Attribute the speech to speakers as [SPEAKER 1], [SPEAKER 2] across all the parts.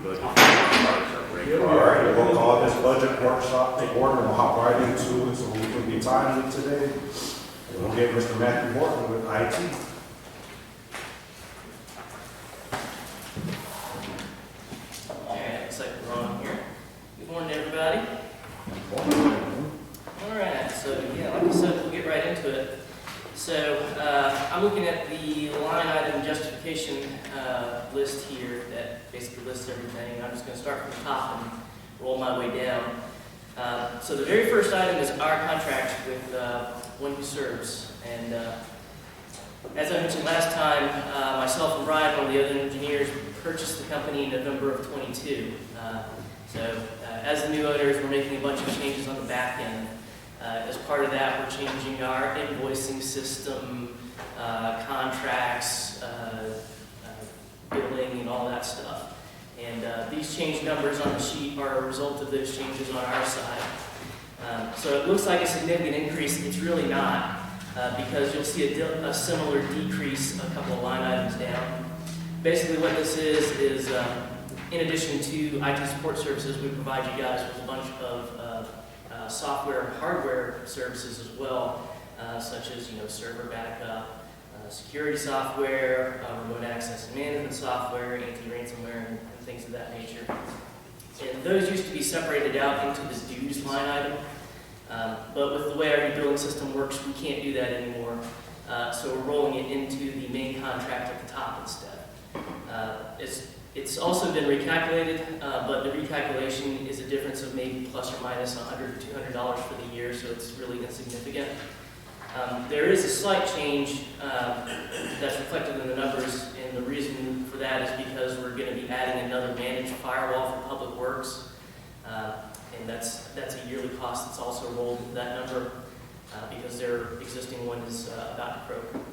[SPEAKER 1] budget workshops are great.
[SPEAKER 2] All right, we'll call this budget workshop to order and we'll hop right into it so we can be timely today. And we'll get Mr. Matthew Horton with IT.
[SPEAKER 3] Alright, looks like we're on here. Good morning, everybody. Alright, so yeah, like I said, we'll get right into it. So I'm looking at the line item justification list here that basically lists everything. I'm just going to start from the top and roll my way down. So the very first item is our contract with One Who Serves. And as I mentioned last time, myself and Brian, one of the other engineers, purchased the company in November of 22. As the new owners, we're making a bunch of changes on the back end. As part of that, we're changing our invoicing system, contracts, billing, and all that stuff. And these change numbers on the sheet are a result of those changes on our side. So it looks like a significant increase. It's really not, because you'll see a similar decrease a couple of line items down. Basically what this is in addition to IT support services, we provide you guys with a bunch of software and hardware services as well, such as server backup, security software, remote access and management software, anti-ransomware, and things of that nature. And those used to be separated out into the dues line item, but with the way our new billing system works, we can't do that anymore. So we're rolling it into the main contract at the top instead. It's also been recalculated, but the recalculation is a difference of maybe plus or minus $100 to $200 for the year, so it's really insignificant. There is a slight change that's reflected in the numbers, and the reason for that is because we're going to be adding another managed firewall for Public Works, and that's a yearly cost that's also rolled into that number because their existing one is about to croak.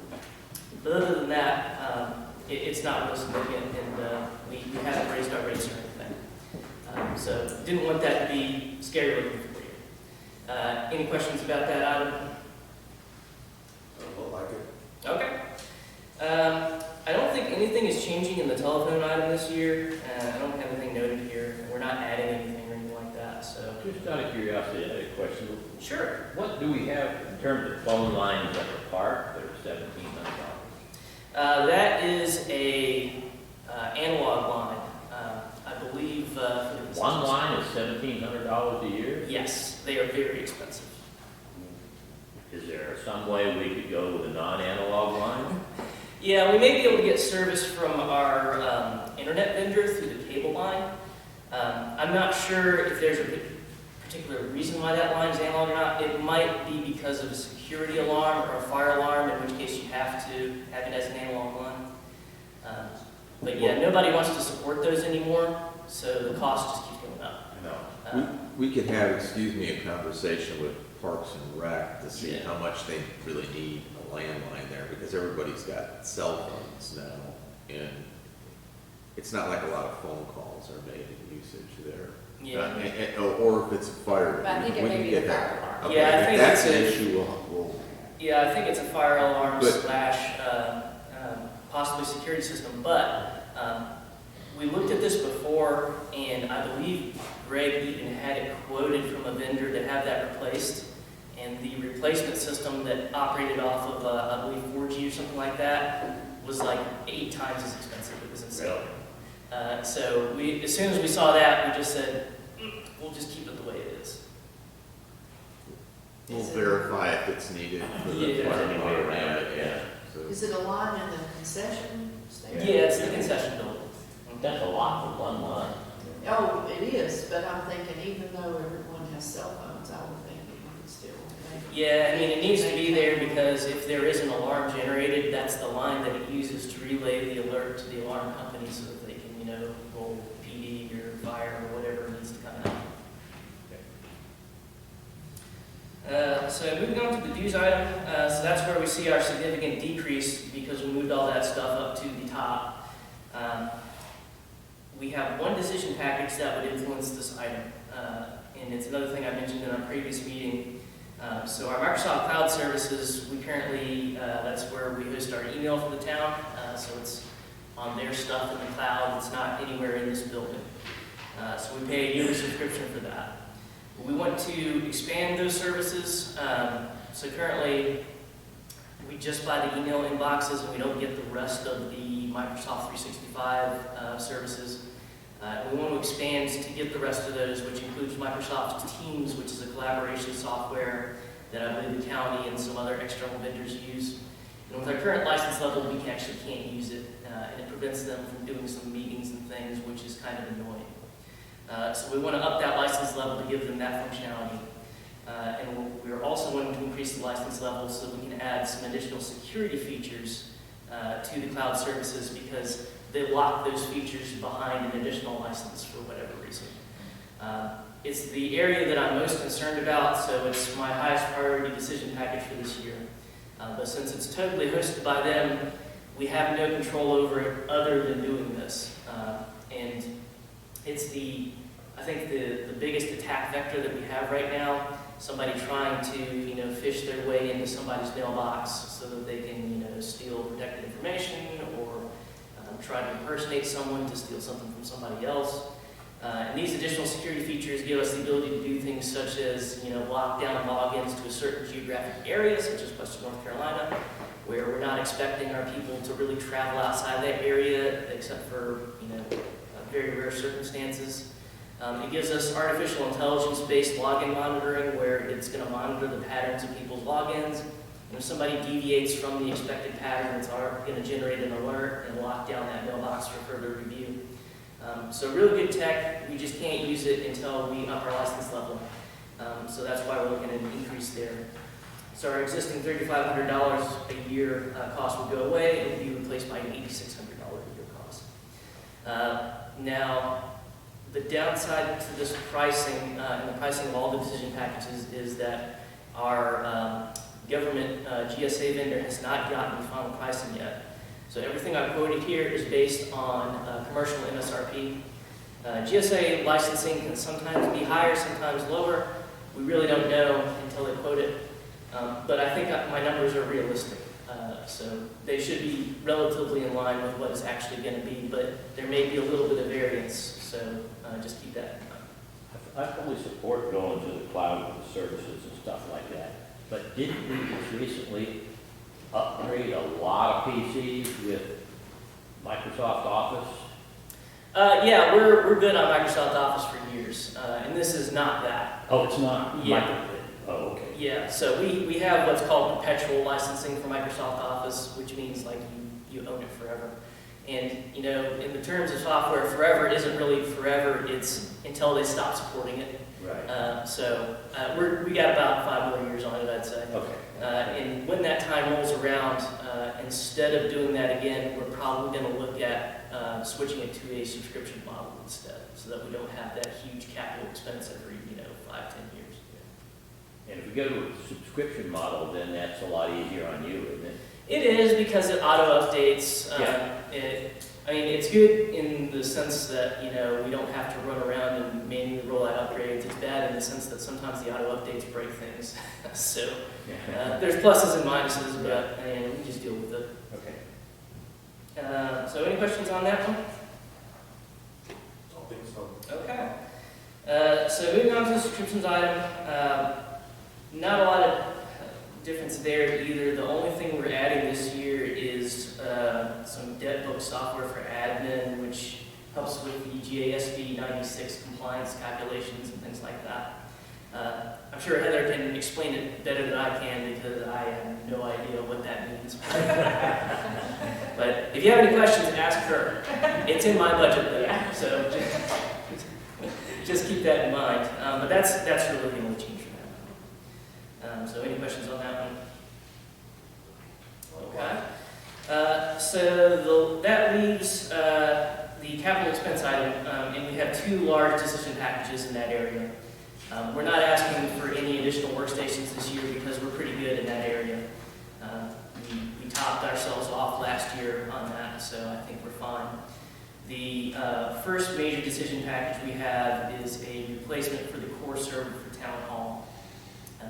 [SPEAKER 3] But other than that, it's not real significant, and we haven't raised our rates or anything. So didn't want that to be scary looking for you. Any questions about that item?
[SPEAKER 2] Look like it.
[SPEAKER 3] Okay. I don't think anything is changing in the telephone item this year. I don't have anything noted here. We're not adding anything or anything like that. So
[SPEAKER 1] Just out of curiosity, I had a question.
[SPEAKER 3] sure.
[SPEAKER 1] What do we have in terms of phone lines at the park that are $1,700?
[SPEAKER 3] That is a analog line. I believe for the
[SPEAKER 1] One line is $1,700 a year?
[SPEAKER 3] Yes, they are very expensive.
[SPEAKER 1] Is there some way we could go with a non-analog line?
[SPEAKER 3] Yeah, we may be able to get service from our internet vendor through the cable line. I'm not sure if there's a particular reason why that line is analog or not. It might be because of a security alarm or a fire alarm, in which case you have to have it as an analog line. But yeah, nobody wants to support those anymore, so the cost just keeps going up.
[SPEAKER 1] No.
[SPEAKER 4] We could have, a conversation with Parks and Rec to see
[SPEAKER 3] Yeah.
[SPEAKER 4] how much they really need a landline there, because everybody's got cell phones now, and it's not like a lot of phone calls are made in usage there.
[SPEAKER 3] Yeah.
[SPEAKER 4] Or if it's a fire.
[SPEAKER 5] But I think it
[SPEAKER 4] we
[SPEAKER 5] may
[SPEAKER 4] can
[SPEAKER 5] be
[SPEAKER 4] get
[SPEAKER 5] the
[SPEAKER 4] that.
[SPEAKER 5] fire alarm.
[SPEAKER 4] Okay,
[SPEAKER 3] Yeah, I
[SPEAKER 4] if
[SPEAKER 3] think
[SPEAKER 4] that's
[SPEAKER 3] it's
[SPEAKER 4] an
[SPEAKER 3] a-
[SPEAKER 4] issue, we'll
[SPEAKER 3] Yeah, I think it's a fire alarm
[SPEAKER 4] But-
[SPEAKER 3] slash possibly security system, but we looked at this before, and I believe Greg even had it quoted from a vendor to have that replaced, and the replacement system that operated off of, I believe, 4G or something like that was like 8 times as expensive. It was insane. So as soon as we saw that, we just said, we'll just keep it the way it is.
[SPEAKER 4] We'll verify if it's needed for the
[SPEAKER 3] Yeah.
[SPEAKER 4] fire
[SPEAKER 1] Any way
[SPEAKER 4] alarm,
[SPEAKER 1] around it, yeah.
[SPEAKER 4] So-
[SPEAKER 5] Is it a line in the concession stand?
[SPEAKER 3] Yeah, it's the concession building.
[SPEAKER 1] That's a lot for one line.
[SPEAKER 5] Oh, it is, but I'm thinking even though everyone has cell phones, I would think that we could still.
[SPEAKER 3] Yeah, I mean, it needs to be there because if there is an alarm generated, that's the line that it uses to relay the alert to the alarm company so that they can, roll PD or fire or whatever needs to come out. So moving on to the dues item, so that's where we see our significant decrease because we moved all that stuff up to the top. We have one decision package that would influence this item, and it's another thing I mentioned in our previous meeting. So our Microsoft Cloud services, we currently, that's where we host our email for the town, so it's on their stuff in the cloud that's not anywhere in this building. So we pay a yearly subscription for that. We want to expand those services. So currently, we just buy the email inboxes and we don't get the rest of the Microsoft 365 services. We want to expand to get the rest of those, which includes Microsoft Teams, which is a collaboration software that I believe the county and some other external vendors use. And with our current license level, we actually can't use it, and it prevents them from doing some meetings and things, which is kind of annoying. So we want to up that license level to give them that functionality. And we're also wanting to increase the license level so that we can add some additional security features to the cloud services, because they lock those features behind an additional license for whatever reason. It's the area that I'm most concerned about, so it's my highest priority decision package for this year. But since it's totally hosted by them, we have no control over it other than doing this. And it's I think the biggest attack vector that we have right now. Somebody trying to, fish their way into somebody's mailbox so that they can, steal protected information, or try to impersonate someone to steal something from somebody else. And these additional security features give us the ability to do things such as, lock down logins to a certain geographic area, such as Western North Carolina, where we're not expecting our people to really travel outside that area, except for, very rare circumstances. It gives us artificial intelligence-based login monitoring, where it's going to monitor the patterns of people's logins. And if somebody deviates from the expected pattern, it's going to generate an alert and lock down that mailbox for further review. So really good tech. We just can't use it until we up our license level. So that's why we're looking at an increase there. So our existing $3,500 a year cost would go away and would be replaced by an $8,600 a year cost. Now, the downside to this pricing, and the pricing of all the decision packages, is that our government GSA vendor has not gotten the final pricing yet. So everything I've quoted here is based on commercial MSRP. GSA licensing can sometimes be higher, sometimes lower. We really don't know until they quote it. But I think my numbers are realistic. So they should be relatively in line with what it's actually going to be, but there may be a little bit of variance. So just keep that in mind.
[SPEAKER 1] I fully support going to the cloud with the services and stuff like that. But didn't we just recently upgrade a lot of PCs with Microsoft Office?
[SPEAKER 3] Yeah, we're good on Microsoft Office for years, and this is not that.
[SPEAKER 1] Oh, it's not?
[SPEAKER 3] Yeah.
[SPEAKER 1] Oh, okay.
[SPEAKER 3] Yeah, so we have what's called perpetual licensing for Microsoft Office, which means like you own it forever. And in the terms of software, forever isn't really forever. It's until they stop supporting it.
[SPEAKER 1] Right.
[SPEAKER 3] So we got about 5 more years on it, I'd say.
[SPEAKER 1] Okay.
[SPEAKER 3] And when that time rolls around, instead of doing that again, we're probably going to look at switching it to a subscription model instead, so that we don't have that huge capital expense every 5-10 years.
[SPEAKER 1] And if we go to a subscription model, then that's a lot easier on you, isn't it?
[SPEAKER 3] It is, because it auto updates.
[SPEAKER 1] Yeah.
[SPEAKER 3] It's good in the sense that we don't have to run around and manually roll out upgrades. It's bad in the sense that sometimes the auto updates break things. So there's pluses and minuses, but we just deal with it.
[SPEAKER 1] Okay.
[SPEAKER 3] So any questions on that one?
[SPEAKER 2] I don't think so.
[SPEAKER 3] Okay. So moving on to the subscriptions item, not a lot of difference there either. The only thing we're adding this year is some debt book software for admin, which helps with the GASB 96 compliance calculations and things like that. I'm sure Heather can explain it better than I can, because I have no idea what that means. But if you have any questions, ask her. It's in my budget though, so just keep that in mind. But that's really the only change for that. So any questions on that one? Okay. So that leaves the capital expense item, and we have 2 large decision packages in that area. We're not asking for any additional workstations this year because we're pretty good in that area. We topped ourselves off last year on that, so I think we're fine. The first major decision package we have is a replacement for the core server for Town Hall.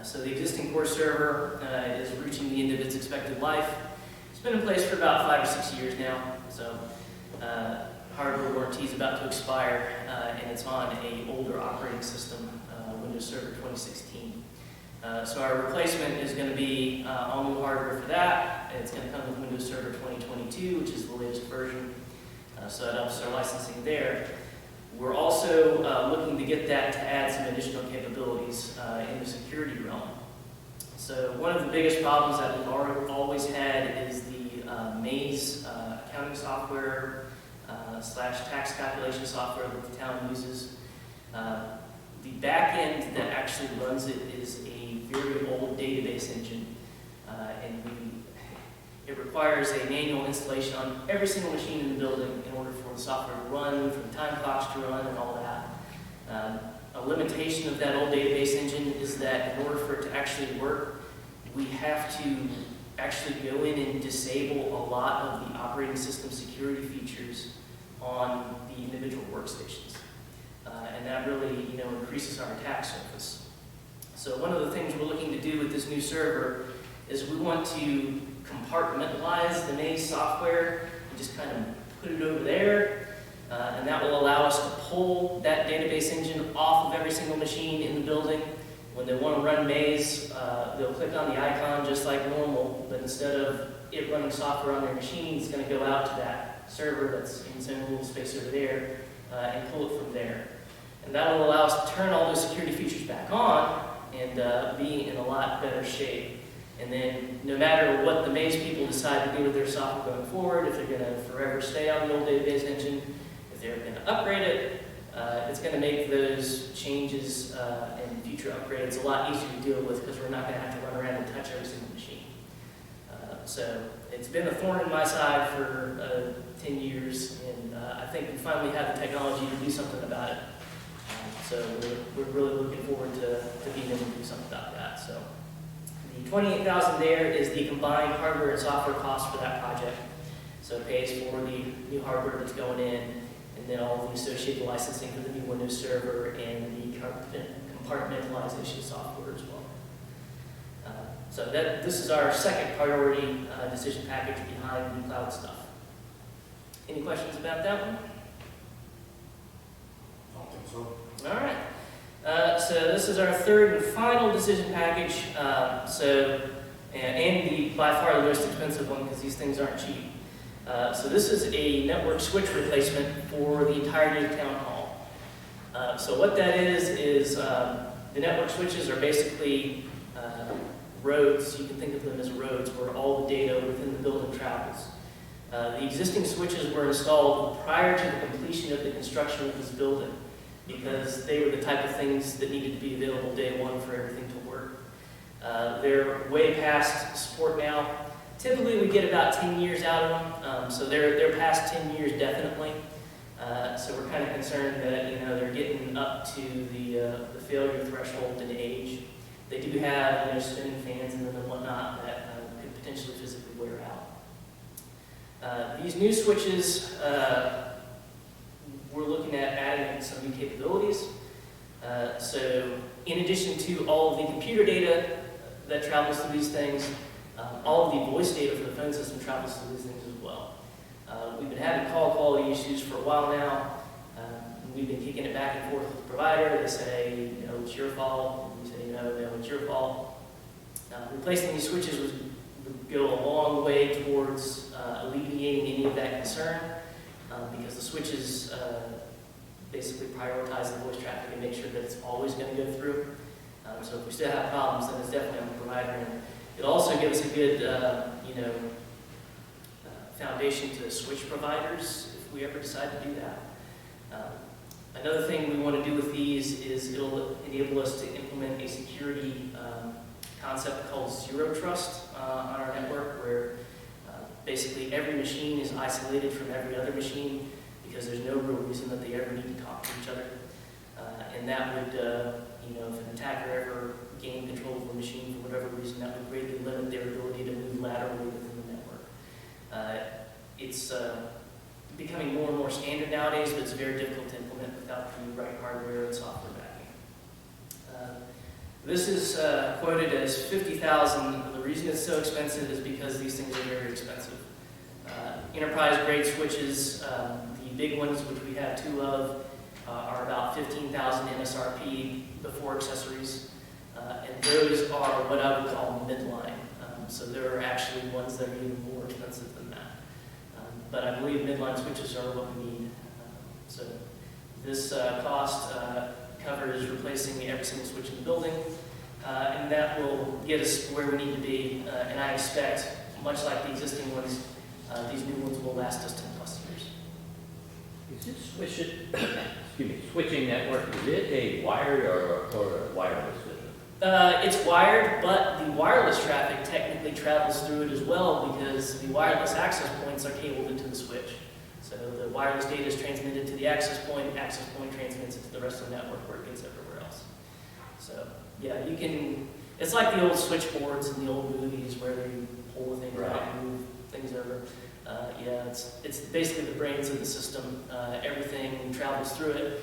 [SPEAKER 3] So the existing core server is reaching the end of its expected life. It's been in place for about 5 or 6 years now. So hardware warranty is about to expire, and it's on a older operating system, Windows Server 2016. So our replacement is going to be all new hardware for that, and it's going to come with Windows Server 2022, which is the latest version. So that helps our licensing there. We're also looking to get that to add some additional capabilities in the security realm. So one of the biggest problems that we've always had is the Maze accounting software / tax calculation software that the town uses. The back end that actually runs it is a very old database engine, and it requires a manual installation on every single machine in the building in order for the software to run, for the time clocks to run, and all that. A limitation of that old database engine is that in order for it to actually work, we have to actually go in and disable a lot of the operating system security features on the individual workstations. And that really, increases our attack surface. So one of the things we're looking to do with this new server is we want to compartmentalize the Maze software and just kind of put it over there. And that will allow us to pull that database engine off of every single machine in the building. When they want to run Maze, they'll click on the icon just like normal, but instead of it running software on their machine, it's going to go out to that server that's in some little space over there and pull it from there. And that will allow us to turn all those security features back on and be in a lot better shape. And then no matter what the Maze people decide to do with their software going forward, if they're going to forever stay on the old database engine, if they're going to upgrade it, it's going to make those changes and future upgrades a lot easier to deal with because we're not going to have to run around and touch every single machine. So it's been a thorn in my side for 10 years, and I think we finally have the technology to do something about it. So we're really looking forward to being able to do something about that. So the $28,000 there is the combined hardware and software cost for that project. So it pays for the new hardware that's going in, and then all of the associated licensing for the new Windows Server and the compartmentalization software as well. So this is our second priority decision package behind the cloud stuff. Any questions about that one?
[SPEAKER 2] I don't think so.
[SPEAKER 3] All right. So this is our third and final decision package. And the by far the most expensive one because these things aren't cheap. So this is a network switch replacement for the entirety of town hall. So what that is the network switches are basically roads. You can think of them as roads where all the data within the building travels. The existing switches were installed prior to the completion of the construction of this building because they were the type of things that needed to be available day one for everything to work. They're way past support now. Typically we get about 10 years out of them, so they're past 10 years definitely. So we're kind of concerned that they're getting up to the failure threshold in age. They do have spinning fans in them and whatnot that could potentially physically wear out. These new switches, we're looking at adding some new capabilities. So in addition to all of the computer data that travels through these things, all of the voice data for the phone system travels through these things as well. We've been having call quality issues for a while now. We've been kicking it back and forth with the provider. They say, it's your fault. And we say, no, it's your fault. Replacing these switches would go a long way towards alleviating any of that concern because the switches basically prioritize the voice traffic and make sure that it's always going to go through. So if we still have problems, then it's definitely on the provider. And it'll also give us a good, foundation to switch providers if we ever decide to do that. Another thing we want to do with these is it'll enable us to implement a security concept called zero trust on our network, where basically every machine is isolated from every other machine because there's no real reason that they ever need to talk to each other. And that would, if an attacker ever gained control of a machine for whatever reason, that would greatly limit their ability to move laterally within the network. It's becoming more and more standard nowadays, but it's very difficult to implement without the right hardware and software backing. This is quoted as $50,000. The reason it's so expensive is because these things are very expensive. enterprise grade switches. The big ones, which we have 2 of, are about 15,000 MSRP before accessories. And those are what I would call midline. So there are actually ones that are even more expensive than that. But I believe midline switches are what we need. So this cost covers replacing every single switch in the building, and that will get us where we need to be. And I expect, much like the existing ones, these new ones will last us 10+ years.
[SPEAKER 1] Is this switching network, is it a wired or a wireless system?
[SPEAKER 3] It's wired, but the wireless traffic technically travels through it as well because the wireless access points are cabled into the switch. So the wireless data is transmitted to the access point transmits it to the rest of the network where it gets everywhere else. So yeah, you can, it's like the old switchboards in the old movies where you pull things out and move things over. Yeah, it's basically the brains of the system. Everything travels through it.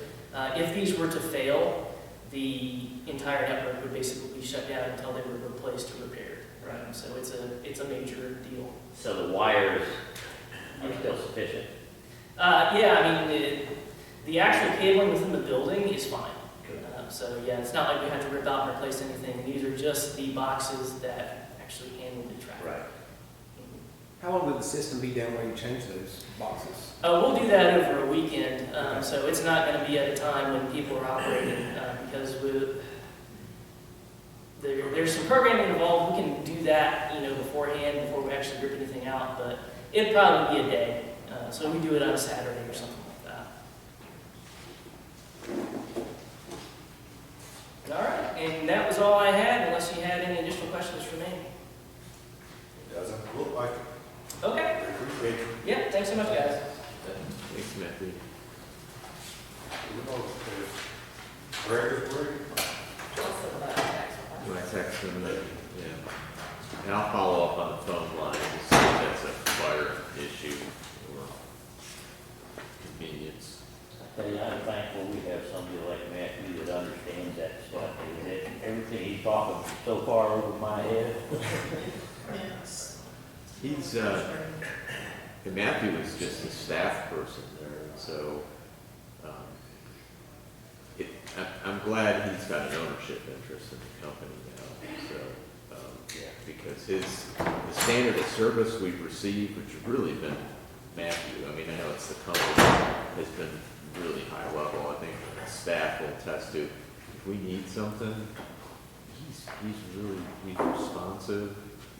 [SPEAKER 3] If these were to fail, the entire network would basically be shut down until they were replaced or repaired. Right. So it's a major deal.
[SPEAKER 1] So the wires are still sufficient?
[SPEAKER 3] Yeah, I mean, the actual cabling within the building is fine. So yeah, it's not like we have to rip out and replace anything. These are just the boxes that actually handle the traffic.
[SPEAKER 1] Right.
[SPEAKER 6] How long would the system be down while you change those boxes?
[SPEAKER 3] We'll do that over a weekend, so it's not going to be at a time when people are operating because there's some programming involved. We can do that, beforehand before we actually rip anything out, but it'd probably be a day. So we do it on a Saturday or something like that. All right, and that was all I had, unless you had any additional questions for me.
[SPEAKER 2] It doesn't look like it.
[SPEAKER 3] Okay.
[SPEAKER 2] I appreciate it.
[SPEAKER 3] Yeah, thanks so much, guys.
[SPEAKER 4] Thanks, Matthew.
[SPEAKER 2] Who knows if Greg is worried?
[SPEAKER 4] When I text him, yeah. And I'll follow up on the phone line to see if that's a fire issue or convenience.
[SPEAKER 1] I tell you, I'm thankful we have somebody like Matthew that understands that stuff. Everything he's talking is so far over my head.
[SPEAKER 5] Yes.
[SPEAKER 4] He's, and Matthew was just a staff person there, and so, I'm glad he's got an ownership interest in the company now, so, because the standard of service we've received, which has really been Matthew, I mean, I know it's the company, has been really high level. I think staff will attest to, if we need something, he's responsive,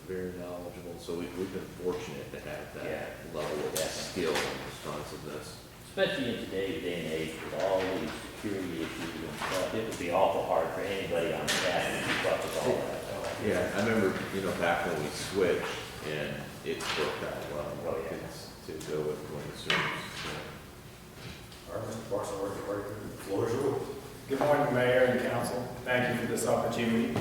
[SPEAKER 4] very knowledgeable, so we've been fortunate to have that level of skill and responsiveness.
[SPEAKER 1] Especially in today's day and age with all these security issues and stuff, it would be awful hard for anybody on staff to keep up with all that.
[SPEAKER 4] Yeah, I remember, back when we switched, and it worked out well, to go with one of the services.
[SPEAKER 2] All right, Mr. Parson, the floor is yours.
[SPEAKER 7] Good morning, Mayor and Council. Thank you for this opportunity.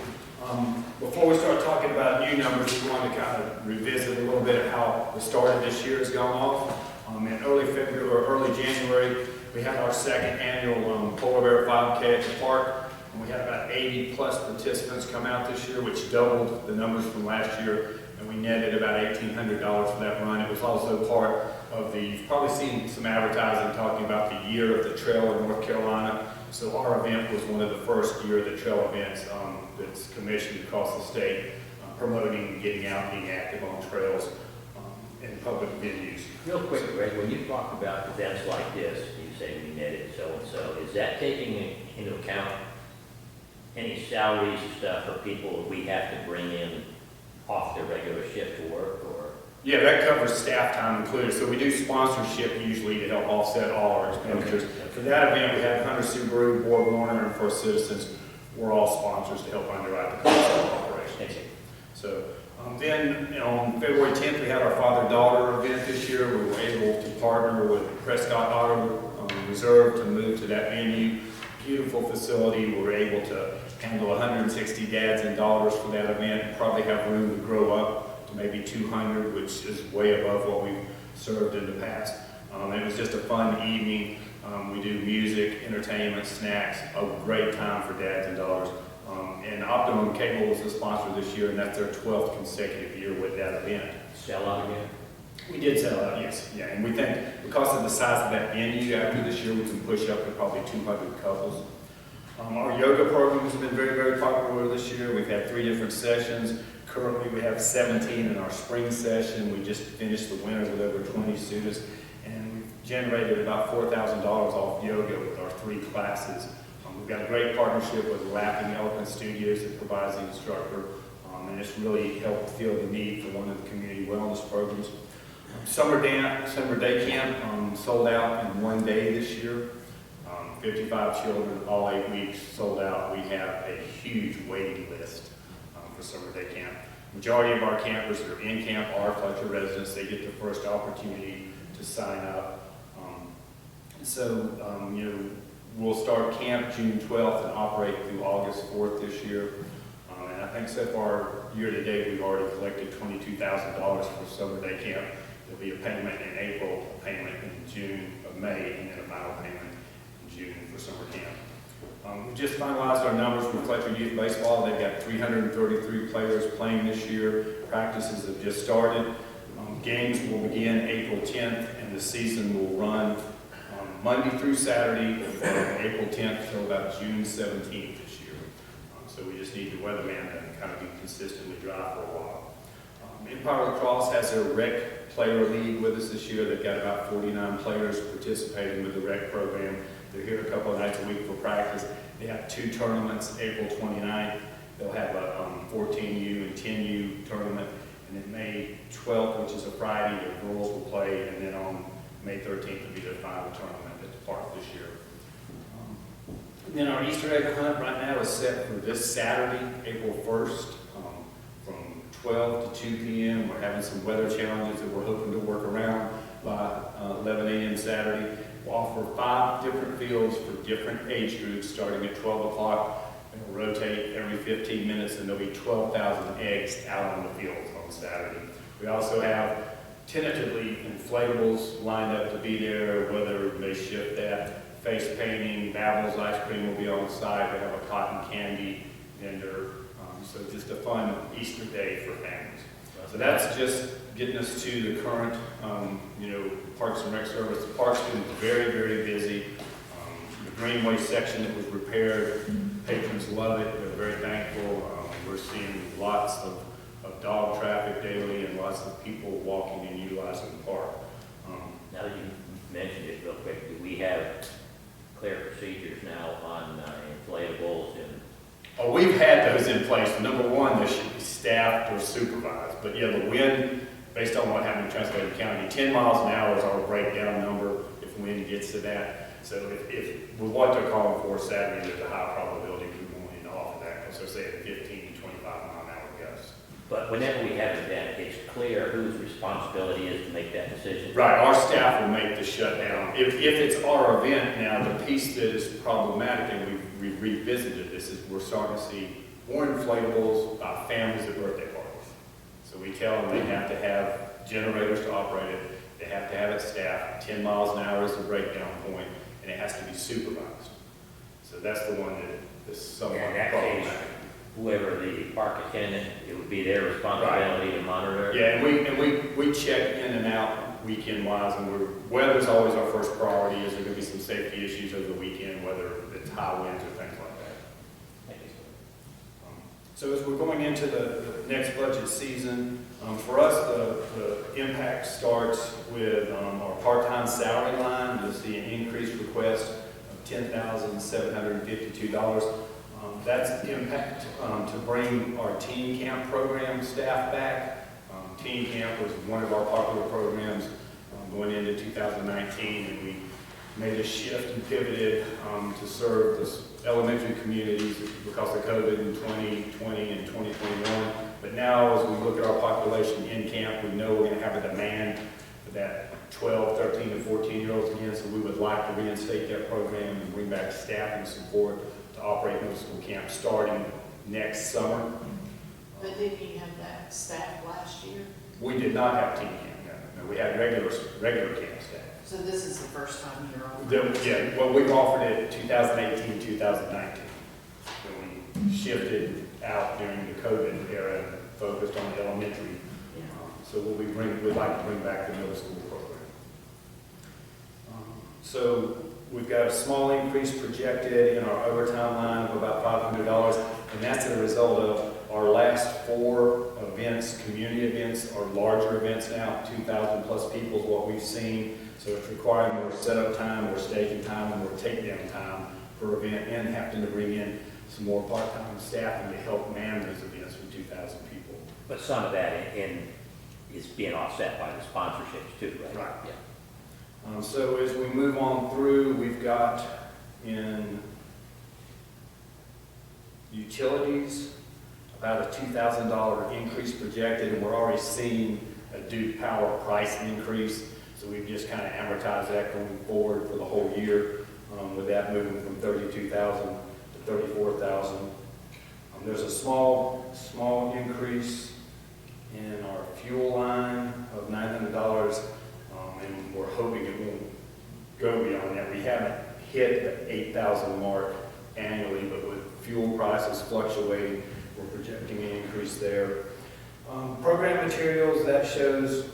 [SPEAKER 7] Before we start talking about new numbers, we want to kind of revisit a little bit of how the start of this year has gone off. In early February or early January, we had our second annual Polar Bear 5K at the park. And we had about 80+ participants come out this year, which doubled the numbers from last year. And we netted about $1,800 for that run. It was also part of you've probably seen some advertising talking about the year of the trail in North Carolina. So our event was one of the first year of the trail events that's commissioned across the state, promoting getting out and being active on trails in public venues.
[SPEAKER 1] Real quick, Greg, when you talk about events like this, you say we netted so-and-so, is that taking into account any salaries and stuff for people that we have to bring in off their regular shift to work, or?
[SPEAKER 7] Yeah, that covers staff time included. So we do sponsorship usually to help offset all our expenditures.
[SPEAKER 1] Okay.
[SPEAKER 7] For that event, we have Hunter Subaru, Board Warner, and First Citizens. We're all sponsors to help underwrite the cost of the operation.
[SPEAKER 1] Thank you.
[SPEAKER 7] So then on February 10th, we had our father-daughter event this year. We were able to partner with Prescott Auto Reserve to move to that venue. Beautiful facility. We were able to handle 160 dads and daughters for that event. Probably have room to grow up to maybe 200, which is way above what we've served in the past. It was just a fun evening. We do music, entertainment, snacks, a great time for dads and daughters. And Optimum Cable was the sponsor this year, and that's their 12th consecutive year with that event.
[SPEAKER 1] Sell out again?
[SPEAKER 7] We did sell out, yes, yeah, and we think because of the size of that venue, after this year, we can push up to probably 200 couples. Our yoga program has been very, very popular this year. We've had 3 different sessions. Currently, we have 17 in our spring session. We just finished the winter with over 20 students, and we've generated about $4,000 off yoga with our 3 classes. We've got a great partnership with Laughing Elephant Studios that provides the instructor, and it's really helped fill the need for one of the community wellness programs. Summer day camp sold out in 1 day this year. 55 children, all 8 weeks sold out. We have a huge waiting list for summer day camp. Majority of our campers that are in camp are Fletcher residents. They get the first opportunity to sign up. We'll start camp June 12th and operate through August 4th this year. And I think so far, year to date, we've already collected $22,000 for summer day camp. There'll be a payment in April, a payment in June of May, and then a final payment in June for summer camp. We just finalized our numbers with Fletcher Youth Baseball. They've got 333 players playing this year. Practices have just started. Games will begin April 10th, and the season will run Monday through Saturday from April 10th till about June 17th this year. So we just need the weatherman to kind of be consistently dry for a while. Empire Lacrosse has their rec player league with us this year. They've got about 49 players participating with the rec program. They're here a couple of nights a week for practice. They have 2 tournaments, April 29th. They'll have a 14U and 10U tournament. And then May 12th, which is a Friday, the girls will play. And then on May 13th will be their final tournament at the park this year. Then our Easter egg hunt right now is set for this Saturday, April 1st, from 12 to 2 p.m. We're having some weather challenges that we're hoping to work around by 11 a.m. Saturday. We'll offer 5 different fields for different age groups starting at 12 o'clock. And we'll rotate every 15 minutes, and there'll be 12,000 eggs out on the fields on Saturday. We also have tentatively inflatables lined up to be there. Weather may shift that. Face painting, Babel's ice cream will be on site. We have a cotton candy vendor. So just a fun Easter day for families. So that's just getting us to the current, Parks and Rec service. The park's been very, very busy. The Greenway section that was repaired, patrons love it. They're very thankful. We're seeing lots of dog traffic daily and lots of people walking and utilizing the park.
[SPEAKER 1] Now that you mentioned it real quick, do we have clear procedures now on inflatables and?
[SPEAKER 7] Oh, we've had those in place. Number one, they should be staffed or supervised. But yeah, the wind, based on what happened in Transylvania County, 10 miles an hour is our breakdown number if wind gets to that. So if with what they're calling for Saturday, there's a high probability we're going to offer that. So say at 15 to 25 mile an hour gusts.
[SPEAKER 1] But whenever we have an event, it's clear whose responsibility is to make that decision.
[SPEAKER 7] Right, our staff will make the shutdown. If it's our event now, the piece that is problematic, and we've revisited this, is we're starting to see more inflatables by families at birthday parties. So we tell them they have to have generators to operate it, they have to have it staffed, 10 miles an hour is the breakdown point, and it has to be supervised. So that's the one that is somewhat
[SPEAKER 1] In that case,
[SPEAKER 7] problematic.
[SPEAKER 1] whoever the park attendant, it would be their responsibility to monitor.
[SPEAKER 7] Yeah, and we check in and out weekend wise, and weather's always our first priority. Is there going to be some safety issues over the weekend, whether it's high winds or things like that?
[SPEAKER 1] Thank you.
[SPEAKER 7] So as we're going into the next budget season, for us, the impact starts with our part-time salary line. You'll see an increased request of $10,752. That's the impact to bring our teen camp program staff back. Teen camp was one of our popular programs going into 2019, and we made a shift and pivoted to serve the elementary communities because of COVID in 2020 and 2021. But now, as we look at our population in camp, we know we're going to have a demand for that 12, 13, and 14-year-olds again, so we would like to reinstate that program and bring back staff and support to operate middle school camp starting next summer.
[SPEAKER 5] But didn't you have that staff last year?
[SPEAKER 7] We did not have teen camp, no. We had regular camp staff.
[SPEAKER 5] So this is the first time you're on?
[SPEAKER 7] Yeah, well, we've offered it 2018, 2019. Then we shifted out during the COVID era and focused on the elementary. So we'd like to bring back the middle school program. So we've got a small increase projected in our overtime line of about $500, and that's a result of our last 4 events, community events, are larger events now, 2,000 plus people is what we've seen. So it's requiring more setup time, more staging time, and more takedown time per event, and having to bring in some more part-time staffing to help man those events with 2,000 people.
[SPEAKER 1] But some of that is being offset by the sponsorships too, right?
[SPEAKER 7] Right.
[SPEAKER 1] Yeah.
[SPEAKER 7] So as we move on through, we've got in utilities, about a $2,000 increase projected, and we're already seeing a Duke Power price increase. So we've just kind of amortized that going forward for the whole year, with that moving from $32,000 to $34,000. There's a small increase in our fuel line of $900, and we're hoping it won't go beyond that. We haven't hit the 8,000 mark annually, but with fuel prices fluctuating, we're projecting an increase there. Program materials, that shows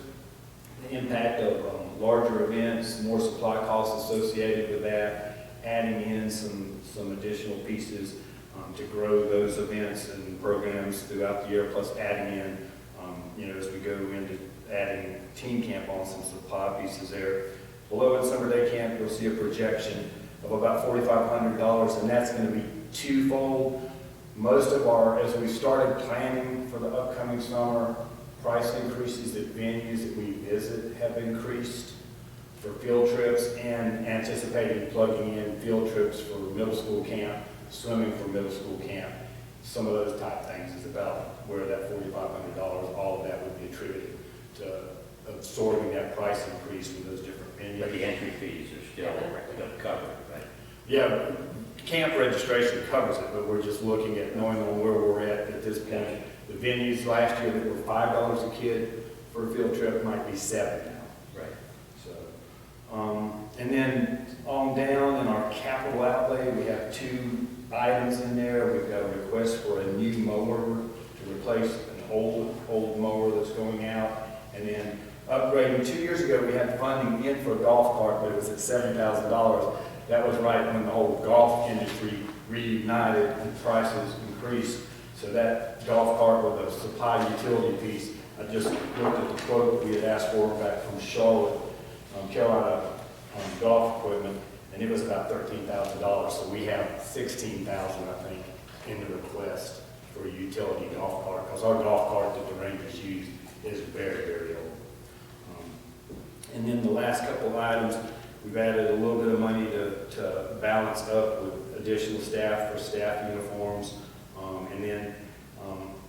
[SPEAKER 7] the impact of larger events, more supply costs associated with that, adding in some additional pieces to grow those events and programs throughout the year, plus adding in, as we go into adding team camp on some supply pieces there. Below in summer day camp, you'll see a projection of about $4,500, and that's going to be twofold. Most of as we started planning for the upcoming summer, price increases at venues that we visit have increased for field trips, and anticipating plugging in field trips for middle school camp, swimming for middle school camp. Some of those type things is about where that $4,500, all of that would be attributed to absorbing that price increase from those different venues.
[SPEAKER 1] But the entry fees are still going to cover it, right?
[SPEAKER 7] Yeah, camp registration covers it, but we're just looking at knowing on where we're at this point. The venues last year that were $5 a kid for a field trip might be $7 now.
[SPEAKER 1] Right.
[SPEAKER 7] So, and then on down in our capital outlay, we have 2 items in there. We've got a request for a new mower to replace an old mower that's going out, and then upgrading. 2 years ago, we had funding in for a golf cart, but it was at $7,000. That was right when the whole golf industry reunited and prices increased. So that golf cart with a supply utility piece, I just looked at the quote we had asked for back from Charlotte, Carolina golf equipment, and it was about $13,000. So we have $16,000, I think, in the request for a utility golf cart, because our golf cart that the Rangers use is very, very old. And then the last couple of items, we've added a little bit of money to balance up with additional staff for staff uniforms, and then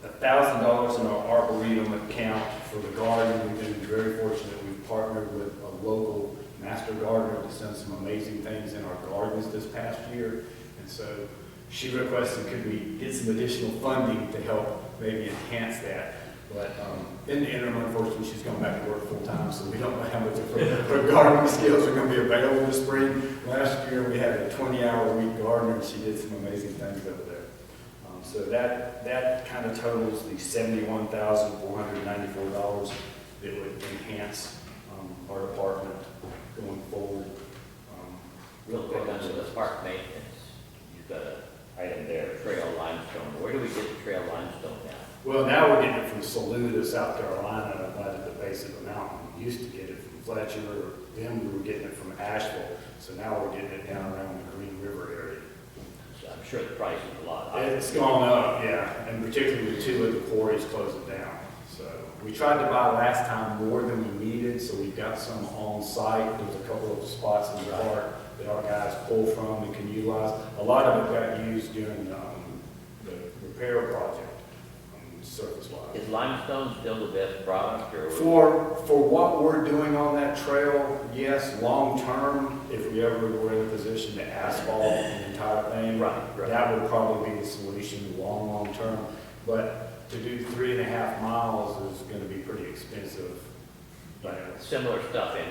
[SPEAKER 7] $1,000 in our Arboretum account for the garden. We've been very fortunate. We've partnered with a local master gardener to send some amazing things in our gardens this past year. And so she requested, could we get some additional funding to help maybe enhance that? But in the interim, unfortunately, she's going back to work full time, so we don't know how much of her gardening skills are going to be available this spring. Last year, we had a 20-hour-a-week gardener, and she did some amazing things over there. So that kind of totals the $71,494 that would enhance our department going forward.
[SPEAKER 1] Real quick, under the park maintenance, you've got an item there, trail limestone. Where do we get the trail limestone now?
[SPEAKER 7] Well, now we're getting it from Saluda, South Carolina, right at the base of the mountain. We used to get it from Fletcher, then we were getting it from Asheville. So now we're getting it down around the Green River area.
[SPEAKER 1] So I'm sure the price is a lot higher.
[SPEAKER 7] It's gone up, yeah, and particularly with 2 of the quarries closing down. So we tried to buy last time more than we needed, so we've got some on site. There's a couple of spots in the park that our guys pull from and can utilize. A lot of it got used during the repair project, surface-wise.
[SPEAKER 1] Is limestone still the best product, or?
[SPEAKER 7] For what we're doing on that trail, yes, long-term, if we ever were in a position to asphalt the entire thing,
[SPEAKER 1] Right.
[SPEAKER 7] that would probably be the solution long-term. But to do 3.5 miles is going to be pretty expensive.
[SPEAKER 1] Similar stuff in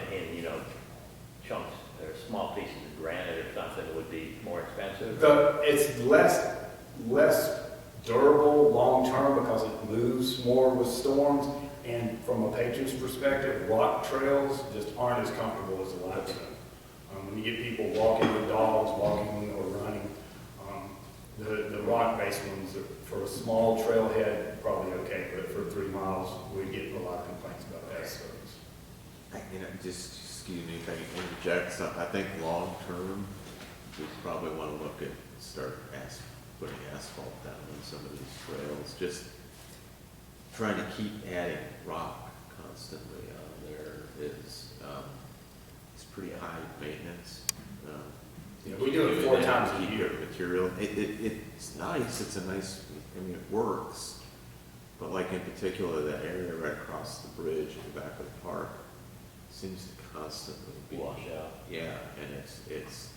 [SPEAKER 1] chunks or small pieces of granite or something would be more expensive?
[SPEAKER 7] It's less durable long-term because it moves more with storms, And from a patron's perspective, rock trails just aren't as comfortable as the limestone. When you get people walking with dogs, walking or running, the rock-based ones, for a small trailhead, probably okay, but for 3 miles, we get a lot of complaints about that service.
[SPEAKER 4] You know, just, excuse me if I can interject, so I think long-term, we probably want to look at, putting asphalt down on some of these trails, just trying to keep adding rock constantly on there is, it's pretty high maintenance.
[SPEAKER 7] Yeah, we do it 4 times a
[SPEAKER 4] Keep
[SPEAKER 7] year.
[SPEAKER 4] your material, it's nice, it's a nice, I mean, it works, but like in particular, that area right across the bridge in the back of the park seems to constantly be.
[SPEAKER 1] Wash out.
[SPEAKER 4] Yeah, and it's,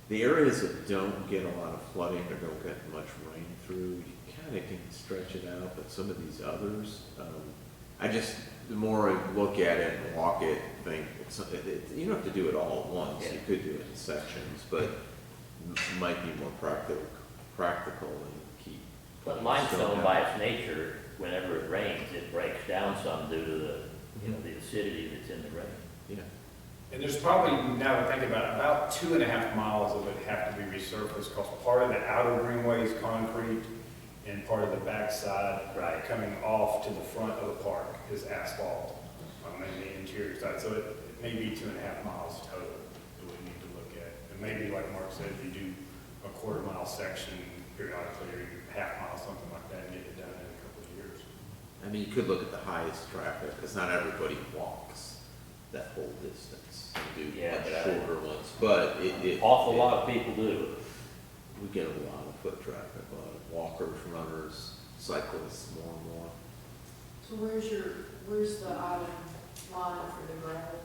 [SPEAKER 4] the areas that don't get a lot of flooding or don't get much rain through, you kind of can stretch it out, but some of these others, the more I look at it and walk it, think, you don't have to do it all at once, you could do it in sections, but it might be more practical and keep.
[SPEAKER 1] But limestone by its nature, whenever it rains, it breaks down some due to the, the acidity that's in the rain.
[SPEAKER 4] Yeah.
[SPEAKER 7] And there's probably, now that I think about it, about 2.5 miles of it have to be resurfaced, because part of the outer greenway is concrete, and part of the backside,
[SPEAKER 1] Right.
[SPEAKER 7] coming off to the front of the park is asphalt, and the interior side. So it may be 2.5 miles total that we need to look at. And maybe, like Mark said, if you do a 1/4 mile section periodically, or 1/2 mile, something like that, and get it done in a couple of years.
[SPEAKER 4] I mean, you could look at the highest traffic, because not everybody walks that whole distance. You do
[SPEAKER 1] Yeah,
[SPEAKER 4] much
[SPEAKER 1] but
[SPEAKER 4] shorter ones, but
[SPEAKER 1] Awful lot of people do.
[SPEAKER 4] we get a lot of foot traffic, a lot of walkers, runners, cyclists, more and more.
[SPEAKER 5] So where's the item line for the gravel?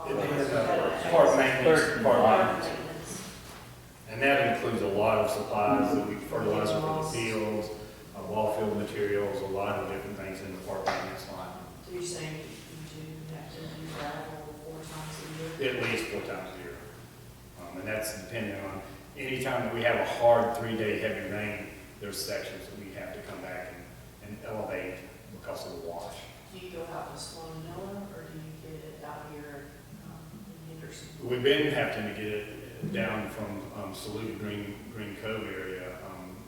[SPEAKER 7] It has
[SPEAKER 5] That-
[SPEAKER 7] park maintenance,
[SPEAKER 1] Third
[SPEAKER 7] park
[SPEAKER 1] line.
[SPEAKER 7] maintenance. And that includes a lot of supplies that we fertilizer for the fields, wall field materials, a lot of different things in the park maintenance line.
[SPEAKER 5] So you're saying you do have to do gravel 4 times a year?
[SPEAKER 7] At least 4 times a year. And that's depending on, any time that we have a hard 3-day heavy rain, there's sections that we have to come back and elevate because of the wash.
[SPEAKER 5] Do you go out to Sloan Miller, or do you get it out here in Henderson?
[SPEAKER 7] We've been having to get it down from Saluda, Green Cove area,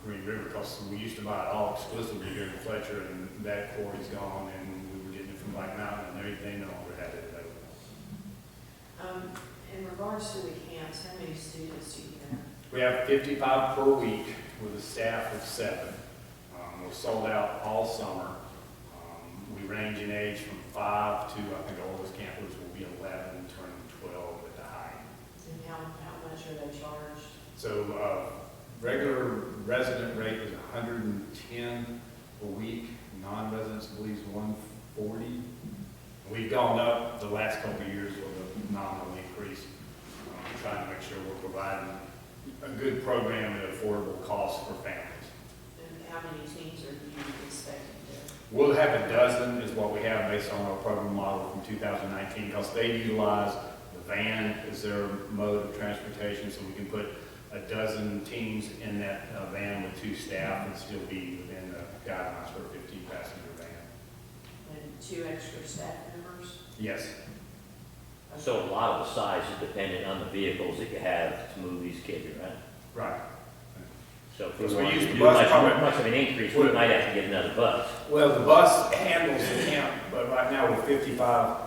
[SPEAKER 7] Green River, because we used to buy it all exclusively here in Fletcher, and that quarry's gone, and we were getting it from Black Mountain, and they no longer had it available.
[SPEAKER 5] In regards to the camps, how many students do you have?
[SPEAKER 7] We have 55 per week with a staff of 7. We're sold out all summer. We range in age from 5 to, I think the oldest campers will be 11, turning 12 at the high.
[SPEAKER 5] And how much are they charged?
[SPEAKER 7] So, regular resident rate is 110 a week, non-residents believes 140. We've gone up the last couple of years with a nominal increase, trying to make sure we're providing a good program at affordable cost for families.
[SPEAKER 5] And how many teams are you expecting to?
[SPEAKER 7] We'll have a dozen is what we have based on our program model from 2019, because they utilize the van as their mode of transportation, so we can put a dozen teams in that van with 2 staff and still be within the guidelines for a 15-passenger van.
[SPEAKER 5] And 2 extra staff members?
[SPEAKER 7] Yes.
[SPEAKER 1] So a lot of the size is dependent on the vehicles that you have to move these kids around.
[SPEAKER 7] Right.
[SPEAKER 1] So if
[SPEAKER 7] Because
[SPEAKER 1] we
[SPEAKER 7] we
[SPEAKER 1] want
[SPEAKER 7] use
[SPEAKER 1] to
[SPEAKER 7] the
[SPEAKER 1] do
[SPEAKER 7] bus
[SPEAKER 1] much of an increase, we might have to get another bus.
[SPEAKER 7] Well, the bus handles the camp, but right now with 55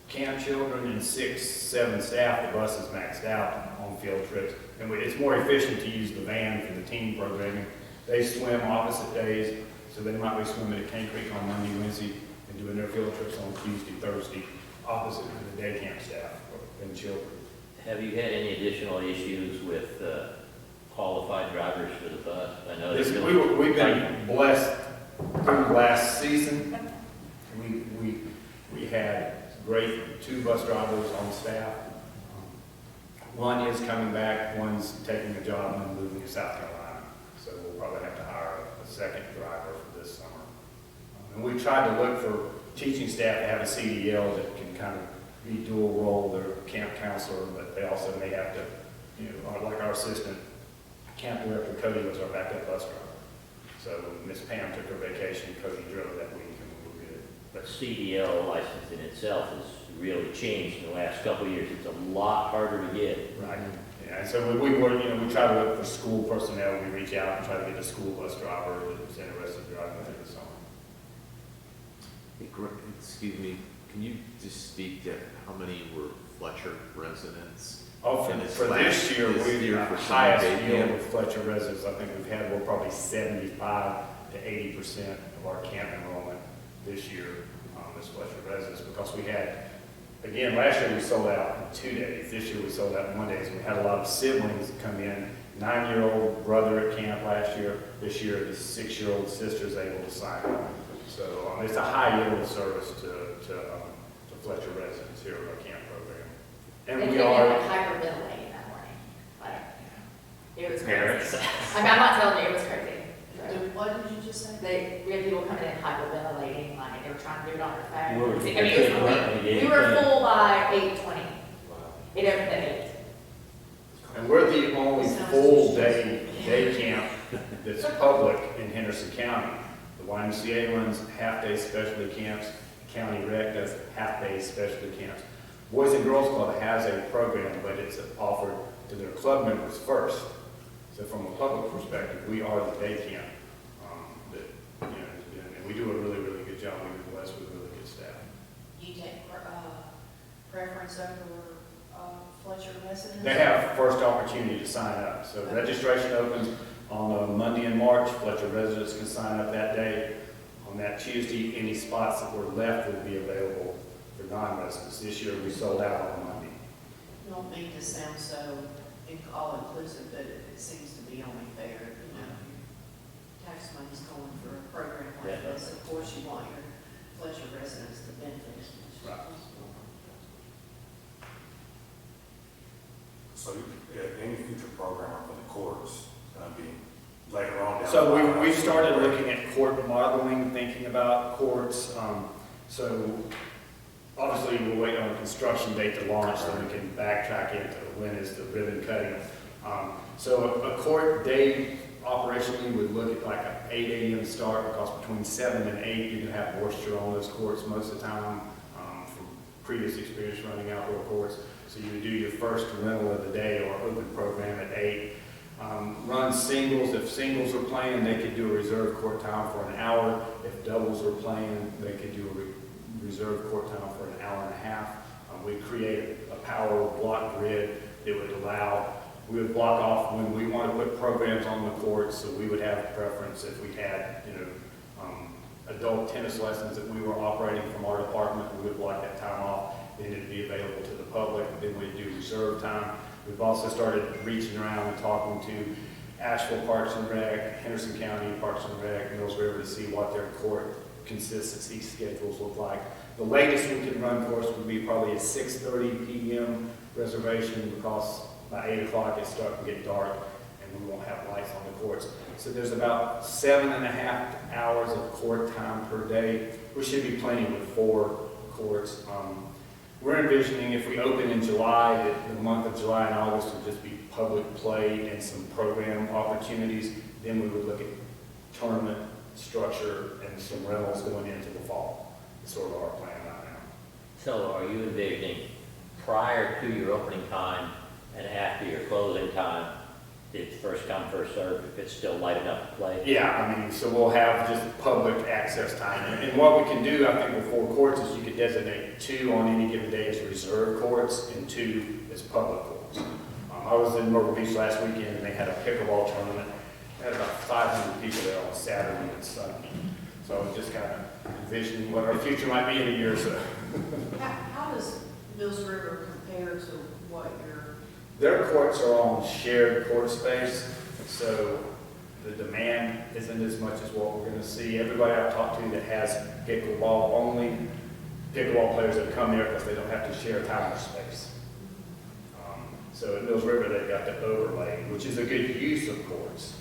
[SPEAKER 7] camp children and 6, 7 staff, the bus is maxed out on field trips. And it's more efficient to use the van for the team programming. They swim opposite days, so they might be swimming at Cane Creek on Monday, Wednesday, and doing their field trips on Tuesday, Thursday, opposite of the day camp staff and children.
[SPEAKER 1] Have you had any additional issues with qualified drivers for the bus? I know
[SPEAKER 7] This-
[SPEAKER 1] there's been-
[SPEAKER 7] We've been blessed through last season. We had great 2 bus drivers on staff. One is coming back, one's taking a job and then moving to South Carolina. So we'll probably have to hire a second driver for this summer. And we tried to look for teaching staff to have a CDL that can kind of be dual role, their camp counselor, but they also may have to, like our assistant camp director Cody was our backup bus driver. So Miss Pam took her vacation, Cody drove that week, and we were good.
[SPEAKER 1] But CDL license in itself has really changed in the last couple of years. It's a lot harder to get.
[SPEAKER 7] Right. Yeah, and so we were, we try to look for school personnel. We reach out and try to get a school bus driver that's interested in driving through the summer.
[SPEAKER 4] Hey, excuse me, can you just speak to how many were Fletcher residents?
[SPEAKER 7] Oh,
[SPEAKER 4] And it's
[SPEAKER 7] for this year,
[SPEAKER 4] this
[SPEAKER 7] we
[SPEAKER 4] year
[SPEAKER 7] the
[SPEAKER 4] for summer
[SPEAKER 7] highest
[SPEAKER 4] day
[SPEAKER 7] yield
[SPEAKER 4] camp?
[SPEAKER 7] of Fletcher residents I think we've had. We're probably 75 to 80% of our camp enrollment this year is Fletcher residents, because we had, again, last year we sold out in 2 days. This year we sold out in 1 day. So we had a lot of siblings come in. 9-year-old brother at camp last year. This year, the 6-year-old sister is able to sign up. So it's a high yield of service to Fletcher residents here at our camp program. And
[SPEAKER 8] They
[SPEAKER 7] we
[SPEAKER 8] came in
[SPEAKER 7] are.
[SPEAKER 8] like hyperventilating that morning. Like, it was
[SPEAKER 1] Parents.
[SPEAKER 8] crazy. I mean, I'm not telling you, it was crazy.
[SPEAKER 5] What did you just say?
[SPEAKER 8] We had people coming in hyperventilating, like they were trying to do it on their phone.
[SPEAKER 1] We're-
[SPEAKER 8] I mean, it was really, we were full by 8:20. It opened at 8.
[SPEAKER 7] And we're the only full day camp that's public in Henderson County. The YMCA runs half-day specialty camps, County Rec does half-day specialty camps. Boys and Girls Club has a program, but it's offered to their club members first. So from a public perspective, we are the day camp. And we do a really, really good job. We're blessed with really good staff.
[SPEAKER 5] You take preference over Fletcher residents?
[SPEAKER 7] They have first opportunity to sign up. So registration opens on a Monday in March. Fletcher residents can sign up that day. On that Tuesday, any spots that were left will be available for non-residents. This year, we sold out on Monday.
[SPEAKER 5] I don't mean to sound so all-inclusive, but it seems to be only fair, tax money's going for a program like this. Of course, you want your Fletcher residents to benefit as much as
[SPEAKER 7] Right.
[SPEAKER 5] possible.
[SPEAKER 2] So any future program for the courts gonna be later on down?
[SPEAKER 7] So
[SPEAKER 2] the line?
[SPEAKER 7] we started looking at court modeling, thinking about courts. So obviously, we're waiting on a construction date to launch, so we can backtrack into when is the ribbon cutting. So a court day operationally would look at like an 8 a.m. start, because between 7 and 8, you can have moisture on those courts most of the time, from previous experience running outdoor courts. So you would do your first rental of the day or open program at 8. Run singles. If singles are playing, they could do a reserve court time for an hour. If doubles are playing, they could do a reserve court time for an hour and a half. We created a power block grid that would allow, we would block off when we want to put programs on the court, so we would have a preference if we had, adult tennis lessons that we were operating from our department, we would block that time off, then it'd be available to the public, then we'd do reserve time. We've also started reaching around and talking to Asheville Parks and Rec, Henderson County Parks and Rec, Mills River, to see what their court consistency schedules look like. The latest we can run course would be probably a 6:30 p.m. reservation, because by 8 o'clock it's starting to get dark and we won't have lights on the courts. So there's about 7.5 hours of court time per day. We should be plenty with 4 courts. We're envisioning if we open in July, that the month of July and August would just be public play and some program opportunities. Then we would look at tournament structure and some rentals going into the fall. It's sort of our plan right now.
[SPEAKER 1] So are you envisioning prior to your opening time and after your closing time, it's first come, first served, if it's still light enough to play?
[SPEAKER 7] Yeah, so we'll have just public access time. And what we can do, I think, with 4 courts is you could designate 2 on any given day as reserve courts and 2 as public courts. I was in Myrtle Beach last weekend and they had a pickleball tournament. They had about 500 people there on Saturday and Sunday. So I was just kind of envisioning what our future might be in a year or so.
[SPEAKER 5] How does Mills River compare to what your,
[SPEAKER 7] Their courts are on shared court space, so the demand isn't as much as what we're going to see. Everybody I've talked to that has pickleball, only pickleball players that come there because they don't have to share time or space. So at Mills River, they've got the overlay, which is a good use of courts.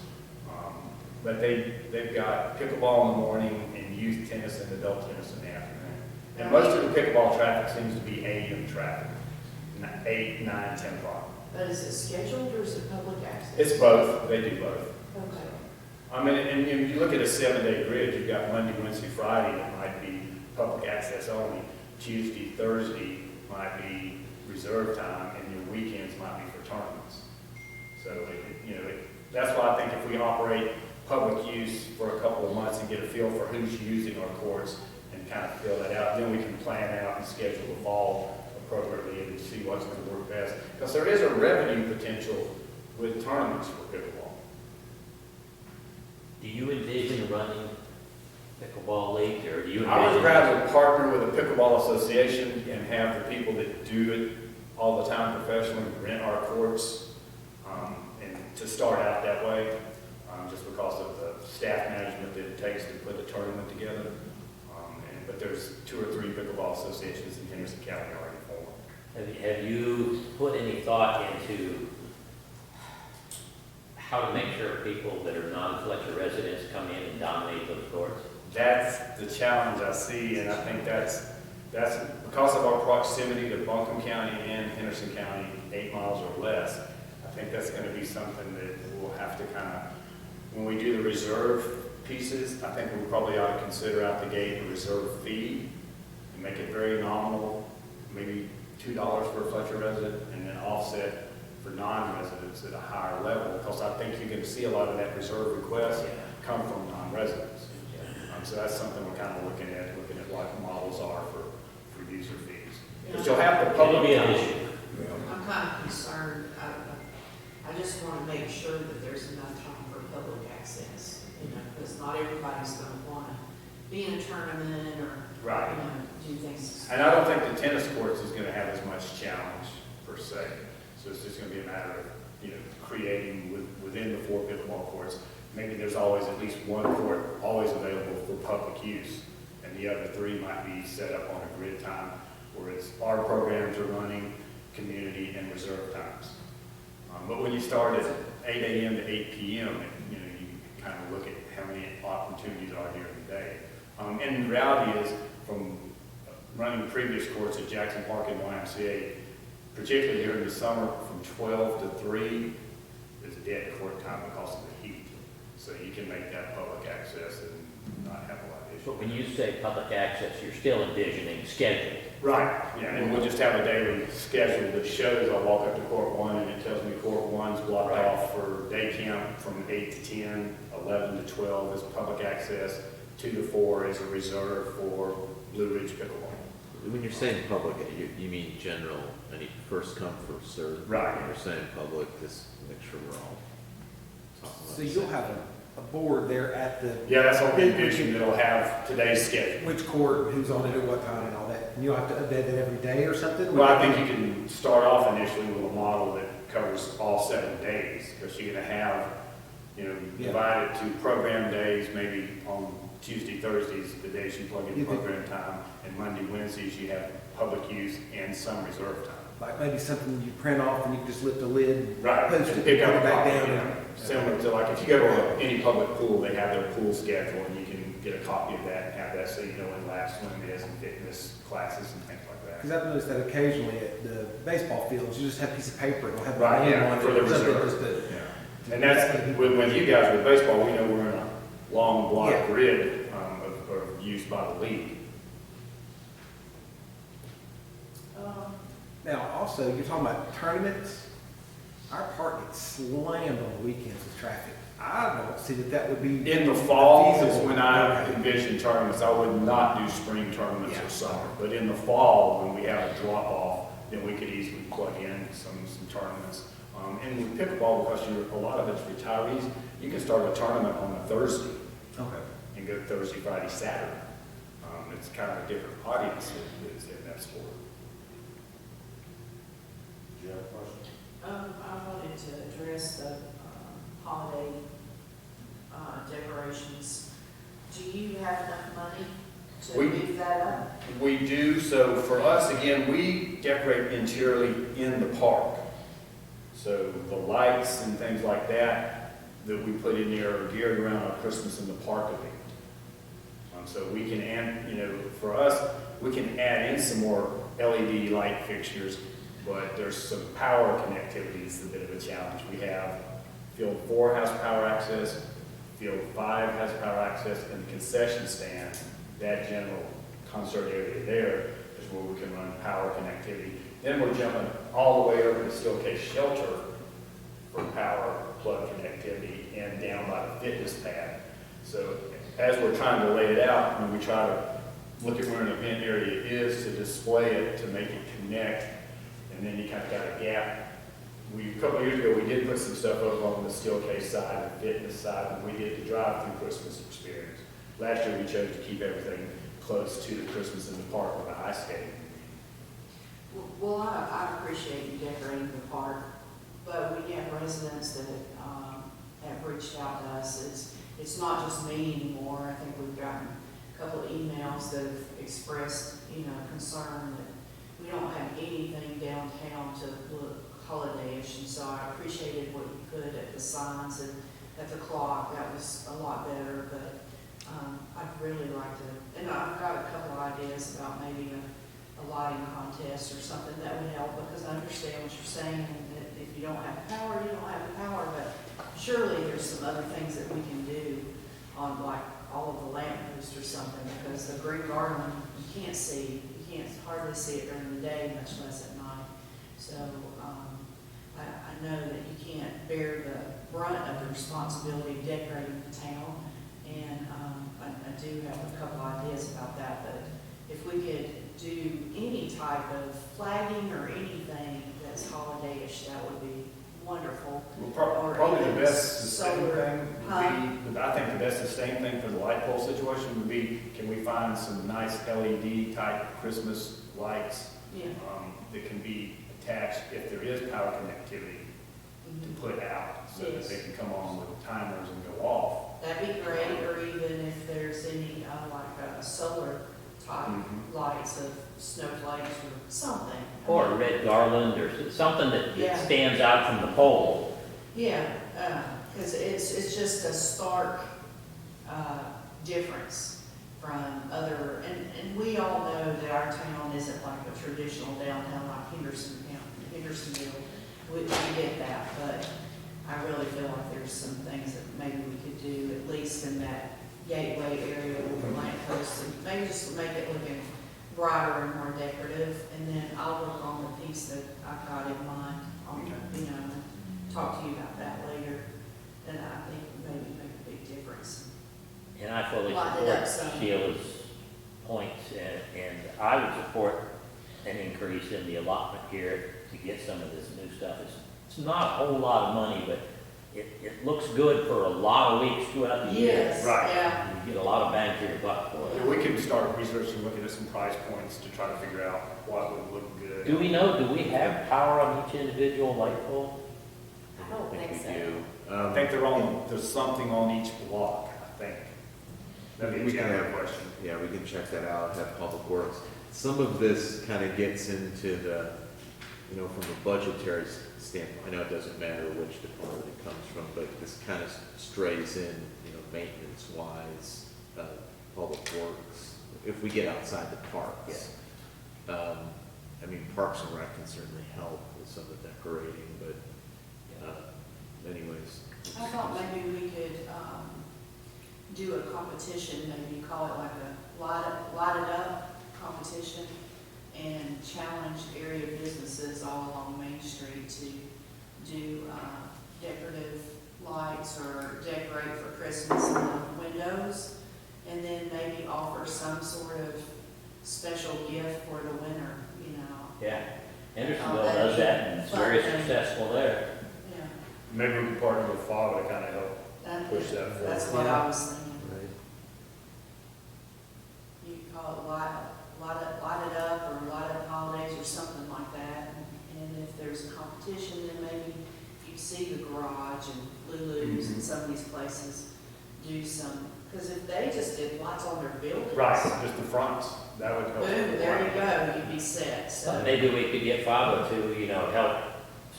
[SPEAKER 7] But they've got pickleball in the morning and youth tennis and adult tennis in the afternoon. And most of the pickleball traffic seems to be AM traffic, 8, 9, 10 o'clock.
[SPEAKER 5] but is it scheduled or is it public access?
[SPEAKER 7] It's both. They do both.
[SPEAKER 5] Okay.
[SPEAKER 7] I mean, and if you look at a 7-day grid, you've got Monday, Wednesday, Friday, that might be public access only. Tuesday, Thursday might be reserve time, and your weekends might be for tournaments. So, that's why I think if we operate public use for a couple of months and get a feel for who's using our courts and kind of fill that out, then we can plan out and schedule the fall appropriately and see what's going to work best. Because there is a revenue potential with tournaments for pickleball.
[SPEAKER 1] Do you envision running pickleball leagues, or do you envision?
[SPEAKER 7] I would rather partner with a pickleball association and have the people that do it all the time professionally rent our courts, and to start out that way, just because of the staff management that it takes to put a tournament together. But there's 2 or 3 pickleball associations in Henderson County already formed.
[SPEAKER 1] Have you put any thought into how to make sure people that are non-Fletcher residents come in and dominate those courts?
[SPEAKER 7] That's the challenge I see, and I think that's because of our proximity to Buncombe County and Henderson County, 8 miles or less. I think that's going to be something that we'll have to kind of, when we do the reserve pieces, I think we probably ought to consider out the gate a reserve fee and make it very nominal, maybe $2 for a Fletcher resident, and then offset for non-residents at a higher level, because I think you're going to see a lot of that reserve request come from non-residents. So that's something we're kind of looking at what models are for user fees. But you'll have the public.
[SPEAKER 5] I'm kind of concerned, I just want to make sure that there's enough time for public access, because not everybody's going to want to be in a tournament or,
[SPEAKER 7] Right.
[SPEAKER 5] Do things.
[SPEAKER 7] And I don't think the tennis courts is going to have as much challenge per se. So it's just going to be a matter of, creating within the 4 pickleball courts. Maybe there's always at least 1 court always available for public use, and the other 3 might be set up on a grid time where it's our programs are running, community, and reserve times. But when you start at 8 a.m. to 8 p.m., you kind of look at how many opportunities are during the day. And the reality is, from running previous courts at Jackson Park and YMCA, particularly during the summer, from 12 to 3 is dead court time because of the heat. So you can make that public access and not have a lot of issues.
[SPEAKER 1] But when you say public access, you're still envisioning scheduled.
[SPEAKER 7] Right, yeah, and we'll just have a daily schedule that shows, I walk up to court 1 and it tells me court 1's blocked
[SPEAKER 1] Right.
[SPEAKER 7] off for day camp from 8 to 10, 11 to 12 is public access, 2 to 4 is a reserve for Blue Ridge pickleball.
[SPEAKER 4] When you're saying public, you mean general, any first come, first served?
[SPEAKER 7] Right.
[SPEAKER 4] When you're saying public, just make sure we're all talking about
[SPEAKER 6] So
[SPEAKER 4] the
[SPEAKER 6] you'll
[SPEAKER 4] same.
[SPEAKER 6] have a board there at the,
[SPEAKER 7] Yeah, that's what we envision, it'll have today's schedule.
[SPEAKER 6] which court, who's on it at what time and all that. And you'll have to update it every day or something?
[SPEAKER 7] Well, I think you can start off initially with a model that covers all 7 days, because you're gonna have,
[SPEAKER 6] Yeah.
[SPEAKER 7] divide it to program days, maybe on Tuesday, Thursdays, the days you plug in
[SPEAKER 6] You could-
[SPEAKER 7] program time, and Monday, Wednesdays, you have public use and some reserve time.
[SPEAKER 6] Like maybe something you print off and you can just lift the lid,
[SPEAKER 7] Right,
[SPEAKER 6] post
[SPEAKER 7] and
[SPEAKER 6] it,
[SPEAKER 7] pick
[SPEAKER 6] put
[SPEAKER 7] up
[SPEAKER 6] it
[SPEAKER 7] a
[SPEAKER 6] back
[SPEAKER 7] copy,
[SPEAKER 6] down.
[SPEAKER 7] yeah. Similar to like, if you go to any public pool, they have their pool schedule, and you can get a copy of that and have that so you know when last swim is and fitness classes and things like that.
[SPEAKER 6] Because I've noticed that occasionally at the baseball fields, you just have a piece of paper, it'll have the
[SPEAKER 7] Right,
[SPEAKER 6] name
[SPEAKER 7] yeah,
[SPEAKER 6] on it.
[SPEAKER 7] for the
[SPEAKER 6] or something
[SPEAKER 7] reserve.
[SPEAKER 6] just to-
[SPEAKER 7] Yeah. And that's, with you guys with baseball, we know we're in a long block
[SPEAKER 6] Yeah.
[SPEAKER 7] grid of use by the league.
[SPEAKER 6] Now, also, you're talking about tournaments. Our park gets slammed on the weekends with traffic. I don't see that would be.
[SPEAKER 7] In the fall is
[SPEAKER 6] feasible.
[SPEAKER 7] when I
[SPEAKER 6] Okay.
[SPEAKER 7] envision tournaments. I would not do spring tournaments
[SPEAKER 6] Yeah.
[SPEAKER 7] or summer. But in the fall, when we have a drop off, then we could easily plug in some tournaments. And with pickleball, because a lot of it's retirees, you can start a tournament on a Thursday
[SPEAKER 6] Okay.
[SPEAKER 7] and go Thursday, Friday, Saturday. It's kind of a different audience that is in that sport.
[SPEAKER 2] Do you have a question?
[SPEAKER 5] I wanted to address the holiday decorations. Do you have enough money to
[SPEAKER 7] We-
[SPEAKER 5] move that up?
[SPEAKER 7] We do, so for us, again, we decorate interiorly in the park. So the lights and things like that that we put in there are geared around our Christmas in the Park event. So we can add, for us, we can add in some more LED light fixtures, but there's some power connectivity that's a bit of a challenge. We have field 4 has power access, Field 5 has power access, and the concession stand, that general concert area there is where we can run power connectivity. Then we're jumping all the way over to Steelcase Shelter for power plug connectivity and down by the fitness pad. So as we're trying to lay it out, when we try to look at where an event area is to display it, to make it connect, and then you kind of got a gap. A couple of years ago, we did put some stuff over on the Steelcase side, the fitness side, and we did the drive-through Christmas experience. Last year, we chose to keep everything close to the Christmas in the park with the ice skating.
[SPEAKER 5] Well, I appreciate you decorating the park, but we have residents that have reached out to us. It's not just me anymore. I think we've gotten a couple of emails that have expressed, concern that we don't have anything downtown to look holiday-ish, and so I appreciated what you put at the signs and at the clock. That was a lot better, but I'd really like to, and I've got a couple of ideas about maybe a lighting contest or something that would help, because I understand what you're saying, and that if you don't have power, you don't have the power, but surely there's some other things that we can do on like all of the lamp posts or something, because the green garland, you can't hardly see it during the day, much less at night. So I know that you can't bear the brunt of the responsibility of decorating the town, and I do have a couple ideas about that, but if we could do any type of flagging or anything that's holiday-ish, that would be wonderful.
[SPEAKER 7] Well,
[SPEAKER 5] Or
[SPEAKER 7] probably the
[SPEAKER 5] even
[SPEAKER 7] best sustained
[SPEAKER 5] solar,
[SPEAKER 7] thing would be, I think the best sustained thing for the light pole situation would be, can we find some nice LED type Christmas lights
[SPEAKER 5] Yeah.
[SPEAKER 7] that can be attached if there is power connectivity to put out, so that they can come on with timers and go off.
[SPEAKER 5] That'd be great, or even if there's any, solar type lights of snowflakes or something.
[SPEAKER 1] Or a red garland or something that
[SPEAKER 5] Yeah.
[SPEAKER 1] stands out from the pole.
[SPEAKER 5] Yeah, because it's just a stark difference from other, and we all know that our town isn't like a traditional downtown like Hendersonville. We get that, but I really feel like there's some things that maybe we could do, at least in that gateway area with the lampposts, and maybe just make it looking brighter and more decorative. And then I'll work on the piece that I've got in mind, talk to you about that later. And I think maybe make a big difference.
[SPEAKER 1] And I fully
[SPEAKER 5] Light it up
[SPEAKER 1] support
[SPEAKER 5] some.
[SPEAKER 1] Sheila's points, and I would support an increase in the allotment here to get some of this new stuff. It's not a whole lot of money, but it looks good for a lot of weeks throughout the year.
[SPEAKER 5] Yes,
[SPEAKER 7] Right.
[SPEAKER 5] yeah.
[SPEAKER 1] You get a lot of bang for your buck for it.
[SPEAKER 7] Yeah, we can start researching, looking at some price points to try to figure out what would look good.
[SPEAKER 1] Do we have power on each individual light pole?
[SPEAKER 8] I don't think
[SPEAKER 4] we
[SPEAKER 8] so.
[SPEAKER 4] do.
[SPEAKER 7] I think there's something on each block, I think. That'd be
[SPEAKER 4] We
[SPEAKER 7] a
[SPEAKER 4] can
[SPEAKER 7] general
[SPEAKER 4] have-
[SPEAKER 7] question.
[SPEAKER 4] Yeah, we can check that out, have Public Works. Some of this kind of gets into the, from a budgetary standpoint, I know it doesn't matter which department it comes from, but this kind of strays in, maintenance-wise, Public Works, if we get outside the parks. Parks and Rec can certainly help with some of the decorating, but anyways.
[SPEAKER 5] I thought maybe we could do a competition, maybe call it like a light it up competition, and challenge area businesses all along Main Street to do decorative lights or decorate for Christmas in the windows, and then maybe offer some sort of special gift for the winner,
[SPEAKER 1] Yeah, Hendersonville does that, and it's very successful there.
[SPEAKER 5] Yeah.
[SPEAKER 7] Maybe we can partner with FAW to kind of help push that forward.
[SPEAKER 5] That's what I was thinking.
[SPEAKER 4] Right.
[SPEAKER 5] You could call it light it up, or light up holidays, or something like that. And if there's a competition, then maybe you see the garage and Lulu's and some of these places do some, because if they just did lights on their buildings.
[SPEAKER 7] Right, just the fronts, that would help.
[SPEAKER 5] Boom, there you go, you'd be set,
[SPEAKER 1] So
[SPEAKER 5] so.
[SPEAKER 1] maybe we could get Fabo to, help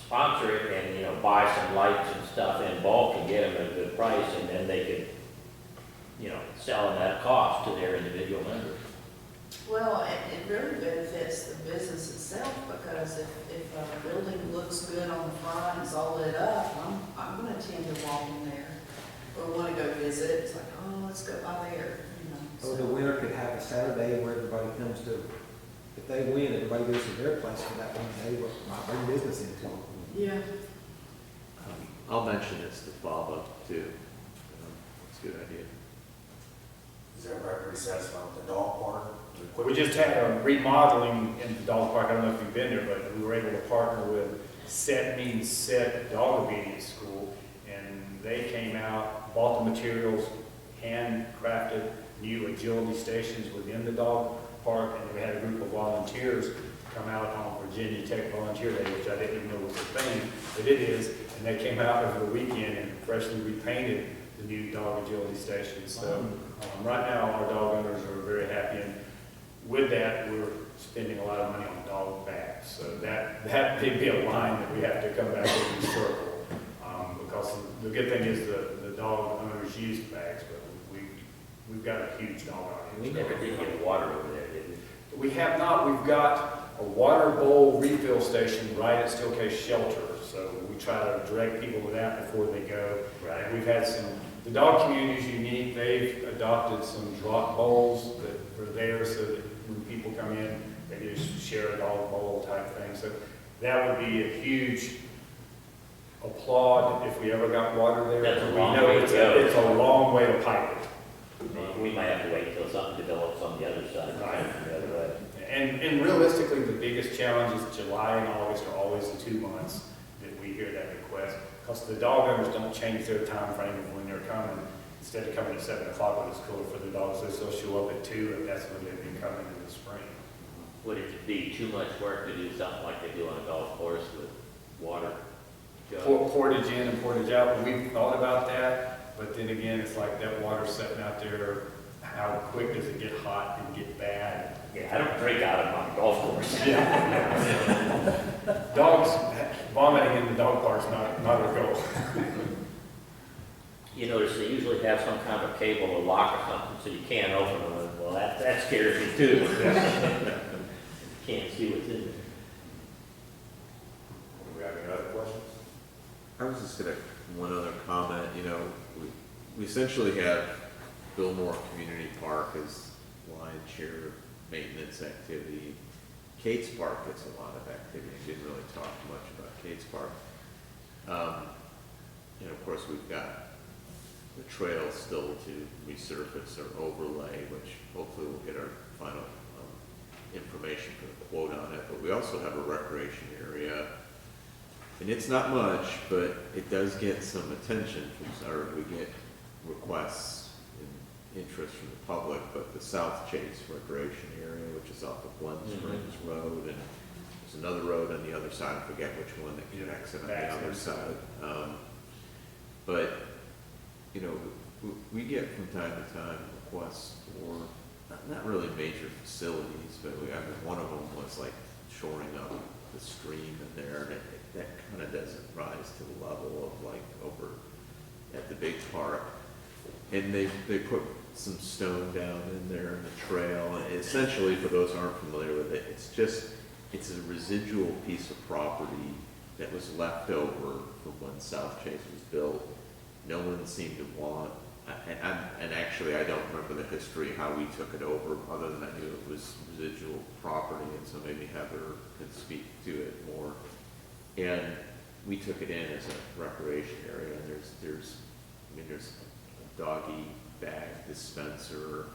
[SPEAKER 1] sponsor it and, buy some lights and stuff in bulk and get them at a good price, and then they could, sell them at cost to their individual members.
[SPEAKER 5] Well, it really benefits the business itself, because if a building looks good on the front, it's all lit up, I'm gonna tend to walk in there. or want to go visit, it's like, oh, let's go by there, you know.
[SPEAKER 6] Or the winner could have a Saturday where everybody comes to, if they win, everybody goes to their place for that one day, but might bring business into them.
[SPEAKER 5] Yeah.
[SPEAKER 4] I'll mention this to Fava too. It's a good idea.
[SPEAKER 2] Is everybody pretty satisfied with the dog park?
[SPEAKER 7] We just had a remodeling in the dog park. I don't know if you've been there, but we were able to partner with Set Means Set Dog Obedience School, and they came out, bought the materials, handcrafted new agility stations within the dog park, and we had a group of volunteers come out on Virginia Tech Volunteer Day, which I didn't even know was a thing, but it is, and they came out over the weekend and freshly repainted the new dog agility stations. So right now, our dog owners are very happy, and with that, we're spending a lot of money on dog bags. So that may be a line that we have to come back and circle, because the good thing is the dog owners use bags, but we've got a huge dog audience.
[SPEAKER 1] We never did get water over there, did we?
[SPEAKER 7] We have not. We've got a water bowl refill station right at Steelcase Shelter. So we try to direct people to that before they go.
[SPEAKER 1] Right.
[SPEAKER 7] We've had the dog community is unique. They've adopted some drop bowls that are there so that when people come in, they just share a dog bowl type thing. So that would be a huge applaud if we ever got water there.
[SPEAKER 1] That's a
[SPEAKER 7] We
[SPEAKER 1] long
[SPEAKER 7] know
[SPEAKER 1] way to
[SPEAKER 7] it's
[SPEAKER 1] go.
[SPEAKER 7] it's a long way to pipe it.
[SPEAKER 1] We might have to wait until something develops on the other side,
[SPEAKER 7] Right.
[SPEAKER 1] from the other way.
[SPEAKER 7] And realistically, the biggest challenge is July and August are always the 2 months that we hear that request. Because the dog owners don't change their time frame of when they're coming. Instead of coming at 7 o'clock when it's cooler for the dogs, they still show up at 2, and that's when they've been coming in the spring.
[SPEAKER 1] Would it be too much work to do something like they do on a golf course with water? jugs?
[SPEAKER 7] Portage in and portage out, we've thought about that, but then again, it's like that water sitting out there, how quick does it get hot and get bad?
[SPEAKER 1] Yeah, I don't drink out of my golf course.
[SPEAKER 7] Dogs, vomiting in the dog park's not a goal.
[SPEAKER 1] You notice they usually have some kind of cable or lock or something, so you can't open them. Well, that scares me too. You can't see what's in there.
[SPEAKER 2] Do we have any other questions?
[SPEAKER 4] I was just gonna, one other comment, we essentially have Billmore Community Park as lion's share of maintenance activity. Kate's Park gets a lot of activity. I didn't really talk much about Kate's Park. And of course, we've got the trail still to resurface or overlay, which hopefully we'll get our final information for the quote on it. But we also have a recreation area, and it's not much, but it does get some attention or we get requests and interest from the public. But the South Chase Recreation Area, which is off of Glen Springs Road, and there's another road on the other side, I forget which one that connects it on the other side. But we get from time to time requests for not really major facilities, but one of them was like shoring up the stream in there, and that kind of doesn't rise to the level of like over at the big park. And they put some stone down in there in the trail, and essentially, for those who aren't familiar with it, it's a residual piece of property that was left over from when South Chase was built. No one seemed to want, and actually I don't remember the history how we took it over, other than I knew it was residual property, and so maybe Heather could speak to it more. And we took it in as a recreation area, and there's a doggy bag dispenser.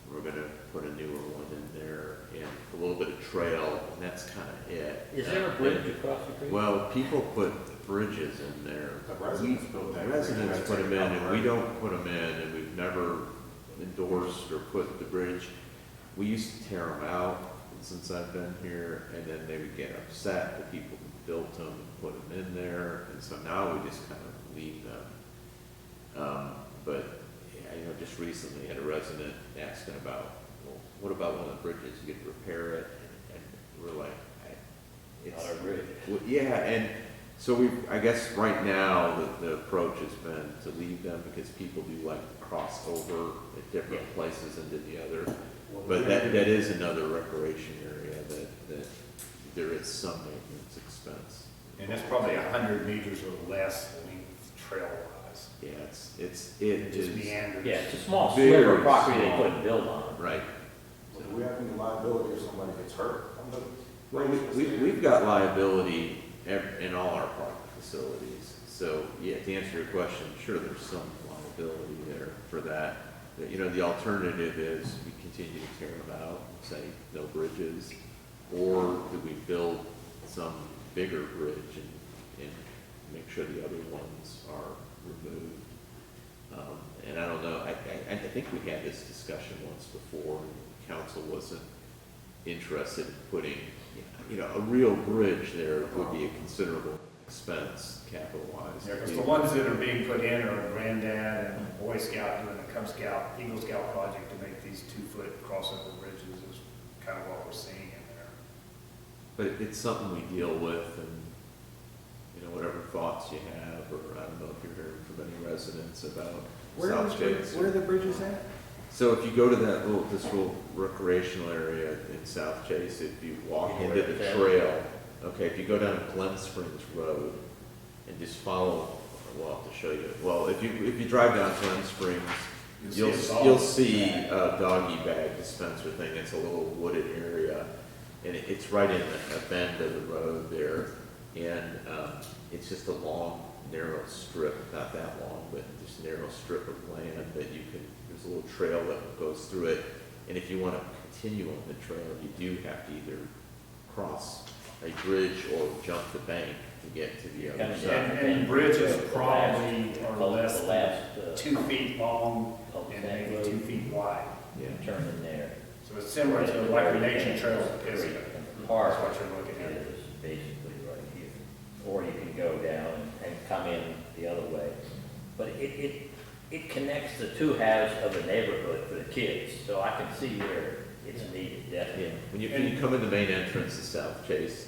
[SPEAKER 4] We're gonna put a newer one in there, and a little bit of trail, and that's kind of it.
[SPEAKER 1] Is there a bridge across the creek?
[SPEAKER 4] Well, people put bridges in there.
[SPEAKER 2] The residents built that.
[SPEAKER 4] Residents put them in, and we don't put them in, and we've never endorsed or put the bridge. We used to tear them out since I've been here, and then they would get upset, the people who built them, put them in there, and so now we just kind of leave them. But just recently had a resident asking about, well, what about one of the bridges? You could repair it, and we're like, it's
[SPEAKER 1] Not our bridge.
[SPEAKER 4] well, yeah, and so I guess right now, the approach has been to leave them because people do like to cross over at different places into the other. But that is another recreation area that there is some maintenance expense.
[SPEAKER 7] And it's probably 100 meters or less length trail was.
[SPEAKER 4] Yeah, it
[SPEAKER 7] It just
[SPEAKER 4] is,
[SPEAKER 7] meandered.
[SPEAKER 1] Yeah, it's a small
[SPEAKER 4] Very
[SPEAKER 1] sliver of property they
[SPEAKER 4] small.
[SPEAKER 1] couldn't build on.
[SPEAKER 4] right.
[SPEAKER 2] So do we have any liability if somebody gets hurt on the?
[SPEAKER 4] Well, we've got liability in all our park facilities. So, yeah, to answer your question, sure, there's some liability there for that. But, you know, the alternative is we continue to tear them out, say, no bridges, or do we build some bigger bridge and make sure the other ones are removed? And I don't know, I think we had this discussion once before, and council wasn't interested in putting, you know, a real bridge there would be a considerable expense capital-wise.
[SPEAKER 7] Yeah, because the ones that are being put in are Granddad and Boy Scout doing the Cub Scout, Eagle Scout project to make these 2-foot crossover bridges is kind of what we're seeing in there.
[SPEAKER 4] But it's something we deal with, and, you know, whatever thoughts you have, or I don't know if you're hearing from any residents about South Chase.
[SPEAKER 6] Where are the bridges at?
[SPEAKER 4] So if you go to this little recreational area in South Chase, if you walk
[SPEAKER 1] You know
[SPEAKER 4] into
[SPEAKER 1] where
[SPEAKER 4] the
[SPEAKER 1] it's at?
[SPEAKER 4] trail, okay, if you go down Glen Springs Road and just follow, well, I'll have to show you. Well, if you drive down Glen Springs, you'll see a doggy bag dispenser thing. It's a little wooded area, and it's right in a bend of the road there, and it's just a long, narrow strip, not that long, but just a narrow strip of land that you can. There's a little trail that goes through it, and if you want to continue on the trail, you do have to either cross a bridge or jump the bank to get to the other
[SPEAKER 1] Coming
[SPEAKER 4] side.
[SPEAKER 1] down.
[SPEAKER 7] And bridges probably are
[SPEAKER 1] The
[SPEAKER 7] less than
[SPEAKER 1] last,
[SPEAKER 7] 2 feet long
[SPEAKER 1] cul-de-sac
[SPEAKER 7] and maybe
[SPEAKER 1] road.
[SPEAKER 7] 2 feet wide.
[SPEAKER 4] Yeah.
[SPEAKER 1] turn in there.
[SPEAKER 7] So it's similar to like the nature trails in Pisgah.
[SPEAKER 1] The park
[SPEAKER 7] That's what you're looking at.
[SPEAKER 1] is basically right here. Or you can go down and come in the other way. But it connects the two halves of the neighborhood for the kids, so I can see where it's needed,
[SPEAKER 4] Yeah,
[SPEAKER 1] definitely.
[SPEAKER 4] when you come in the main entrance to South Chase,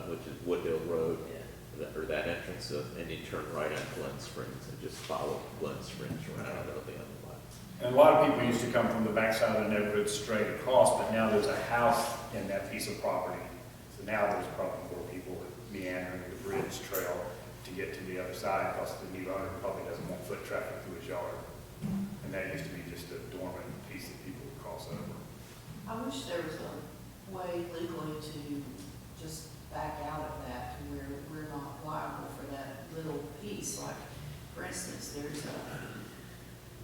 [SPEAKER 4] which is Woodhill Road, or that entrance, and you turn right on Glen Springs and just follow Glen Springs around, it'll be on the left.
[SPEAKER 7] And a lot of people used to come from the backside of the neighborhood straight across, but now there's a house in that piece of property. So now there's probably more people meandering the bridge trail to get to the other side, because the new owner probably doesn't want foot traffic through his yard. And that used to be just a dormant piece that people would cross over.
[SPEAKER 5] I wish there was a way legally to just back out of that to where we're not liable for that little piece. Like, for instance,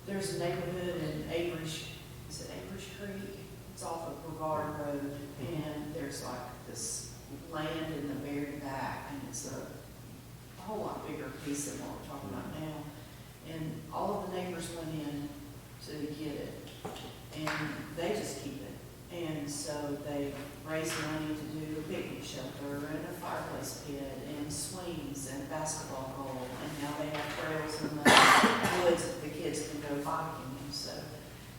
[SPEAKER 5] there's a neighborhood in Averish, is it Averish Creek? It's off of Brevard Road, and there's like this land in the very back, and it's a whole lot bigger piece than what we're talking about now. And all of the neighbors went in to get it, and they just keep it. And so they raised money to do a picnic shelter and a fireplace pit and swings and a basketball goal. And now they have trails in the woods that the kids can go biking. And so,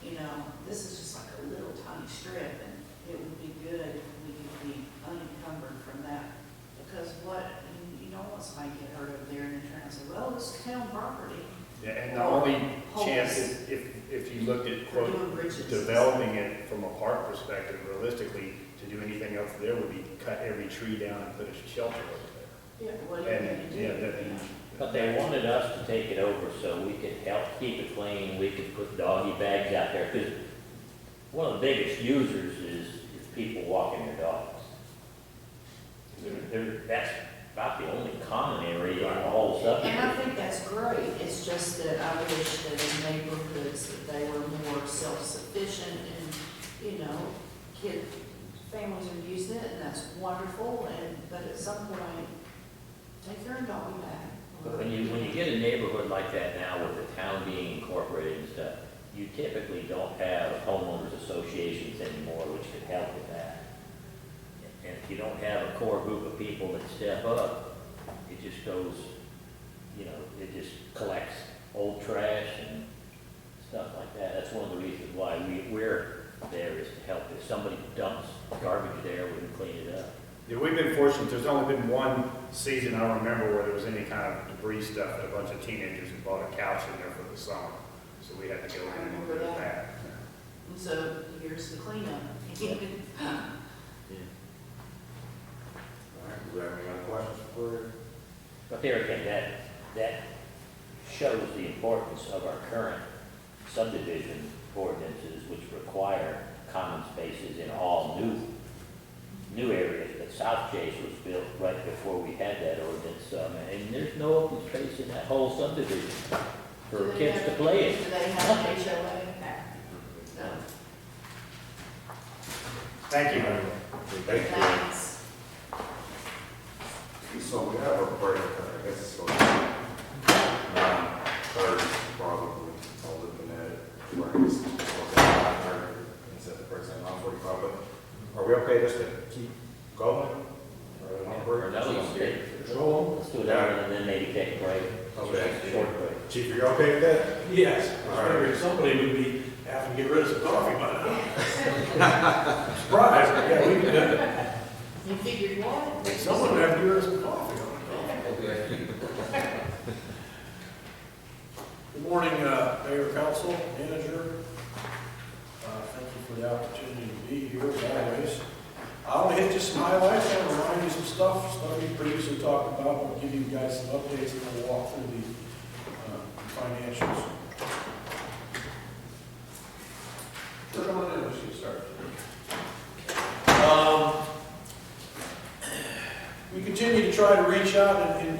[SPEAKER 5] you know, this is just like a little tiny strip, and it would be good if we could be unencumbered from that. Because you don't want somebody to get hurt over there and then turn and say, well, it's town property.
[SPEAKER 7] Yeah, and the only chance is if you looked at,
[SPEAKER 5] For
[SPEAKER 7] quote,
[SPEAKER 5] doing bridges.
[SPEAKER 7] developing it from a park perspective, realistically, to do anything else there would be cut every tree down and put a shelter over there.
[SPEAKER 5] Yeah, what are you
[SPEAKER 7] And,
[SPEAKER 5] gonna do?
[SPEAKER 7] yeah, that,
[SPEAKER 1] But they wanted us to take it over so we could help keep it clean, we could put doggy bags out there, because one of the biggest users is people walking their dogs. That's about the only common area in the whole
[SPEAKER 5] And I
[SPEAKER 1] subdivision.
[SPEAKER 5] think that's great, it's just that I wish that in neighborhoods that they were more self-sufficient and, you know, families are using it, and that's wonderful, but at some point, take your own doggy bag.
[SPEAKER 1] But when you get a neighborhood like that now with the town being incorporated and stuff, you typically don't have homeowners associations anymore, which could help with that. And if you don't have a core group of people that step up, it just goes, you know, it just collects old trash and stuff like that. That's one of the reasons why we're there, is to help. If somebody dumps garbage there, we can clean it up.
[SPEAKER 7] yeah, we've been fortunate, there's only been one season I remember where there was any kind of debris stuff, that a bunch of teenagers had bought a couch in there for the summer. So we had to go in and
[SPEAKER 5] remember
[SPEAKER 7] remove
[SPEAKER 5] that.
[SPEAKER 7] that.
[SPEAKER 5] And so here's the cleanup.
[SPEAKER 2] All right, do we have any other questions for you?
[SPEAKER 1] But there again, that shows the importance of our current subdivision ordinances, which require common spaces in all new areas. But South Chase was built right before we had that ordinance, and there's no open space in that whole subdivision for kids to play in.
[SPEAKER 5] Do they have an HOA? No.
[SPEAKER 7] Thank you.
[SPEAKER 2] Thank you.
[SPEAKER 5] Thanks.
[SPEAKER 2] So we have a break, I guess it's going to be 9:30 probably, I'm looking at it. Where I guess it's going to be 9:30 instead of break at 9:45, but are we okay just to keep going? Or we want to
[SPEAKER 1] Or
[SPEAKER 2] break?
[SPEAKER 1] another one, Dave.
[SPEAKER 2] Control?
[SPEAKER 1] Let's do another one and then maybe take a break.
[SPEAKER 2] Okay.
[SPEAKER 1] Short break.
[SPEAKER 2] Chief, are you okay with that?
[SPEAKER 9] Yes,
[SPEAKER 2] All
[SPEAKER 9] I
[SPEAKER 2] right.
[SPEAKER 9] figured somebody would be having to get rid of some coffee by now. Surprise, yeah, we can do it.
[SPEAKER 5] You figured what?
[SPEAKER 9] Someone would have to get rid of some coffee. Good morning, Mayor, Council, Manager. Thank you for the opportunity to be here as always. I want to hit just some highlights, kind of remind you some stuff we previously talked about. I'll give you guys some updates and then we'll walk through the financials. Sure, come on in, let's get started. We continue to try to reach out and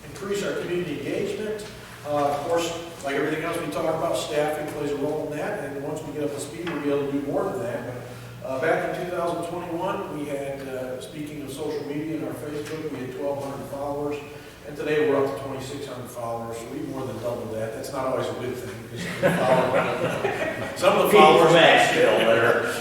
[SPEAKER 9] increase our community engagement. Of course, like everything else we talk about, staffing plays a role in that, and once we get up to speed, we'll be able to do more than that. But back in 2021, we had, speaking of social media and our Facebook, we had 1,200 followers, and today we're up to 2,600 followers, so we more than doubled that. That's not always a good thing, because some of the followers,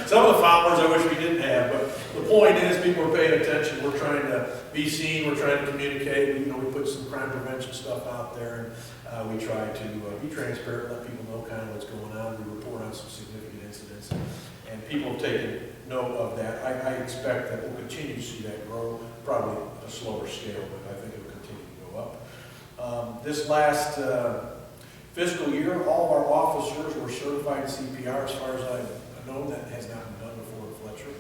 [SPEAKER 9] some of the followers I wish we didn't have, but the point is, people are paying attention. We're trying to be seen. We're trying to communicate. We put some crime prevention stuff out there, and we try to be transparent, let people know kind of what's going on. We report on some significant incidents, and people have taken note of that. I expect that we'll continue to see that grow, probably a slower scale, but I think it will continue to go up. This last fiscal year, all of our officers were certified CPR. As far as I know, that has not been done before in Fletcher.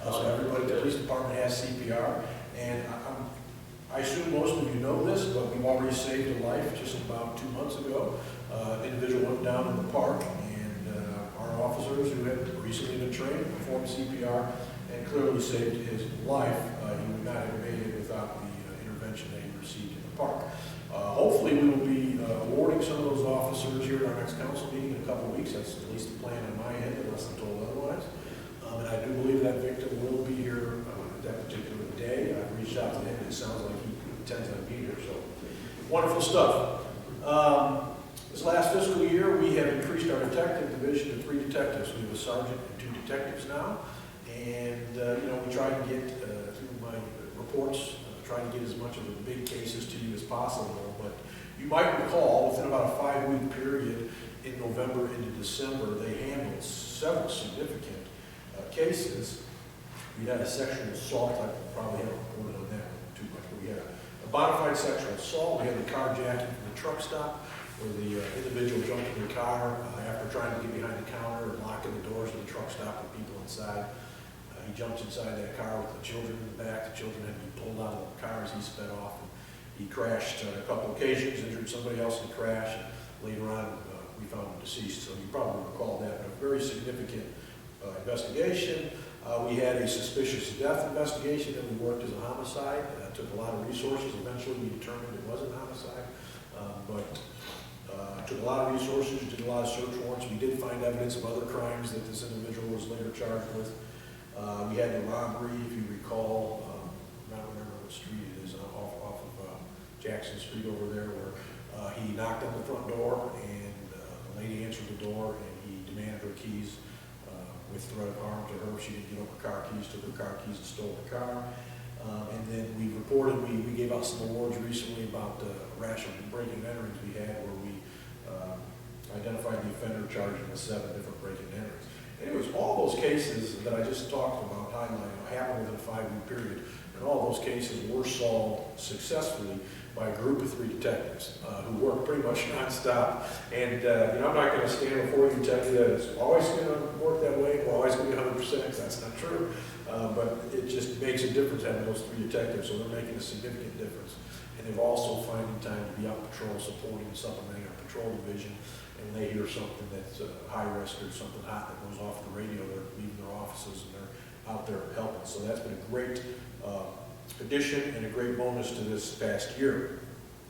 [SPEAKER 9] Everybody at the police department has CPR, and I assume most of you know this, but we've already saved a life just about 2 months ago. An individual went down in the park, and our officers who had recently been trained performed CPR and clearly saved his life. He would not have made it without the intervention that he received in the park. Hopefully we will be awarding some of those officers here at our next council meeting in a couple of weeks. That's at least the plan on my end, unless I'm told otherwise. And I do believe that victim will be here that particular day. I've reached out to him, and it sounds like he intends on being here, so wonderful stuff. This last fiscal year, we have increased our detective division to 3 detectives. We have a sergeant and 2 detectives now, and we try to get, through my reports, try to get as much of the big cases to you as possible, but you might recall, within about a 5-week period in November into December, they handled several significant cases. We had a sexual assault. I probably haven't reported on that one too much, but we had a bona fide sexual assault. We had the carjacking from the truck stop, where the individual jumped in the car after trying to get behind the counter and locking the doors of the truck stop with people inside. He jumped inside that car with the children in the back. The children had to be pulled out of the car as he sped off. And he crashed on a couple occasions, injured somebody else in the crash, and later on we found him deceased. So you probably recall that, but a very significant investigation. We had a suspicious death investigation that we worked as a homicide. Took a lot of resources. Eventually we determined it wasn't a homicide, but took a lot of resources, did a lot of search warrants. We did find evidence of other crimes that this individual was later charged with. We had the robbery, if you recall, I don't remember what street it is, off of Jackson Street over there, where he knocked on the front door, and the lady answered the door, and he demanded her keys with threat of harm to her. She didn't give up her car keys, took her car keys and stole the car. And then we reported, we gave out some awards recently about the rash of breaking and enterings we had, where we identified the offender charged with 7 different breaking and enterings. And it was all those cases that I just talked about, highlighting, happened within a 5-week period, and all those cases were solved successfully by a group of 3 detectives who worked pretty much nonstop. And I'm not going to stand before you and tell you that it's always going to work that way. We're always going to be 100%, because that's not true. But it just makes a difference having those 3 detectives, so they're making a significant difference. and they've also finding time to be out patrol, supporting and supplementing our patrol division. And when they hear something that's high risk or something hot that goes off the radio, they're leaving their offices and they're out there helping. So that's been a great addition and a great bonus to this past year.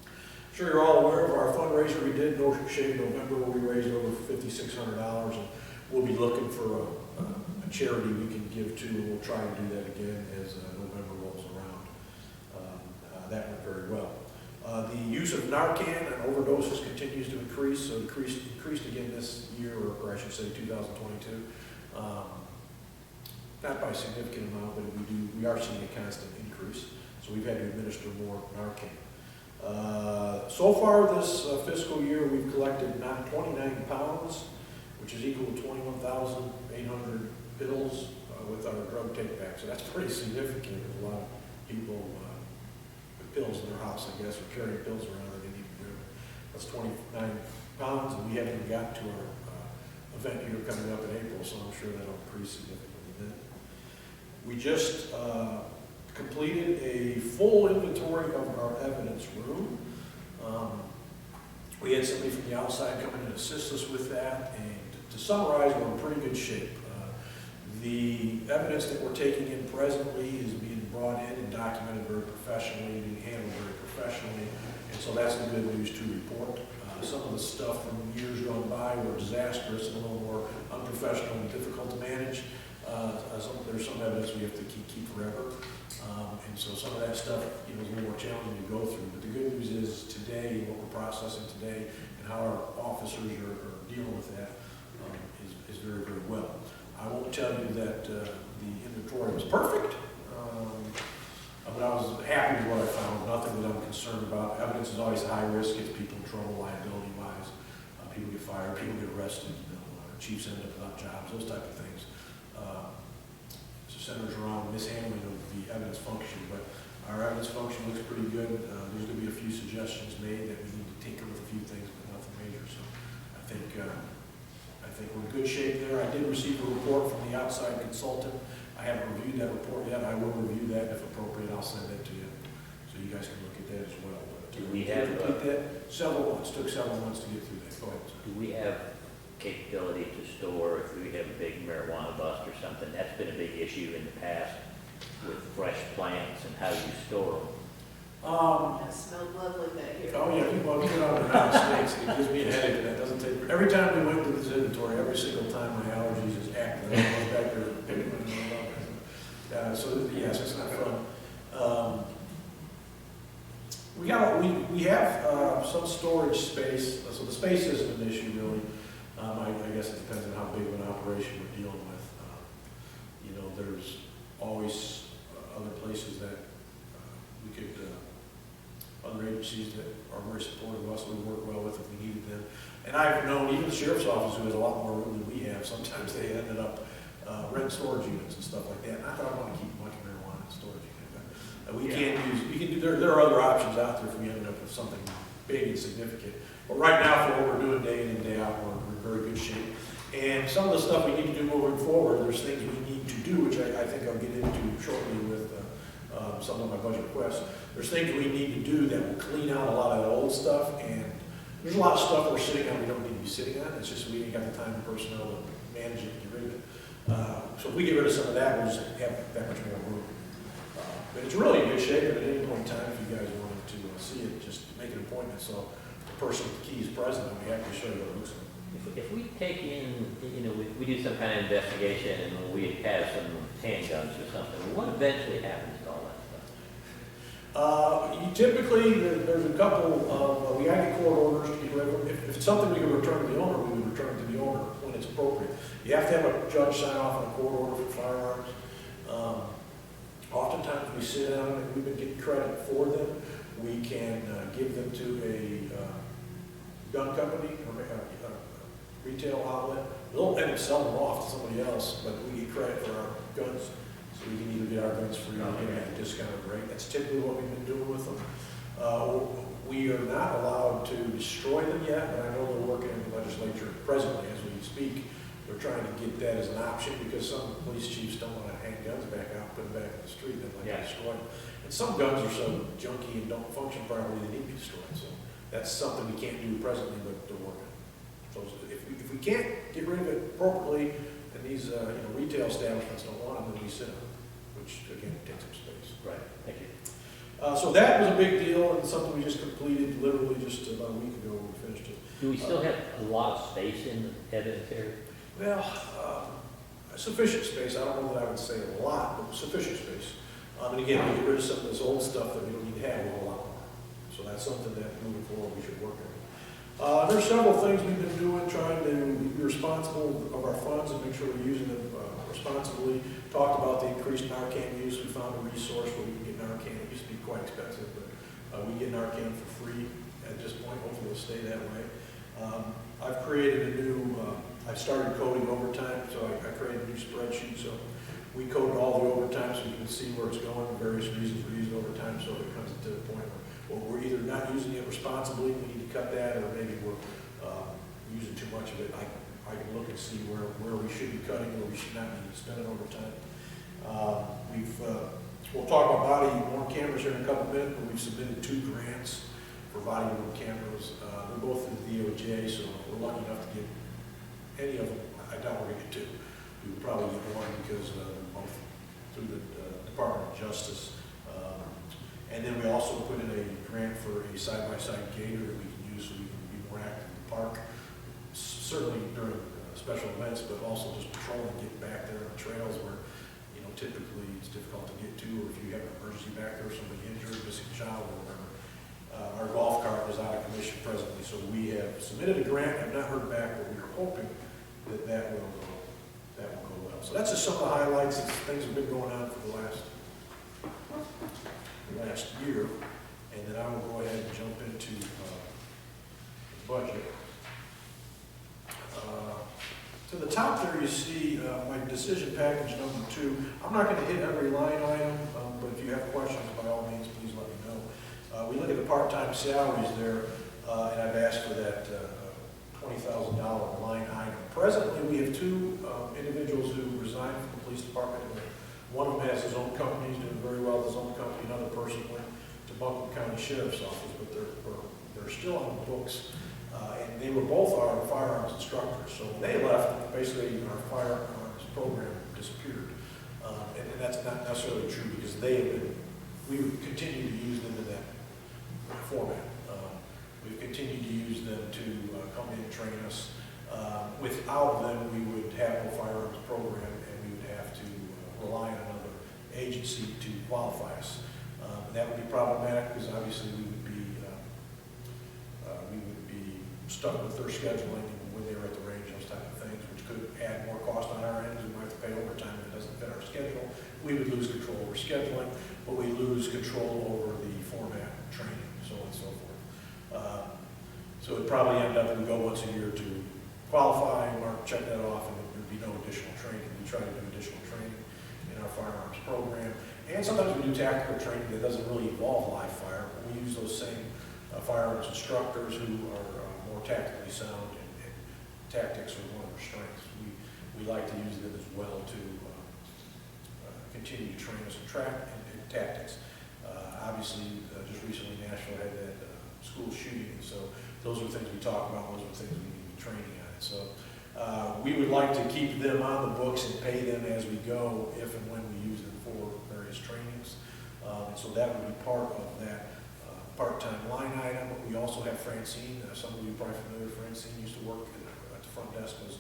[SPEAKER 9] I'm sure you're all aware of our fundraiser we did, No Shave November, where we raised over $5,600, and we'll be looking for a charity we can give to, and we'll try to do that again as November rolls around. That went very well. The use of Narcan and overdoses continues to increase, so increased again this year, or I should say 2022. Not by a significant amount, but we are seeing a constant increase, so we've had to administer more Narcan. So far this fiscal year, we've collected 29 pounds, which is equal to 21,800 pills with our drug take-back, so that's pretty significant. There's a lot of people with pills in their house, I guess, or carrying pills around that they need to do. That's 29 pounds, and we haven't even got to our event here coming up in April, so I'm sure that'll increase significantly then. We just completed a full inventory of our evidence room. We had somebody from the outside come in and assist us with that, and to summarize, we're in pretty good shape. The evidence that we're taking in presently is being brought in and documented very professionally, being handled very professionally, and so that's the good news to report. Some of the stuff from years gone by were disastrous and a little more unprofessional and difficult to manage. There's some evidence we have to keep forever, and so some of that stuff, is a little more challenging to go through. But the good news is today, what we're processing today, and how our officers are dealing with that is very, very well. I won't tell you that the inventory was perfect, but I was happy with what I found. Nothing that I'm concerned about. Evidence is always high risk. Gets people in trouble, liability-wise. People get fired. People get arrested. Chiefs end up without jobs. Those type of things. So centers around mishandling of the evidence function, but our evidence function looks pretty good. There's going to be a few suggestions made that we need to tinker with a few things, but nothing major. So I think we're in good shape there. I did receive a report from the outside consultant. I haven't reviewed that report yet. I will review that. If appropriate, I'll send that to you, so you guys can look at that as well. But
[SPEAKER 1] Do we have
[SPEAKER 9] complete that? Several months. Took several months to get through that. Go ahead.
[SPEAKER 1] Do we have capability to store, if we have a big marijuana bust or something? That's been a big issue in the past with fresh plants and how you store them.
[SPEAKER 5] That smelled lovely back here.
[SPEAKER 9] Oh, yeah, people have put on the United States, it gives me a headache, that doesn't take, every time we went to this inventory, every single time my allergies is active, I was back there. So, yes, it's not fun. We have some storage space, so the space isn't an issue really. I guess it depends on how big of an operation we're dealing with. There's always other places that we could, other agencies that are very supportive of us, we work well with if we needed them. And I've known even the sheriff's office, who has a lot more room than we have, sometimes they ended up renting storage units and stuff like that. Not that I want to keep much marijuana in storage unit, but there are other options out there if we ended up with something big and significant. But right now, for what we're doing day in and day out, we're in very good shape. And some of the stuff we need to do moving forward, there's things we need to do, which I think I'll get into shortly with some of my budget requests. There's things we need to do that will clean out a lot of the old stuff, and there's a lot of stuff we're sitting on we don't need to be sitting on. It's just we ain't got the time and personnel to manage it and get rid of it. So if we get rid of some of that, we'll just have that much more room. But it's really in good shape, and at any point in time, if you guys wanted to see it, just make an appointment so the person with the key is present, and we have to show you what it looks like.
[SPEAKER 1] If we take in, we do some kind of investigation and we have some handguns or something, what eventually happens to all that stuff?
[SPEAKER 9] Typically, there's a couple of, we get court orders to get rid of them. If it's something we can return to the owner, we would return it to the owner when it's appropriate. You have to have a judge sign off on a court order for firearms. Oftentimes we sit down and we've been getting credit for them. We can give them to a gun company or retail outlet. They'll end up selling them off to somebody else, but we get credit for our guns. So we can either get our guns free or get a discounted rate. That's typically what we've been doing with them. We are not allowed to destroy them yet, but I know they're working in the legislature presently as we speak We're trying to get that as an option because some police chiefs don't want to hang guns back out, put them back in the street, they'd like
[SPEAKER 1] Yeah.
[SPEAKER 9] to destroy them. And some guns are so junky and don't function properly, they need to be destroyed. So that's something we can't do presently, but to work on. So if we can't get rid of it appropriately, and these retail establishments don't want them, then we sit them, which again takes up space.
[SPEAKER 1] Right, thank you.
[SPEAKER 9] So that was a big deal and something we just completed literally just about a week ago when we finished it.
[SPEAKER 1] Do we still have a lot of space in the evidence area?
[SPEAKER 9] Well, sufficient space. I don't know that I would say a lot, but sufficient space. And again, we get rid of some of this old stuff that we don't need to have a whole lot more. So that's something that moving forward we should work on. There's several things we've been doing, trying to be responsible of our funds and make sure we're using them responsibly. Talked about the increased Narcan use. We found a resource where we can get Narcan. It used to be quite expensive, but we get Narcan for free at this point. Hopefully it'll stay that way. I've created a new, I started coding overtime, so I created a new spreadsheet. So we code all the overtime so we can see where it's going, various reasons we're using overtime. So if it comes to the point where we're either not using it responsibly, we need to cut that, or maybe we're using too much of it. I can look and see where we should be cutting, where we should not be spending overtime. We'll talk about body-worn cameras here in a couple minutes, but we've submitted 2 grants for body-worn cameras. They're both through the DOJ, so if we're lucky enough to get any of them. I doubt we're going to get 2. We would probably get 1 because they're both through the Department of Justice. And then we also put in a grant for a side-by-side gator that we can use so we can be more active in the park. Certainly during special events, but also just patrolling, getting back there on trails where, typically it's difficult to get to, or if you have an emergency back there, somebody injured, missing a child, or whatever. Our golf cart is out of commission presently, so we have submitted a grant. I've not heard back, but we are hoping that will go well. So that's just some of the highlights. Things have been going on for the last year, and then I will go ahead and jump into the budget. To the top there, you see my decision package number 2. I'm not going to hit every line item, but if you have questions, by all means, please let me know. We look at the part-time salaries there, and I've asked for that $20,000 line item. Presently, we have 2 individuals who resigned from the police department. One of them has his own company, he's doing very well with his own company. Another person went to Buncombe County Sheriff's Office, but they're still on the books. And they were both our firearms instructors. So when they left, basically our firearms program disappeared. And that's not necessarily true because we would continue to use them in that format. We've continued to use them to come in and train us. Without them, we would have no firearms program and we would have to rely on another agency to qualify us. That would be problematic because obviously we would be stuck with their scheduling and when they were at the range, those type of things, which could add more cost on our end because we might have to pay overtime if it doesn't fit our schedule. We would lose control over scheduling, but we lose control over the format, training, so on and so forth. So it'd probably end up that we go once a year to qualify, mark, check that off, and there'd be no additional training. We try to do additional training in our firearms program. And sometimes we do tactical training that doesn't really involve live fire, but we use those same firearms instructors who are more tactically sound, and tactics are one of our strengths. We like to use them as well to continue to train us in tactics. Obviously, just recently Nashville had that school shooting, and so those are things we talk about, those are things we need to be training on. So we would like to keep them on the books and pay them as we go if and when we use them for various trainings. And so that would be part of that part-time line item. We also have Francine. Some of you are probably familiar with Francine. Used to work at the front desk as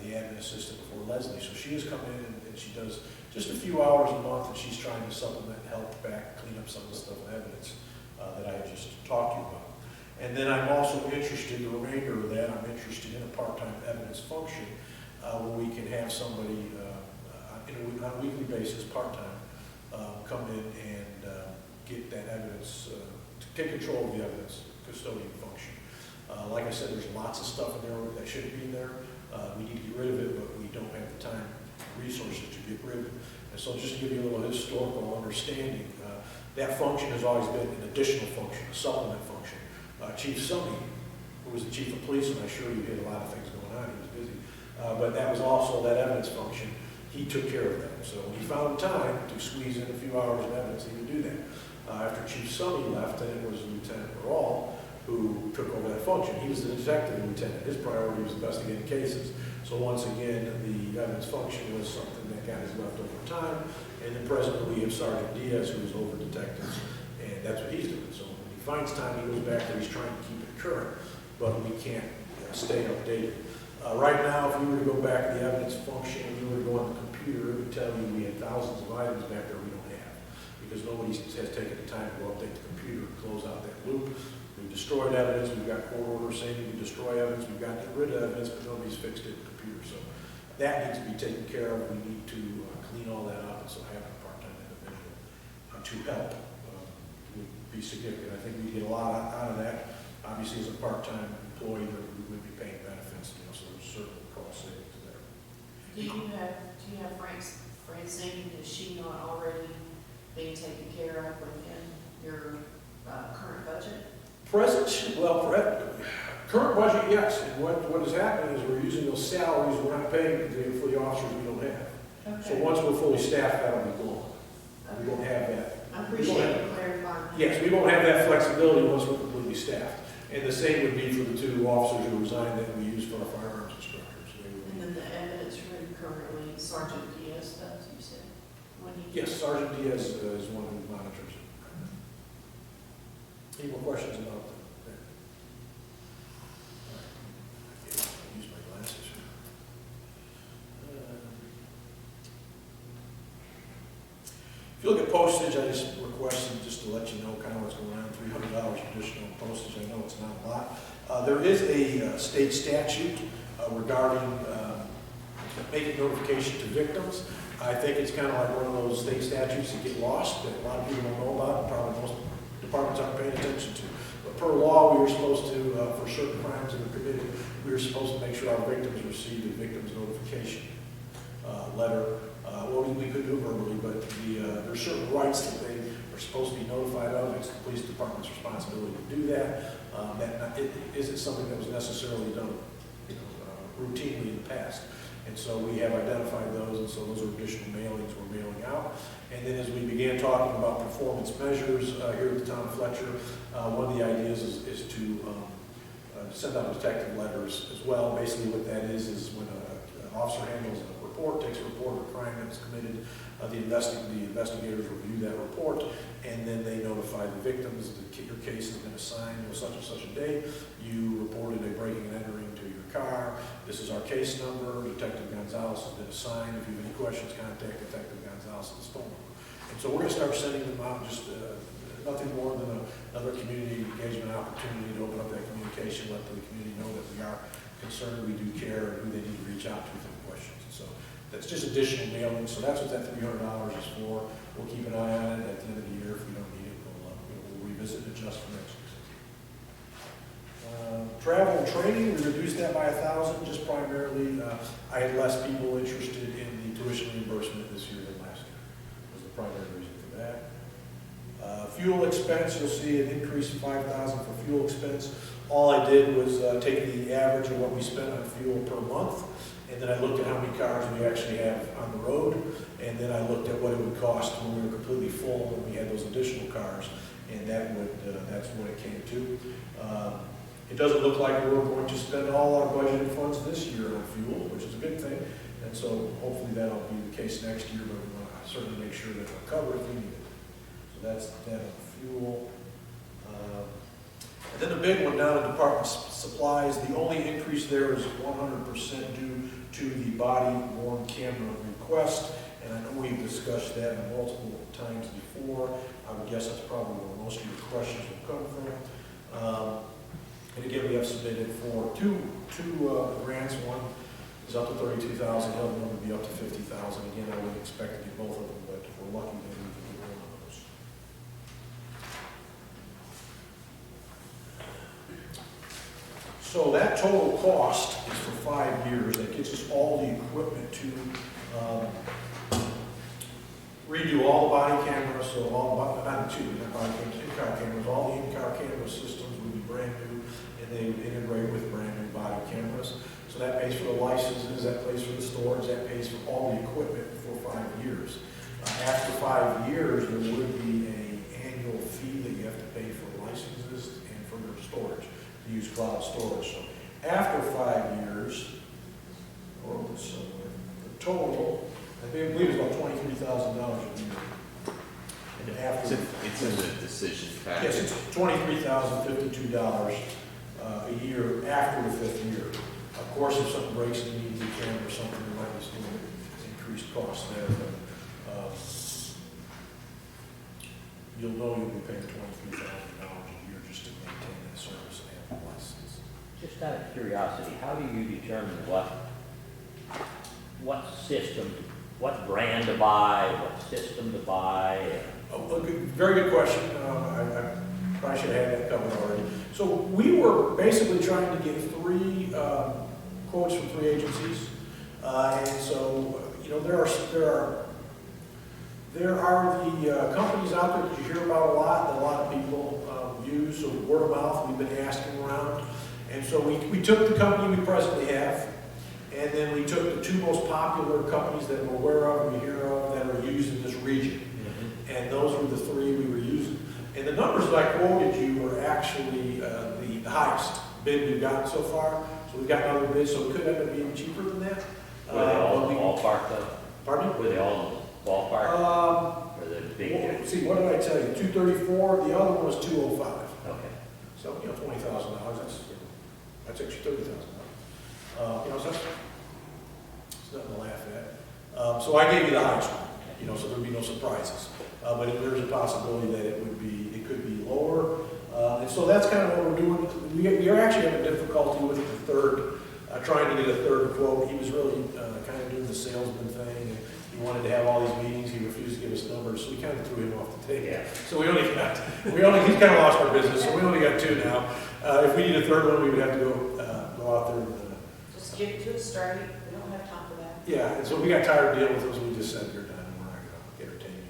[SPEAKER 9] the admin assistant before Leslie. So she has come in and she does just a few hours a month, and she's trying to supplement and help back, clean up some of the stuff and evidence that I just talked to you about. And then I'm also interested, the remainder of that, I'm interested in a part-time evidence function where we can have somebody on a weekly basis, part-time, come in and get that evidence, take control of the evidence custodian function. Like I said, there's lots of stuff in there that shouldn't be in there. We need to get rid of it, but we don't have the time, resources to get rid of it. And so just to give you a little historical understanding, that function has always been an additional function, a supplement function. Chief Sunny, who was the chief of police, and I'm sure you had a lot of things going on, he was busy, But that was also that evidence function. He took care of that. So when he found time to squeeze in a few hours of evidence, he would do that. After Chief Summey left, and it was Lieutenant Barral who took over that function. He was the detective lieutenant. His priority was investigating cases. So once again, the evidence function was something that got his leftover time. And then presently we have Sergeant Diaz, who is over detectives, and that's what he's doing. So when he finds time, he goes back there. He's trying to keep it current, but we can't stay updated. Right now, if you were to go back to the evidence function, and you were to go on the computer, it would tell you we had thousands of items back there we don't have, because nobody has taken the time to go update the computer and close out that loop. We've destroyed evidence, we've got court orders saying we destroy evidence, we've got to get rid of evidence, but nobody's fixed it in the computer. So that needs to be taken care of. We need to clean all that up, and so having a part-time individual to help would be significant. I think we get a lot out of that. Obviously, as a part-time employee, we would be paying benefits, so there's certain cost savings there.
[SPEAKER 5] Do you have Frank's name, is she not already being taken care of within your current budget?
[SPEAKER 9] Current budget, yes. And what is happening is we're using those salaries, we're not paying for the officers we don't have. So once we're fully staffed, that'll be gone. We won't have that.
[SPEAKER 5] I appreciate you clarifying.
[SPEAKER 9] Yes, we won't have that flexibility once we're completely staffed. And the same would be for the two officers who resigned that we use for our firearms instructors.
[SPEAKER 5] And then the evidence room currently, Sergeant Diaz does, you said?
[SPEAKER 9] Yes, Sergeant Diaz is one who monitors it. Any more questions about that? I'll use my glasses here. If you look at postage, I just requested just to let you know kind of what's going on, $300 additional postage. I know it's not a lot. There is a state statute regarding making notification to victims. I think it's kind of like one of those state statutes that get lost, that a lot of people don't know about, and probably most departments aren't paying attention to. But per law, we were supposed to, for certain crimes that were committed, we were supposed to make sure our victims received a victim's notification letter. Well, we could do it verbally, but there's certain rights that they are supposed to be notified of. It's the police department's responsibility to do that. It isn't something that was necessarily done, routinely in the past. And so we have identified those, and so those are additional mailings we're mailing out. And then as we began talking about performance measures here at the town of Fletcher, one of the ideas is to send out detective letters as well. Basically what that is when an officer handles a report, takes a report of a crime that's committed, the investigators review that report, and then they notify the victims that your case has been assigned on such and such a day. You reported a breaking and entering to your car. This is our case number. Detective Gonzalez has been assigned. If you have any questions, contact Detective Gonzalez's phone number. And so we're going to start sending them out, just nothing more than another community engagement opportunity to open up that communication, let the community know that we are concerned, we do care, and who they need to reach out to with any questions. And so that's just additional mailing. So that's what that $300 is for. We'll keep an eye on it at the end of the year. If we don't need it, we'll revisit and adjust for next year. Travel and training, we reduced that by 1,000, just primarily, I had less people interested in the tuition reimbursement this year than last year, was the primary reason for that. Fuel expense, you'll see an increase of 5,000 for fuel expense. All I did was take the average of what we spent on fuel per month, and then I looked at how many cars we actually have on the road, and then I looked at what it would cost when we were completely full and we had those additional cars, and that's what it came to. It doesn't look like we're going to spend all our budgeted funds this year on fuel, which is a good thing, and so hopefully that'll be the case next year, but we want to certainly make sure that we're covered if we need it. So that's that on fuel. And then the big one down in department supplies, the only increase there is 100% due to the body-worn camera request, and I know we've discussed that multiple times before. I would guess that's probably where most of your questions will come from. And again, we have submitted for two grants. One is up to $32,000, the other one would be up to $50,000. Again, I wouldn't expect to get both of them, but if we're lucky, then we can get one of those. So that total cost is for 5 years. That gets us all the equipment to redo all the body cameras, so all the not body cameras, in-car cameras, all the in-car camera systems would be brand new, and they would integrate with brand new body cameras. So that pays for the licenses, that 5 years. After 5 years, there would be an annual fee that you have to pay for licenses and for your storage, to use cloud storage. So after 5 years, or so the total, I believe it's about $23,000 a year. And after,
[SPEAKER 4] It's in the decision package.
[SPEAKER 9] yes, it's $23,052 a year after the 5th year. Of course, if something breaks and you need to be camera or something, there might be some increased costs there, but you'll know you'll be paying $23,000 a year just to maintain that service and license.
[SPEAKER 1] Just out of curiosity, how do you determine what system, what brand to buy, what system to buy?
[SPEAKER 9] Oh, very good question. I probably should have had that covered already. So we were basically trying to get 3 quotes from 3 agencies. And so, you know, there are the companies out there that you hear about a lot, that a lot of people use, so word of mouth, we've been asking around. And so we took the company we presently have, and then we took the 2 most popular companies that we're aware of, we hear of, that are used in this region. And those were the 3 we were using. And the numbers that I quoted you were actually the highest bid we've gotten so far. So we've got another bid, so it could end up being cheaper than that.
[SPEAKER 1] Were they all in the ballpark though?
[SPEAKER 9] Pardon me?
[SPEAKER 1] Were they all in the ballpark? Or the big
[SPEAKER 9] Well,
[SPEAKER 1] difference?
[SPEAKER 9] see, what did I tell you? 234, the other one was 205.
[SPEAKER 1] Okay.
[SPEAKER 9] So, you know, $20,000, that's extra $30,000. You know, so it's nothing to laugh at. So I gave you the highest one, you know, so there'd be no surprises. But if there's a possibility that it could be lower. And so that's kind of what we're doing. We are actually having difficulty with the third, trying to get a third quote. He was really kind of doing the salesman thing, and he wanted to have all these meetings. He refused to give us numbers, so we kind of threw him off the table.
[SPEAKER 1] Yeah.
[SPEAKER 9] So he's kind of lost our business, so we only got 2 now. If we need a third one, we would have to go out there and,
[SPEAKER 5] Just give it to us straight, we don't have time for that.
[SPEAKER 9] yeah, and so we got tired of dealing with those. We just said, you're done, and we're not going to entertain you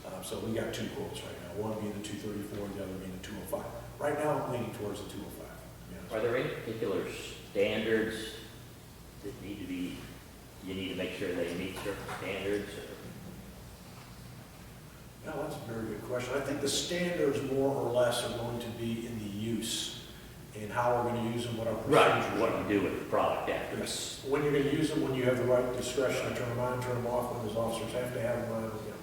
[SPEAKER 9] anymore. So we got 2 quotes right now, one being the 234, the other being the 205. Right now, I'm leaning towards the 205. Yeah.
[SPEAKER 1] Are there any particular standards that need to be, you need to make sure they meet certain standards?
[SPEAKER 9] Now, that's a very good question. I think the standards more or less are going to be in the use and how we're going to use them, what our procedures are.
[SPEAKER 1] What you do with the product after.
[SPEAKER 9] Yes, when you're going to use them, when you have the right discretion to turn them on, turn them off, when those officers have to have them on, you know,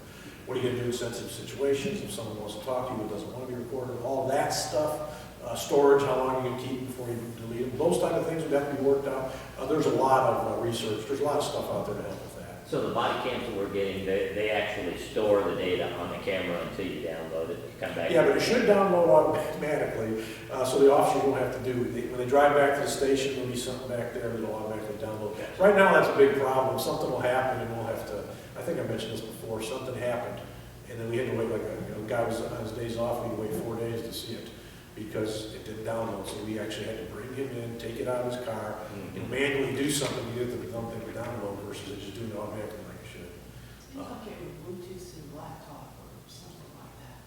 [SPEAKER 9] what are you going to do in sensitive situations, if someone wants to talk to you who doesn't want to be recorded, all that stuff, storage, how long you can keep them before you delete them, those type of things would have to be worked out. There's a lot of research, there's a lot of stuff out there to help with that.
[SPEAKER 1] So the body cams that we're getting, they actually store the data on the camera until you download it, come back.
[SPEAKER 9] Yeah, but it should download automatically, so the officer won't have to do it. When they drive back to the station, there'll be something back there that'll automatically download. Right now, that's a big problem. Something will happen and we'll have to, I think I mentioned this before, something happened. And then we had to wait, like, the guy was on his days off, we had to wait 4 days to see it because it didn't download. So we actually had to bring him in, take it out of his car, and manually do something to get the thing to download versus it just doing it automatically like it should.
[SPEAKER 5] Seems like it would Bluetooth to the laptop or something like that.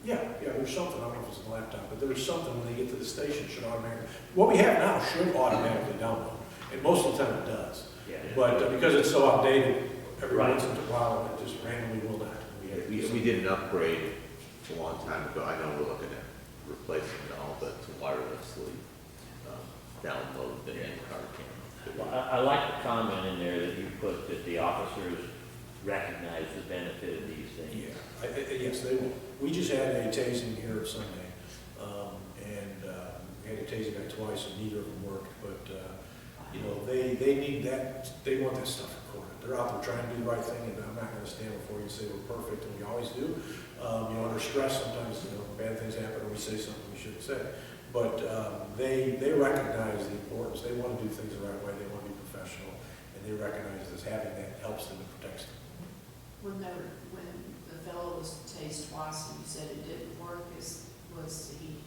[SPEAKER 9] Yeah, there's something, I don't know if it's a laptop, but there's something when they get to the station, should automatically, what we have now should automatically download, and most of the time it does.
[SPEAKER 1] Yeah.
[SPEAKER 9] But because it's so outdated, every
[SPEAKER 1] Right.
[SPEAKER 9] once in a while, it just randomly will not.
[SPEAKER 4] We did an upgrade a long time ago. I know we're looking at replacing it all, but to wirelessly download the in-car
[SPEAKER 1] Well,
[SPEAKER 4] camera.
[SPEAKER 1] I like the comment in there that you put that the officers recognize the benefit of these things.
[SPEAKER 9] Yeah, yes, they will. We just had a tasing here Sunday, and we had a tasing guy twice, and neither of them worked, but, you know, they need that, they want that stuff recorded. They're out there trying to do the right thing, and I'm not gonna stand before you and say we're perfect, and we always do. You know, under stress, sometimes, you know, bad things happen, or we say something we shouldn't say. But they recognize the importance. They want to do things the right way. They want to be professional, and they recognize this, having that helps them and protects them.
[SPEAKER 5] When the fellow was tased twice and you said it didn't work, was he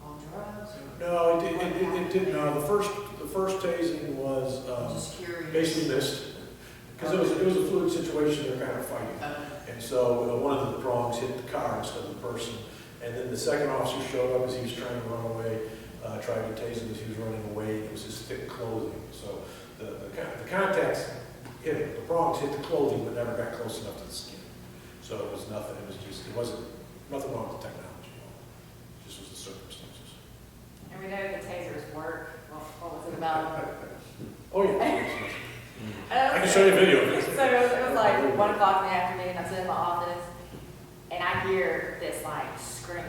[SPEAKER 5] on drugs or?
[SPEAKER 9] No, it didn't. No, the first tasing was
[SPEAKER 5] Just curious.
[SPEAKER 9] basically missed because it was a fluid situation. They're kind of fighting, and so one of the prongs hit the car instead of the person. And then the second officer showed up as he was trying to run away, tried to tase him as he was running away. It was his thick clothing. So the contacts the prongs hit the clothing, but never got close enough to the skin. So it was nothing, it wasn't, nothing wrong with the technology at all. It just was the circumstances.
[SPEAKER 8] And we know the tasers work. What was it about?
[SPEAKER 9] Oh, yeah. I
[SPEAKER 8] I
[SPEAKER 9] can show you a video of it.
[SPEAKER 8] So it was like 1 o'clock in the afternoon, I was in my office, and I hear this like scream.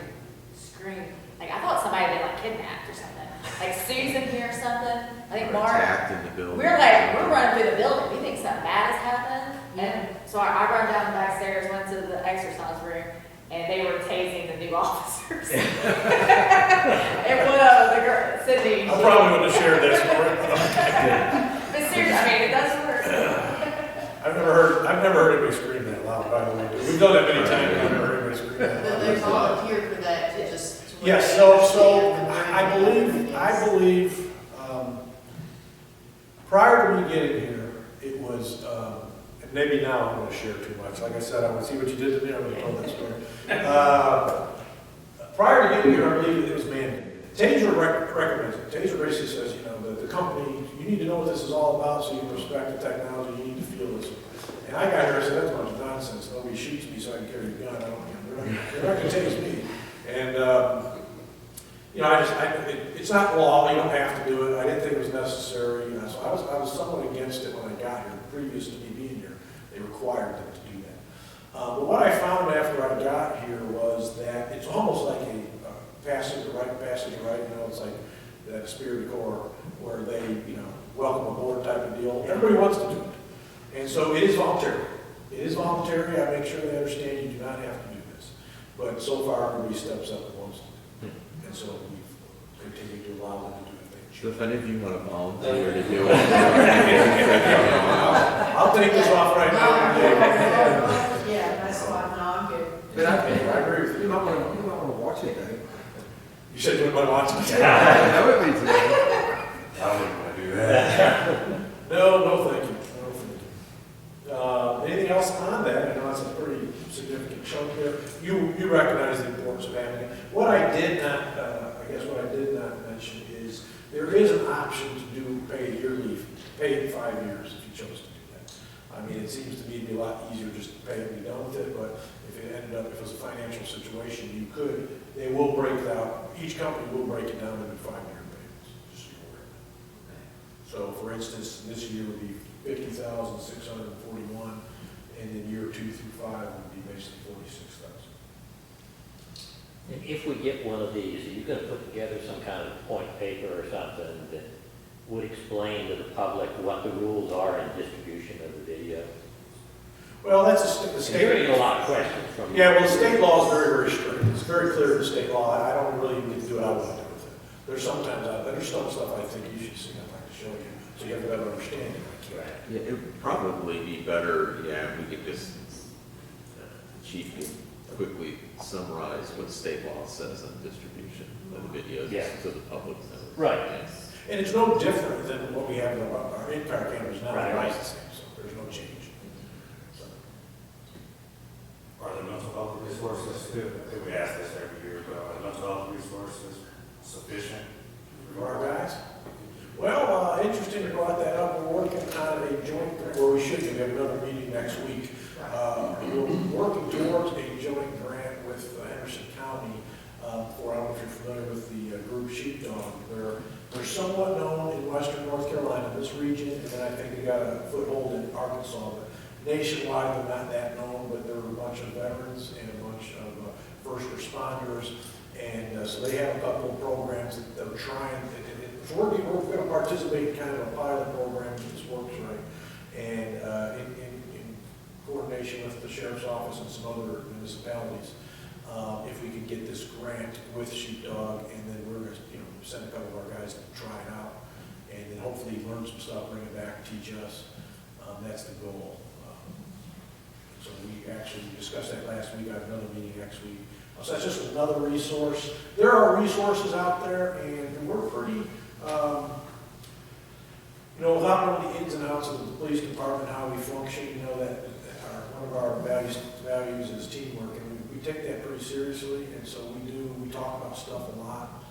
[SPEAKER 8] Like I thought somebody had been like kidnapped or something. Like Susan here or something. I think Mark.
[SPEAKER 4] Attacked in the building.
[SPEAKER 8] We're running through the building. We think something bad has happened. And so I run down the back stairs, went to the exercise room, and they were tasing the new officers. And the girl, Sydney.
[SPEAKER 9] I probably wouldn't have shared that story.
[SPEAKER 8] But seriously, I mean, it does work.
[SPEAKER 9] I've never heard anybody scream that loud, by the way. We've done that many times, I've never heard anybody scream that
[SPEAKER 5] But
[SPEAKER 9] loud.
[SPEAKER 5] they volunteered for that to just.
[SPEAKER 9] Yes, so I believe, prior to me getting here, it was, and maybe now I'm gonna share too much. Like I said, I want to see what you did to me, I'm gonna tell that story. Prior to getting here, I believe it was mandated. Taser recommends it. Taser basically says, you know, the company, you need to know what this is all about, so you respect the technology, you need to feel this. And I got here, I said, that's a bunch of nonsense. Nobody shoots me so I can carry a gun. They're not gonna tase me. And, you know, it's not law, you don't have to do it. I didn't think it was necessary, you know, so I was somewhat against it when I got here. Previous to me being here, they required them to do that. But what I found after I got here was that it's almost like a passage right, you know, it's like that Spirit Corps where they, you know, welcome aboard type of deal. Everybody wants to do it. And so it is voluntary. It is voluntary. I make sure they understand you do not have to do this. But so far, everybody steps up and wants to do it. And so we've continued to allow them to do it.
[SPEAKER 4] So if any of you want to volunteer to do it.
[SPEAKER 9] I'll take this off right now.
[SPEAKER 5] Yeah, that's why, no, I'm good.
[SPEAKER 6] But I agree with you. You might want to watch it, though.
[SPEAKER 9] You said you wouldn't want to watch it?
[SPEAKER 6] That would be today.
[SPEAKER 2] I wouldn't want to do that.
[SPEAKER 9] No, thank you. No, thank you. Anything else on that? I know that's a pretty significant chunk there. You recognize the importance of having it. What I did not mention is there is an option to do paid year leave, paid 5 years if you chose to do that. I mean, it seems to me to be a lot easier just to pay it and be done with it, but if it was a financial situation, you could, they will break it out, each company will break it down into 5-year payments, just so you're aware. So for instance, this year would be $50,641, and then year 2 through 5 would be basically $46,000.
[SPEAKER 1] And if we get one of these, are you going to put together some kind of point paper or something that would explain to the public what the rules are in distribution of the video?
[SPEAKER 9] Well, that's the
[SPEAKER 1] I'm
[SPEAKER 9] state.
[SPEAKER 1] hearing a lot of questions from you.
[SPEAKER 9] Yeah, well, the state law is very, very strict. It's very clear in the state law. I don't really get to do what I want to do with it. There's sometimes, there's some stuff I think you should see, I'd like to show you, so you have a better understanding.
[SPEAKER 4] Yeah, it would probably be better, if we could just, Chief could quickly summarize what state law says on distribution of the videos
[SPEAKER 1] Yeah.
[SPEAKER 4] so the public knows.
[SPEAKER 1] Right.
[SPEAKER 4] Yes.
[SPEAKER 9] And it's no different than what we have in our in-car cameras now.
[SPEAKER 1] Right.
[SPEAKER 9] It's the same, so there's no change. So,
[SPEAKER 2] Are there mental health resources too? I think we ask this every year, but are mental health resources sufficient?
[SPEAKER 9] for our guys? Well, interesting you brought that up. We're working on a joint, or we should be, we have another meeting next week. We're working towards a joint grant with Henderson County for, I don't know if you're familiar with the group Sheepdog. They're somewhat known in western North Carolina, this region, and then I think they got a foothold in Arkansas. But nationwide, they're not that known, but they're a bunch of veterans and a bunch of first responders. And so they have a couple of programs that they're trying. So we're going to participate in kind of a pilot program if this works right. And in coordination with the sheriff's office and some other municipalities, if we could get this grant with Sheepdog, and then we're going to send a couple of our guys to try it out, and then hopefully learn some stuff, bring it back, teach us. That's the goal. So we actually discussed that last week. I have another meeting next week. So that's just another resource. There are resources out there, and we're pretty, without knowing the ins and outs of the police department, how we function, that one of our values is teamwork, and we take that pretty seriously, and so we talk about stuff a lot,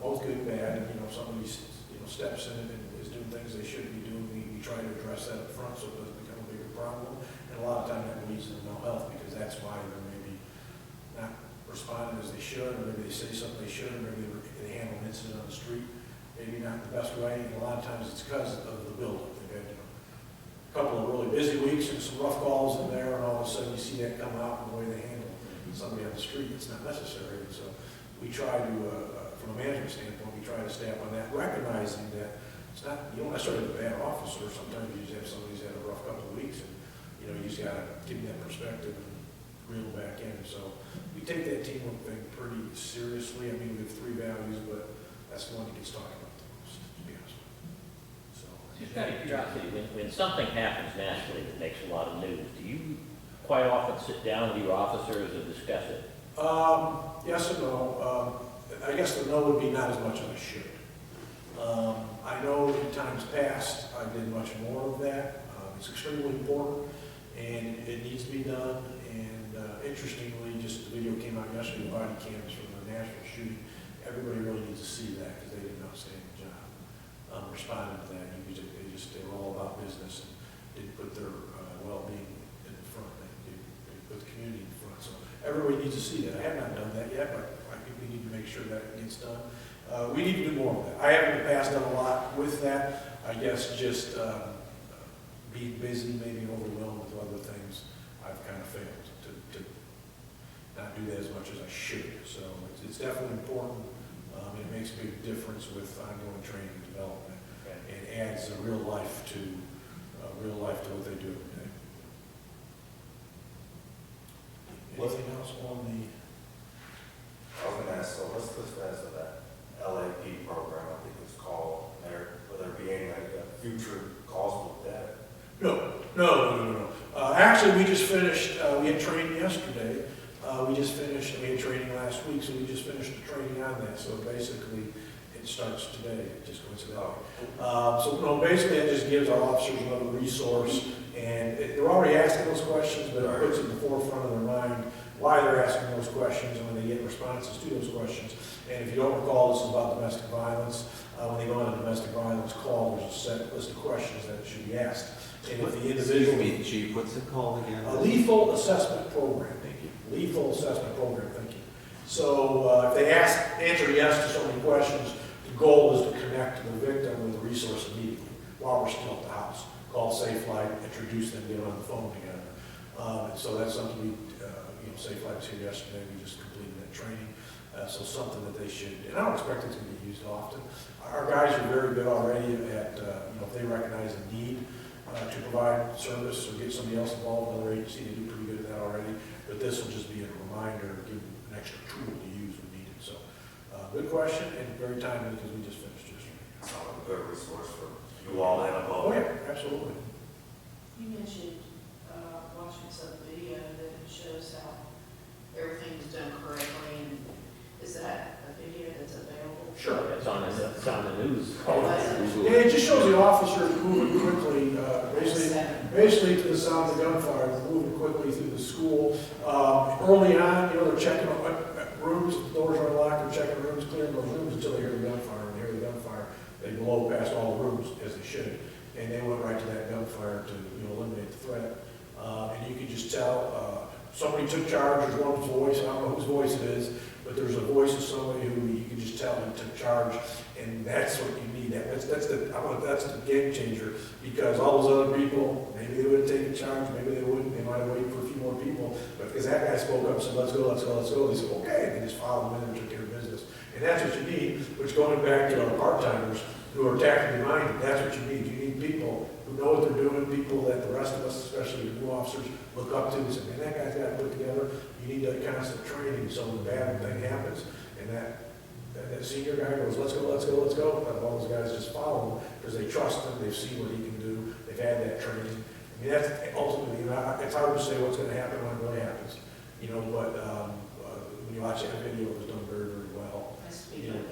[SPEAKER 9] both good and bad, and if somebody steps in and is doing things they shouldn't be doing. We try to address that up front so it doesn't become a bigger problem. And a lot of times that leads to mental health, because that's why they're maybe not responding as they should, or maybe they say something they shouldn't, or maybe they handle an incident on the street, maybe not the best way. And a lot of times it's because of the buildup. They've had, a couple of really busy weeks and some rough calls in there, and all of a sudden you see that come out in the way they handle somebody on the street. It's not necessary. And so we try to, from a management standpoint, we try to stay up on that, recognizing that it's not, you don't necessarily have a bad officer. Sometimes you just have somebody who's had a rough couple of weeks, and you just got to give them that perspective and reel them back in. So we take that teamwork thing pretty seriously. I mean, we have 3 values, but that's the one that gets talked about the most, to be honest with you. So,
[SPEAKER 1] Just out of curiosity, when something happens nationally that makes a lot of news, do you quite often sit down with your officers and discuss it?
[SPEAKER 9] Yes and no. I guess the no would be not as much as I should. I know in times past I did much more of that. It's extremely important, and it needs to be done. And interestingly, just the video came out yesterday, the body cams from the Nashville shooting. Everybody really needs to see that, because they did an outstanding job responding to that. They were all about business and didn't put their well-being in the front. They put the community in front. So everybody needs to see that. I have not done that yet, but I think we need to make sure that gets done. We need to do more of that. I have in the past done a lot with that. I guess just being busy, maybe overwhelmed with other things, I've kind of failed to not do that as much as I should. So it's definitely important. It makes a big difference with ongoing training and development, and adds a real life to what they do every day. Anything else on the?
[SPEAKER 2] I was going to ask, so what's the status of that LAP program, I think it's called? Will there be any future costs with that?
[SPEAKER 9] No. Actually, we just finished, we had training yesterday. We had training last week, so we just finished the training on that. So basically, it starts today, just coincidentally. So no, basically, it just gives our officers another resource. And they're already asking those questions, but it puts it in the forefront of their mind why they're asking those questions, and when they get responses to those questions. And if you don't recall, this is about domestic violence. When they go on a domestic violence call, there's a set list of questions that should be asked. And if the individual...
[SPEAKER 4] Excuse me, Chief, what's it called again?
[SPEAKER 9] A lethal assessment program.
[SPEAKER 4] Thank you.
[SPEAKER 9] Lethal assessment program, thank you. So if they answer yes to so many questions, the goal is to connect the victim with the resource immediately while we're still at the house. Call Safe Flight, introduce them, get on the phone together. So that's something we, Safe Flight was here yesterday, we just completed that training. So something that they should, and I don't expect it to be used often. Our guys are very good already at, if they recognize a need to provide service or get somebody else involved in another agency, they do pretty good at that already. But this will just be a reminder, give them an extra tool to use when needed. So, good question, and very timely, because we just finished yesterday.
[SPEAKER 2] Sounds like a good resource for you all and above.
[SPEAKER 9] Oh, yeah, absolutely.
[SPEAKER 5] You mentioned watching some video that shows how everything's done correctly, and is that a video that's available?
[SPEAKER 9] Sure.
[SPEAKER 1] It's on the news.
[SPEAKER 9] Yeah, it just shows the officers moving quickly, basically to the sound of the gunfire, moving quickly through the school. Early on, they're checking rooms, the doors are unlocked, they're checking rooms, clearing those rooms until they hear the gunfire. When they hear the gunfire, they blow past all the rooms, as they should. And they went right to that gunfire to eliminate the threat. And you can just tell, somebody took charge, there's one's voice, I don't know whose voice it is, but there's a voice of somebody who you can just tell who took charge, and that's what you need. That's the game changer, because all those other people, maybe they would have taken charge, maybe they wouldn't, they might have waited for a few more people, but because that guy spoke up and said, let's go, they said, okay, and they just followed him in and took care of business. And that's what you need, which going back to our part-timers who are tactically minded, that's what you need. You need people who know what they're doing, people that the rest of us, especially the new officers, look up to and say, man, that guy's got it put together. You need that constant training so when a bad thing happens, and that senior guy goes, let's go, and all those guys just follow him because they trust him, they've seen what he can do, they've had that training. I mean, that's ultimately, it's hard to say what's going to happen when it really happens, but when you watch that video, it was done very, very well.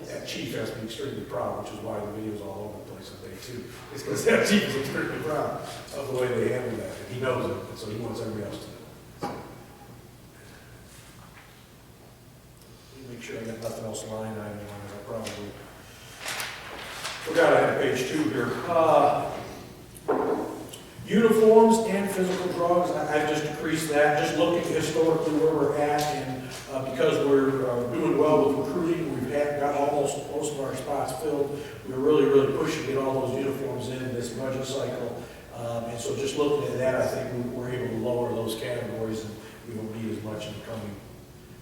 [SPEAKER 9] That chief has to be extremely proud, which is why the video's all over the place on day 2. It's because that chief is extremely proud of the way they handle that, and he knows it, and so he wants everybody else to know it. Make sure I got nothing else line item on it, I probably. Forgot I had page 2 here. Uniforms and physical drugs, I've just decreased that, just looking historically where we're at, and because we're doing well with recruiting, we've got almost most of our spots filled. We're really pushing to get all those uniforms in this budget cycle, and so just looking at that, I think we're able to lower those categories, and we won't need as much in the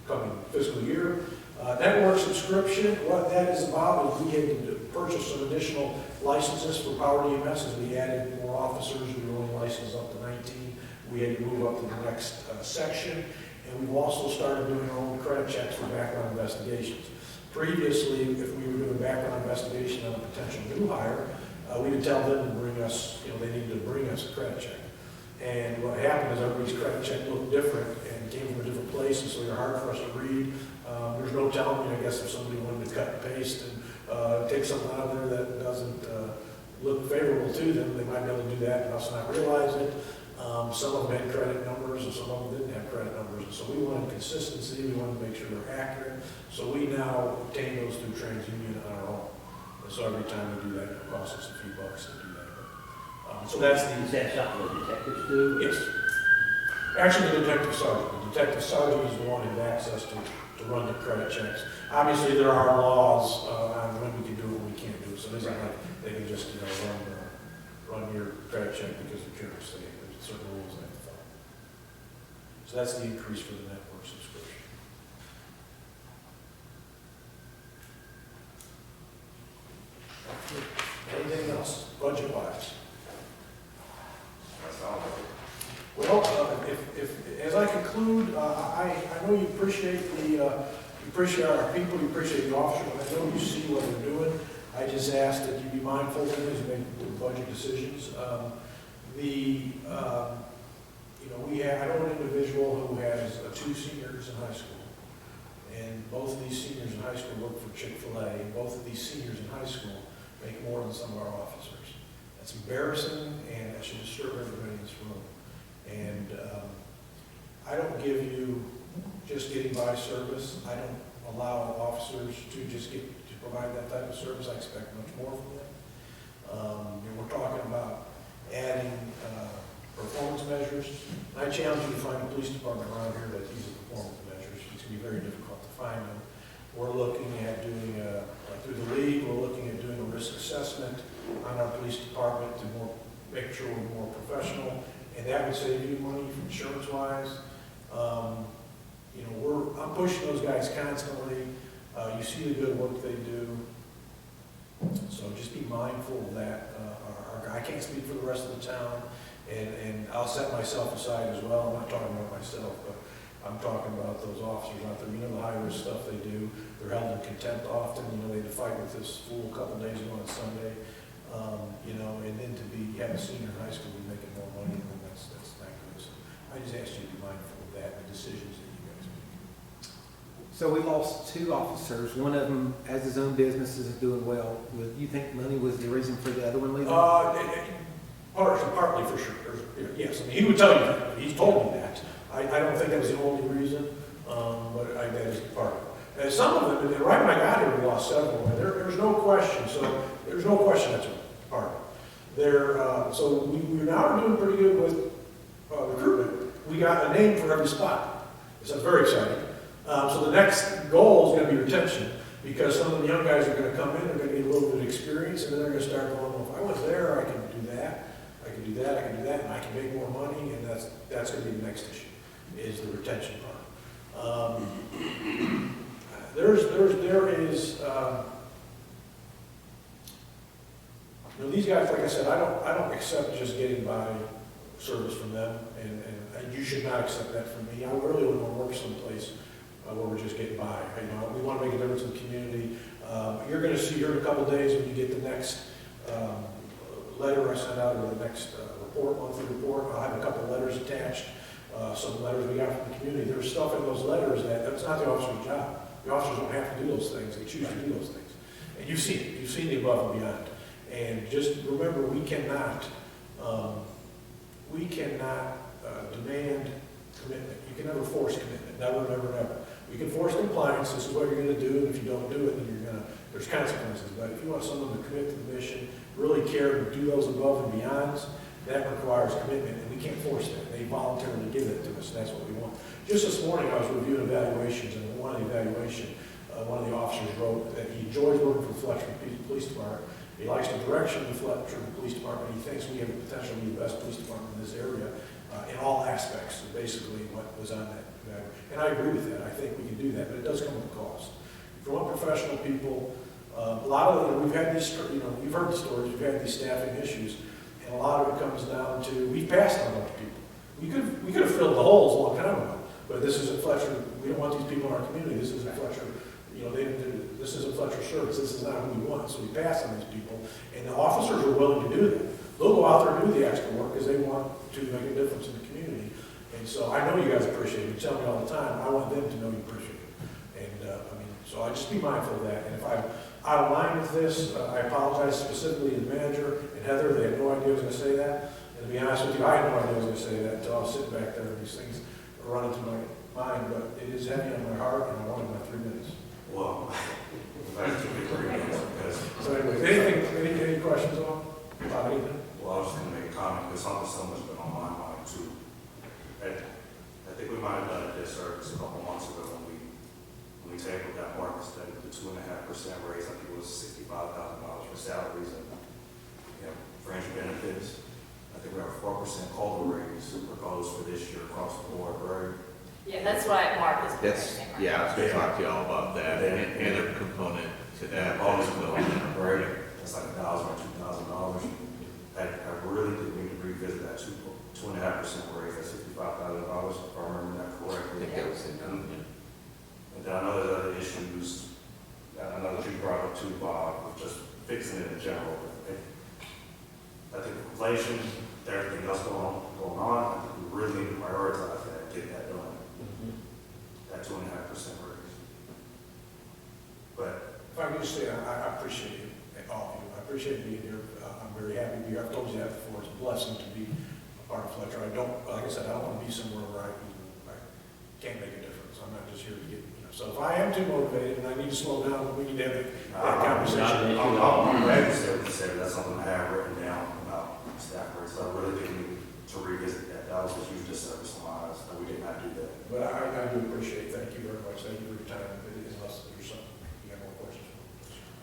[SPEAKER 9] coming fiscal year. Network subscription, what that is about is we had to purchase some additional licenses for Power DMS as we added more officers. We were only licensed up to 19. We had to move up to the next section. And we've also started doing our own credit checks for background investigations. Previously, if we were doing background investigation on a potential new hire, we would tell them to bring us, they needed to bring us a credit check. And what happened is everybody's credit check looked different and came from a different place, and so they're hard for us to read. There's no telling me, I guess, if somebody wanted to cut and paste and take something out of there that doesn't look favorable to them, they might be able to do that and us not realize it. Some of them had credit numbers and some of them didn't have credit numbers. And so we wanted consistency, we wanted to make sure they're accurate. So we now obtain those through TransUnion on our own. And so every time we do that, it costs us a few bucks to do that. So that's
[SPEAKER 1] Is that something the detectives do?
[SPEAKER 9] yes. Actually, the detective sergeant. The detective sergeant is the one who has access to run the credit checks. Obviously, there are laws on when we can do it and when we can't do it. So it isn't like they can just, run your credit check because they're curious. There's certain rules they have to follow. So that's the increase for the network subscription. Anything else, budget-wise?
[SPEAKER 2] That's all.
[SPEAKER 9] Well, as I conclude, I know you appreciate you appreciate our people, you appreciate the officers, I know you see what they're doing. I just ask that you be mindful of them as you make the budget decisions. I know an individual who has 2 seniors in high school, and both of these seniors in high school work for Chick-fil-A, and both of these seniors in high school make more than some of our officers. That's embarrassing, and that should disturb everybody in this room. And I don't give you just getting by service. I don't allow officers to just to provide that type of service. I expect much more from them. We're talking about adding performance measures. I challenge you to find a police department around here that uses performance measures. It's going to be very difficult to find them. We're looking at doing, through the league, we're looking at doing a risk assessment on our police department to make sure we're more professional. And that would save you money insurance-wise. I'm pushing those guys constantly. You see the good work they do. So just be mindful of that. I can't speak for the rest of the town, and I'll set myself aside as well. I'm not talking about myself, but I'm talking about those officers out there. The high-risk stuff they do. They're held in contempt often. They had to fight with this fool a couple days ago on Sunday. And then to have a senior in high school be making more money, and that's not good. So I just ask you to be mindful of that, the decisions that you guys make.
[SPEAKER 6] So we lost 2 officers. One of them has his own business, is doing well. You think money was the reason for the other one leaving?
[SPEAKER 9] Partly for sure. Yes, he would tell you that. He's told me that. I don't think that was the only reason, but that is part of it. And some of them, right when I got here, we lost several. And there's no question. So there's no question that's part of it. So we now are doing pretty good with recruitment. We got a name for every spot. So it's very exciting. So the next goal is going to be retention, because some of the young guys are going to come in, they're going to get a little bit of experience, and then they're going to start going, well, if I was there, I can do that, I can do that, I can do that, and I can make more money, and that's going to be the next issue, is the retention part. These guys, like I said, I don't accept just getting by service from them, and you should not accept that from me. I really want to work someplace where we're just getting by. We want to make a difference in the community. You're going to see here in a couple of days when you get the next letter I sent out, or the next monthly report. I'll have a couple of letters attached, some letters we got from the community. There's stuff in those letters that's not the officer's job. The officers don't have to do those things. They choose to do those things. And you've seen it. You've seen the above and beyond. And just remember, we cannot demand commitment. You can never force commitment. Never, never, never. We can force compliance, this is what you're gonna do, and if you don't do it, then there's consequences. But if you want someone to commit to the mission, really care and do those above and beyonds, that requires commitment, and we can't force that. They voluntarily give it to us, and that's what we want. Just this morning, I was reviewing evaluations, and one of the one of the officers wrote that he enjoys working for the Fletcher Police Department. He likes the direction of the Fletcher Police Department. He thinks we have the potential to be the best police department in this area in all aspects, basically what was on that. And I agree with that. I think we can do that, but it does come with a cost. If you want professional people, a lot of we've had these, you've heard the stories, we've had these staffing issues, and a lot of it comes down to, we've passed on those people. We could have filled the holes a long time ago, but this isn't Fletcher, we don't want these people in our community, this isn't Fletcher, this isn't Fletcher service, this is not who we want, so we passed on these people, and the officers are willing to do that. They'll go out there and do the extra work because they want to make a difference in the community, and so I know you guys appreciate it, you tell me all the time, I want them to know you appreciate it, and so I just be mindful of that, and if I'm out of line with this, I apologize specifically to the manager and Heather, they had no idea I was going to say that. And to be honest with you, I had no idea I was going to say that until I was sitting back there and these things are running through my mind, but it is heavy on my heart and I wanted my 3 minutes.
[SPEAKER 2] Well, that's 3 minutes because.
[SPEAKER 9] So anyways, any questions about anything?
[SPEAKER 2] Well, I was just going to make a comment because something's been on my mind too. I think we might have done a disservice a couple months ago when we tabled that market study, the 2.5% raise, I think it was $65,000 for salaries and fringe benefits. I think we have a 4% COLA raise proposed for this year across the board, right?
[SPEAKER 8] Yeah, that's what Mark was.
[SPEAKER 4] Yeah, I was gonna talk to y'all about that, and a component to that.
[SPEAKER 2] Right, that's like $1,000 or $2,000. I really think we need to revisit that 2.5% raise, that $65,000, if I remember that
[SPEAKER 4] I
[SPEAKER 2] correctly.
[SPEAKER 4] think that was in,
[SPEAKER 2] And then I know there's other issues, I know that you brought up too, Bob, with just fixing it in general. I think inflation, everything else going on, I think we really need to prioritize that and get that done. That 2.5% raise. But
[SPEAKER 9] If I could just say, I appreciate you, all of you. I appreciate being here. I'm very happy to be here. I've told you that before. It's a blessing to be a part of Fletcher. Like I said, I don't want to be somewhere where I can't make a difference. I'm not just here to get, So if I am too motivated and I need to slow down, we need to have that conversation.
[SPEAKER 2] I'm glad you said that's something I have written down about staff rates. I really think we need to revisit that. That was a huge disservice on my eyes, that we did not do that.
[SPEAKER 9] But I do appreciate it. Thank you very much. Thank you for your time. Unless there's something, you have more questions.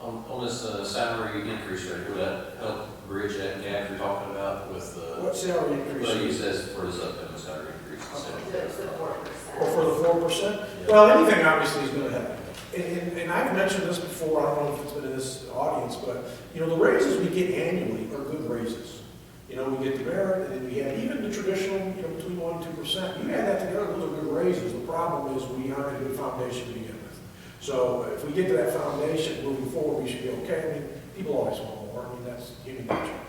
[SPEAKER 10] On this salary increase rate, would that help bridge that gap you're talking about with the?
[SPEAKER 9] What salary increase?
[SPEAKER 10] Well, you says for this upcoming salary increase.
[SPEAKER 8] It's the 4%.
[SPEAKER 9] Or for the 4%? Well, anything obviously is going to help. And I've mentioned this before, I don't know if it's been in this audience, but, the raises we get annually are good raises. We get the merit, and then we have even the traditional, between 1% and 2%. You add that together, those are good raises. The problem is we aren't a good foundation to begin with. So if we get to that foundation moving forward, we should be okay. People always want more. That's human nature.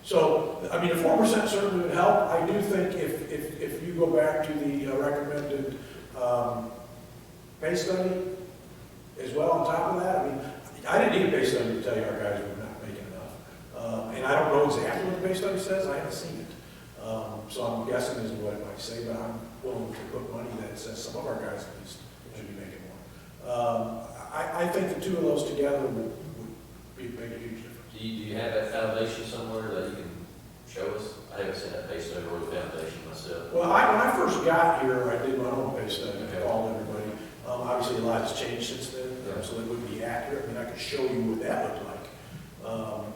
[SPEAKER 9] The 4% certainly would help. I do think if you go back to the recommended pay study as well on top of that, I didn't need a pay study to tell you our guys were not making enough. And I don't know exactly what the pay study says. I haven't seen it. So I'm guessing is what it might say, but I'm willing to put money that says some of our guys at least should be making more. I think the two of those together would make a huge difference.
[SPEAKER 10] Do you have that foundation somewhere that you can show us? I haven't seen that pay study or the foundation myself.
[SPEAKER 9] Well, when I first got here, I did my own pay study. I called everybody. Obviously, a lot has changed since then, so it wouldn't be accurate. I could show you what that looked like.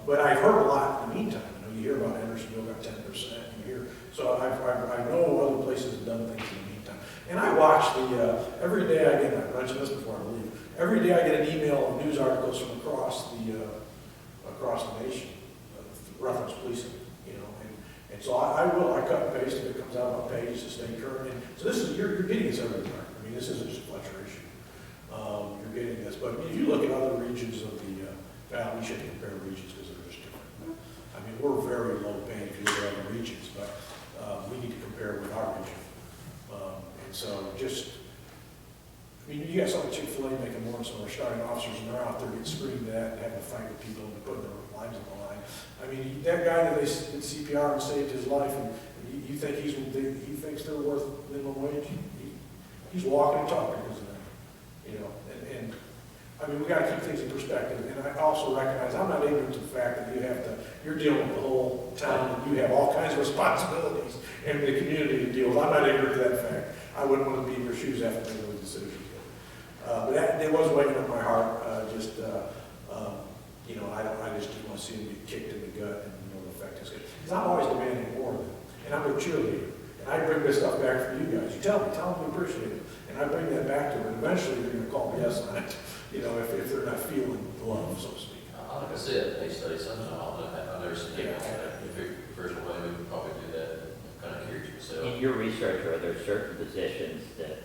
[SPEAKER 9] But I've heard a lot in the meantime. You hear about Hendersonville got 10%. So I know other places have done things in the meantime. And I watch every day I get, I mentioned this before, I believe, every day I get an email of news articles from across the nation, reference policing, and so I cut and paste if it comes out on pages to stay current. And so this is, you're getting this everywhere. This isn't just a Fletcher issue. You're getting this, but if you look at other regions of the valley, we shouldn't compare regions because they're just different. We're very low paying if you look at other regions, but we need to compare with our region. And so you got some at Chick-fil-A making more than some of our starting officers, and they're out there getting screamed at and having to fight with people and putting their lives on the line. That guy that they did CPR and saved his life, and you think he thinks they're worth minimum wage? He's walking and talking because of that, and I mean, we gotta keep things in perspective, and I also recognize, I'm not ignorant to the fact that you're dealing with the whole town, and you have all kinds of responsibilities in the community to deal with. I'm not ignorant to that fact. I wouldn't want to be in your shoes after making those decisions. But it was weighing on my heart, I just didn't want to see him get kicked in the gut and, the effect is good. Because I'm always demanding more of them, and I'm their cheerleader. And I bring this stuff back for you guys. You tell them we appreciate it. And I bring that back to them, and eventually they're gonna call BS on it, if they're not feeling the love, so to speak.
[SPEAKER 10] Like I said, they study something, I've never seen it. If it first way, we would probably do that. I'm kind of curious myself.
[SPEAKER 1] In your research, are there certain positions that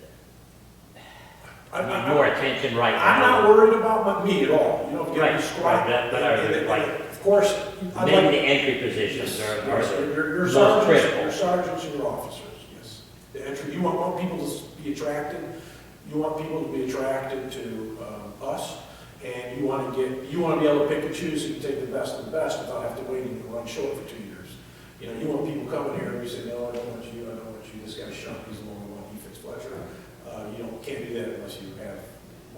[SPEAKER 9] I'm
[SPEAKER 1] need more attention right
[SPEAKER 9] I'm
[SPEAKER 1] now?
[SPEAKER 9] not worried about me at all, get
[SPEAKER 1] Right,
[SPEAKER 9] me squat.
[SPEAKER 1] right, but are there, like,
[SPEAKER 9] Of course, I'd
[SPEAKER 1] maybe
[SPEAKER 9] like.
[SPEAKER 1] the entry positions are
[SPEAKER 9] Yes,
[SPEAKER 1] the
[SPEAKER 9] your
[SPEAKER 1] most
[SPEAKER 9] sergeants,
[SPEAKER 1] critical?
[SPEAKER 9] your sergeants and your officers, yes. The entry, you want people to be attracted, you want people to be attracted to us, and you want to be able to pick and choose so you can take the best of the best without having to wait and run short for 2 years. You want people coming here and you say, no, I don't want you, this guy's sharp, he's the only one, he fits Fletcher. Can't do that unless you have a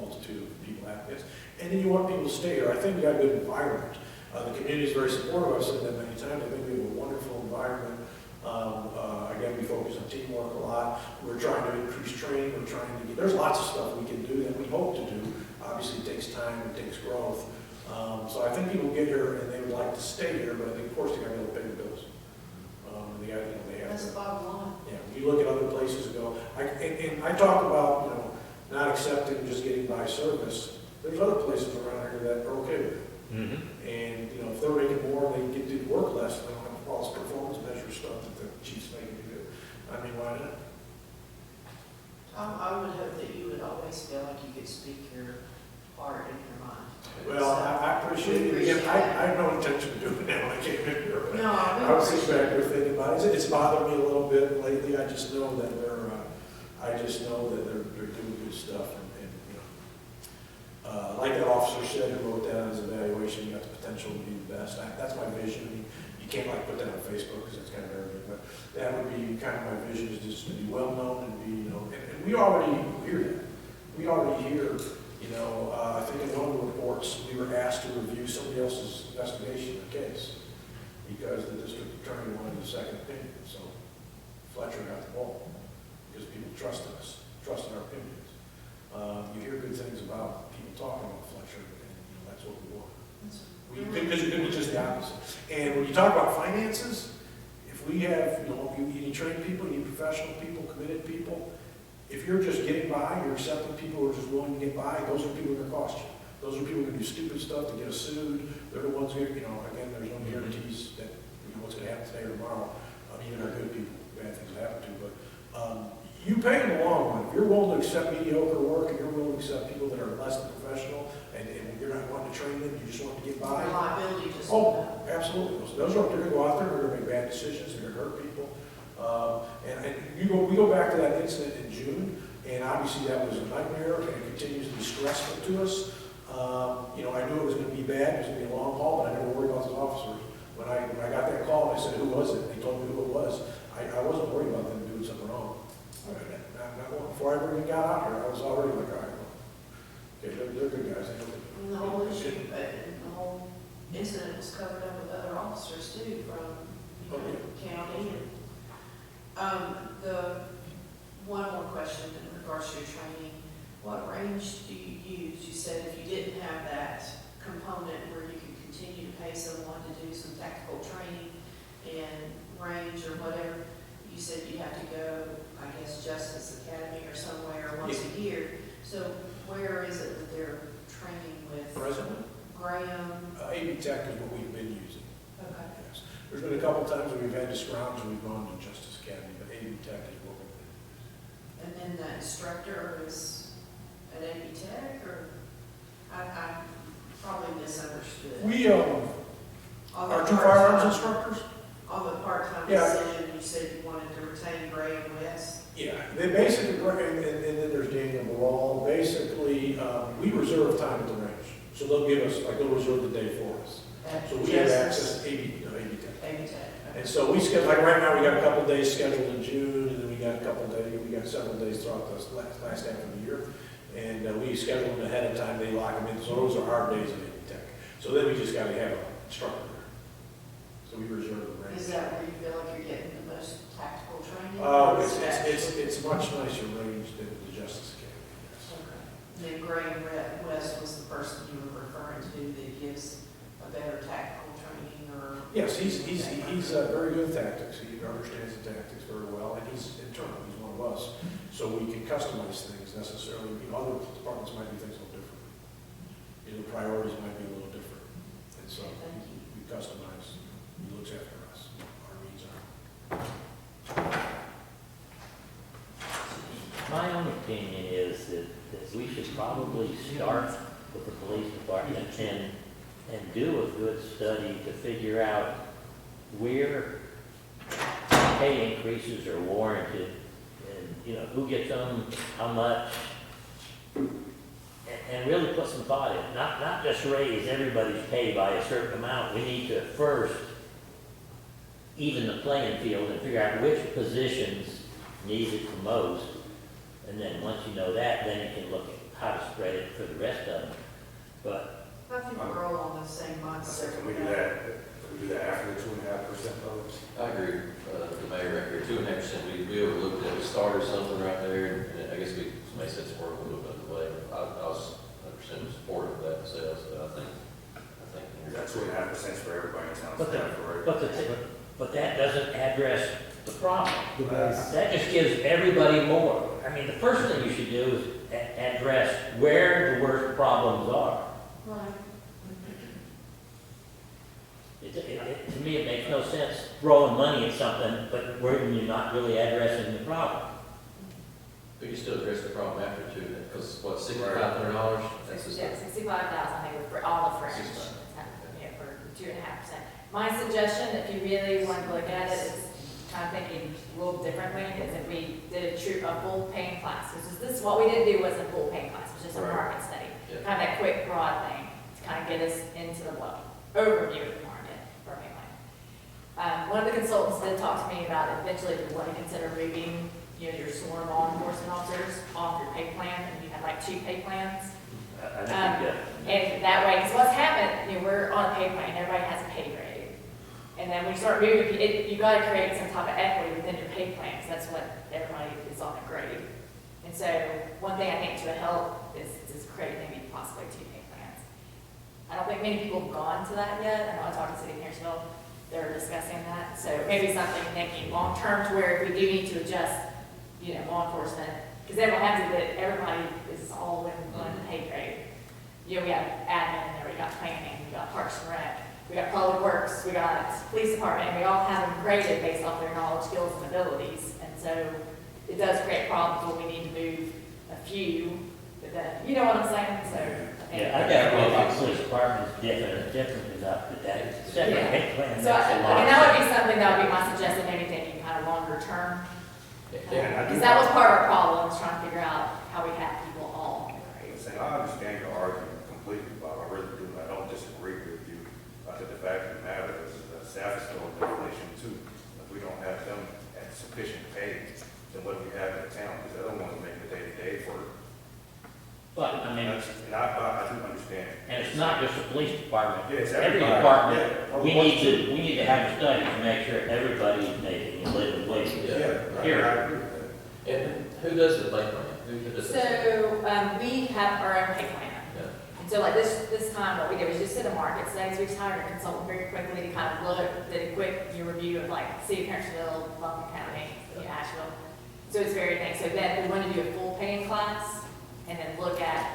[SPEAKER 9] multitude of people applicants. And then you want people to stay here. I think we got a good environment. The community is very supportive. I've said that many times. I think we have a wonderful environment. Again, we focus on teamwork a lot. We're trying to increase training. There's lots of stuff we can do that we hope to do. Obviously, it takes time, it takes growth. So I think people get here and they would like to stay here, but I think, of course, they got to be able to pay the bills. They have
[SPEAKER 5] That's
[SPEAKER 9] to.
[SPEAKER 5] the bottom line.
[SPEAKER 9] Yeah, when you look at other places and go, and I talk about, not accepting just getting by service. There's other places around here that are okay with it.
[SPEAKER 1] Mhm.
[SPEAKER 9] And, if they're making more, they get to work less, they don't have all this performance measure stuff that the chief's making you do. I mean, why not?
[SPEAKER 5] I would hope that you would always feel like you could speak your heart and your mind.
[SPEAKER 9] Well, I appreciate it. Again, I have no intention of doing it now, I can't do it.
[SPEAKER 5] No,
[SPEAKER 9] I was sitting back there thinking about it. It's bothered me a little bit lately. I just know that they're doing good stuff. And like that officer said who wrote that on his evaluation, you got the potential to be the best. That's my vision. I mean, you can't put that on Facebook because it's kind of arrogant, but that would be kind of my vision, is just to be well known and be, and we already hear that. We already hear, I think in one of the reports, we were asked to review somebody else's investigation of the case because the district attorney wanted a second opinion. So Fletcher got the ball because people trusted us, trusted our opinions. You hear good things about people talking about Fletcher, and that's what we want. Because it could be just the opposite. And when you talk about finances, if we have, you need trained people, you need professional people, committed people. If you're just getting by, you're accepting people who are just willing to get by, those are people who are going to cost you. Those are people who are going to do stupid stuff to get us sued. They're the ones who, again, there's no guarantees that what's going to happen today or tomorrow. Even our good people, bad things happen to. But you pay in the long run. If you're willing to accept mediocre work and you're willing to accept people that are less than professional and you're not wanting to train them, you just want to get by.
[SPEAKER 5] Reliability just.
[SPEAKER 9] Oh, absolutely. Those are going to go out there, they're going to make bad decisions, they're going to hurt people. We go back to that incident in June, and obviously that was a nightmare, and it continues to be stressful to us. I knew it was going to be bad, it was going to be a long haul, but I never worried about those officers. When I got that call, and I said, who was it? They told me who it was. I wasn't worried about them doing something wrong. Before I ever even got out here, I was already like, all right, okay, they're good guys.
[SPEAKER 5] And the whole issue, the whole incident was covered up with other officers too, from county. The one more question in regards to your training, what range do you use? You said if you didn't have that component where you could continue to pay someone to do some tactical training and range or whatever, you said you have to go, I guess, Justice Academy or somewhere once a year. So where is it that they're training with?
[SPEAKER 9] Presently,
[SPEAKER 5] Graham?
[SPEAKER 9] AV Tech is what we've been using.
[SPEAKER 5] Okay.
[SPEAKER 9] Yes. There's been a couple times when we've had to scrounge and we've gone to Justice Academy, but AV Tech is what we've been using.
[SPEAKER 5] And then the instructor is at AP Tech, or I probably misunderstood.
[SPEAKER 9] We,
[SPEAKER 5] On the
[SPEAKER 9] our two
[SPEAKER 5] part-time-
[SPEAKER 9] firearms instructors?
[SPEAKER 5] On the part-time
[SPEAKER 9] Yeah.
[SPEAKER 5] decision, you said you wanted to retain Gray and West.
[SPEAKER 9] Yeah, they basically, and then there's Daniel Barral. Basically, we reserve time at the range. So they'll give us, they'll reserve the day for us. So we have access to AV Tech.
[SPEAKER 5] AP Tech,
[SPEAKER 9] And so we schedule, like right now, we got a couple days scheduled in June, and then we got a couple days, we got several days throughout the last half of the year. And we schedule them ahead of time, they lock them in, so those are our days of Indy Tech. So then we just gotta have a instructor there. So we reserve the range.
[SPEAKER 5] Is that where you feel like you're getting the most tactical training?
[SPEAKER 9] It's much nicer range than the Justice Academy, yes.
[SPEAKER 5] Okay. Then Graham West was the person you were referring to that gives a better tactical training, or?
[SPEAKER 9] Yes, he's very good at tactics, he understands the tactics very well, and he's internal, he's one of us. So we can customize things necessarily, other departments might do things a little different. The priorities might be a little different, and so we customize, he looks after us, our needs are.
[SPEAKER 1] My own opinion is that we should probably start with the police department and do a good study to figure out where pay increases are warranted, and, who gets them, how much, and really put some thought in, not just raise everybody's pay by a certain amount. We need to first even the playing field and figure out which positions need it the most, and then once you know that, then you can look at how to spread it for the rest of them. But
[SPEAKER 5] I think we're all on the same
[SPEAKER 2] I said,
[SPEAKER 5] mindset.
[SPEAKER 2] can we do that? Can we do that after the 2.5% vote?
[SPEAKER 10] I agree, with the mayor right here, 2.5%, we overlooked that, we started something right there, and I guess somebody said it's working a little bit of the way. I was 100% supportive of that myself, so I think.
[SPEAKER 2] That 2.5% is for everybody in town.
[SPEAKER 1] But the-
[SPEAKER 2] staff, right?
[SPEAKER 1] but that doesn't address the problem.
[SPEAKER 6] The base.
[SPEAKER 1] That just gives everybody more. I mean, the first thing you should do is address where the worst problems are.
[SPEAKER 5] Right.
[SPEAKER 1] To me, it makes no sense throwing money at something, but where you're not really addressing the problem.
[SPEAKER 10] We can still address the problem after too, because what, $6,500?
[SPEAKER 8] Yeah, 65,000, I think, for all the fringe, for 2.5%. My suggestion, if you really want to look at it, is kind of thinking a little differently, is if we did a full paying class, because this, what we didn't do was a full paying class, it was just a
[SPEAKER 10] Right.
[SPEAKER 8] market study.
[SPEAKER 10] Yeah.
[SPEAKER 8] Kind of that quick, broad thing, to kind of get us into the overview of the market for a pay plan. One of the consultants did talk to me about eventually if you want to consider moving, your sworn law enforcement officers off your pay plan, and you have like 2 pay plans.
[SPEAKER 1] I think we got-
[SPEAKER 8] And that way, because what's happened, we're on a pay plan, everybody has a pay grade. And then when you start moving, you gotta create some type of equity within your pay plan, because that's what everybody is on a grade. And so, one thing I think to help is create maybe possibly 2 pay plans. I don't think many people have gone to that yet. I know I talked to City of Harrisville, they're discussing that. So maybe something thinking long-term to where if we do need to adjust, law enforcement, because everyone has it that everybody is all in one pay grade. We have admin in there, we got planning, we got parks and rec, we got public works, we got police department, and we all have them graded based off their knowledge, skills, and abilities. And so it does create problems when we need to move a few, but then, you know what I'm saying? So I think.
[SPEAKER 1] Yeah, I got to know if the police department is different enough that that's separate
[SPEAKER 8] Yeah.
[SPEAKER 1] pay plan.
[SPEAKER 8] So
[SPEAKER 1] That's a lot.
[SPEAKER 8] that would be something that would be my suggestion, maybe thinking kind of longer term.
[SPEAKER 2] Yeah, I do.
[SPEAKER 8] Because that was part of our problem, was trying to figure out how we have people all in the grades.
[SPEAKER 2] Listen, I understand your argument completely, Bob, I really do. I don't disagree with you. But the fact of the matter is that staff is feeling inflation too. If we don't have them at sufficient pay, then what do we have in the town? Because they're the ones making the day-to-day work.
[SPEAKER 1] But, I mean,
[SPEAKER 2] And I do understand.
[SPEAKER 1] and it's not just the police department.
[SPEAKER 2] Yeah, it's
[SPEAKER 1] Every
[SPEAKER 2] everybody.
[SPEAKER 1] department,
[SPEAKER 2] Yeah.
[SPEAKER 1] we need to have a study to make sure everybody's making a living wage.
[SPEAKER 2] Yeah,
[SPEAKER 1] Here.
[SPEAKER 2] I agree with that.
[SPEAKER 10] And who does the pay plan? Who does
[SPEAKER 8] So, we have our own pay plan.
[SPEAKER 10] Yeah.
[SPEAKER 8] And so like this time, what we did was just did a market study, so we just hired a consultant very quickly to kind of did a quick review of like City of Harrisville, Buncombe County, Asheville. So it's very thing. So then we want to do a full paying class and then look at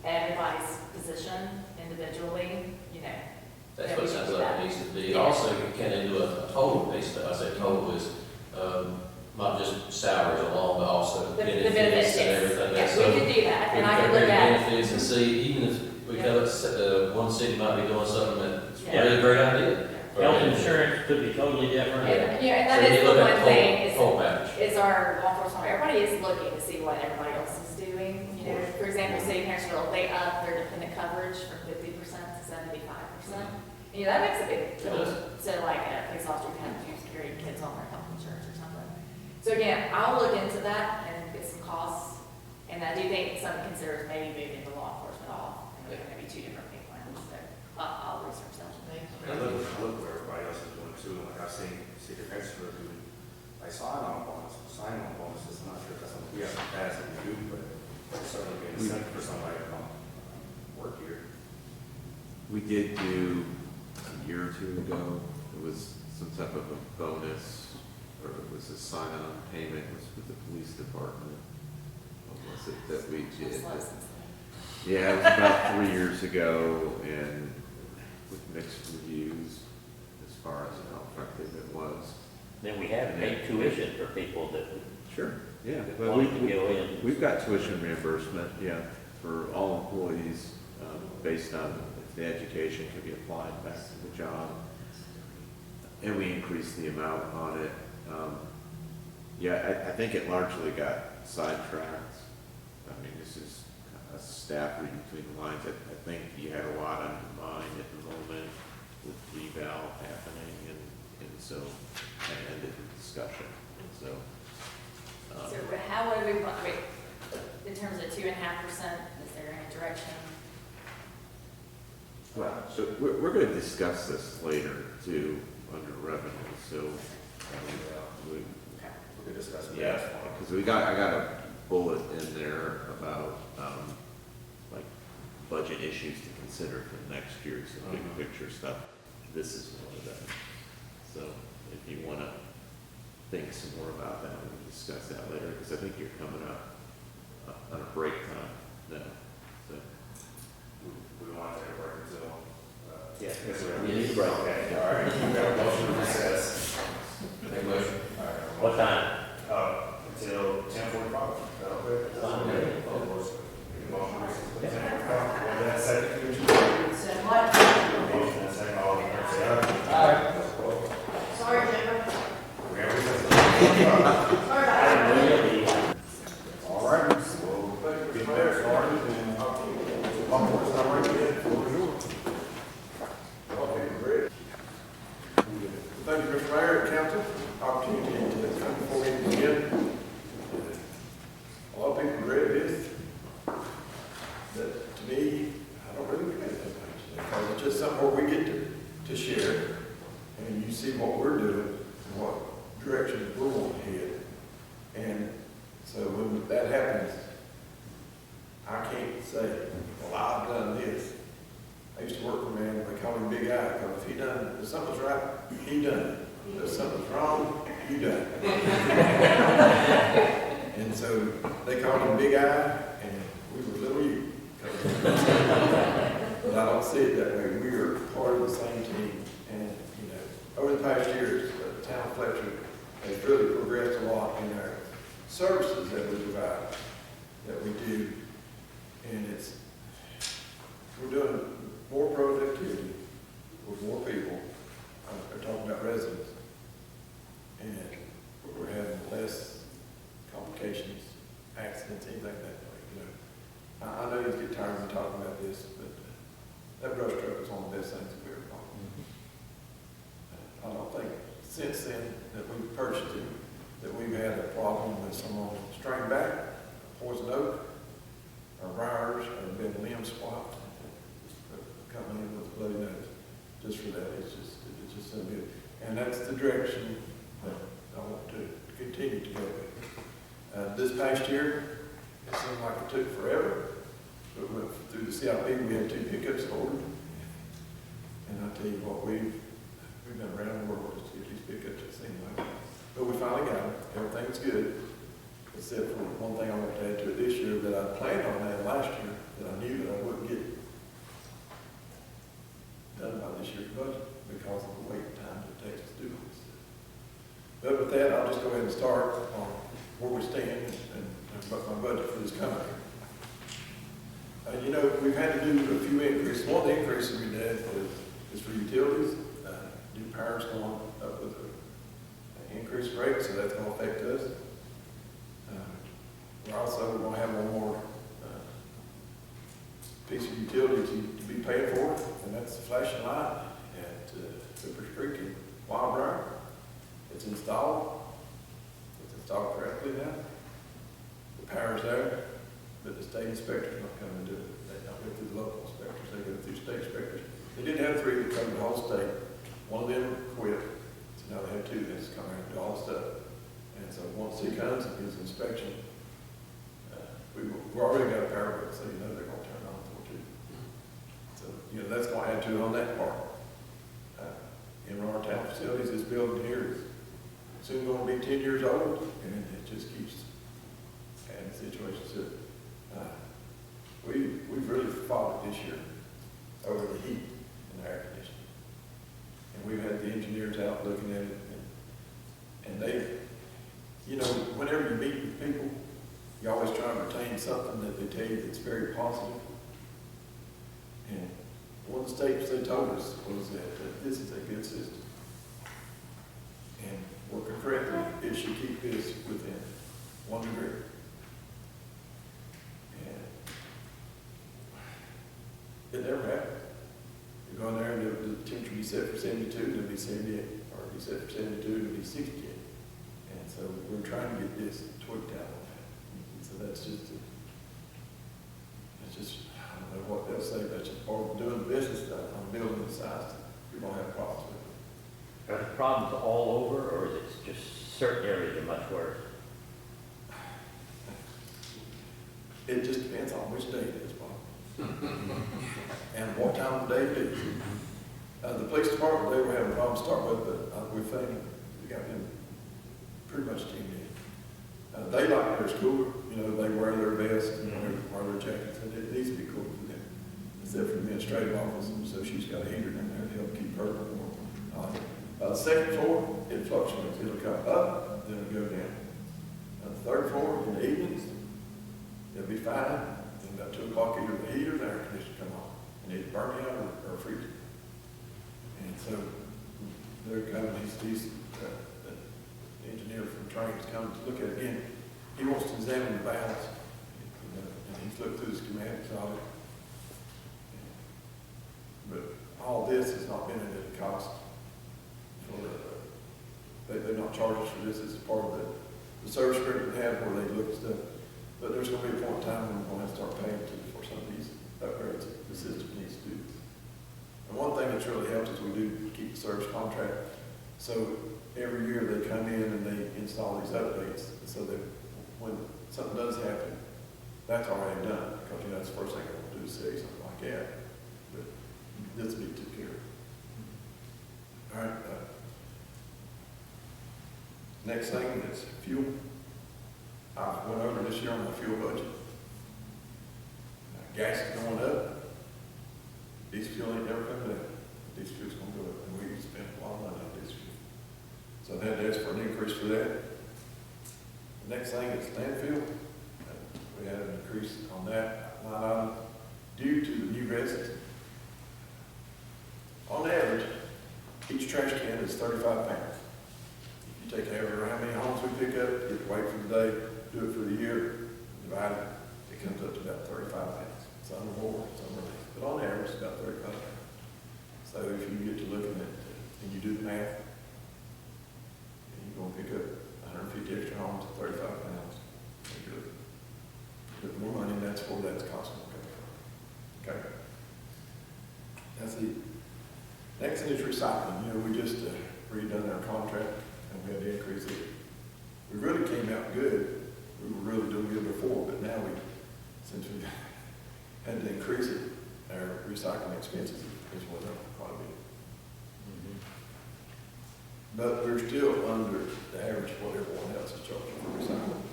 [SPEAKER 8] everybody's position individually,
[SPEAKER 10] That's what it sounds like it needs to be. Also, can they do a total piece? I say total is, not just salaries alone, but also
[SPEAKER 8] The
[SPEAKER 10] benefits
[SPEAKER 8] benefits,
[SPEAKER 10] and
[SPEAKER 8] yes.
[SPEAKER 10] everything.
[SPEAKER 8] Yes,
[SPEAKER 10] So
[SPEAKER 8] we could do that, and I could
[SPEAKER 10] compare
[SPEAKER 8] look at,
[SPEAKER 10] benefits and see, even if we
[SPEAKER 8] Yeah.
[SPEAKER 10] feel one city might be doing something that's
[SPEAKER 8] Yeah.
[SPEAKER 10] really a great idea.
[SPEAKER 1] Health insurance could be totally different.
[SPEAKER 8] and that
[SPEAKER 10] So
[SPEAKER 8] is
[SPEAKER 10] you
[SPEAKER 8] the
[SPEAKER 10] look
[SPEAKER 8] one
[SPEAKER 10] at
[SPEAKER 8] thing,
[SPEAKER 10] total package.
[SPEAKER 8] is our law enforcement, everybody is looking to see what everybody else is doing. For example, City of Harrisville, they up their dependent coverage from 50% to 75%. That makes a big
[SPEAKER 10] It does.
[SPEAKER 8] difference. So like a police officer can have So again, I'll look into that and get some costs, and I do think some considers maybe moving the law enforcement off, and maybe two different pay plans, so I'll research that.
[SPEAKER 2] I look where everybody else is doing too, like I've seen city councilors do, like sign-on bonuses, I'm not sure if that's something we have to pass and do, but it's certainly be an incentive for somebody to come work here.
[SPEAKER 4] We did do a year or two ago, it was some type of a bonus, or it was a sign-on payment, it was with the police department. What was it that we did?
[SPEAKER 8] Just license.
[SPEAKER 4] Yeah, it was about 3 years ago, and with mixed reviews as far as how effective it was.
[SPEAKER 1] Then we have paid tuition for people that
[SPEAKER 4] Sure, yeah.
[SPEAKER 1] that
[SPEAKER 4] But
[SPEAKER 1] wanted to go in.
[SPEAKER 4] we've got tuition reimbursement, yeah, for all employees, based on if the education can be applied back to the job. And we increased the amount on it. Yeah, I think it largely got sidetracked. I mean, this is a staff reading between the lines. I think you had a lot on your mind at the moment with reval happening, and so I ended the discussion. And so,
[SPEAKER 8] So how would we want, wait, in terms of 2.5%, is there any direction?
[SPEAKER 4] well, so we're going to discuss this later too under revenue. So we,
[SPEAKER 2] We could discuss it.
[SPEAKER 4] yeah, because I got a bullet in there about like budget issues to consider for next year, some big picture stuff. This is one of them. So if you want to think some more about that, we can discuss that later, because I think you're coming up on a break time now. So
[SPEAKER 2] We want to take a break until,
[SPEAKER 1] Yeah,
[SPEAKER 2] yes, sir.
[SPEAKER 1] we need a break.
[SPEAKER 2] Okay, all right, we got a motion to recess.
[SPEAKER 10] Make a motion.
[SPEAKER 2] All right.
[SPEAKER 1] What time?
[SPEAKER 2] Until 10:45. Is that okay?
[SPEAKER 1] Fine.
[SPEAKER 2] Motion to recess until 10:45. Well, that's second.
[SPEAKER 5] So what?
[SPEAKER 2] Motion and second, all in favor, say aye.
[SPEAKER 5] Sorry, Jimmy.
[SPEAKER 2] We have recess.
[SPEAKER 5] Sorry about that.
[SPEAKER 2] All right, we'll get there started and one more time right there. Okay, great.
[SPEAKER 9] Thank you, Mr. Mayor and Council, opportunity to come before you again. A lot of people read this, that to me, I don't really read that much, because it's just something where we get to share, and you see what we're doing, and what direction we're going to head. And so when that happens, I can't say, well, I've done this. I used to work for a man, they called him Big Eye, because if he done, if something's right, he done it. If something's wrong, you done it. And so they called him Big Eye, and we were little you. But I don't see it that way. We are part of the same team. And, you know, over the past years, the town of Fletcher has really progressed a lot in our services that we provide, that we do. And we're doing more productivity with more people. I'm talking about residents. And we're having less complications, accidents, anything that way, you know. I know you get tired of me talking about this, but that brush truck is one of the best things that we ever bought. I don't think since then that we've purchased it, that we've had a problem with someone string back, poison oak, or briars, or been limb swapped, coming in with a bloody nose. Just for that, it's just so good. And that's the direction that I want to continue to go with. This past year, it seemed like it took forever, but we went through the CIP, we had 2 pickups ordered. And I tell you what, we've been around the world just to get these pickups, it seemed like. But we finally got them, everything's good, except for one thing I want to add to it this year that I planned on that last year, that I knew that I wouldn't get done by this year's budget because of the wait time it takes to do this. But with that, I'll just go ahead and start on where we stand and what my budget for this coming year. You know, we've had to do a few increases. One of the increases we did is for utilities. New power's going up with an increased rate, so that's going to affect us. We're also going to have one more piece of utility to be paid for, and that's the flashing light at Cooper Creek in Wildbriar. It's installed. It's installed correctly now. The power's there, but the state inspector's not coming to do it. They don't go through the local inspectors, they go through state inspectors. They did have 3 that covered the whole state. One of them quit, so now they have 2 that's come around and do all the stuff. And so once he comes and gives inspection, we've already got a power bill, so you know they're gonna turn on for too. So, you know, that's gonna add to on that part. In our town facilities, this building here is soon gonna be 10 years old, and it just keeps adding situations to it. We've really fought it this year over the heat and the air conditioning. And we've had the engineers out looking at it, and they, you know, whenever you meet with people, you always try to retain something that they tell you that's very positive. And one of the statements they told us was that this is a good system. And working correctly, it should keep this within 1 degree. And it never happened. You go in there and the temperature be set for 72, it'll be 78, or it'll be set for 72, it'll be 68. And so we're trying to get this tweaked out on that. And so that's just, I don't know what they'll say, that's just part of doing business on building the size. You're gonna have problems with it.
[SPEAKER 1] Are the problems all over, or is it just certain areas are much worse?
[SPEAKER 9] It just depends on which day it is, Bob. And what time of day it is. The police department, they were having problems to start with, but we think we got them pretty much teamed in. They like their cooler, you know, they wear their vests and wear their jackets, and it needs to be cool for them. Except for the administrative office, and so she's got a heater in there to help keep her warm. The second floor, it fluctuates. It'll come up, then it'll go down. The third floor, in the evenings, it'll be fine. Then about 2 o'clock, either the heater or the air conditioner come on, and it burn you out or freeze you. And so they're coming, the engineer from Train's coming to look at it again. He wants to examine the valves, and he's looked through the schematics of it. But all this has not been at a cost. They're not charged us for this. It's part of the service agreement they have where they look at stuff. But there's going to be a point in time when we're going to have to start paying for some of these upgrades the system needs to do. And one thing that's really helped is we do keep the service contract. So every year they come in and they install these updates so that when something does happen, that's already done. Because, you know, that's the first thing I want to do is say something like that. But this will be took care of. All right. Next thing is fuel. I went over this year on my fuel budget. Gas is going up. Diesel fuel ain't never coming down. Diesel fuel's going to go up, and we spent a lot of money on diesel fuel. So I had to ask for an increase for that. The next thing is landfill. We had an increase on that line item due to the new residents. On average, each trash can is 35 pounds. If you take average of how many homes we pick up, get the weight for the day, do it for the year, divide it, it comes up to about 35 pounds. Some are more, some are less, but on average, it's about 35 pounds. So if you get to looking at, and you do the math, and you're going to pick up 150 extra homes at 35 pounds, you're looking at more money, and that's where that's costing coming from. Okay? That's the next thing is recycling. You know, we just redone our contract, and we had to increase it. We really came out good. We were really doing good before, but now since we had to increase it, our recycling expenses is went up quite a bit. But we're still under the average of what everyone else is charging for recycling.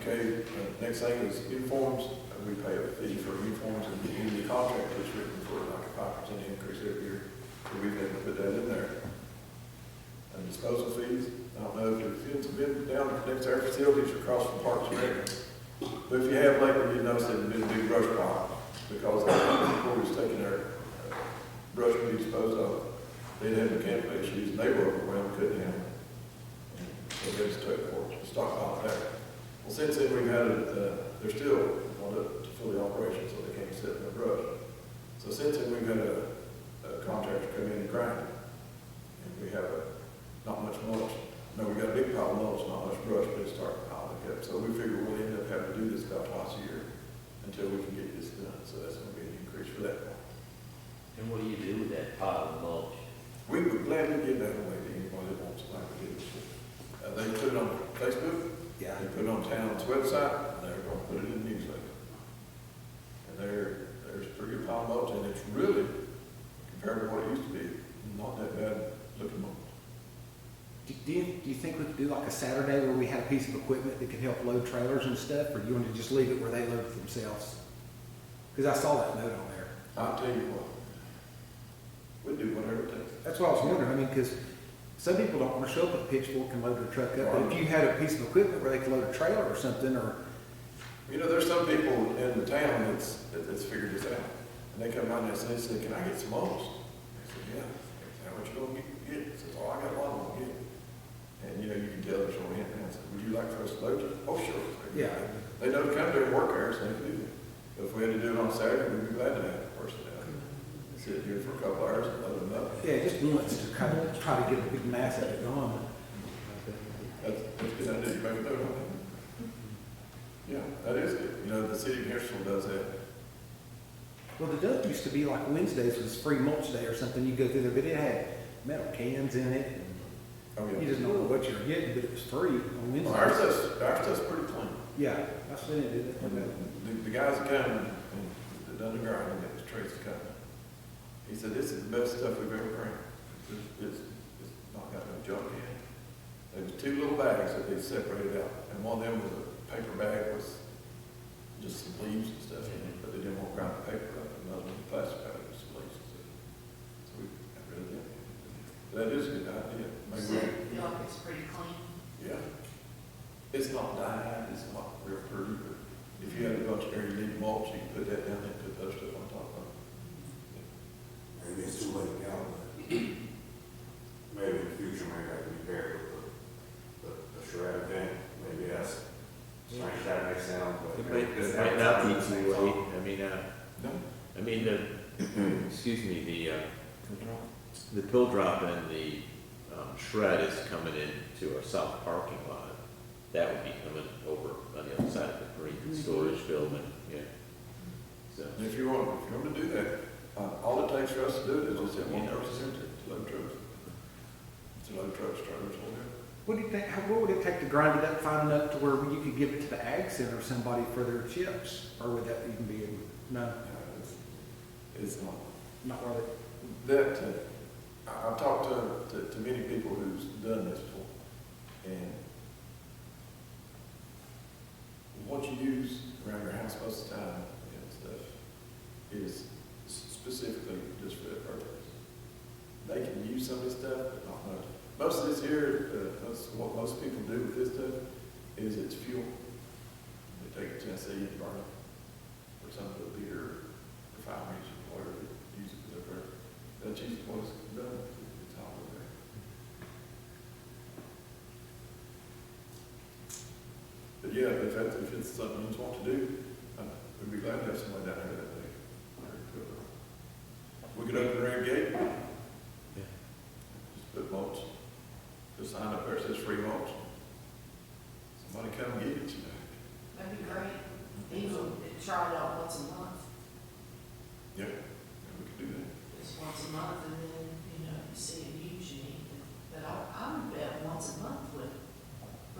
[SPEAKER 9] Okay, next thing is uniforms. We pay a fee for uniforms, and in the contract is written for like a 5% increase every year. So we've had to put that in there. And disposal fees, I don't know if the fields have been down next to our facilities or across from Parks and Rec. But if you have lately, you notice there's been a big brush pile because people was taking their brush to be disposed of. They'd have mechanical issues, and they were overwhelmed, couldn't handle it. And so they just took for the stockpile there. Well, since then, we've had it, they're still not up to fully operational, so they can't sit in the brush. So since then, we've had a contractor come in and grind it. And we have not much mulch. No, we got a big pile of mulch that. So we figure we'll end up having to do this about twice a year until we can get this done. So that's gonna be an increase for that one.
[SPEAKER 1] And what do you do with that pile of mulch?
[SPEAKER 9] We would gladly give that away to anybody that wants it like we did before. They put it on Facebook,
[SPEAKER 6] Yeah.
[SPEAKER 9] they put it on town's website, and they're gonna put it in the newsletter. And there's a pretty good pile of mulch, and it's really, compared to what it used to be, not that bad looking mulch.
[SPEAKER 6] Do you think we could do like a Saturday where we had a piece of equipment that could help load trailers and stuff, or do you want to just leave it where they load it themselves? Because I saw that note on there.
[SPEAKER 9] I'll tell you what, we'll do whatever it takes.
[SPEAKER 6] That's what I was wondering, I mean, because some people don't want to show up with a pitchfork and load their truck up, but if you had a piece of equipment where they could load a trailer or something, or,
[SPEAKER 9] You know, there's some people in the town that's figured this out. And they come out and they say, can I get some mulch? I said, yeah. How much you gonna get? He says, oh, I got a lot of them to get. And, you know, you can tell they're showing hand. I said, would you like for us to load you? Oh, sure.
[SPEAKER 6] yeah.
[SPEAKER 9] They know to come there and work there, so they can do that. But if we had to do it on Saturday, we'd be glad to have a person down. Sit here for a couple hours and load them up.
[SPEAKER 6] Yeah, just once to kind of try to get a big mass of it going.
[SPEAKER 9] That's a good idea. You make a note on that. Yeah, that is good. You know, the city of Hendersonville does that.
[SPEAKER 6] Well, the dump used to be like Wednesdays was free mulch day or something, you go through there, but it had metal cans in it, and
[SPEAKER 9] Oh, yeah.
[SPEAKER 6] you just know what you were getting, but it was free on
[SPEAKER 9] Well,
[SPEAKER 6] Wednesdays.
[SPEAKER 9] our stuff's pretty clean.
[SPEAKER 6] Yeah, I seen it, did
[SPEAKER 9] And
[SPEAKER 6] it?
[SPEAKER 9] the guys that come and done the grinding, that was Tracy Cutler. He said, this is the best stuff we've ever ground. It's not got no junk in it. There was 2 little bags that they separated out, and one of them was a paper bag with just some leaves and stuff in it, but they didn't want to grind the paper up, and another one was a plastic bag with some leaves and stuff. So we got rid of that. That is a good idea. Maybe
[SPEAKER 5] So
[SPEAKER 9] we-
[SPEAKER 5] you feel like it's pretty clean?
[SPEAKER 9] yeah. It's not dyed, it's not real pretty, but if you had a bunch of area you need mulch, you can put that down there and put those stuff on top of it.
[SPEAKER 2] Maybe it's too late now, but maybe in the future, maybe I can be paired with the shred thing, maybe that's, strange that makes sound, but.
[SPEAKER 4] It might not be too late,
[SPEAKER 9] No?
[SPEAKER 4] I mean, excuse me, the pill drop and the shred is coming into our south parking lot. That would be coming over on the other side of the marine storage building, yeah. So,
[SPEAKER 9] And if you want to do that, all it takes for us to do it is just have one person to load trucks. To load trucks, trailers, whatever.
[SPEAKER 6] What do you think, what would it take to grind it up fine enough to where you could give it to the ag center or somebody for their chips? Or would that even be, no,
[SPEAKER 9] It's
[SPEAKER 6] not worth it?
[SPEAKER 9] that, I've talked to many people who's done this before, and what you use around your house most of the time and stuff is specifically just for that purpose. They can use some of this stuff, but not much. Most of this here, what most people do with this stuff is it's fuel. They take it to Tennessee and burn it for some of the bigger refineries or whatever they use it for their purpose. That's usually what it's done. It's all over there. But yeah, if it's something you just want to do, we'd be glad to have somebody down there that day. We could open the rear gate. Just put mulch. Just sign up there, it says free mulch. Somebody come get it, you know.
[SPEAKER 5] That'd be great. Even try it out once a month,
[SPEAKER 9] Yeah, we could do that.
[SPEAKER 5] just once a month, and then, you know, you see a huge need. But I would bet once a month would.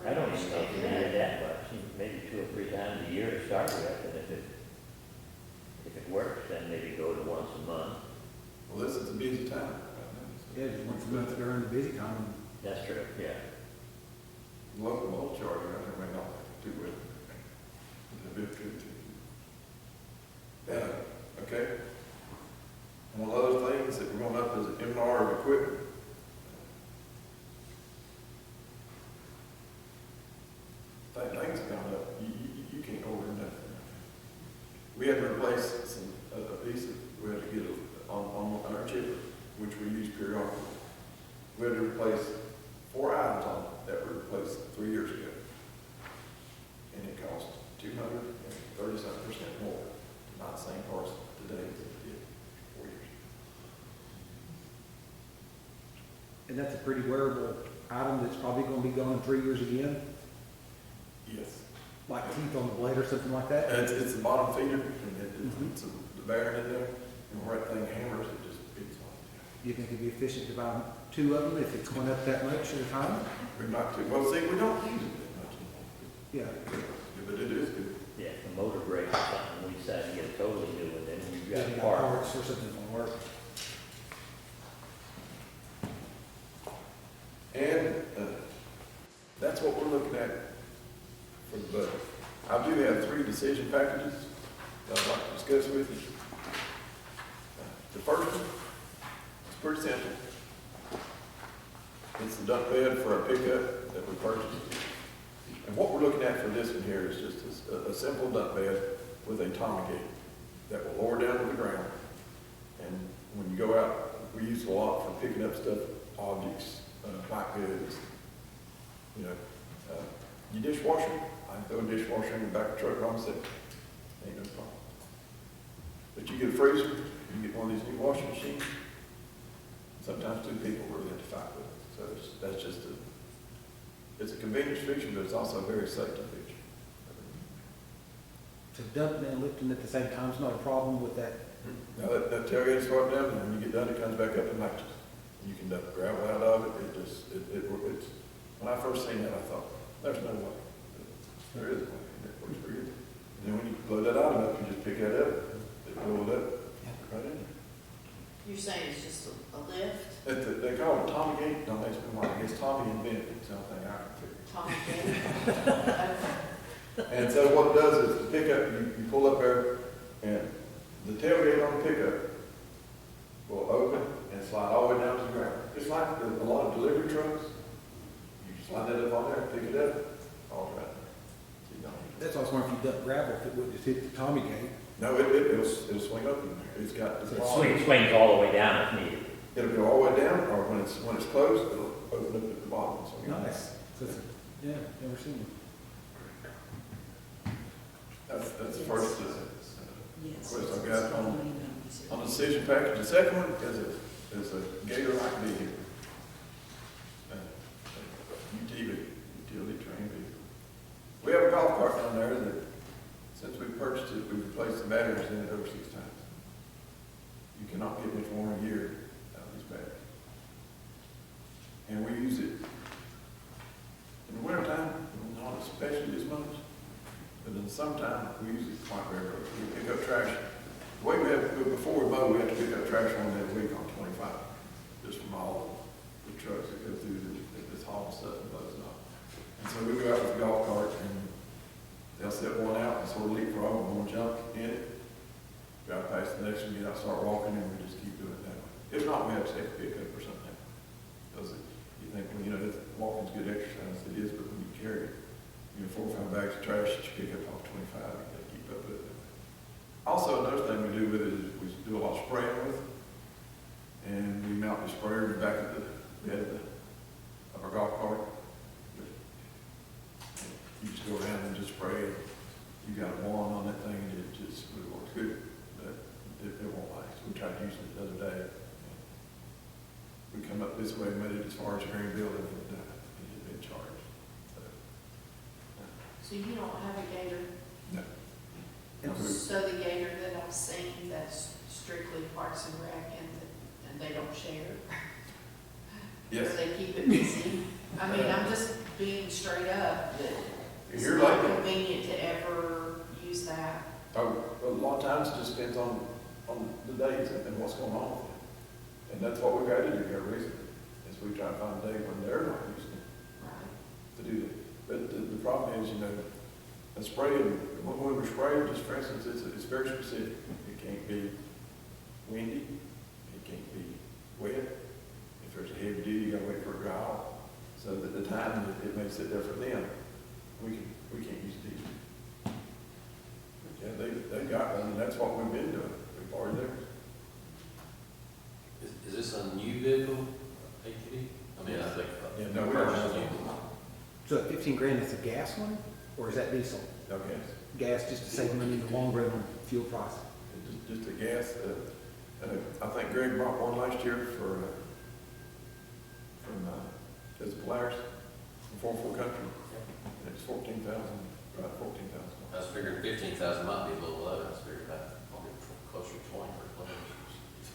[SPEAKER 1] I don't even know if you need that much, maybe 2 or 3 times a year to start with, and if it works, then maybe go to once a month.
[SPEAKER 9] Well, this is a busy time right now. so-
[SPEAKER 6] Yeah, just once a month during the busy time.
[SPEAKER 1] That's true, yeah.
[SPEAKER 9] Local mulch yard around there may not do well. A bit good too. Yeah, okay. One of those things that we're going up is an M&R of equipment. Things have gone up. You can't order nothing. We had to replace a piece of, we had to get on our chipper, which we use periodically. We had to replace 4 items on it that were replaced 3 years ago. And it cost 230-something% more to buy the same parts today as it did 4 years.
[SPEAKER 6] And that's a pretty wearable item that's probably gonna be gone in 3 years again.
[SPEAKER 9] Yes.
[SPEAKER 6] like teeth on the blade or something like that?
[SPEAKER 9] It's the bottom feeder, and it's the bearing in there, and where that thing hammers, it just beats on it.
[SPEAKER 6] Do you think it'd be efficient to buy 2 of them if it's going up that much at a time?
[SPEAKER 9] We might do, well, see, we don't use it that much.
[SPEAKER 6] Yeah.
[SPEAKER 9] But it is good.
[SPEAKER 1] Yeah, if the motor breaks or something, we decide to get a totally new one, then you've
[SPEAKER 6] Yeah,
[SPEAKER 1] got
[SPEAKER 6] you
[SPEAKER 1] a
[SPEAKER 6] got
[SPEAKER 1] part.
[SPEAKER 6] parts or something that won't work.
[SPEAKER 9] And that's what we're looking at for the budget. I do have 3 decision packages that I'd like to discuss with you. The first one is pretty simple. It's the dump bed for a pickup that we purchased. And what we're looking at for this one here is just a simple dump bed with a Tommy gate that will lower down to the ground. And when you go out, we use it a lot for picking up stuff, objects, black goods. You know, your dishwasher, I can throw a dishwasher in the back of the truck, I'm saying, ain't no problem. But you get a freezer, you get one of these new washing machines, sometimes 2 people really have to fight with it. So that's just it's a convenience feature, but it's also a very safety feature.
[SPEAKER 6] So dumping and lifting at the same time is not a problem with that?
[SPEAKER 9] Now, that tailgate swipe down, and when you get done, it comes back up and latches. You can dump gravel out of it, it's, when I first seen that, I thought, there's no way. There is a way, and it works pretty good. And then when you load that item up, you just pick that up, it roll it up, right in there.
[SPEAKER 5] You're saying it's just a lift,
[SPEAKER 9] They call it Tommy gate, don't ask me why, I guess Tommy invented it, it's the only thing I can figure.
[SPEAKER 5] Tommy gate?
[SPEAKER 9] And so what it does is the pickup, you pull up there, and the tailgate on the pickup will open and slide all the way down to the ground. It's like a lot of delivery trucks. You slide that up on there, pick it up, all right. So you don't need to-
[SPEAKER 6] That's why I was wondering if you dump gravel, if it would just hit the Tommy gate.
[SPEAKER 9] No, it'll swing up in there. It's got the
[SPEAKER 1] Swings all the way down if needed.
[SPEAKER 9] It'll go all the way down, or when it's closed, it'll open up at the bottom. So you-
[SPEAKER 6] Nice. So it's yeah, never seen it.
[SPEAKER 9] That's the first
[SPEAKER 5] Yes.
[SPEAKER 9] question I've got on the decision package. The second one is a gator-like vehicle. Utility train vehicle. We have a golf cart down there that, since we purchased it, we've replaced the batteries in it over 6 times. You cannot get much more in a year out of these batteries. And we use it in the wintertime, not especially as much, but in the summertime, we use it quite regularly. We pick up trash. The way we have to do it before we mow, we have to pick up trash 1 day a week on 25, just from all the trucks that go through this haul stuff and blows it off. And so we go out with the golf cart, and they'll set one out and sort of leapfrog, and we'll jump in it, drive past the next one, get out, start walking, and we just keep doing it that way. If not, we have to take a pickup or something. Because you think, well, you know, walking's good exercise, it is, but when you carry, 4 or 5 bags of trash that you pick up off 25, you gotta keep up with it. Also, another thing we do with it is we do a lot of spraying with it. And we mount the sprayer in the back of the bed of our golf cart. You just go around and just spray it. You got a wand on that thing, and it just really works good, but it won't last. We tried using it the other day. We come up this way and made it as far as Greenville, and it had been charged.
[SPEAKER 5] So you don't have a gator?
[SPEAKER 9] No.
[SPEAKER 5] So the gator that I've seen, that's strictly Parks and Rec, and they don't share?
[SPEAKER 9] Yes.
[SPEAKER 5] They keep it busy? I mean, I'm just being straight up, that it's
[SPEAKER 9] You're
[SPEAKER 5] not
[SPEAKER 9] like,
[SPEAKER 5] convenient to ever use that.
[SPEAKER 9] a lot of times it just depends on the days and what's going on with it. And that's what we've got to do here recently, is we try to find a day when they're not using it
[SPEAKER 5] Right.
[SPEAKER 9] to do that. But the problem is, a spray, when we're spraying, just for instance, it's very specific. It can't be windy, it can't be wet. If there's a heavy duty, you gotta wait for it to dry off. So that the time that it may sit there for them, we can't use it either. Yeah, they got one, and that's what we've been doing. We've already there.
[SPEAKER 10] Is this a new vehicle, ATV? I mean, I think.
[SPEAKER 9] Yeah, no, we don't have
[SPEAKER 10] Purchased
[SPEAKER 9] one.
[SPEAKER 6] So at 15 grand, it's a gas one, or is that diesel?
[SPEAKER 9] Okay.
[SPEAKER 6] Gas just to save money in the long run on fuel price.
[SPEAKER 9] Just a gas, I think Greg bought one last year from it's Polaris, from 44 Country. And it's 14,000, or
[SPEAKER 7] About 14,000.
[SPEAKER 10] I was figuring 15,000 might be a little low, I was figuring about, probably closer to 20 for clothes.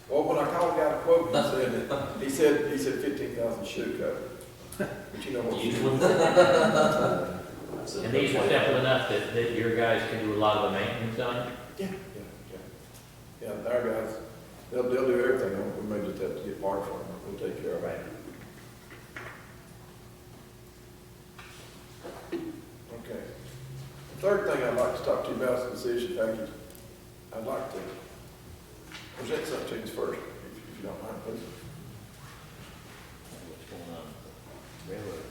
[SPEAKER 7] Well, when I called got a quote, he said 15,000 shoe cover. But you know what?
[SPEAKER 10] Usually.
[SPEAKER 1] And these are simple enough that your guys can do a lot of the maintenance on?
[SPEAKER 7] Yeah, and our guys, they'll do everything. We may just have to get parts from them. We'll take care of it. Okay. The third thing I'd like to talk to you about is the decision package. I'd like to present something to you first, if you don't mind, please.
[SPEAKER 1] What's going on? Railroad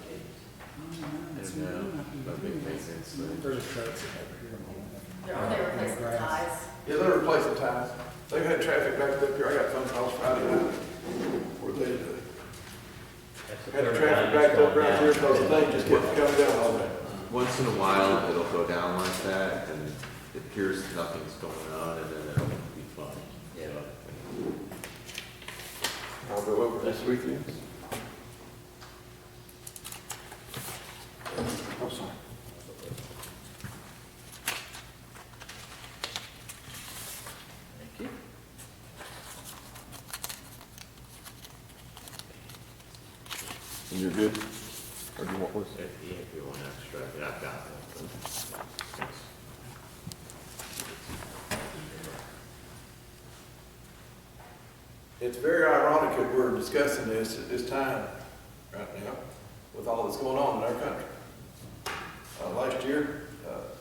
[SPEAKER 4] And, no big maintenance,
[SPEAKER 6] There's a truck sitting over here.
[SPEAKER 8] Are they replacing the ties?
[SPEAKER 7] Yeah, they're replacing ties. They've had traffic backed up here. I got phone calls Friday night where they
[SPEAKER 1] That's the
[SPEAKER 7] had the
[SPEAKER 1] third
[SPEAKER 7] traffic
[SPEAKER 1] time
[SPEAKER 7] backed
[SPEAKER 1] it's
[SPEAKER 7] up
[SPEAKER 1] gone
[SPEAKER 7] right
[SPEAKER 1] down.
[SPEAKER 7] here because the thing just kept coming down all day.
[SPEAKER 4] once in a while, it'll go down like that, and it appears nothing's going on, and then it'll be fine.
[SPEAKER 1] Yeah.
[SPEAKER 7] I'll go over this with you. I'm sorry.
[SPEAKER 1] Thank you.
[SPEAKER 7] And you're good? Or do you want this?
[SPEAKER 4] If you want extra, yeah, I've got that.
[SPEAKER 7] It's very ironic that we're discussing this at this time right now with all that's going on in our country. Last year,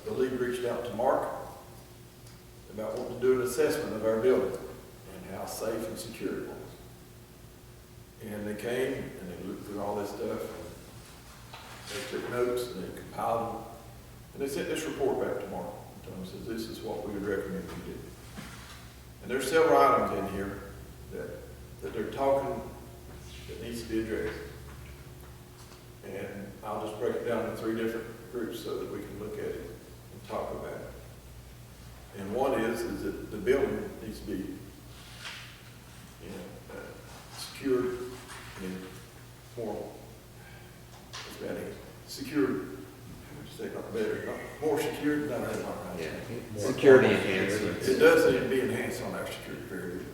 [SPEAKER 7] the league reached out to Mark about wanting to do an assessment of our building and how safe and secure it was. And they came and they looked through all this stuff. They took notes and they compiled them. And they sent this report back to Mark. And told him, says, this is what we would recommend you do. And there's several items in here that they're talking that needs to be addressed. And I'll just break it down into 3 different groups so that we can look at it and talk about it. And one is that the building needs to be, secured and more, secured, how would you say, not better, not more secured, not right.
[SPEAKER 4] Yeah, security enhancements.
[SPEAKER 7] It does need to be enhanced on our security, very good.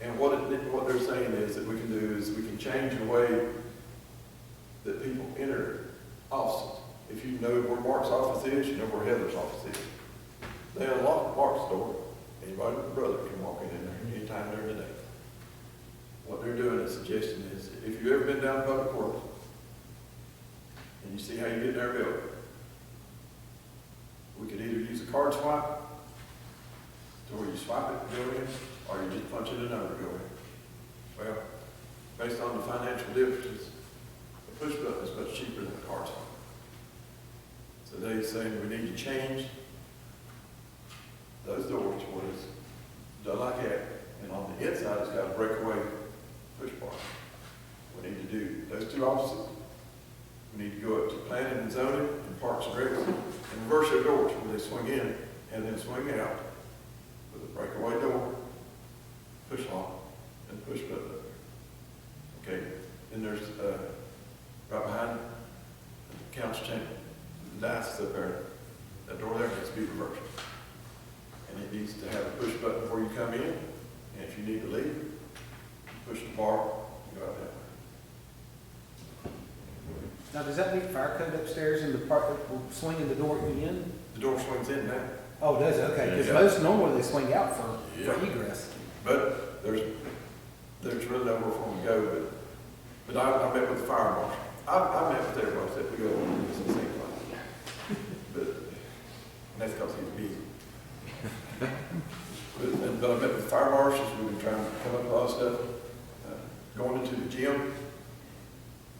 [SPEAKER 7] And what they're saying is that we can do is we can change the way that people enter offices. If you know where Mark's office is, you know where Heather's office is. They unlock Mark's door. Anybody with a brother can walk in there anytime during the day. What they're doing is suggesting is, if you've ever been down to Public Works, and you see how you get in our building, we could either use a card swipe, to where you swipe it and go in, or you just punch in a number and go in. Well, based on the financial differences, the push button is much cheaper than a card swipe. So they're saying we need to change those doors to what is done like that, and on the inside it's got a breakaway push bar. We need to do those 2 offices. We need to go up to planning and zoning and parks and recs and reverse their doors where they swing in and then swing out with a breakaway door, push lock, and push button up there. Okay, then there's right behind the council chamber, the dice up there, that door there needs to be reversed. And it needs to have a push button before you come in, and if you need to leave, you push the bar and go out that way.
[SPEAKER 6] Now, does that meet fire code upstairs in the part that we're swinging the door in?
[SPEAKER 7] The door swings in now,
[SPEAKER 6] Oh, does it? Okay, because
[SPEAKER 7] Yeah.
[SPEAKER 6] most normally they swing out for
[SPEAKER 7] Yeah.
[SPEAKER 6] egress.
[SPEAKER 7] but there's really nowhere for them to go, but I met with the fire marshal. I met with everybody that we go over and do some things like that. But, and that's because he's busy. But I met with the fire marshals, we've been trying to come up with all this stuff. Going into the gym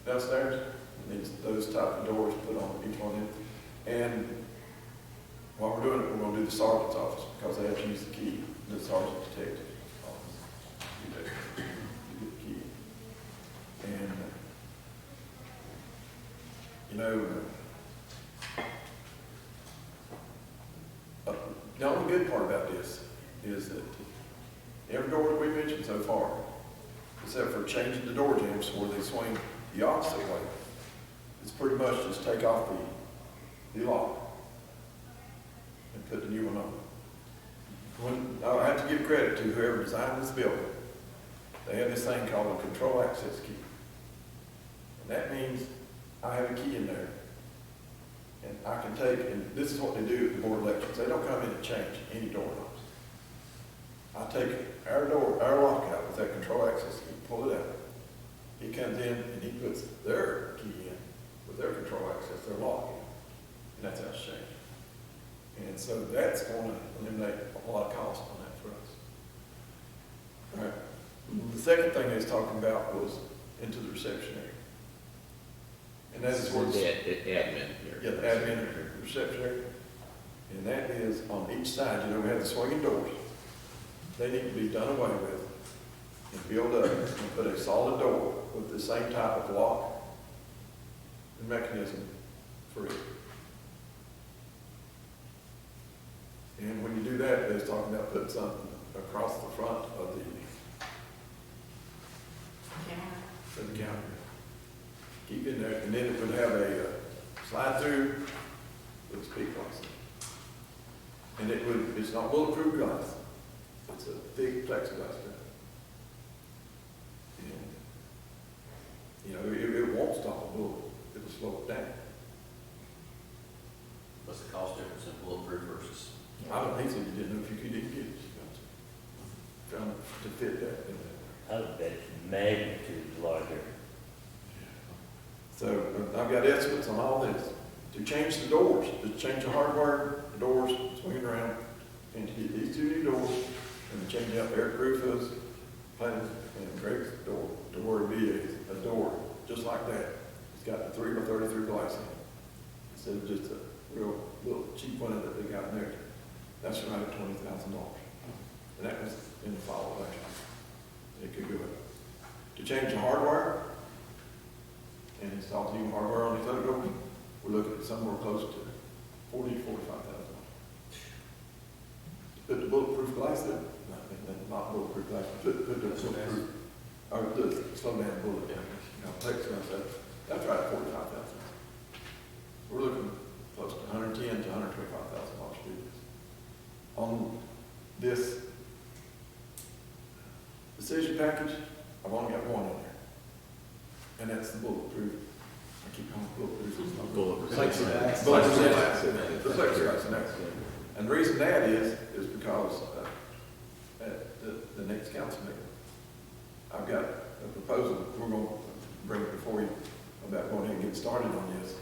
[SPEAKER 7] downstairs, it needs those type of doors put on each one in. And while we're doing it, we're gonna do the sergeant's office, because they have to use the key, the sergeant detective office. You get the key. And, the only good part about this is that every door that we mentioned so far, except for changing the door jambs where they swing the opposite way, it's pretty much just take off the lock
[SPEAKER 11] put the new one on. I have to give credit to whoever designed this building. They have this thing called a control access key. And that means I have a key in there. And I can take, and this is what they do at the board of elections. They don't come in and change any door knobs. I take our lock out with that control access key, pull it out. He comes in and he puts their key in with their control access, their lock in. And that's how it's changed. And so that's going to eliminate a lot of cost on that for us. All right. The second thing they was talking about was into the reception area. And that is where
[SPEAKER 4] The admin here.
[SPEAKER 11] yeah, the admin and the reception area. And that is on each side, you know, we have the swinging doors. They need to be done away with and build up and put a solid door with the same type of lock and mechanism for it. And when you do that, they're talking about putting something across the front of the counter. Keep in there, and then it would have a slide through with a speed glass. And it's not bulletproof glass. It's a thick plexiglass. And, you know, it won't stop a bullet. It'll slow it down.
[SPEAKER 10] What's the cost difference in bulletproof versus?
[SPEAKER 11] I don't think so. You didn't know if you could even get it. Trying to fit that in there.
[SPEAKER 1] I would bet it's magnitude larger.
[SPEAKER 11] So I've got estimates on all this. To change the doors, to change the hardware, the doors, swinging around, and to get these two new doors, and to change out Eric Rufus, Platinum, and Greg's door, to where it be a door just like that. It's got the 3x33 glass in it, instead of just a real little cheap one that they got in there. That's right at $20,000. And that was in the fall election. It could go up. To change the hardware and install new hardware on these other doors, we're looking at somewhere close to $40,000 to $45,000. Put the bulletproof glass in, not bulletproof glass, put the bulletproof, or the slow down bullet, plexiglass, that's right at $45,000. We're looking close to $110,000 to $125,000 to do this. On this decision package, I've only got one in there, and that's the bulletproof. I keep calling it bulletproof. It's not
[SPEAKER 4] Bulletproof.
[SPEAKER 6] Plexiglass.
[SPEAKER 11] Bulletproof. The plexiglass in there. And the reason that is because at the next council meeting, I've got a proposal we're going to bring before you about going ahead and get started on this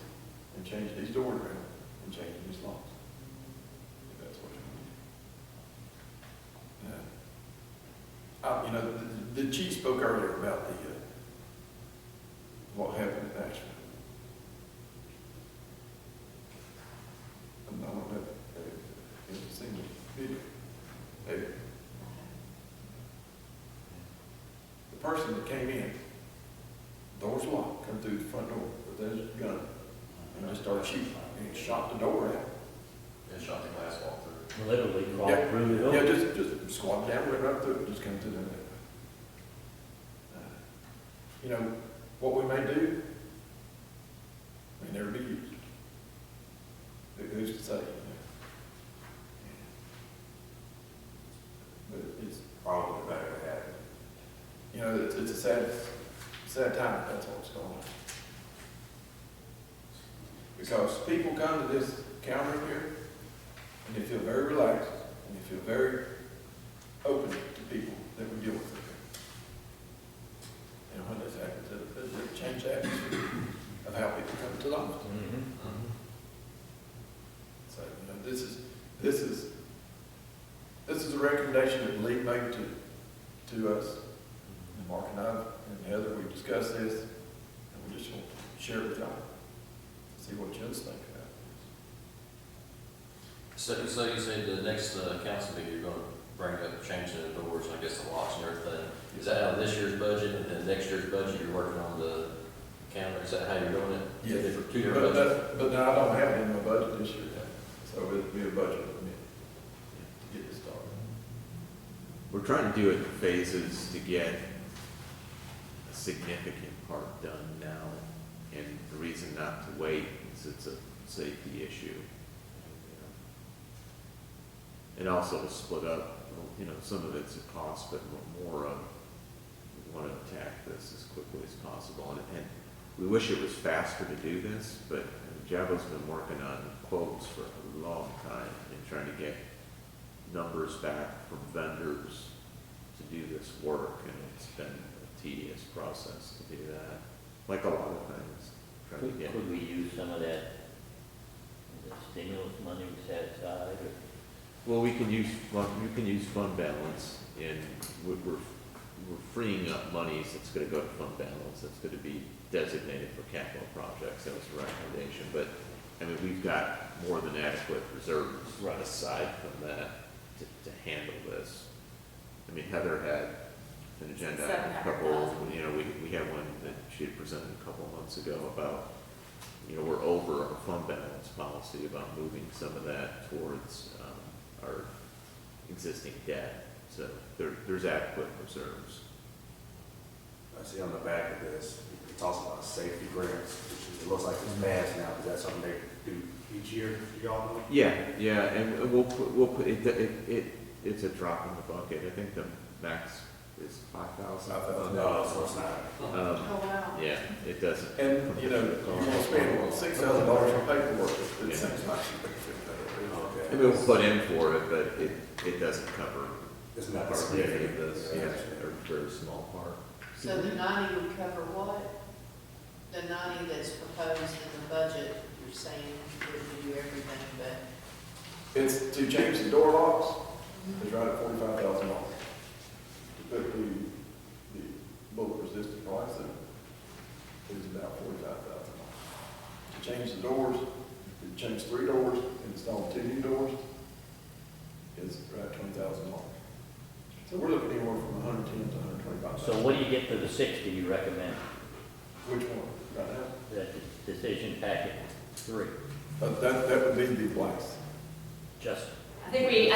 [SPEAKER 11] and change these doors around and change these locks. If that's what you want. You know, the chief spoke earlier about the what happened at Nashville. I don't know if you've seen the video. The person that came in, doors locked, come through the front door with his gun and just started shooting and shot the door out.
[SPEAKER 10] And shot the glass wall through.
[SPEAKER 1] Literally crawled
[SPEAKER 11] Yeah.
[SPEAKER 1] through the door.
[SPEAKER 11] Yeah, just squat down, went right through it, just come through there. You know, what we may do may never be used. Who's to say? You know? But it's
[SPEAKER 2] Probably better to have it.
[SPEAKER 11] you know, it's a sad time, that's what's going on. Because people come to this counter here, and they feel very relaxed, and they feel very open to people that we deal with here. And when this happens, it changes the atmosphere of how people come to the office. So, you know, this is a recommendation that the league made to us. And Mark and I and Heather, we discussed this, and we just want to share it with y'all. See what you others think about it.
[SPEAKER 10] So you said the next council meeting, you're gonna bring up changing the doors, I guess the locks and everything. Is that out of this year's budget, and then next year's budget, you're working on the counter? Is that how you're doing it?
[SPEAKER 11] Yes.
[SPEAKER 10] Two different budgets?
[SPEAKER 11] But now I don't have it in my budget this year, so it'll be a budget for me to get this started.
[SPEAKER 4] We're trying to do it in phases to get a significant part done now. And the reason not to wait is it's a safety issue. And also to split up, you know, some of it's a cost, but more of, we want to attack this as quickly as possible. And we wish it was faster to do this, but Jabo's been working on quotes for a long time and trying to get numbers back from vendors to do this work, and it's been a tedious process to do that, like a lot of things. Trying to get.
[SPEAKER 1] Could we use some of that the stimulus money we set aside? Or?
[SPEAKER 4] Well, we can use fund balance, and we're freeing up monies that's going to go to fund balance. That's going to be designated for capital projects. That was the recommendation, but I mean, we've got more than adequate reserves
[SPEAKER 1] Right.
[SPEAKER 4] aside from that to handle this. I mean, Heather had an agenda, a couple, you know, we had one that she had presented a couple of months ago about, you know, we're over our fund balance policy about moving some of that towards our existing debt. So there's adequate reserves.
[SPEAKER 2] I see on the back of this, it talks about safety grants, which it looks like it's passed now. Is that something they do each year, do y'all know?
[SPEAKER 4] Yeah, and we'll put it's a drop in the bucket. I think the max is $5,000.
[SPEAKER 2] No, so it's not.
[SPEAKER 5] Oh, wow.
[SPEAKER 4] Yeah, it doesn't.
[SPEAKER 11] And, you know, you want to spend $6,000 on paperwork, it
[SPEAKER 4] Yeah.
[SPEAKER 11] seems like.
[SPEAKER 4] I mean, we'll put in for it, but it doesn't cover
[SPEAKER 2] It's not
[SPEAKER 4] hardly any of
[SPEAKER 2] significant.
[SPEAKER 4] this, yeah, or a very small part.
[SPEAKER 5] So the 90 would cover what? The 90 that's proposed in the budget, you're saying would do everything, but
[SPEAKER 11] It's to change the door locks, it's right at $45,000. To put the bullet resistant price in, is about $45,000. To change the doors, to change 3 doors, install 2 new doors, is right at $20,000. So we're looking anywhere from $110,000 to $125,000.
[SPEAKER 1] So what do you get for the 60 you recommend?
[SPEAKER 11] Which one, right now?
[SPEAKER 1] That decision packet 3,
[SPEAKER 11] That would be the blacks.
[SPEAKER 1] just,
[SPEAKER 8] I think we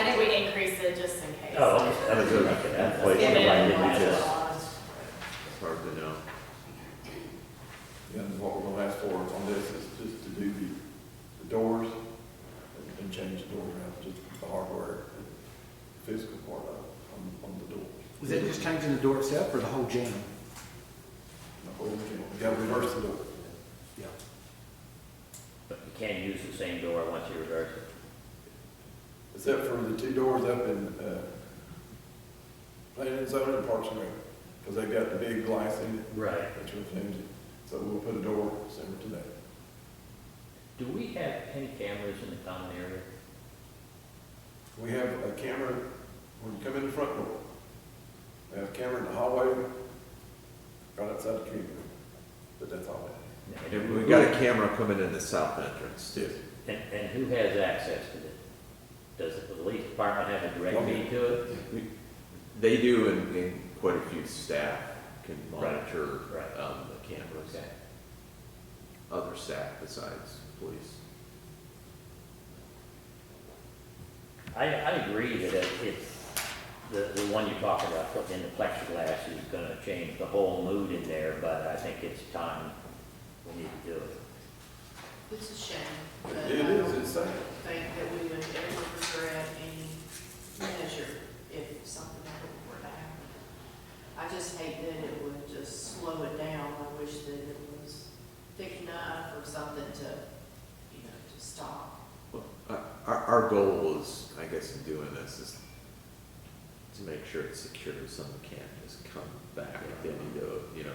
[SPEAKER 8] increased it just in case.
[SPEAKER 1] oh, okay. That was good. Okay, that's why
[SPEAKER 8] Give it
[SPEAKER 1] somebody didn't
[SPEAKER 8] a
[SPEAKER 1] just,
[SPEAKER 4] It's hard to know.
[SPEAKER 11] And what we're gonna ask for on this is just to do the doors and change the doors around, just the hardware, and physical part of it on the doors.
[SPEAKER 6] Is it just changing the door itself or the whole jam?
[SPEAKER 11] The whole thing. We gotta reverse the door.
[SPEAKER 6] Yeah.
[SPEAKER 1] but you can't use the same door once you reverse it.
[SPEAKER 11] Except for the 2 doors up in, Planning and Zoning and Parks and Rec, because they've got the big glass in it,
[SPEAKER 1] Right.
[SPEAKER 11] which will change it. So we'll put a door similar to that.
[SPEAKER 1] Do we have any cameras in the common area?
[SPEAKER 11] We have a camera when you come in the front door. We have a camera in the hallway, right outside the community room, but that's all we have.
[SPEAKER 4] And we got a camera coming in the south entrance too.
[SPEAKER 1] And who has access to it? Does the police department have a direct feed to it?
[SPEAKER 4] They do, and quite a few staff can
[SPEAKER 1] Right.
[SPEAKER 4] monitor
[SPEAKER 1] Right.
[SPEAKER 4] the cameras.
[SPEAKER 1] Okay.
[SPEAKER 4] Other staff besides police.
[SPEAKER 1] I agree that it's, the one you talked about, putting in the plexiglass is gonna change the whole mood in there, but I think it's time we need to do it.
[SPEAKER 5] it's a shame. But
[SPEAKER 11] It
[SPEAKER 5] I
[SPEAKER 11] is,
[SPEAKER 5] don't
[SPEAKER 11] it's sad.
[SPEAKER 5] think that we would ever regret any measure if something like that were to happen. I just hate that it would just slow it down. I wish that it was thick enough or something to, to stop.
[SPEAKER 4] Well, our goal is, I guess, in doing this is to make sure it's secure, someone can't just come back and into,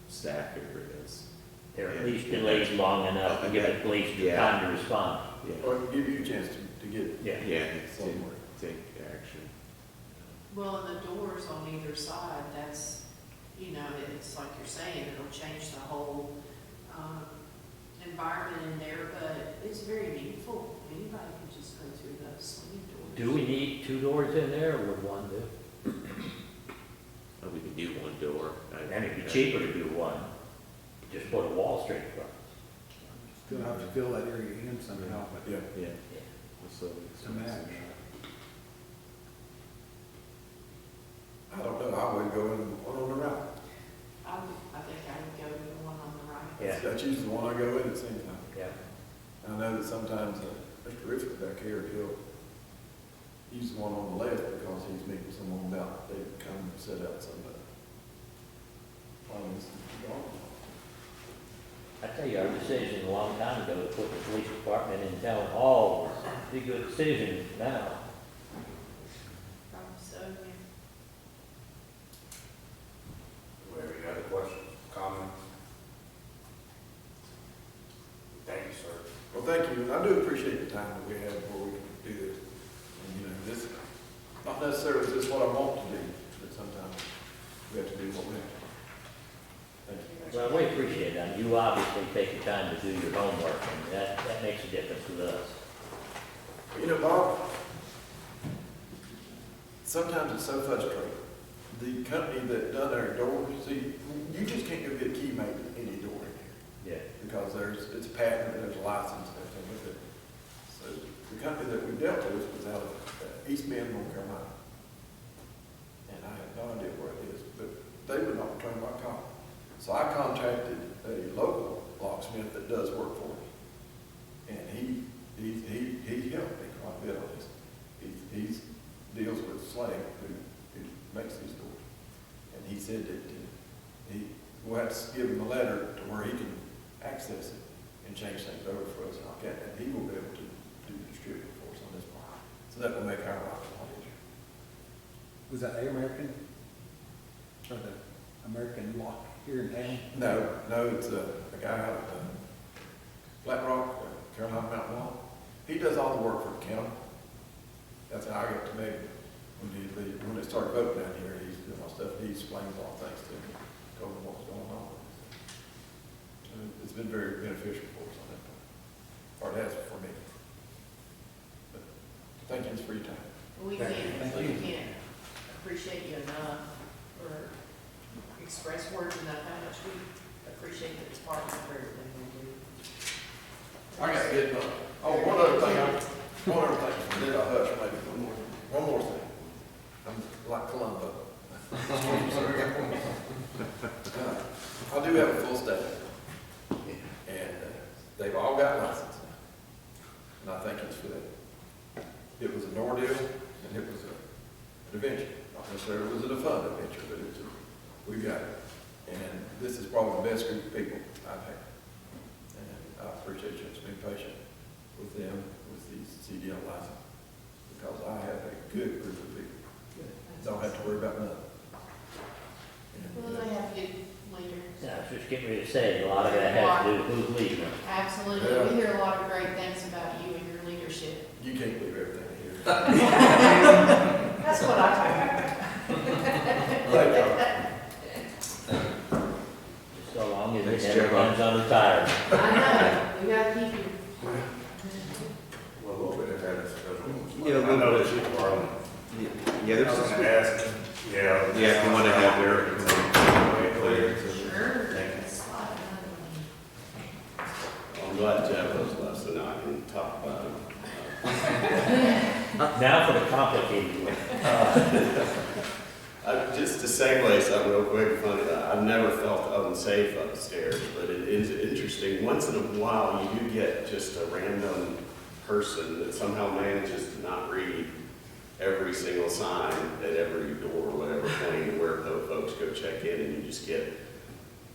[SPEAKER 4] staff areas.
[SPEAKER 1] They're at
[SPEAKER 4] Yeah.
[SPEAKER 1] least delayed long enough to give the police the
[SPEAKER 4] Yeah.
[SPEAKER 1] time to respond.
[SPEAKER 11] Or it can give you a chance to get it.
[SPEAKER 1] Yeah.
[SPEAKER 4] Yeah, it's take action.
[SPEAKER 5] Well, and the doors on either side, that's, it's like you're saying, it'll change the whole, environment in there, but it's very meaningful. Anybody can just go through those swinging doors.
[SPEAKER 1] Do we need 2 doors in there, or would 1 do?
[SPEAKER 4] We can do one door.
[SPEAKER 1] And it'd be cheaper to do 1. Just put a wall straight across.
[SPEAKER 6] Still have to fill that area in somehow, but
[SPEAKER 11] Yeah.
[SPEAKER 4] Yeah.
[SPEAKER 1] Yeah.
[SPEAKER 4] So
[SPEAKER 6] to match.
[SPEAKER 11] I don't know, I would go in the one on the right.
[SPEAKER 5] I think I would go with the one on the right.
[SPEAKER 1] Yeah.
[SPEAKER 11] That's usually the one I go in, it seems like.
[SPEAKER 1] Yeah.
[SPEAKER 11] I know that sometimes Mr. Rifkin back here, he's the one on the left because he's meeting someone about, they come and set up somebody.
[SPEAKER 1] I tell you, our decision a long time ago to put the police department in town hall was a good decision now.
[SPEAKER 5] So,
[SPEAKER 2] Do we have any other questions, comments? Thank you, sir.
[SPEAKER 11] Well, thank you, and I do appreciate the time that we had before we could do this. And, you know, this, not necessarily just what I want to do, but sometimes we have to do what we have to do. Thank you.
[SPEAKER 1] Well, we appreciate that. You obviously take the time to do your homework, and that makes a difference with us.
[SPEAKER 11] You know, Bob, sometimes it's so frustrating. The company that done our doors, see, you just can't go get a key made in any door in here.
[SPEAKER 1] Yeah.
[SPEAKER 11] Because it's a patent and there's a license and everything with it. So the company that we dealt with was out of East Bend, North Carolina. And I have no idea where it is, but they would not return my call. So I contacted a local locksmith that does work for me. And he helped me quite a bit on this. He deals with Slade, who makes these doors. And he said that we'll have to give him a letter to where he can access it and change things over for us like that. And he will be able to do the distributing for us on this part. So that will make our life a lot easier.
[SPEAKER 6] Was that American? Or the American lock here in town?
[SPEAKER 11] No, it's a guy out of Flat Rock, Carolina Mountain Law. He does all the work for the county. That's how I got to meet him. When they started voting down here, he's doing all stuff. He explains all things to me, told me what's going on. And it's been very beneficial for us on that point. Or it has for me. But thank you for your time.
[SPEAKER 5] we can't appreciate you enough, or express words enough how much we appreciate that it's part of everything we do.
[SPEAKER 11] I got to get done. Oh, one other thing, then I'll hush maybe one more thing. I'm like Columbo. I do have a full staff, and they've all got licenses, and I thank you for that. It was an ordeal, and it was an adventure. Not necessarily was it a fun adventure, but we got it. And this is probably the best group of people I've had. And I appreciate you just being patient with them, with these CDL licenses, because I have a good group of people. Don't have to worry about nothing.
[SPEAKER 5] Well, they have good leaders.
[SPEAKER 1] Yeah, I was just getting ready to say, a lot of that has to do with who's leading them.
[SPEAKER 5] Absolutely.
[SPEAKER 11] Yeah.
[SPEAKER 5] We hear a lot of great things about you and your leadership.
[SPEAKER 11] You can't believe everything I hear.
[SPEAKER 5] That's what I
[SPEAKER 11] Thank you.
[SPEAKER 1] Just so long as
[SPEAKER 4] Thanks,
[SPEAKER 1] it never
[SPEAKER 4] Jeff.
[SPEAKER 1] runs on the tires.
[SPEAKER 5] I know. We gotta keep you.
[SPEAKER 2] Well, a little bit of that is
[SPEAKER 4] Yeah, a
[SPEAKER 2] I
[SPEAKER 4] little
[SPEAKER 2] know
[SPEAKER 4] bit.
[SPEAKER 2] that you are.
[SPEAKER 4] Yeah,
[SPEAKER 2] I was
[SPEAKER 4] there's
[SPEAKER 2] gonna ask, yeah.
[SPEAKER 4] Yeah, if you want to have their clearance.
[SPEAKER 5] Sure.
[SPEAKER 2] Thank you.
[SPEAKER 5] It's a lot of money.
[SPEAKER 12] I'm glad Jeff was left, so now I can talk about it.
[SPEAKER 1] Now for the complicated one.
[SPEAKER 12] Just to segue something real quick, funny, I've never felt unsafe upstairs, but it is interesting. Once in a while, you do get just a random person that somehow manages to not read every single sign at every door, whatever, pointing to where folks go check in, and you just get,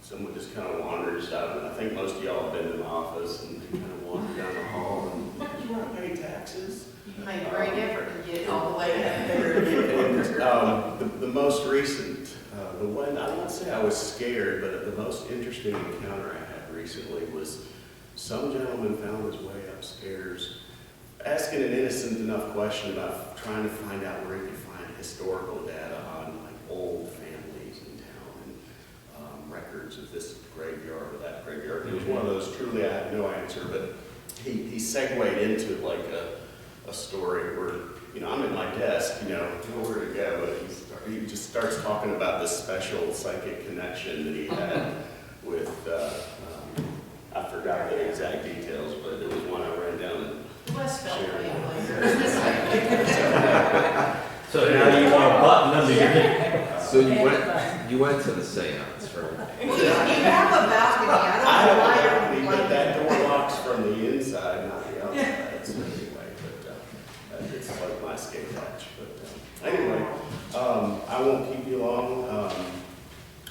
[SPEAKER 12] someone just kind of wanders out, and I think most of y'all have been in the office, and they kind of wander down the hall, and you want to pay taxes?
[SPEAKER 5] You made a great effort to get all the way down there.
[SPEAKER 12] And, the most recent, the one, I won't say I was scared, but the most interesting encounter I had recently was some gentleman found his way upstairs, asking an innocent enough question about trying to find out where he could find historical data on like old families in town and records of this graveyard or that graveyard. It was one of those, truly I had no answer, but he segued into like a story where, you know, I'm at my desk, you know, nowhere to go, but he just starts talking about this special psychic connection that he had with, I forgot the exact details, but it was one I ran down and
[SPEAKER 5] Westfield
[SPEAKER 12] shared.
[SPEAKER 1] So now you want a button under your knee.
[SPEAKER 4] So you went to the seance, right?
[SPEAKER 5] You have a balcony.
[SPEAKER 12] I
[SPEAKER 5] I
[SPEAKER 12] have
[SPEAKER 5] don't know
[SPEAKER 12] a
[SPEAKER 5] why
[SPEAKER 12] balcony,
[SPEAKER 5] you're
[SPEAKER 12] but
[SPEAKER 5] complaining.
[SPEAKER 12] that door locks from the inside, not the outside, so anyway, but, it's like my skate patch. But anyway, I won't keep you long.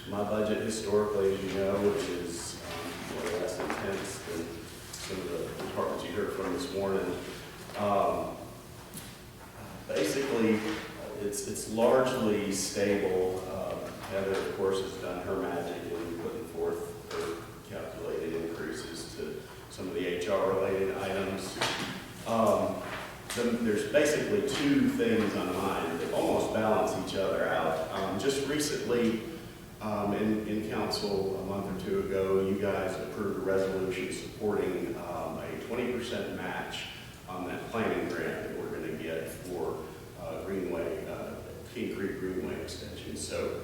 [SPEAKER 12] My budget historically, as you know, is more or less intense than some of the departments you heard from this morning. Basically, it's largely stable. Heather, of course, has done her magic in putting forth her calculated increases to some of the HR-related items. There's basically two things on mine that almost balance each other out. Just recently, in council a month or two ago, you guys approved a resolution supporting a 20% match on that planning grant that we're going to get for Greenway, King Creek Greenway extension. So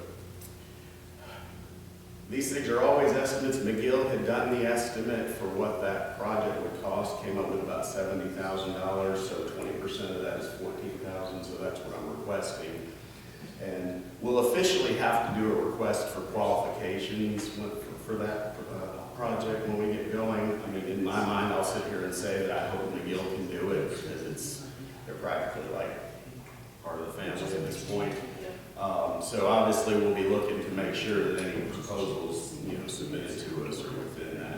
[SPEAKER 12] these things are always estimates. McGill had done the estimate for what that project would cost, came up with about $70,000, so 20% of that is $14,000, so that's what I'm requesting. And we'll officially have to do a request for qualifications for that project when we get going. I mean, in my mind, I'll sit here and say that I hope McGill can do it because they're practically like part of the family at this point. So obviously we'll be looking to make sure that any proposals, submitted to us are within that,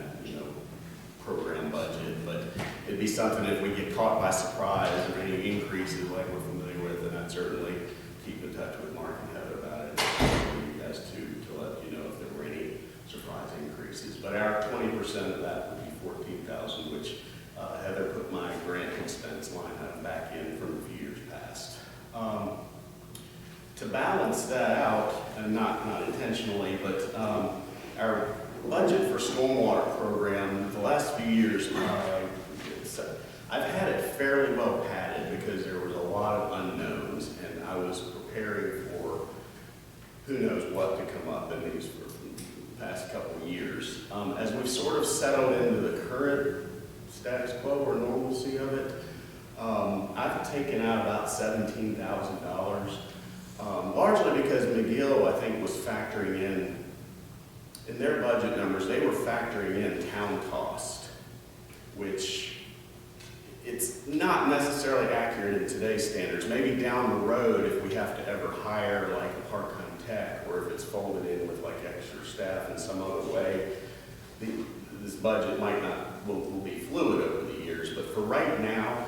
[SPEAKER 12] program budget. But it'd be something if we get caught by surprise or any increases like we're familiar with, and I'd certainly keep in touch with Mark and Heather about it, and you guys too, to let you know if there were any surprise increases. But our 20% of that would be $14,000, which Heather put my grant expense line item back in from a few years past. To balance that out, and not intentionally, but our budget for stormwater program, the last few years, I've had it fairly well padded because there was a lot of unknowns, and I was preparing for who knows what to come up in these for the past couple of years. As we've sort of settled into the current status quo or normalcy of it, I've taken out about $17,000. Largely because McGill, I think, was factoring in their budget numbers, they were factoring in town cost, which it's not necessarily accurate in today's standards. Maybe down the road, if we have to ever hire like a part-time tech, or if it's folded in with like extra staff in some other way, this budget will be fluid over the years. But for right now,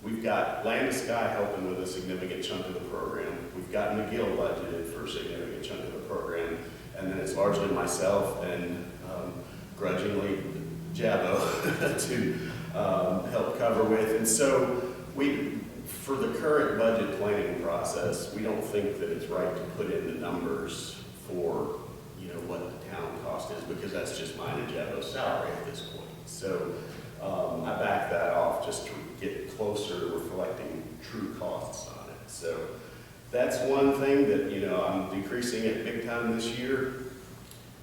[SPEAKER 12] we've got Land to Sky helping with a significant chunk of the program. We've got McGill budgeted for a significant chunk of the program. And then it's largely myself and grudgingly Jabo to help cover with. And so for the current budget planning process, we don't think that it's right to put in the numbers for what the town cost is, because that's just mine and Jabo's salary at this point. So I backed that off just to get closer to reflecting true costs on it. So that's one thing that, I'm decreasing it big time this year.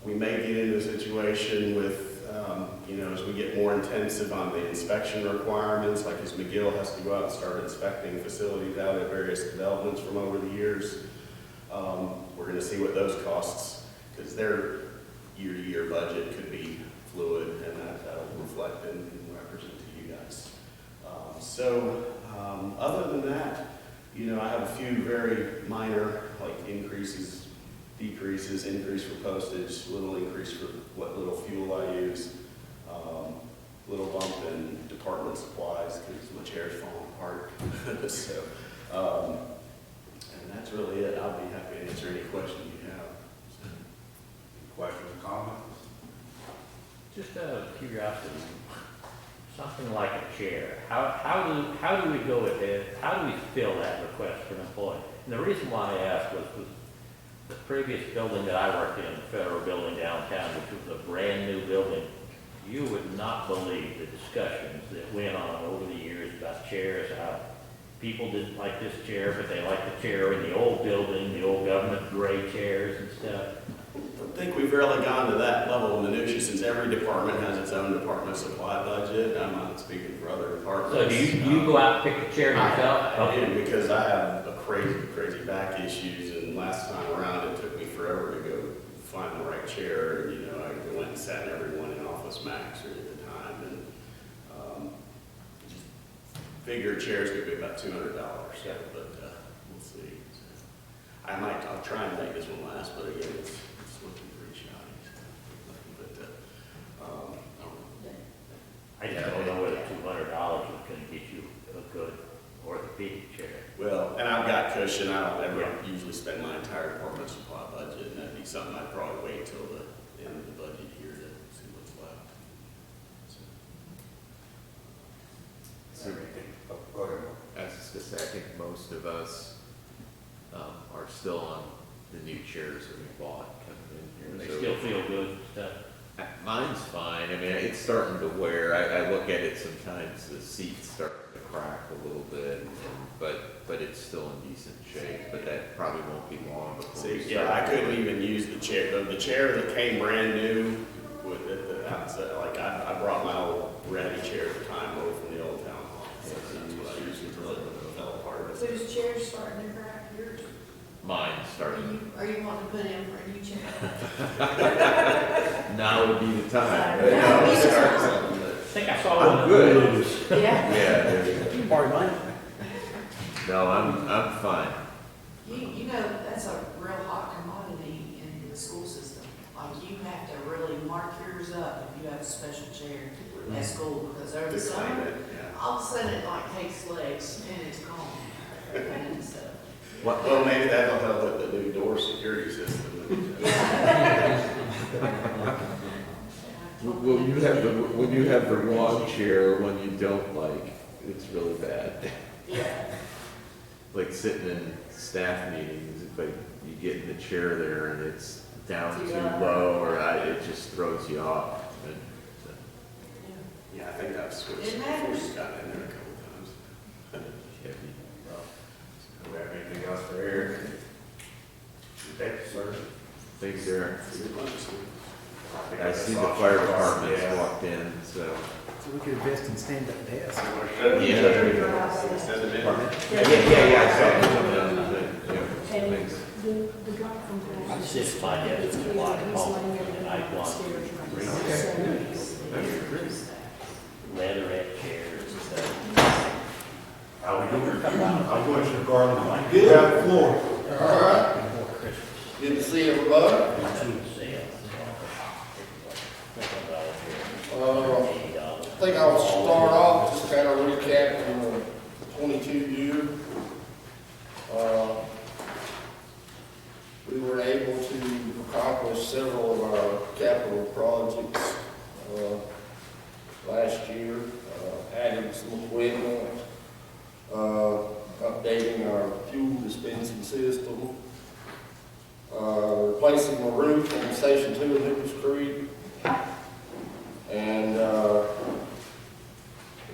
[SPEAKER 12] We may get into a situation with, as we get more intensive on the inspection requirements, like as McGill has to go out and start inspecting facilities out at various developments from over the years. We're going to see what those costs, because their year-to-year budget could be fluid, and that'll reflect and represent to you guys. Other than that, I have a few very minor, like increases, decreases, increase for postage, little increase for what little fuel I use, little bump in department supplies because my chair's falling apart. And that's really it. I'll be happy to answer any questions you have.
[SPEAKER 2] Questions, comments?
[SPEAKER 1] Just out of curiosity, something like a chair, how do we go with it? How do we fill that request for an employee? And the reason why I asked was the previous building that I worked in, the federal building downtown, which was a brand new building. You would not believe the discussions that went on over the years about chairs, how people didn't like this chair, but they liked the chair in the old building, the old government gray chairs and stuff.
[SPEAKER 12] I think we've really gone to that level of minutia since every department has its own department supply budget. I'm not speaking for other departments.
[SPEAKER 1] So do you go out and pick a chair yourself?
[SPEAKER 12] I do, because I have a crazy back issues, and last time around it took me forever to go find the right chair. I went and sat in every one in Office Max at the time, and figure a chair's gonna be about $200, but, we'll see. I'll try and make this one last, but again, it's looking pretty shoddy, but, I don't know.
[SPEAKER 1] I just don't know whether $200 is gonna get you a good orthopedic chair.
[SPEAKER 12] Well, and I've got cushion, I don't ever usually spend my entire department supply budget, and that'd be something I'd probably wait till the end of the budget here to see what's left. So,
[SPEAKER 2] Go ahead.
[SPEAKER 4] I was just gonna say, I think most of us, are still on the new chairs that we bought coming in
[SPEAKER 1] They
[SPEAKER 4] here. So-
[SPEAKER 1] still feel good and stuff.
[SPEAKER 4] Mine's fine. I mean, it's starting to wear. I look at it sometimes, the seats start to crack a little bit, but it's still in decent shape. But that probably won't be long before we
[SPEAKER 12] See,
[SPEAKER 4] start.
[SPEAKER 12] yeah, I couldn't even use the chair, the chair that came brand new with like I brought my old ratty chair at the time over from the old town hall. So that's what I usually really fell apart.
[SPEAKER 5] Whose chair's starting to crack? Yours?
[SPEAKER 4] Mine's
[SPEAKER 5] Are
[SPEAKER 4] starting.
[SPEAKER 5] you wanting to put in for a new chair?
[SPEAKER 4] Now would be the time.
[SPEAKER 1] I think I saw one
[SPEAKER 4] I'm
[SPEAKER 1] of
[SPEAKER 4] good.
[SPEAKER 1] those.
[SPEAKER 5] Yeah.
[SPEAKER 4] Yeah, there you go.
[SPEAKER 6] Pardon mine?
[SPEAKER 4] No, I'm fine.
[SPEAKER 5] You know, that's a real hot commodity in the school system. Like, you have to really mark yours up if you have a special chair at school, because over the
[SPEAKER 12] To claim
[SPEAKER 5] summer,
[SPEAKER 12] it, yeah.
[SPEAKER 5] all of a sudden it like takes legs and it's gone. And so,
[SPEAKER 12] Well, maybe that'll help with the new door security system.
[SPEAKER 4] When you have the wrong chair, when you don't like, it's really bad.
[SPEAKER 5] yeah.
[SPEAKER 4] Like sitting in staff meetings, if like you get in the chair there and it's down
[SPEAKER 5] Too
[SPEAKER 4] too
[SPEAKER 5] low.
[SPEAKER 4] low, or it just throws you off. And,
[SPEAKER 12] Yeah, I think I've switched
[SPEAKER 5] It
[SPEAKER 12] before
[SPEAKER 5] matters.
[SPEAKER 12] you got in there a couple times.
[SPEAKER 4] heavy.
[SPEAKER 2] Do we have anything else for Eric? Thank you, sir.
[SPEAKER 4] Thanks, Eric.
[SPEAKER 12] Good lunch, Steve.
[SPEAKER 2] think
[SPEAKER 4] I
[SPEAKER 2] that's
[SPEAKER 4] see the
[SPEAKER 2] all.
[SPEAKER 4] fire department's
[SPEAKER 2] Yeah.
[SPEAKER 4] walked in, so.
[SPEAKER 6] So we could invest in stand-up desks.
[SPEAKER 4] Yeah.
[SPEAKER 12] Send them in.
[SPEAKER 4] Yeah, I saw it. Thanks.
[SPEAKER 1] I sit my desk in a lot of home, and I want leatherette chairs and stuff.
[SPEAKER 2] How we doing? I'm going to Garland. Good. You have the floor.
[SPEAKER 13] All right, good to see everybody. I think I'll start off just kind of recapping the 22 year. We were able to accomplish several of our capital projects last year, adding some equipment, updating our fuel dispensing system, replacing the roof on Station 2 in Nichols Creek, and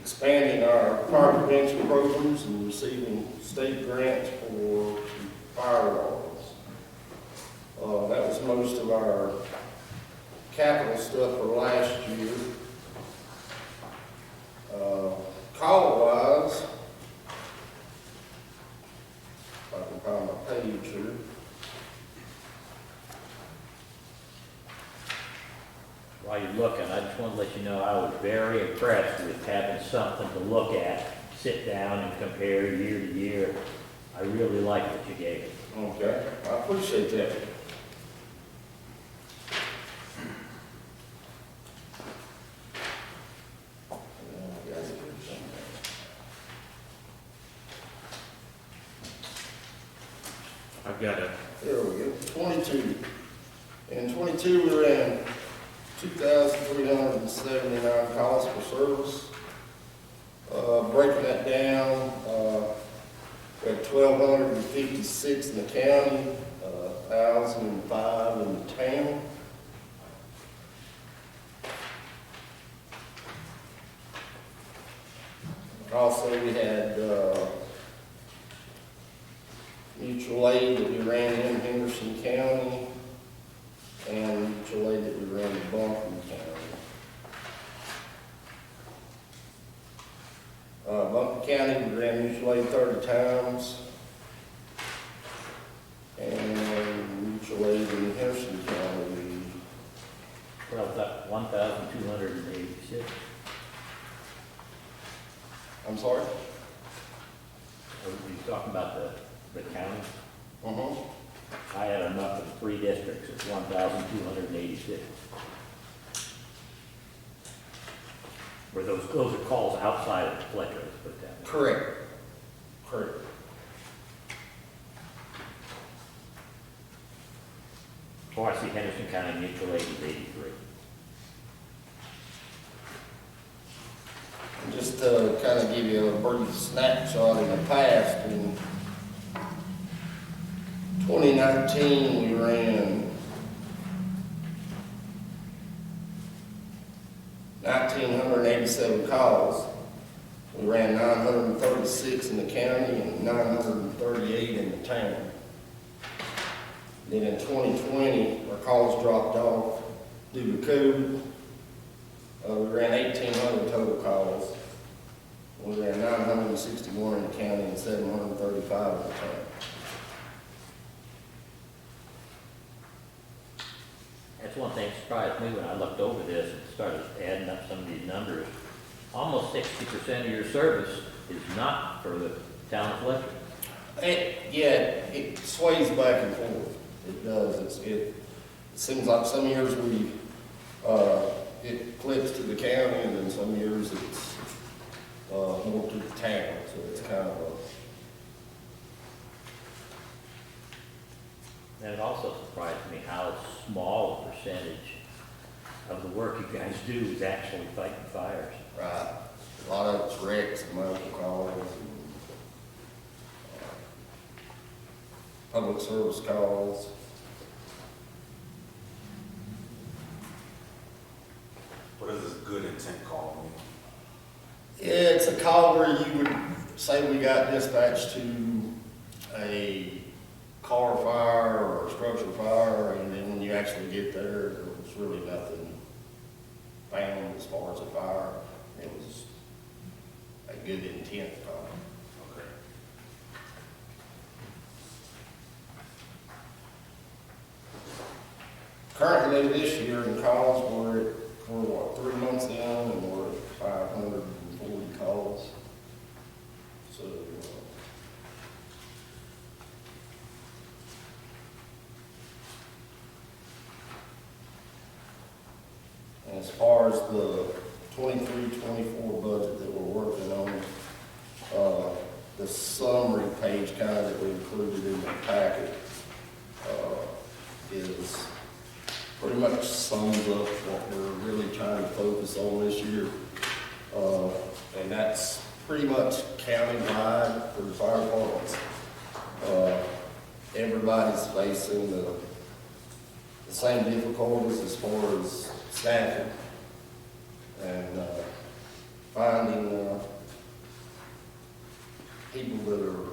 [SPEAKER 13] expanding our fire prevention programs and receiving state grants for firewalls. That was most of our capital stuff for last year. Call-wise, if I can find my page here.
[SPEAKER 1] While you're looking, I just want to let you know, I was very impressed with having something to look at, sit down and compare year to year. I really like what you gave us.
[SPEAKER 13] Okay, I appreciate that.
[SPEAKER 4] I've got a,
[SPEAKER 13] There we go, 22. In 22, we ran 2,379 calls for service. Breaking that down, we had 1,256 in the county, 1,005 in the town. Also, we had mutual aid that we ran in Henderson County and mutual aid that we ran in Buncombe County. Buncombe County, we ran mutual aid 30 times. And mutual aid in Henderson County,
[SPEAKER 1] Well, was that 1,286?
[SPEAKER 13] I'm sorry?
[SPEAKER 1] talking about the county.
[SPEAKER 13] Uh-huh.
[SPEAKER 1] I had them up in 3 districts, it's 1,286. Were those are calls outside of Fletcher, let's put it that way.
[SPEAKER 13] Correct. Correct.
[SPEAKER 1] Oh, I see Henderson County mutual aid is 83.
[SPEAKER 13] Just to kind of give you a brief snapshot in the past, in 2019, we ran 1,987 calls. We ran 936 in the county and 938 in the town. Then in 2020, our calls dropped off due to COVID. We ran 1,800 total calls. We ran 961 in the county and 735 in the town.
[SPEAKER 1] That's one thing that surprised me when I looked over this and started adding up some of these numbers. Almost 60% of your service is not for the town of Fletcher.
[SPEAKER 13] It sways back and forth. It does. It seems like some years it flips to the county, and then some years it's more to the town. So it's kind of
[SPEAKER 1] And it also surprised me how small a percentage of the work you guys do is actually fighting fires.
[SPEAKER 13] right. A lot of it's wrecks and medical calls and public service calls.
[SPEAKER 2] What does this good intent call mean?
[SPEAKER 13] It's a call where you would say we got dispatched to a car fire or a structure fire, and then when you actually get there, there was really nothing found as far as a fire. It was a good intent call.
[SPEAKER 2] Okay.
[SPEAKER 13] Currently, this year, in calls, we're 3 months in, and we're at 540 calls. So, as far as the 23-24 budget that we're working on, the summary page kind of that we included in the packet is pretty much sums up what we're really trying to focus on this year. And that's pretty much county-wide for the fire departments. Everybody's facing the same difficulties as far as staffing and finding people that are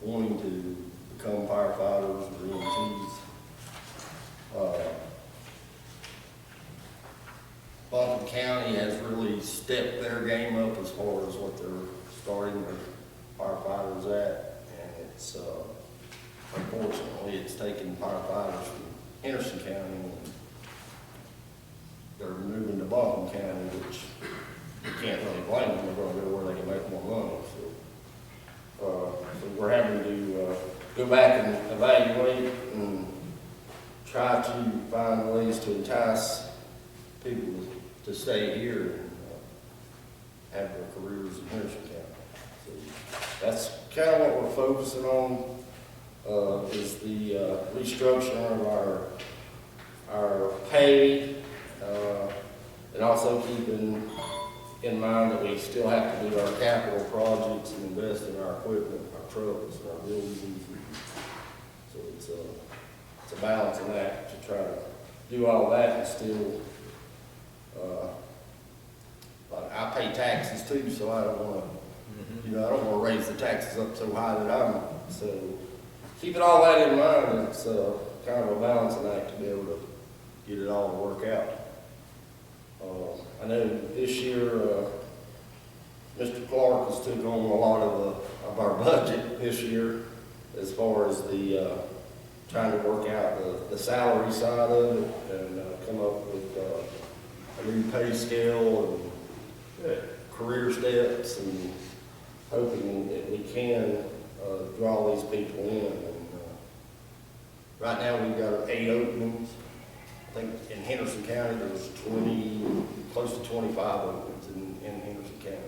[SPEAKER 13] wanting to become firefighters or EMTs. Buncombe County has really stepped their game up as far as what they're starting their firefighters at, and it's unfortunately it's taken firefighters from Henderson County and they're moving to Buncombe County, which you can't really blame them. They're going to go where they can make more money. So we're having to go back and evaluate and try to find ways to entice people to stay here and have their careers in Henderson County. So that's kind of what we're focusing on, is the restructuring of our pay, and also keeping in mind that we still have to do our capital projects and invest in our equipment, our trucks, and our buildings. So it's a balancing act to try to do all that and still, like I pay taxes too, so I don't want to, I don't want to raise the taxes up so high that I'm, so keeping all that in mind, it's kind of a balancing act to be able to get it all to work out. I know this year, Mr. Clark has took on a lot of our budget this year as far as the trying to work out the salary side of it and come up with a new pay scale and career steps, and hoping that we can draw these people in. And right now, we've got 8 openings. I think in Henderson County, there's 20, close to 25 openings in Henderson County.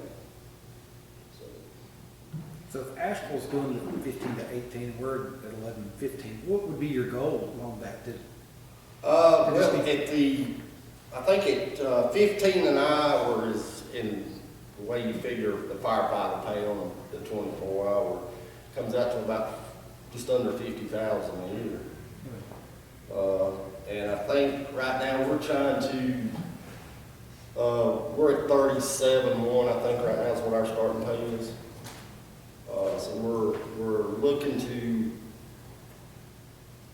[SPEAKER 6] So if Asheville's doing it 15 to 18, we're at 11, 15, what would be your goal along that?
[SPEAKER 13] Well, I think at 15 an hour is in the way you figure the firefighter pay on the 24 hour, comes out to about just under 50,000 a year. And I think right now we're trying to, we're at 37.1, I think right now is what our starting pay is. So we're looking to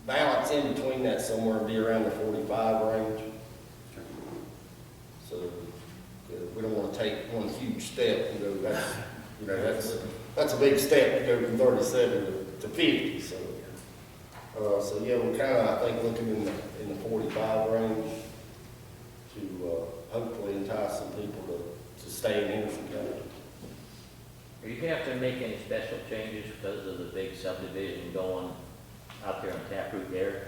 [SPEAKER 13] balance in between that somewhere and be around the 45 range. So we don't want to take one huge step, that's a big step to go from 37 to 50. So yeah, we're kind of, I think, looking in the 45 range to hopefully entice some people to stay in Henderson County.
[SPEAKER 1] Are you gonna have to make any special changes because of the big subdivision going out there on Taproot there?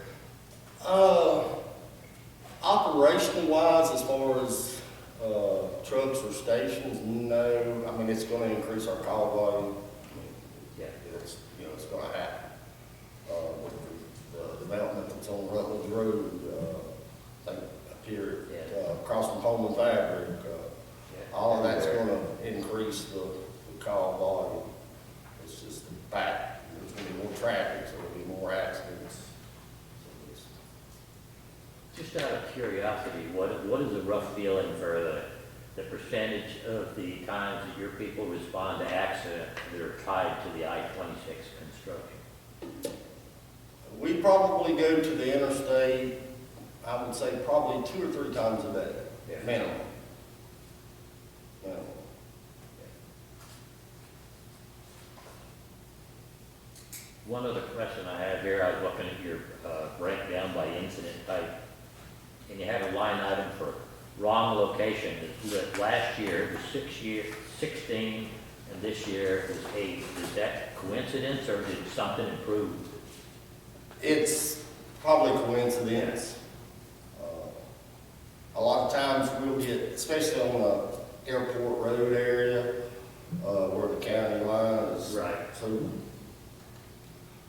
[SPEAKER 13] Operational wise, as far as trucks or stations, no. I mean, it's going to increase our call volume.
[SPEAKER 1] Yeah.
[SPEAKER 13] It's going to happen. With the development that's on Rutledge Road, I think up here across from Home and Fabric, all of that's going to increase the call volume. It's just the fact there's going to be more traffic, so there'll be more accidents.
[SPEAKER 1] Just out of curiosity, what is the rough feeling for the percentage of the times that your people respond to accidents that are tied to the I-26 construction?
[SPEAKER 13] We probably go to the interstate, I would say probably 2 or 3 times a day, minimum.
[SPEAKER 1] One other question I have here, I was looking at your breakdown by incident type, and you have a line item for wrong location. Last year it was 16, and this year it was 8. Is that coincidence, or did something improve?
[SPEAKER 13] It's probably coincidence. A lot of times we'll get, especially on the airport road area, where the county line is.
[SPEAKER 1] Right.
[SPEAKER 13] So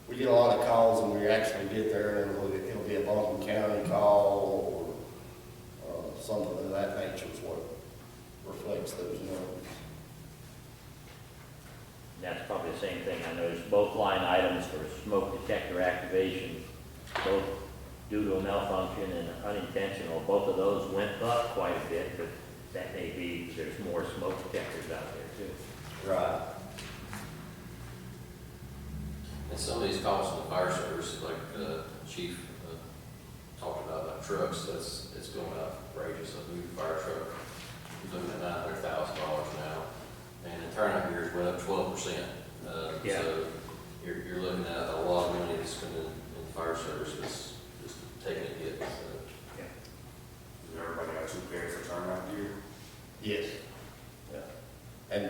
[SPEAKER 13] we get a lot of calls, and we actually get there, and it'll be a Baldwin County call or something of that nature is what reflects those numbers.
[SPEAKER 1] That's probably the same thing. I noticed both line items for smoke detector activation, both due to a malfunction and unintentional, both of those went up quite a bit, but that may be, there's more smoke detectors out there too.
[SPEAKER 13] Right.
[SPEAKER 10] And some of these calls from the fire service, like the chief talked about trucks, it's going up outrageous. A new fire truck, you're looking at $900,000 now, and the turnout years went up 12%.
[SPEAKER 1] Yeah.
[SPEAKER 10] So you're looking at a lot of money that's coming in fire services, just taking a hit. So.
[SPEAKER 2] Does everybody got 2 pairs for turnout gear?
[SPEAKER 13] Yes. Yeah. And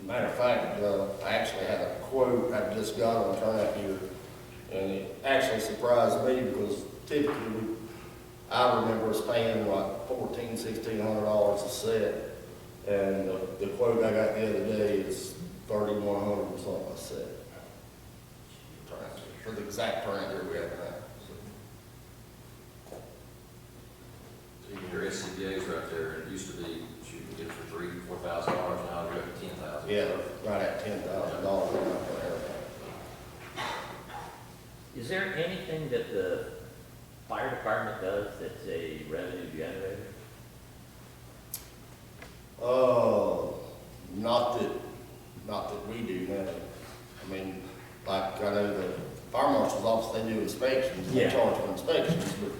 [SPEAKER 13] matter of fact, I actually had a quote I just got on turnout gear, and it actually surprised me because typically I remember us paying like $1,400–1,600 a set, and the quote I got the other day is $3,100 or something a set. For the exact turnout gear we have now.
[SPEAKER 10] Your SCBA's right there. It used to be you can get it for $3,000–4,000. Now they're up to $10,000.
[SPEAKER 13] Yeah, right at $10,000.
[SPEAKER 1] Is there anything that the fire department does that's a revenue generator?
[SPEAKER 13] Not that we do now. I mean, like I know the fire marshal's office, they do inspections, they charge for inspections, but,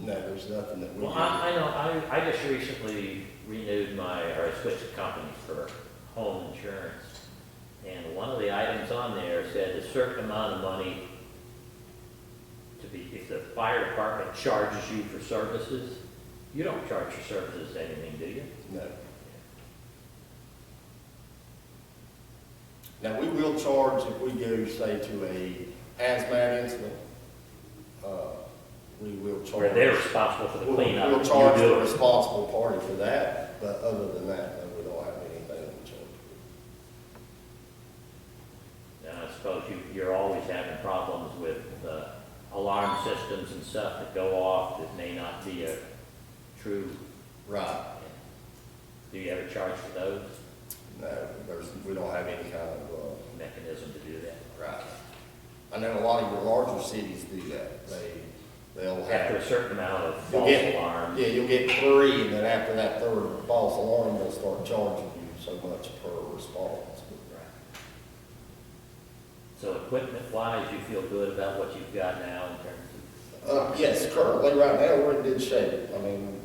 [SPEAKER 13] no, there's nothing that we do.
[SPEAKER 1] Well, I know, I just recently renewed or switched companies for home insurance. And one of the items on there said a certain amount of money if the fire department charges you for services, you don't charge for services anything, do you?
[SPEAKER 13] No. Now, we will charge if we go, say, to a hazmat incident, we will charge.
[SPEAKER 1] Where they're responsible for the cleanup.
[SPEAKER 13] We'll
[SPEAKER 1] you
[SPEAKER 13] charge
[SPEAKER 1] do
[SPEAKER 13] the
[SPEAKER 1] it.
[SPEAKER 13] responsible party for that, but other than that, no, we don't have anything to charge.
[SPEAKER 1] And I suppose you're always having problems with alarm systems and stuff that go off that may not be a true.
[SPEAKER 13] Right.
[SPEAKER 1] Do you ever charge for those?
[SPEAKER 13] No, we don't have any kind of,
[SPEAKER 1] Mechanism to do that?
[SPEAKER 13] right. I know a lot of your larger cities do that. They'll
[SPEAKER 1] After a
[SPEAKER 13] have,
[SPEAKER 1] certain amount of
[SPEAKER 13] You'll
[SPEAKER 1] false
[SPEAKER 13] get-
[SPEAKER 1] alarms.
[SPEAKER 13] yeah, you'll get 3, and then after that third false alarm, they'll start charging you so much per response.
[SPEAKER 1] Right. So equipment-wise, you feel good about what you've got now in terms of?
[SPEAKER 13] Yes, currently, right now, we're in good shape. I mean,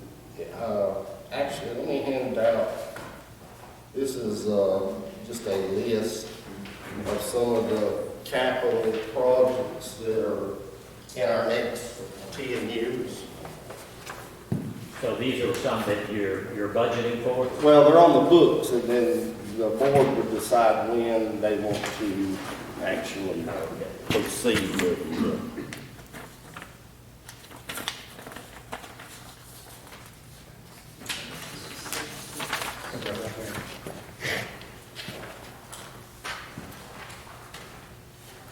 [SPEAKER 13] actually, let me hand out, this is just a list of some of the capital projects that are in our next 10 years.
[SPEAKER 1] So these are some that you're budgeting for?
[SPEAKER 13] Well, they're on the books, and then the board would decide when they want to actually proceed with them.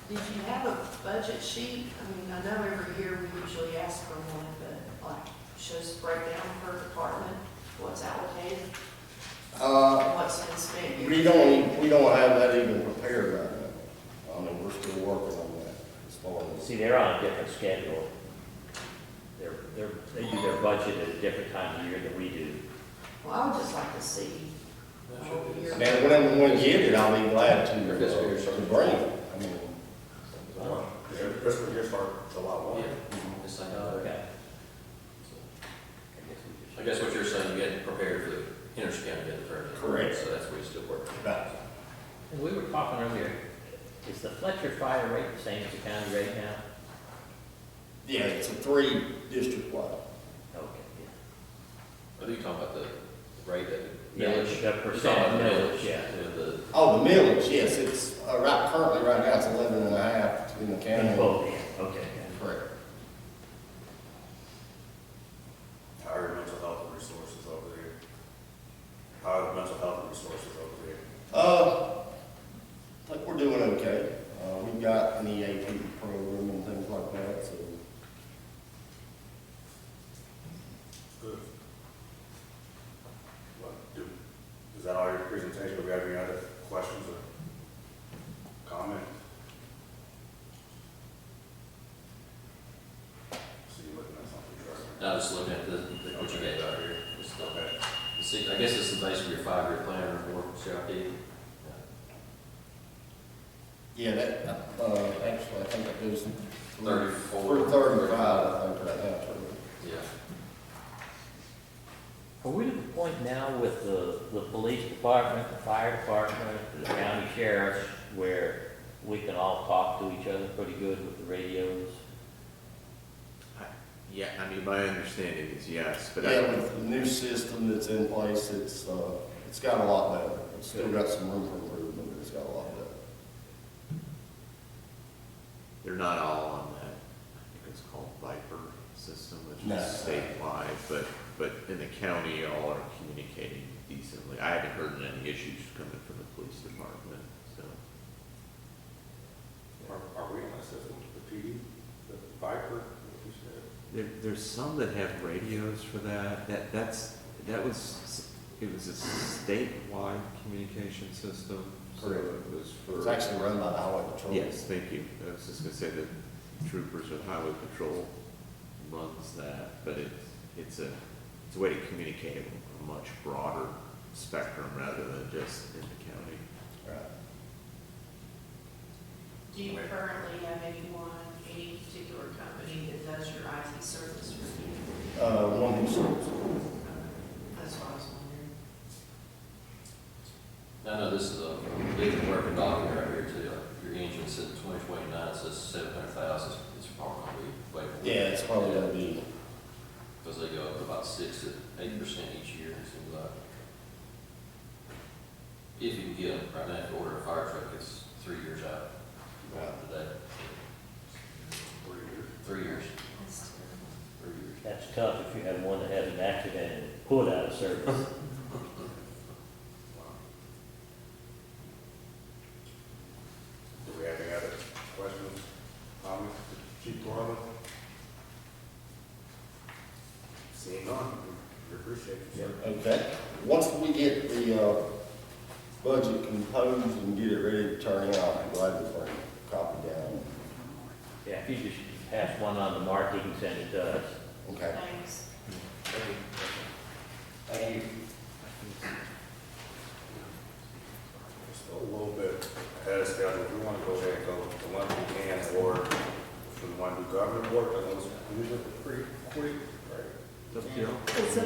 [SPEAKER 5] Did you have a budget sheet? I mean, I know every year we usually ask for one, but like, shows the breakdown per department, what's allocated, what's been spent.
[SPEAKER 13] We don't have that even prepared right now. I mean, we're still working on that as far as.
[SPEAKER 1] See, they're on a different schedule. They do their budget at a different time of year than we do.
[SPEAKER 5] Well, I would just like to see. your-
[SPEAKER 13] Man, whenever we get it, I'll be glad to bring it. I mean,
[SPEAKER 2] Fiscal year start July 1.
[SPEAKER 10] Yeah, it's like,
[SPEAKER 1] Okay.
[SPEAKER 10] I guess what you're saying, you get prepared for the Henderson County get the permit.
[SPEAKER 13] Correct.
[SPEAKER 10] So that's where you still work.
[SPEAKER 13] right.
[SPEAKER 1] And we were talking earlier, is the Fletcher fire rate the same as the county rate now?
[SPEAKER 13] Yeah, it's a 3 district wide.
[SPEAKER 1] Okay,
[SPEAKER 10] I think you're talking about the rate that.
[SPEAKER 1] yeah.
[SPEAKER 10] millage.
[SPEAKER 1] The
[SPEAKER 10] You're
[SPEAKER 1] percent
[SPEAKER 10] talking about
[SPEAKER 1] millage, yeah.
[SPEAKER 10] The,
[SPEAKER 13] Oh, the millage, yes, it's, currently right now, it's 11.5 in the
[SPEAKER 1] In
[SPEAKER 13] county.
[SPEAKER 1] both, yeah, okay.
[SPEAKER 13] Correct.
[SPEAKER 2] How are your mental health resources over there? How are the mental health resources over there?
[SPEAKER 13] I think we're doing okay. We've got an EAP program and things like that, so.
[SPEAKER 2] Good. Is that all your presentation? Do we have any other questions or comments? See, you looking at something, Trevor?
[SPEAKER 10] no, just looking at what you gave out here. Just,
[SPEAKER 2] Okay.
[SPEAKER 10] see, I guess this is basically your 5-year plan report, CRP.
[SPEAKER 13] Yeah, that, actually, I think that goes
[SPEAKER 10] 34.
[SPEAKER 13] through 35, I think, right now.
[SPEAKER 10] Yeah.
[SPEAKER 1] Are we to the point now with the police department, the fire department, the county sheriffs, where we can all talk to each other pretty good with the radios?
[SPEAKER 4] Yeah, I mean, my understanding is yes, but
[SPEAKER 13] Yeah, with the new system that's in place, it's got a lot better. It's still got some room for improvement, but it's got a lot better.
[SPEAKER 4] they're not all on that, I think it's called Viper system, which
[SPEAKER 13] No.
[SPEAKER 4] is statewide, but in the county, all are communicating decently. I haven't heard any issues coming from the police department, so.
[SPEAKER 2] Are we on that system, the PD, the Viper, what you said?
[SPEAKER 4] There's some that have radios for that. It was a statewide communication system. So
[SPEAKER 13] Correct.
[SPEAKER 4] it was for.
[SPEAKER 13] It's actually run by the highway patrol.
[SPEAKER 4] Yes, thank you. I was just gonna say that troopers with highway patrol runs that, but it's a way to communicate a much broader spectrum rather than just in the county.
[SPEAKER 13] Right.
[SPEAKER 5] Do you currently have any particular company that does your IT service for you?
[SPEAKER 13] One who serves.
[SPEAKER 5] That's what I was wondering.
[SPEAKER 10] I know this is a big working document right here too. Your engine said 2029, it says 700,000. It's probably going to be way more.
[SPEAKER 13] Yeah, it's probably gonna be,
[SPEAKER 10] Because they go up about 6 to 8% each year, it seems like. If you get them, right now, if you order a fire truck, it's 3 years out. Today. 3 years.
[SPEAKER 5] That's terrible.
[SPEAKER 10] 3 years.
[SPEAKER 1] That's tough if you have one that has an accident and pulled out of service.
[SPEAKER 2] Do we have any other questions, comments, Chief Corley? Seeing none, we appreciate you, sir.
[SPEAKER 13] Okay, once we get the, budget composed and get it ready to turn out, I'm glad to bring a copy down.
[SPEAKER 1] Yeah, if you just pass one on to Mark, he can send it to us.
[SPEAKER 13] Okay.
[SPEAKER 5] Thanks.
[SPEAKER 13] Thank you.
[SPEAKER 2] Just a little bit ahead of schedule, we want to go ahead and go to one we can, or if we want to do government work, I know it's usually pretty quick, right?
[SPEAKER 14] It's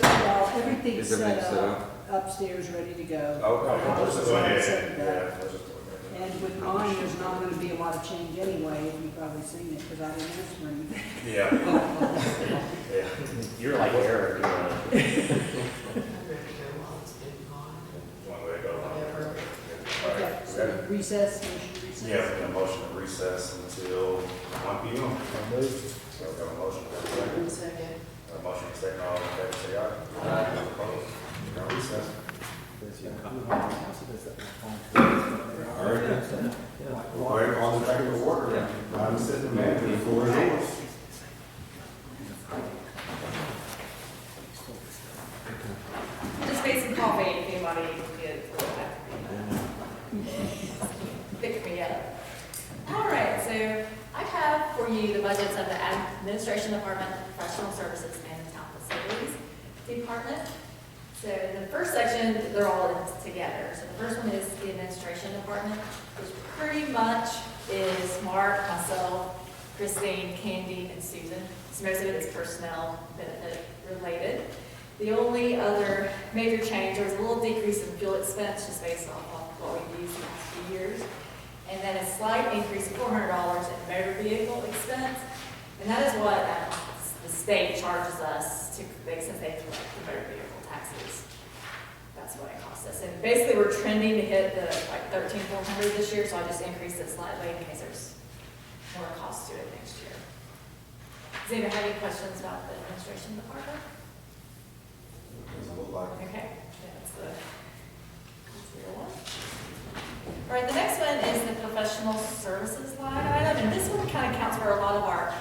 [SPEAKER 14] well, everything's
[SPEAKER 4] Is everything
[SPEAKER 14] set
[SPEAKER 4] set
[SPEAKER 14] up upstairs, ready to go.
[SPEAKER 2] Okay,
[SPEAKER 14] House
[SPEAKER 2] let's
[SPEAKER 14] is
[SPEAKER 2] go
[SPEAKER 14] all
[SPEAKER 2] ahead.
[SPEAKER 14] set up.
[SPEAKER 2] Yeah, let's just go ahead.
[SPEAKER 14] And with mine, there's not gonna be a lot of change anyway, you've probably seen it, because I didn't ask for anything.
[SPEAKER 2] Yeah. Yeah.
[SPEAKER 1] You're like Eric, you know.
[SPEAKER 5] I'm ready to go while it's getting hot.
[SPEAKER 2] One way to go.
[SPEAKER 5] Whatever.
[SPEAKER 2] All
[SPEAKER 14] Okay,
[SPEAKER 2] right,
[SPEAKER 14] so recess, motion to recess?
[SPEAKER 2] yeah, we have a motion to recess until 1 p.m. So we have a motion, we have a second.
[SPEAKER 5] One second.
[SPEAKER 2] A motion to second, all in favor, say aye. Aye. Opposed? We're on recess. All right. We'll go ahead and call the back to order. I'm sitting manager, the floor is yours.
[SPEAKER 8] Just made some coffee, if anybody gets pick me up. All right, so I have for you the budgets of the Administration Department, Professional Services, and the Town Facilities Department. So in the first section, they're all together. So the first one is the Administration Department, which pretty much is Mark, myself, Christine, Candy, and Susan. So most of it is personnel benefit related. The only other major change, there was a little decrease in fuel expense just based off of what we've used the last few years. And then a slight increase of $400 in motor vehicle expense. And that is what the state charges us to, since they collect the motor vehicle taxes. That's what it costs us. And basically, we're trending to hit the like 13,400 this year, so I just increased it slightly in case there's more cost to it next year. Does anyone have any questions about the administration department?
[SPEAKER 2] Does it look like?
[SPEAKER 8] Okay, that's the one. All right, the next one is the professional services line item, and this one kind of counts for a lot of our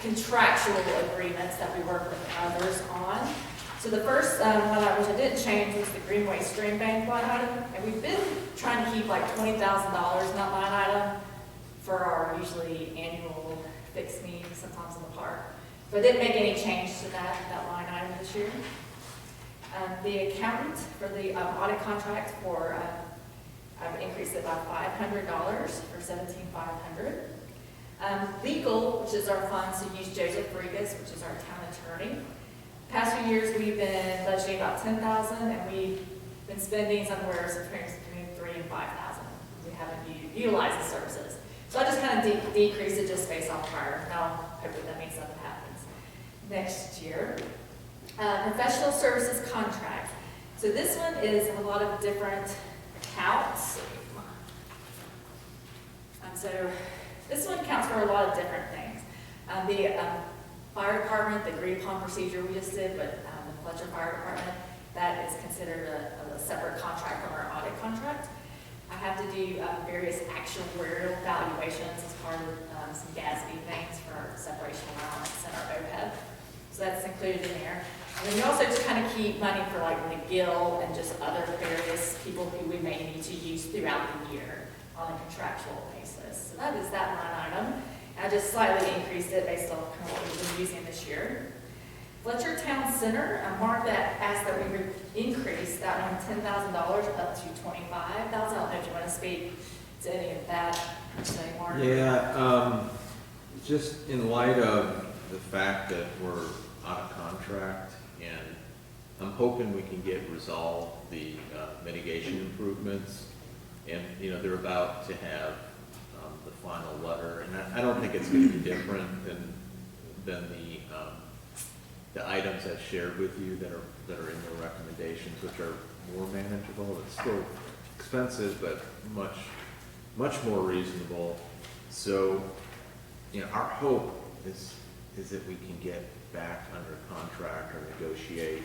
[SPEAKER 8] contractual agreements that we work with others on. So the first one, which I didn't change, was the Greenway Stream Bank line item, and we've been trying to keep like $20,000 in that line item for our usually annual fixed needs, sometimes in the park. But I didn't make any change to that line item this year. The accountant for the audit contract for, I've increased it by $500 for $17,500. Legal, which is our funds to use Joseph Rodriguez, which is our town attorney. Past few years, we've been budgeting about $10,000, and we've been spending somewhere between $3,000 and $5,000. We haven't utilized the services. So I just kind of decreased it just based on prior. Now, hopefully that means something happens next year. Professional services contract. So this one is a lot of different accounts. So this one counts for a lot of different things. The fire department, the agreed upon procedure we just did, but the Fletcher Fire Department, that is considered a separate contract from our audit contract. I have to do various actuarial valuations as part of some GASB things for our separation allowance and our OPEB. So that's included in there. And then we also just kind of keep money for like McGill and just other various people who we may need to use throughout the year on a contractual basis. So that is that line item. And I just slightly increased it based on kind of what we've been using this year. Fletcher Town Center, Mark that asked that we would increase that one $10,000 up to $25,000. I don't know if you want to speak to any of that, say, Mark.
[SPEAKER 4] Yeah, just in light of the fact that we're out of contract, and I'm hoping we can get resolved the mitigation improvements, and they're about to have the final letter, and I don't think it's going to be different than the items I've shared with you that are in the recommendations, which are more manageable. It's still expensive, but much more reasonable. So, you know, our hope is that we can get back under contract or negotiate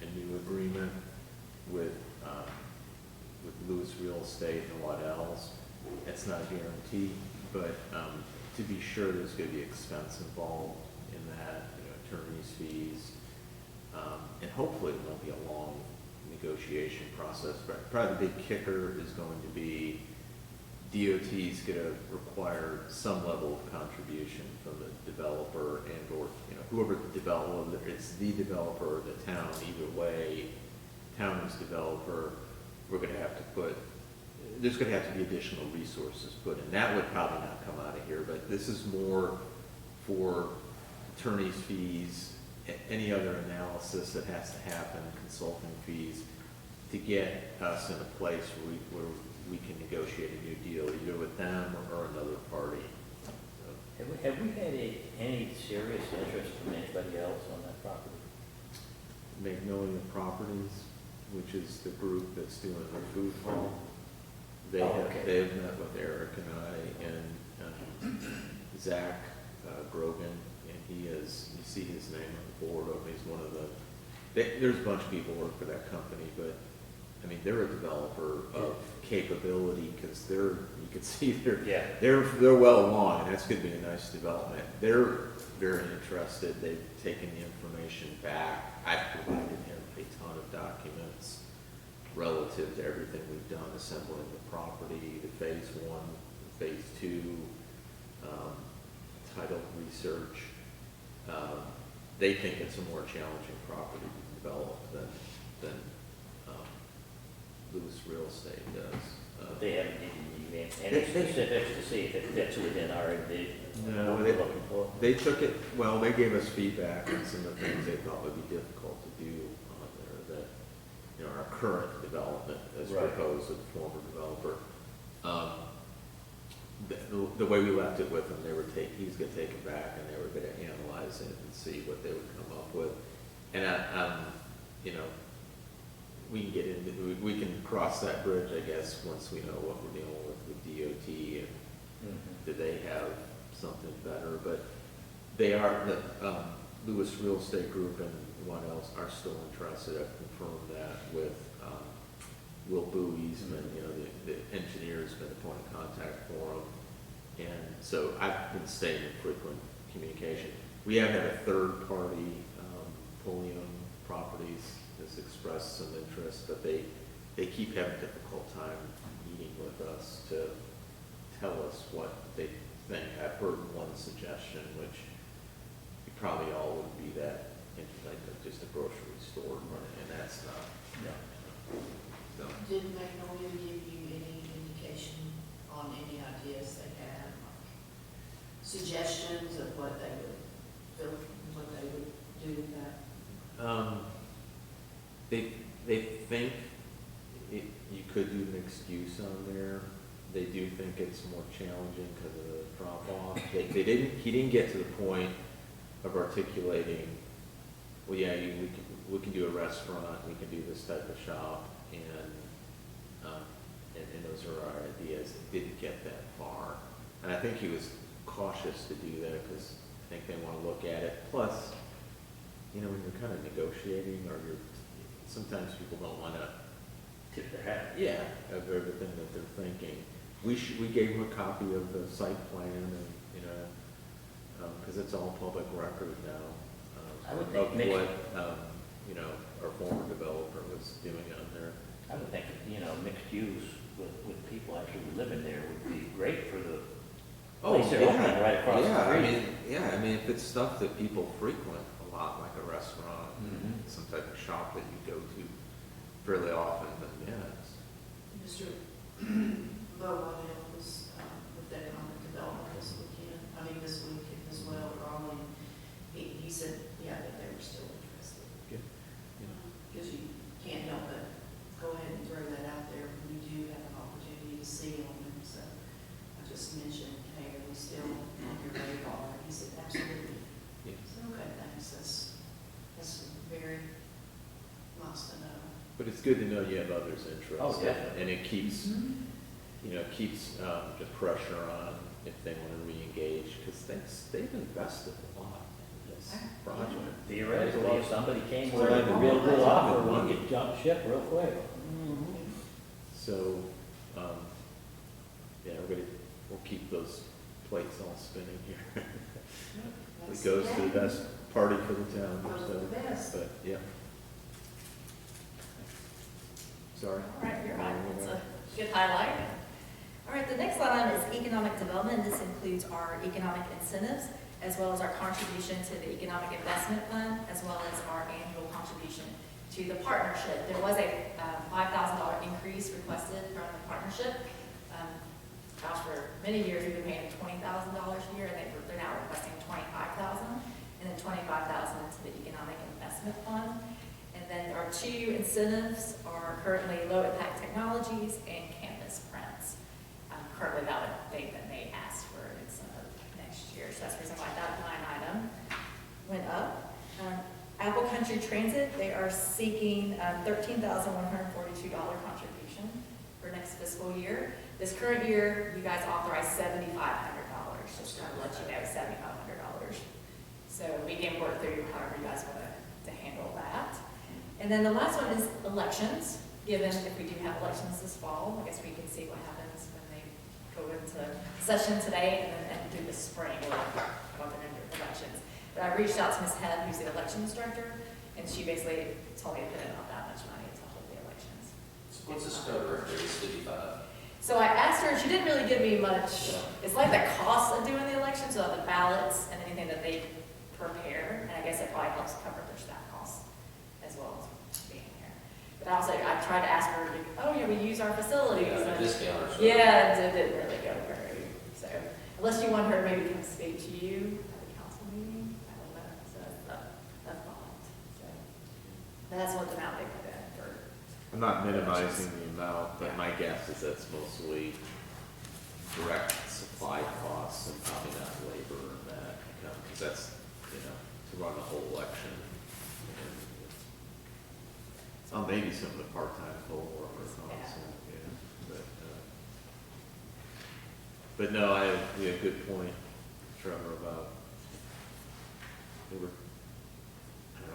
[SPEAKER 4] a new agreement with Lewis Real Estate and what else. It's not a guarantee, but to be sure, there's going to be expense involved in that, you know, attorney's fees, and hopefully it won't be a long negotiation process. But probably the big kicker is going to be DOT is going to require some level of contribution from the developer and or, you know, whoever the developer, it's the developer or the town, either way, town is developer, we're going to have to put, there's going to have to be additional resources put in. That would probably not come out of here, but this is more for attorney's fees, any other analysis that has to happen, consulting fees, to get us in a place where we can negotiate a new deal, either with them or another party. So,
[SPEAKER 1] Have we had any serious interest from anybody else on that property?
[SPEAKER 4] Magnolia Properties, which is the group that's doing the food hall, they have met with Eric and I and Zach Grogan, and he is, you see his name on the board. He's one of the, there's a bunch of people who work for that company, but I mean, they're a developer of capability because you can see they're well along, and that's going to be a nice development. They're very interested. They've taken the information back. I've provided him a ton of documents relative to everything we've done, assembling the property, the phase 1, phase 2, title research. They think it's a more challenging property to develop than Lewis Real Estate does.
[SPEAKER 1] But they haven't given you any specifics to see if it fits within our envision.
[SPEAKER 4] No,
[SPEAKER 1] what we're looking for.
[SPEAKER 4] they took it, well, they gave us feedback on some of the things they thought would be difficult to do on there that, you know, our current development as proposed with the former developer. The way we left it with them, he's gonna take it back and they were gonna analyze it and see what they would come up with. And you know, we can cross that bridge, I guess, once we know what we're dealing with DOT and do they have something better. But they are, the Lewis Real Estate Group and one else are still interested. I've confirmed that with Will Boo Eastman, you know, the engineer's been the point of contact for them. And so I've been staying in frequent communication. We have had a third party, Pulliam Properties, has expressed some interest, but they keep having a difficult time meeting with us to tell us what they think. I've heard one suggestion, which we probably all would be that, like just a grocery store, and that's not. No.
[SPEAKER 5] Did Magnolia give you any indication on any ideas they had, like suggestions of what they would do with that?
[SPEAKER 4] They think you could do mixed use on there. They do think it's more challenging because of the drop off. He didn't get to the point of articulating, well, yeah, we can do a restaurant, we can do this type of shop, and those are our ideas. It didn't get that far. And I think he was cautious to do that because I think they want to look at it. Plus, you know, when you're kind of negotiating or sometimes people don't want to
[SPEAKER 1] Tip their hat.
[SPEAKER 4] yeah, of everything that they're thinking. We gave them a copy of the site plan and, you know, because it's all public record now.
[SPEAKER 1] I would
[SPEAKER 4] of
[SPEAKER 1] think
[SPEAKER 4] what, you know, our former developer was doing on there.
[SPEAKER 1] I would think, you know, mixed use with people actually living there would be great for the place they're opening right across the street.
[SPEAKER 4] I mean, if it's stuff that people frequent a lot, like a restaurant, some type of shop that you go to fairly often, then yes.
[SPEAKER 5] Mr. Bo, what help us with that economic development this weekend? I mean, this week as well, Raleigh. He said, yeah, that they were still interested.
[SPEAKER 4] Good.
[SPEAKER 5] Because you can't help but go ahead and throw that out there. We do have an opportunity to see on them. So I just mentioned, hey, are we still on your radar? He said, absolutely.
[SPEAKER 4] Yes.
[SPEAKER 5] So, okay, thanks. That's very nice to know.
[SPEAKER 4] But But it's good to know you have others' interests.
[SPEAKER 1] Oh, definitely.
[SPEAKER 4] And it keeps, keeps the pressure on if they want to re-engage, because they've invested a lot in this project.
[SPEAKER 1] Theoretically, if somebody came with a real good offer, we could jump ship real quick.
[SPEAKER 4] So, yeah, we'll keep those plates all spinning here. It goes to the best party for the town, so, but, yeah. Sorry.
[SPEAKER 8] All right, you're right. It's a good highlight. All right, the next line item is economic development. This includes our economic incentives, as well as our contribution to the Economic Investment Fund, as well as our annual contribution to the partnership. There was a $5,000 increase requested from the partnership. Gosh, for many years, we've been paying $20,000 a year, and they're now requesting $25,000, and then $25,000 into the Economic Investment Fund. And then our two incentives are currently low impact technologies and campus prints. Currently, that would they may ask for an incentive next year, so that's the reason why that line item went up. Apple Country Transit, they are seeking $13,142 contribution for next fiscal year. This current year, you guys authorized $7,500. Just to let you know, $7,500. So we can work through however you guys want to handle that. And then the last one is elections. Given if we do have elections this fall, I guess we can see what happens when they go into session today and through the spring, or what they're going to do with elections. But I reached out to Ms. Head, who's the elections director, and she basically told me to put in not that much money to hold the elections.
[SPEAKER 10] What's this cover, it's 55?
[SPEAKER 8] So I asked her, she didn't really give me much. It's like the cost of doing the elections, so the ballots and anything that they prepare, and I guess it probably helps cover their staff costs as well as being here. But also, I tried to ask her, oh yeah, we use our facilities.
[SPEAKER 10] Yeah, discount or something.
[SPEAKER 8] Yeah, it didn't really go very. So unless you want her to maybe come speak to you at the council meeting, I don't know. So that's a thought. So that's what the amount they put in for.
[SPEAKER 4] I'm not minimizing the amount, but my guess is that's mostly direct supply costs and probably not labor and that, because that's, to run the whole election. And, maybe some of the part-time poll workers also, but no, we had a good point, Trevor, about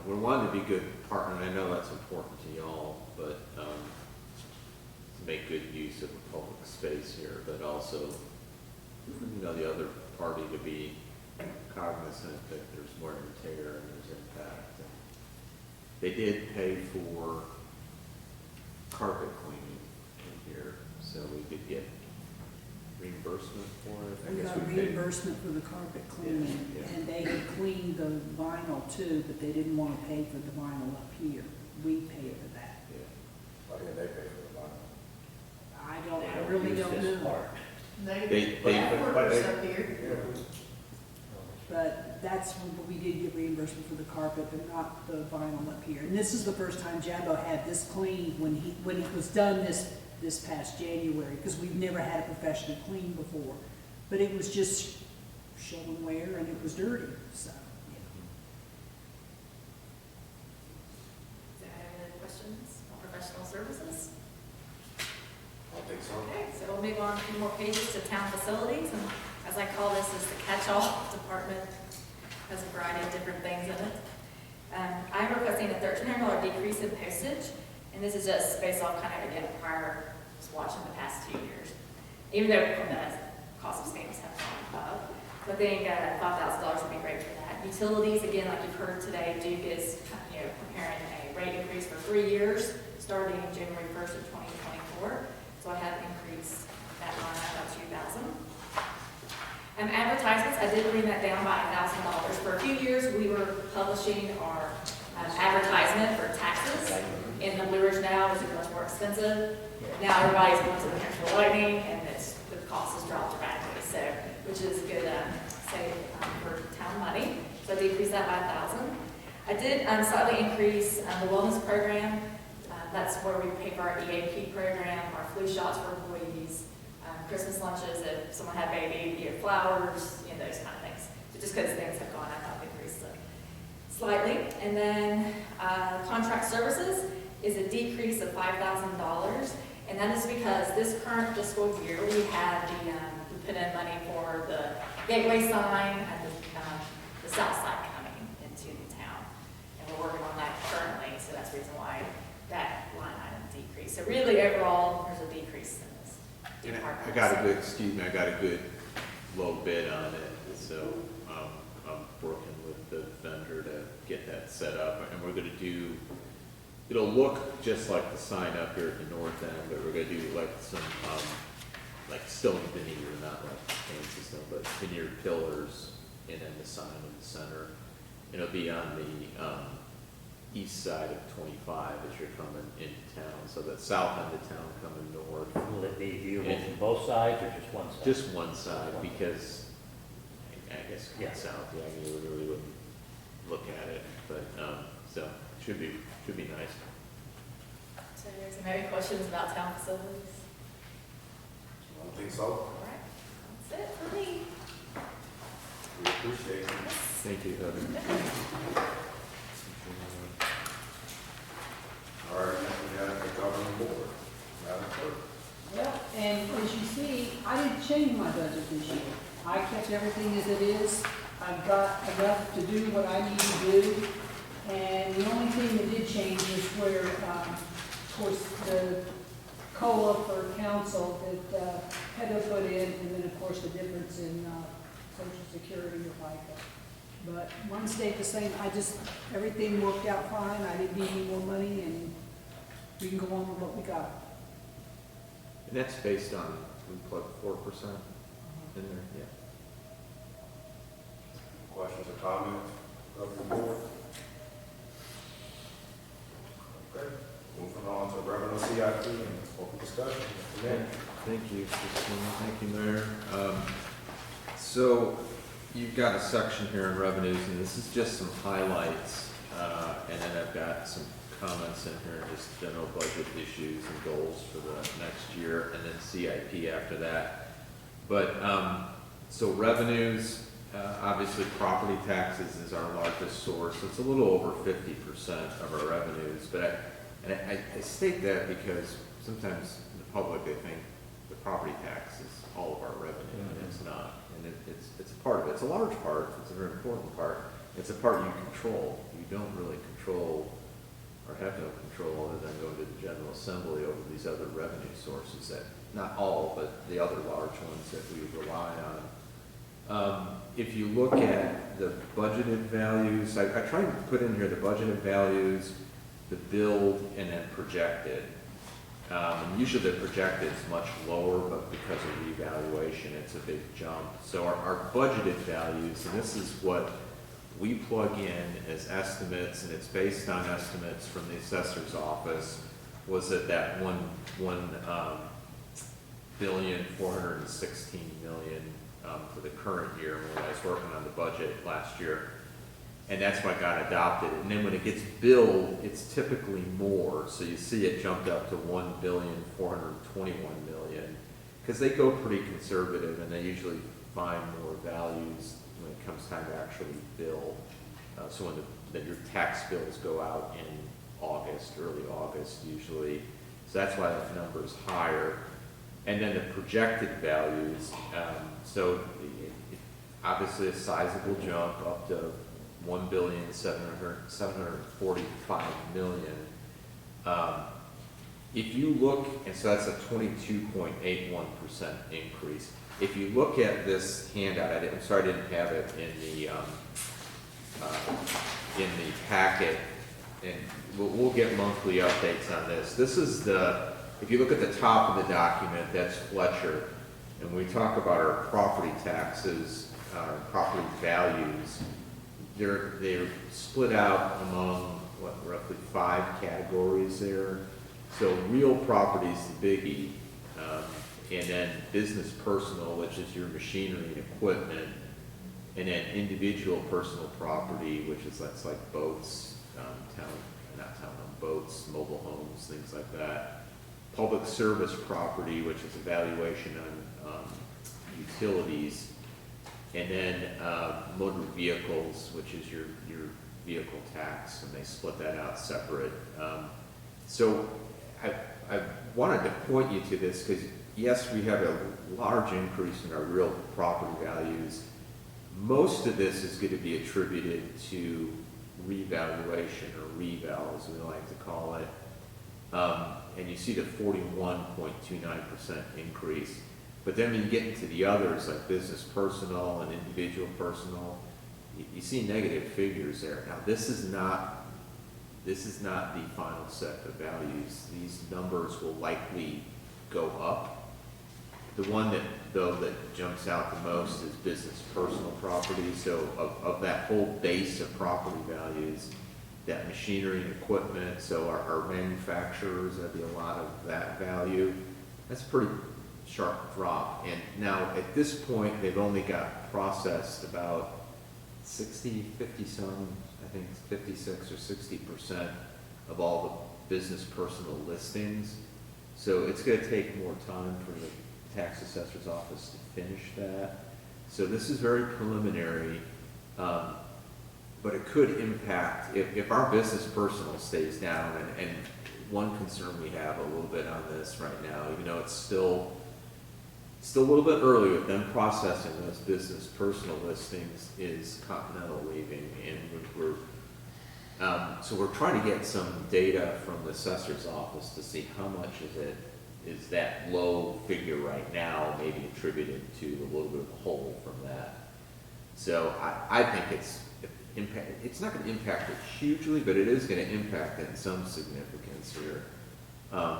[SPEAKER 4] we wanted to be good partner, and I know that's important to y'all, but to make good use of the public space here, but also, the other party to be cognizant that there's wear and tear and there's impact. And they did pay for carpet cleaning in here, so we could get reimbursement for it.
[SPEAKER 14] We got reimbursement for the carpet cleaning,
[SPEAKER 4] Yeah.
[SPEAKER 14] and they had cleaned the vinyl too, but they didn't want to pay for the vinyl up here. We pay for that.
[SPEAKER 4] Yeah.
[SPEAKER 13] Why didn't they pay for the vinyl?
[SPEAKER 14] I really
[SPEAKER 1] use
[SPEAKER 14] don't
[SPEAKER 1] this
[SPEAKER 14] know.
[SPEAKER 1] part.
[SPEAKER 5] They workers up here.
[SPEAKER 14] But that's when we did get reimbursement for the carpet, but not the vinyl up here. And this is the first time Jambo had this cleaned when it was done this past January, because we've never had a professional clean before. But it was just showing wear and it was dirty, so, yeah.
[SPEAKER 8] Does anyone have any questions on professional services?
[SPEAKER 11] I think so.
[SPEAKER 8] Okay, so we'll move on a few more pages to town facilities, and as I call this, is the catch-all department. Has a variety of different things in it. I'm requesting a $1,300 decrease in postage, and this is just based off kind of, again, prior, just watching the past 2 years. Even though the cost of stamps have gone up, so I think $5,000 would be great for that. Utilities, again, like you've heard today, Duke is, preparing a rate increase for 3 years, starting January 1st of 2024. So I have increased that line by $2,000. Advertisements, I did bring that down by $1,000. For a few years, we were publishing our advertisement for taxes in the Blue Ridge Now, which is much more expensive. Now everybody's going to the Metro Lightning, and the cost has dropped dramatically, so which is good save for town money. So I decreased that by $1,000. I did slightly increase the wellness program. That's where we pay for our EAP program, our flu shots for employees, Christmas lunches if someone had a baby, flowers, those kind of things. So just because things have gone up, I've increased it slightly. And then contract services, is a decrease of $5,000. And that is because this current fiscal year, we had we put in money for the gateway sign at the south side coming into the town. And we're working on that currently, so that's the reason why that line item decreased. So really, overall, there's a decrease in this
[SPEAKER 4] And
[SPEAKER 8] department.
[SPEAKER 4] I got a good, excuse me, I got a good low bid on it, so I'm working with the vendor to get that set up, and we're gonna do, it'll look just like the sign up here at the north end, but we're gonna do like some, like still in veneer, not like paint system, but veneer pillars, and then the sign in the center. It'll be on the east side of 25 as you're coming into town, so the south end of town coming north.
[SPEAKER 1] Will it be viewable from both sides or just one side?
[SPEAKER 4] Just one side, because I guess
[SPEAKER 1] Yeah.
[SPEAKER 4] south, yeah, I mean, we really wouldn't look at it, but, so, should be nice.
[SPEAKER 8] So there's any questions about town facilities?
[SPEAKER 2] I don't think so.
[SPEAKER 8] All right, that's it for me.
[SPEAKER 2] We appreciate it.
[SPEAKER 4] Thank you, Heather.
[SPEAKER 2] All right, next we have the governing board. Madam Clerk.
[SPEAKER 14] Well, and as you see, I didn't change my budget this year. I kept everything as it is. I've got enough to do what I need to do. And the only thing that did change was where, of course, the COLA for council that Heather put in, and then, of course, the difference in Social Security or FICA. But one stayed the same. Everything worked out fine. I didn't need any more money, and we can go on with what we got.
[SPEAKER 4] And that's based on, we plug 4% in there, yeah.
[SPEAKER 2] Questions or comments of the board? Okay, moving on to revenue CIP and open discussion. Mr. Mayor.
[SPEAKER 4] Thank you, Christine. Thank you, Mayor. So you've got a section here on revenues, and this is just some highlights. And then I've got some comments in here, just general budget issues and goals for the next year, and then CIP after that. But, so revenues, obviously property taxes is our largest source. It's a little over 50% of our revenues, but I state that because sometimes in the public, they think the property tax is all of our revenue, and it's not. And it's a part of it. It's a large part. It's a very important part. It's a part you control. You don't really control or have no control other than going to the General Assembly over these other revenue sources that, not all, but the other large ones that we rely on. If you look at the budgeted values, I try to put in here the budgeted values, the build, and then projected. And usually the projected is much lower, but because of revaluation, it's a big jump. So our budgeted values, and this is what we plug in as estimates, and it's based on estimates from the assessor's office, was at that $1,416 million for the current year when I was working on the budget last year. And that's what got adopted. And then when it gets billed, it's typically more. So you see it jumped up to $1,421 million, because they go pretty conservative and they usually find more values when it comes time to actually bill. So when your tax bills go out in August, early August usually. So that's why that number is higher. And then the projected values, obviously a sizable jump up to $1,745 million. If you look, and so that's a 22.81% increase. If you look at this handout, I'm sorry I didn't have it in the packet, and we'll get monthly updates on this. This is if you look at the top of the document, that's Fletcher, and we talk about our property taxes, our property values. They're split out among, roughly 5 categories there. So real property is the biggie, and then business personal, which is your machinery and equipment, and then individual personal property, which is that's like boats, boats, mobile homes, things like that. Public service property, which is a valuation on utilities. And then motor vehicles, which is your vehicle tax, and they split that out separate. So I wanted to point you to this because yes, we have a large increase in our real property values. Most of this is going to be attributed to revaluation or reval, as we like to call it. And you see the 41.29% increase. But then when you get into the others, like business personal and individual personal, you see negative figures there. Now, this is not the final set of values. These numbers will likely go up. The one that jumps out the most is business personal property. So of that whole base of property values, that machinery and equipment, so our manufacturers, that'd be a lot of that value. That's a pretty sharp drop. And now at this point, they've only got processed about 50 some, I think it's 56 or 60% of all the business personal listings. So it's going to take more time for the tax assessor's office to finish that. So this is very preliminary, but it could impact, if our business personal stays down, and one concern we have a little bit on this right now, even though it's still a little bit early with them processing those business personal listings, is Continental leaving, and so we're trying to get some data from the assessor's office to see how much is that low figure right now maybe attributed to a little bit of a hole from that. So I think it's not going to impact it hugely, but it is going to impact it in some significance here,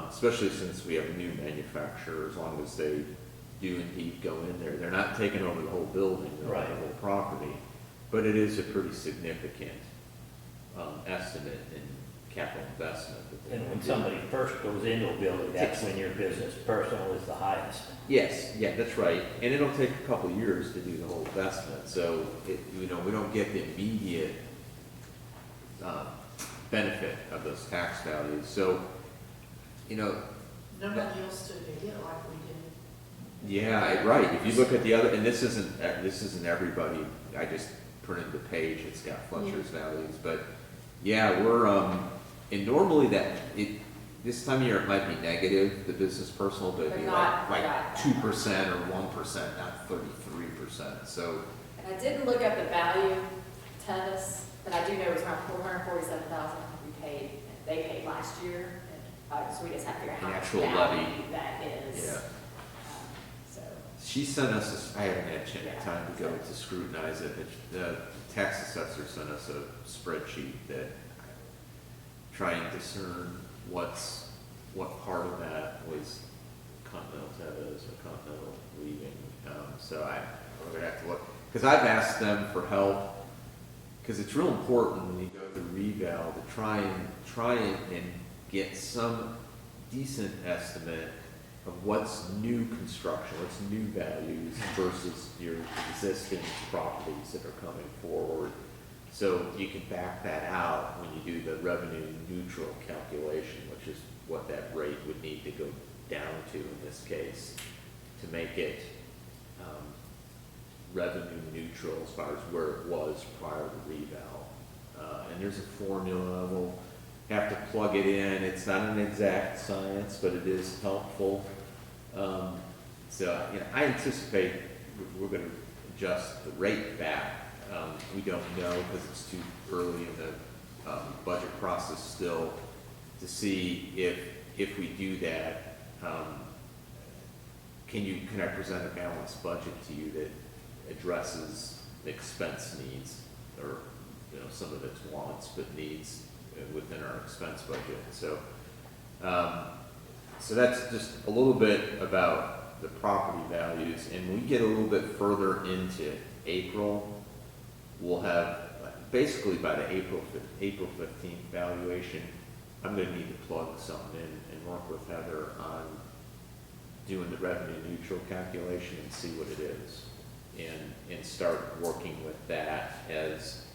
[SPEAKER 4] especially since we have new manufacturers. As long as they do indeed go in there, they're not taking over the whole building, right, the whole property, but it is a pretty significant estimate in capital investment.
[SPEAKER 1] And when somebody first goes into a building, that's when your business personal is the highest.
[SPEAKER 4] Yes, yeah, that's right. And it'll take a couple of years to do the whole investment. So, we don't get the immediate benefit of those tax values. So,
[SPEAKER 5] Nobody else took a hit like we did.
[SPEAKER 4] Yeah, right. If you look at the other, and this isn't everybody. I just printed the page. It's got Fletcher's values, but yeah, we're and normally this time of year it might be negative, the business personal, but it'd be like 2% or 1%, not 33%. So.
[SPEAKER 8] And I didn't look up the value to us, but I do know it was around $447,000 they paid last year. So we just have to figure out how much
[SPEAKER 4] actual
[SPEAKER 8] value
[SPEAKER 4] levy
[SPEAKER 8] that is.
[SPEAKER 4] Yeah.
[SPEAKER 8] So.
[SPEAKER 4] She sent us, I haven't had time to go to scrutinize it, but the tax assessor sent us a spreadsheet that try and discern what part of that was Continental Tevis or Continental leaving. So we're going to have to look, because I've asked them for help, because it's real important when you go to reval to try and get some decent estimate of what's new construction, what's new values versus your existing properties that are coming forward. So you can back that out when you do the revenue neutral calculation, which is what that rate would need to go down to in this case to make it revenue neutral as far as where it was prior to reval. And there's a formula, we'll have to plug it in. It's not an exact science, but it is helpful. So I anticipate we're going to adjust the rate back. We don't know because it's too early in the budget process still to see if we do that. Can I present a balanced budget to you that addresses expense needs, or some of its wants but needs within our expense budget? So that's just a little bit about the property values. And when we get a little bit further into April, we'll have, basically by the April 15th valuation, I'm going to need to plug something in and work with Heather on doing the revenue neutral calculation and see what it is, and start working with that as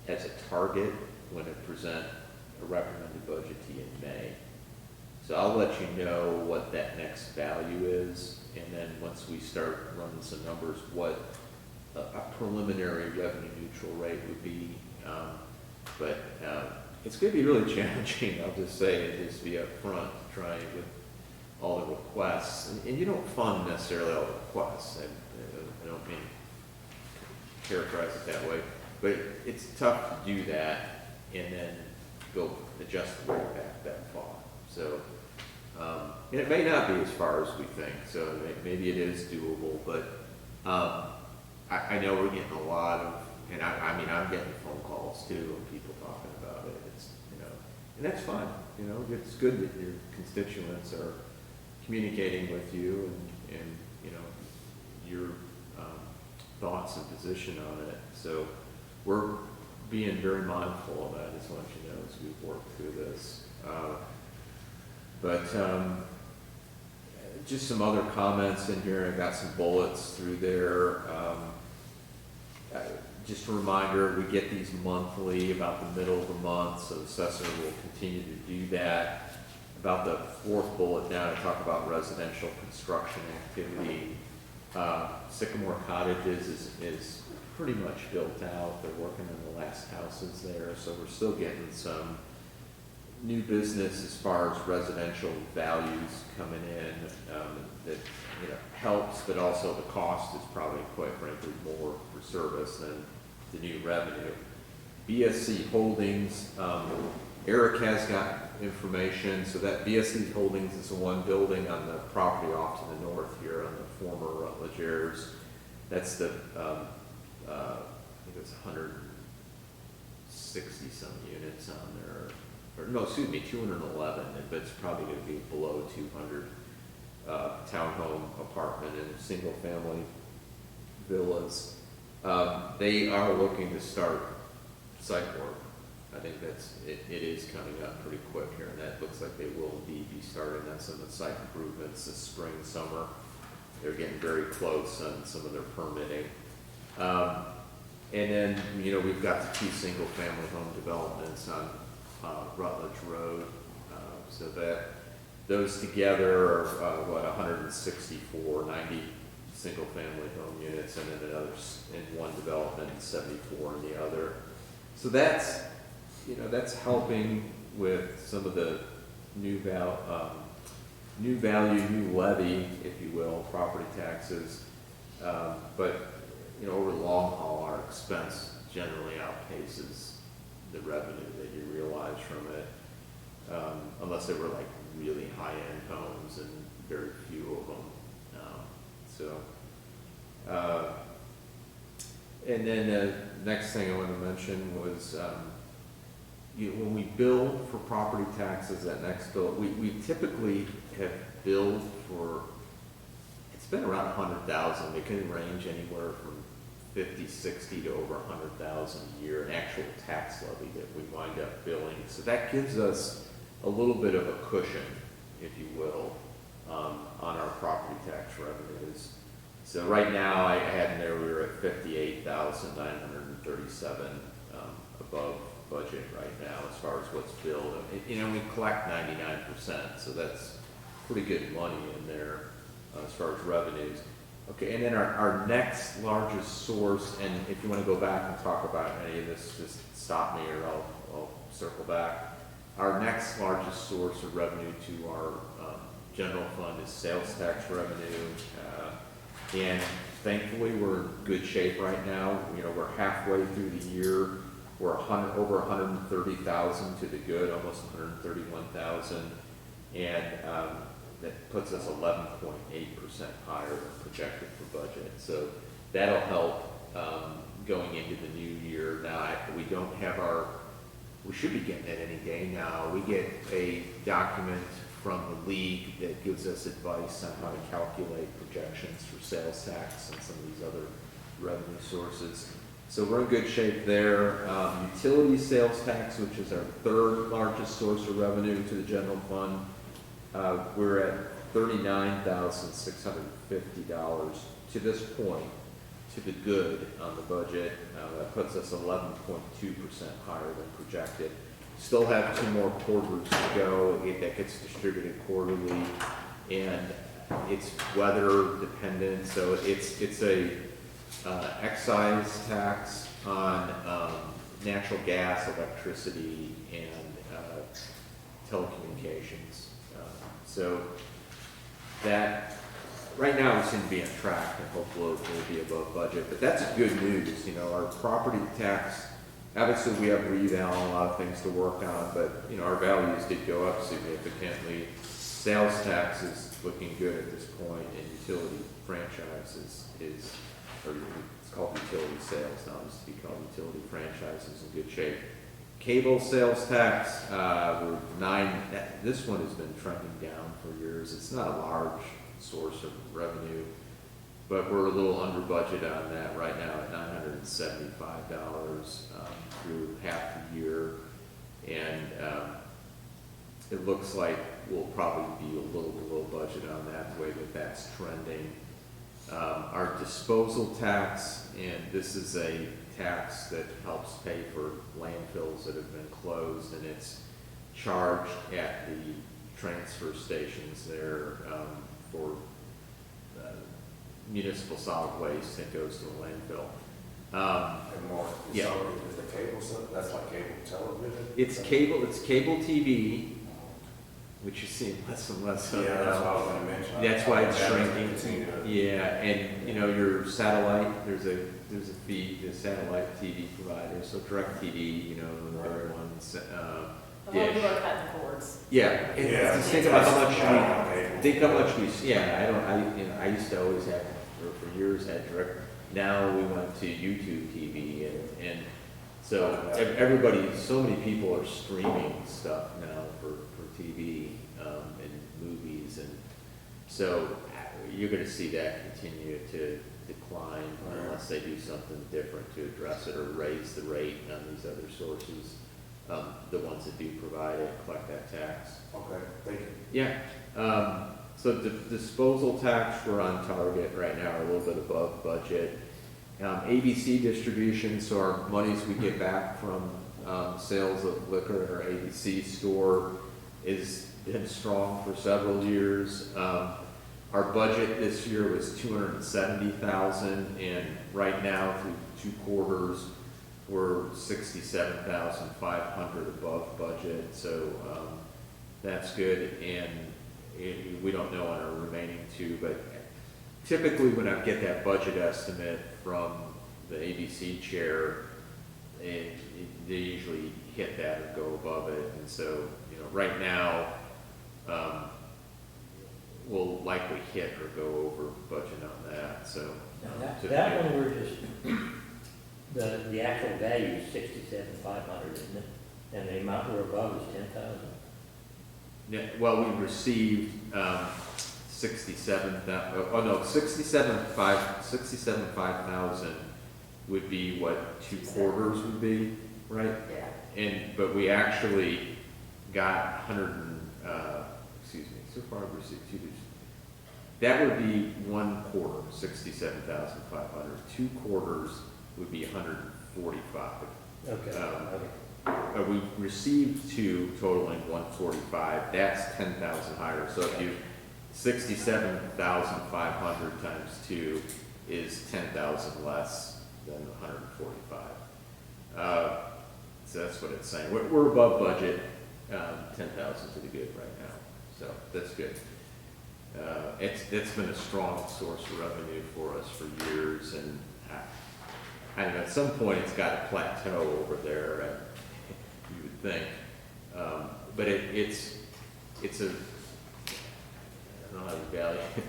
[SPEAKER 4] a target when I present a recommended budget to you in May. So I'll let you know what that next value is, and then once we start running some numbers, what a preliminary revenue neutral rate would be. But it's gonna be really challenging, I'll just say, it, just be upfront, trying with all the requests, and you don't fund necessarily all the requests, I don't mean to characterize it that way, but it's tough to do that and then go adjust the rate back that far. So, and it may not be as far as we think, so maybe it is doable, but I know we're getting a lot of, and I mean, I'm getting phone calls too, and people talking about it, it's, you know, and that's fine, you know, it's good that your constituents are communicating with you and you know, your thoughts and position on it. So we're being very mindful of that, just to let you know, as we work through this. But just some other comments in here. I got some bullets through there. Just a reminder, we get these monthly about the middle of the month, so the assessor will continue to do that. About the fourth bullet down, I talk about residential construction activity. Sycamore Cottages is pretty much built out. They're working on the last houses there, so we're still getting some new business as far as residential values coming in that, you know, helps, but also the cost is probably, quite frankly, more for service than the new revenue. BSC Holdings, Eric has got information, so that BSC Holdings is the one building on the property off to the north here on the former Rutledge Airs. That's the, I think it's 160 some units on there, or no, excuse me, 211, but it's probably going to be below 200 townhome apartment and single family villas. They are looking to start site work. I think it is coming up pretty quick here, and that looks like they will indeed be starting on some of the site improvements this spring, summer. They're getting very close on some of their permitting. And then, you know, we've got the 2 single family home developments on Rutledge Road. So that those together are, 164, 90 single family home units, and then another in one development and 74 in the other. So that's, you know, that's helping with some of the new value, new levy, if you will, property taxes. But, you know, over the long haul, our expense generally outpaces the revenue that you realize from it, unless they were like really high-end homes, and very few of them. And then the next thing I want to mention was, when we bill for property taxes, that next bill, we typically have billed for, it's been around 100,000. It can range anywhere from 50, 60 to over 100,000 a year in actual tax levy that we wind up billing. So that gives us a little bit of a cushion, if you will, on our property tax revenues. So right now, I had in there, we were at 58,937 above budget right now as far as what's billed. You know, we collect 99%, so that's pretty good money in there as far as revenues. Okay, and then our next largest source, and if you want to go back and talk about any of this, just stop me or I'll circle back. Our next largest source of revenue to our general fund is sales tax revenue. And thankfully, we're in good shape right now. You know, we're halfway through the year. We're over 130,000 to the good, almost 131,000. And that puts us 11.8% higher than projected for budget. So that'll help going into the new year. Now, we don't have we should be getting it any day now. We get a document from the league that gives us advice on how to calculate projections for sales tax and some of these other revenue sources. So we're in good shape there. Utility sales tax, which is our third largest source of revenue to the general fund, we're at $39,650 to this point, to the good on the budget. That puts us 11.2% higher than projected. Still have 2 more quarters to go. That gets distributed quarterly, and it's weather dependent. So it's a excise tax on natural gas, electricity, and telecommunications. So that, right now, we seem to be on track, and hopefully we'll be above budget. But that's good news, you know, our property tax, obviously we have reval and a lot of things to work on, but, you know, our values did go up significantly. Sales tax is looking good at this point, and utility franchises is, or it's called utility sales now, it used to be called utility franchises, in good shape. Cable sales tax, we're this one has been trending down for years. It's not a large source of revenue, but we're a little under budget on that right now at $975 through half the year. And it looks like we'll probably be a little below budget on that, the way that that's trending. Our disposal tax, and this is a tax that helps pay for landfills that have been closed, and it's charged at the transfer stations there for municipal solid waste that goes to a landfill.
[SPEAKER 2] And more,
[SPEAKER 4] Yeah.
[SPEAKER 2] so is the cable, so that's like cable television?
[SPEAKER 4] It's cable TV, which you're seeing less and less of
[SPEAKER 2] Yeah, that's what
[SPEAKER 4] now.
[SPEAKER 2] I was gonna mention.
[SPEAKER 4] That's why it's
[SPEAKER 2] That is
[SPEAKER 4] shrinking.
[SPEAKER 2] continue to-
[SPEAKER 4] Yeah, and you know, your satellite, there's a feed, the satellite TV provider, so DirecTV, you know, the other ones,
[SPEAKER 8] The whole
[SPEAKER 4] Dish.
[SPEAKER 8] people are cutting the cords.
[SPEAKER 4] Yeah, and
[SPEAKER 2] Yeah.
[SPEAKER 4] just think about how much
[SPEAKER 2] Yeah.
[SPEAKER 4] think how much we, I used to always have, or for years had direct, now we went to YouTube TV, and so everybody, so many people are streaming stuff now for TV, and movies, and so you're gonna see that continue to decline unless they do something different to address it or raise the rate on these other sources, the ones that do provide it, collect that tax.
[SPEAKER 2] Okay, thank you.
[SPEAKER 4] Yeah, so the disposal tax, we're on target right now, a little bit above budget. ABC distribution, so our monies we get back from sales of liquor at our ABC store is been strong for several years. Our budget this year was $270,000, and right now through 2 quarters, we're $67,500 above budget. So that's good, and we don't know on our remaining 2, but typically when I get that budget estimate from the ABC chair, they usually hit that or go above it. And so, you know, right now, we'll likely hit or go over budget on that, so.
[SPEAKER 1] Now, that one, we're just, the actual value is 67,500, isn't it? And the amount we're above is 10,000.
[SPEAKER 4] Yeah, well, we received 67,500 would be what 2 quarters would be, right?
[SPEAKER 8] Yeah.
[SPEAKER 4] But we actually got so far we've received 2. That would be 1 quarter, 67,500. 2 quarters would be 145.
[SPEAKER 1] Okay.
[SPEAKER 4] We received 2 totaling 145. That's 10,000 higher. So if you 67,500 times 2 is 10,000 less than 145. So that's what it's saying. We're above budget, 10,000 to the good right now. So that's good. It's been a strong source of revenue for us for years, and I don't know, at some point it's got to plateau over there, you would think. But it's a, I don't know how to value it.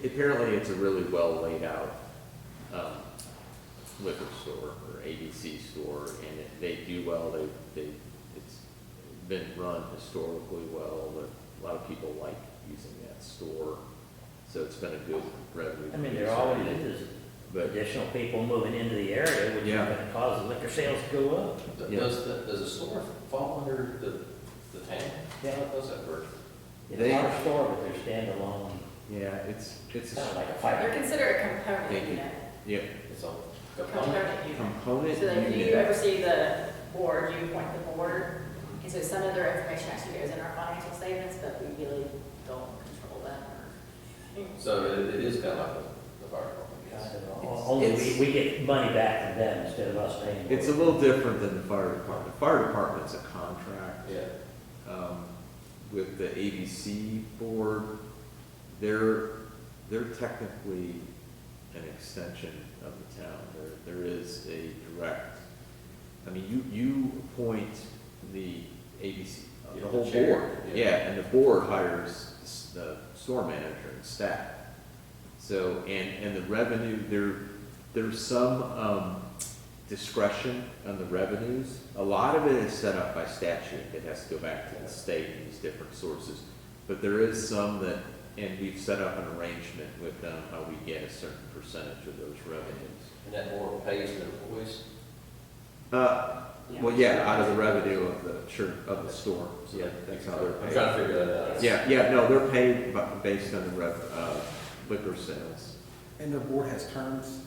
[SPEAKER 4] Apparently it's a really well laid out liquor store or ABC store, and they do well. It's been run historically well. A lot of people like using that store, so it's been a good revenue.
[SPEAKER 1] I mean, there always is additional people moving into the area, which is going to cause the liquor sales to go up.
[SPEAKER 10] Does the store fall under the town?
[SPEAKER 1] Yeah.
[SPEAKER 10] How does that work?
[SPEAKER 1] It's not a store, but they're standalone.
[SPEAKER 4] Yeah, it's
[SPEAKER 1] Kind of like a
[SPEAKER 8] They're
[SPEAKER 1] fire.
[SPEAKER 8] considered a component
[SPEAKER 4] Thank you.
[SPEAKER 8] unit.
[SPEAKER 4] Yeah,
[SPEAKER 10] It's all
[SPEAKER 8] Component unit.
[SPEAKER 4] component
[SPEAKER 8] So if you
[SPEAKER 4] unit.
[SPEAKER 8] ever see the board, you point the board, and so some of their information actually goes in our financial statements, but we really don't control that.
[SPEAKER 10] So it is kind of like the fire department.
[SPEAKER 1] kind of, only we get money back from them instead of us paying. for
[SPEAKER 4] It's
[SPEAKER 1] it.
[SPEAKER 4] a little different than the fire department. The fire department's a contract.
[SPEAKER 10] Yeah.
[SPEAKER 4] With the ABC board, they're technically an extension of the town. There is a direct, I mean, you appoint the ABC, the whole
[SPEAKER 10] chair,
[SPEAKER 4] board.
[SPEAKER 10] yeah.
[SPEAKER 4] Yeah, and the board hires the store manager and staff. So, and the revenue, there's some discretion on the revenues. A lot of it is set up by statute. It has to go back to the state and these different sources. But there is some that, and we've set up an arrangement with them how we get a certain percentage of those revenues.
[SPEAKER 10] And that board pays the employees?
[SPEAKER 4] Well, yeah, out of the revenue of of the store. So
[SPEAKER 10] Yeah.
[SPEAKER 4] that's how they're
[SPEAKER 10] I'm
[SPEAKER 4] paid.
[SPEAKER 10] trying to figure that out.
[SPEAKER 4] Yeah, no, they're paid based on the liquor sales.
[SPEAKER 6] And their board has terms?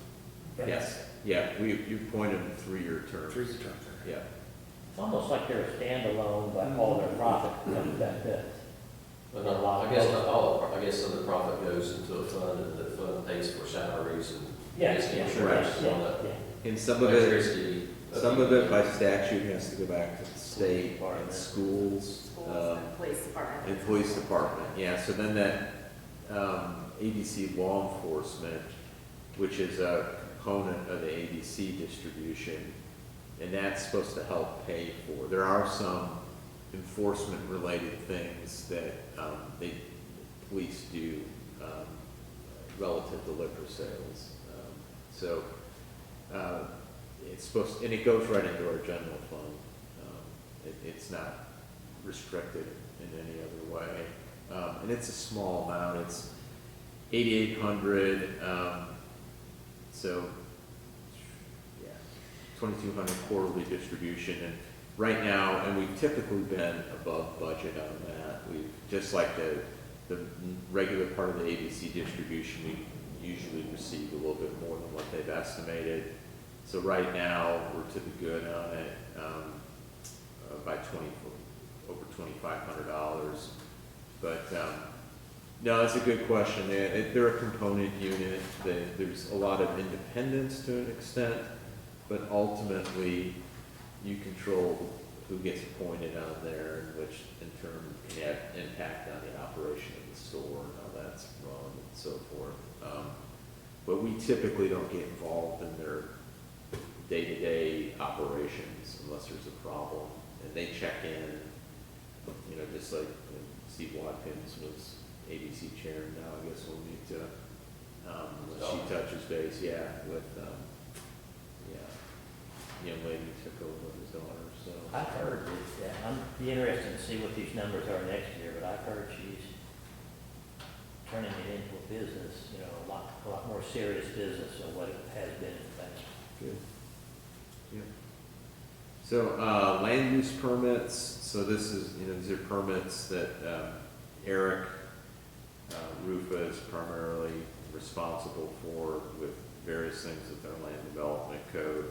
[SPEAKER 4] Yes, yeah, you appoint them 3-year terms.
[SPEAKER 6] 3-year terms.
[SPEAKER 4] Yeah.
[SPEAKER 1] It's almost like they're a standalone, but all their profit comes back to us.
[SPEAKER 10] But not, I guess not all, I guess some of the profit goes into a fund, and the fund pays for salaries and.
[SPEAKER 1] Yes,
[SPEAKER 10] pays
[SPEAKER 1] yeah,
[SPEAKER 10] insurance and all
[SPEAKER 1] yeah,
[SPEAKER 10] that.
[SPEAKER 1] yeah.
[SPEAKER 4] And some of it,
[SPEAKER 10] Electricity.
[SPEAKER 4] some of it by statute has to go back to the state and
[SPEAKER 1] Department.
[SPEAKER 4] schools.
[SPEAKER 8] Schools and police department.
[SPEAKER 4] And police department, yeah, so then that, ABC law enforcement, which is a component of the ABC distribution, and that's supposed to help pay for, there are some enforcement-related things that, police do, relative to liquor sales. It's supposed, and it goes right into our general fund. It's not restricted in any other way. And it's a small amount, it's 8,800, so, yeah, 2,200 quarterly distribution. And right now, and we've typically been above budget on that. We've, just like the regular part of the ABC distribution, we usually receive a little bit more than what they've estimated. So right now, we're to the good on it, by over $2,500. But, no, that's a good question. They're a component unit. There's a lot of independence to an extent, but ultimately, you control who gets appointed on there, which in turn can have impact on the operation of the store and how that's run and so forth. But we typically don't get involved in their day-to-day operations unless there's a problem. And they check in, just like when Steve Watkins was ABC chair, and now I guess we'll need to, when she touches base, with, young lady who took over his daughter, so.
[SPEAKER 1] I've heard that, I'm be interested to see what these numbers are next year, but I've heard she's turning it into a business, a lot more serious business than what it has been in the past.
[SPEAKER 4] Good. Yeah. So, land use permits, so this is, these are permits that, Eric Rufa is primarily responsible for with various things with our land development code,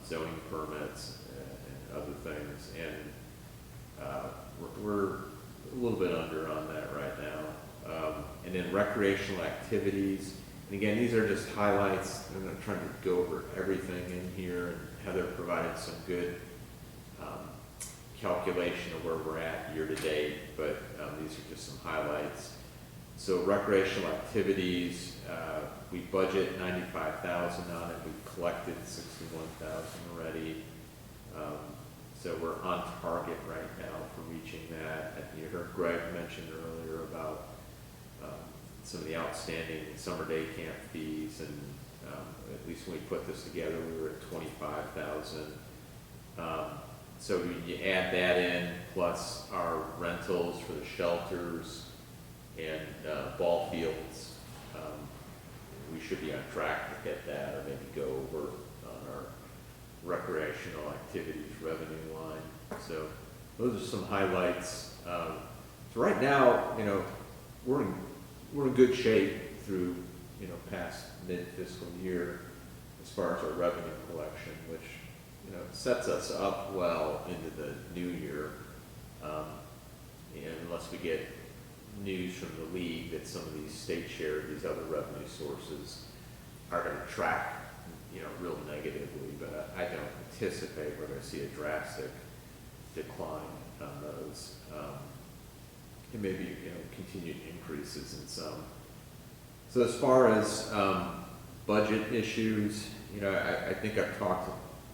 [SPEAKER 4] zoning permits and other things. And, we're a little bit under on that right now. And then recreational activities, and again, these are just highlights. I'm not trying to go over everything in here, and Heather provided some good calculation of where we're at year to date, but these are just some highlights. So recreational activities, we budget 95,000 on it. We've collected 61,000 already. So we're on target right now for reaching that. You heard Greg mention earlier about some of the outstanding summer day camp fees, and at least when we put this together, we were at 25,000. So you add that in, plus our rentals for the shelters and ball fields, we should be on track to get that, or maybe go over on our recreational activities revenue line. So those are some highlights. So right now, we're in good shape through, past mid-fiscal year as far as our revenue collection, which, sets us up well into the new year. And unless we get news from the league that some of these state share these other revenue sources, are gonna track, real negatively, but I don't anticipate we're gonna see a drastic decline on those. And maybe, continued increases in some. So as far as, budget issues, I think I've talked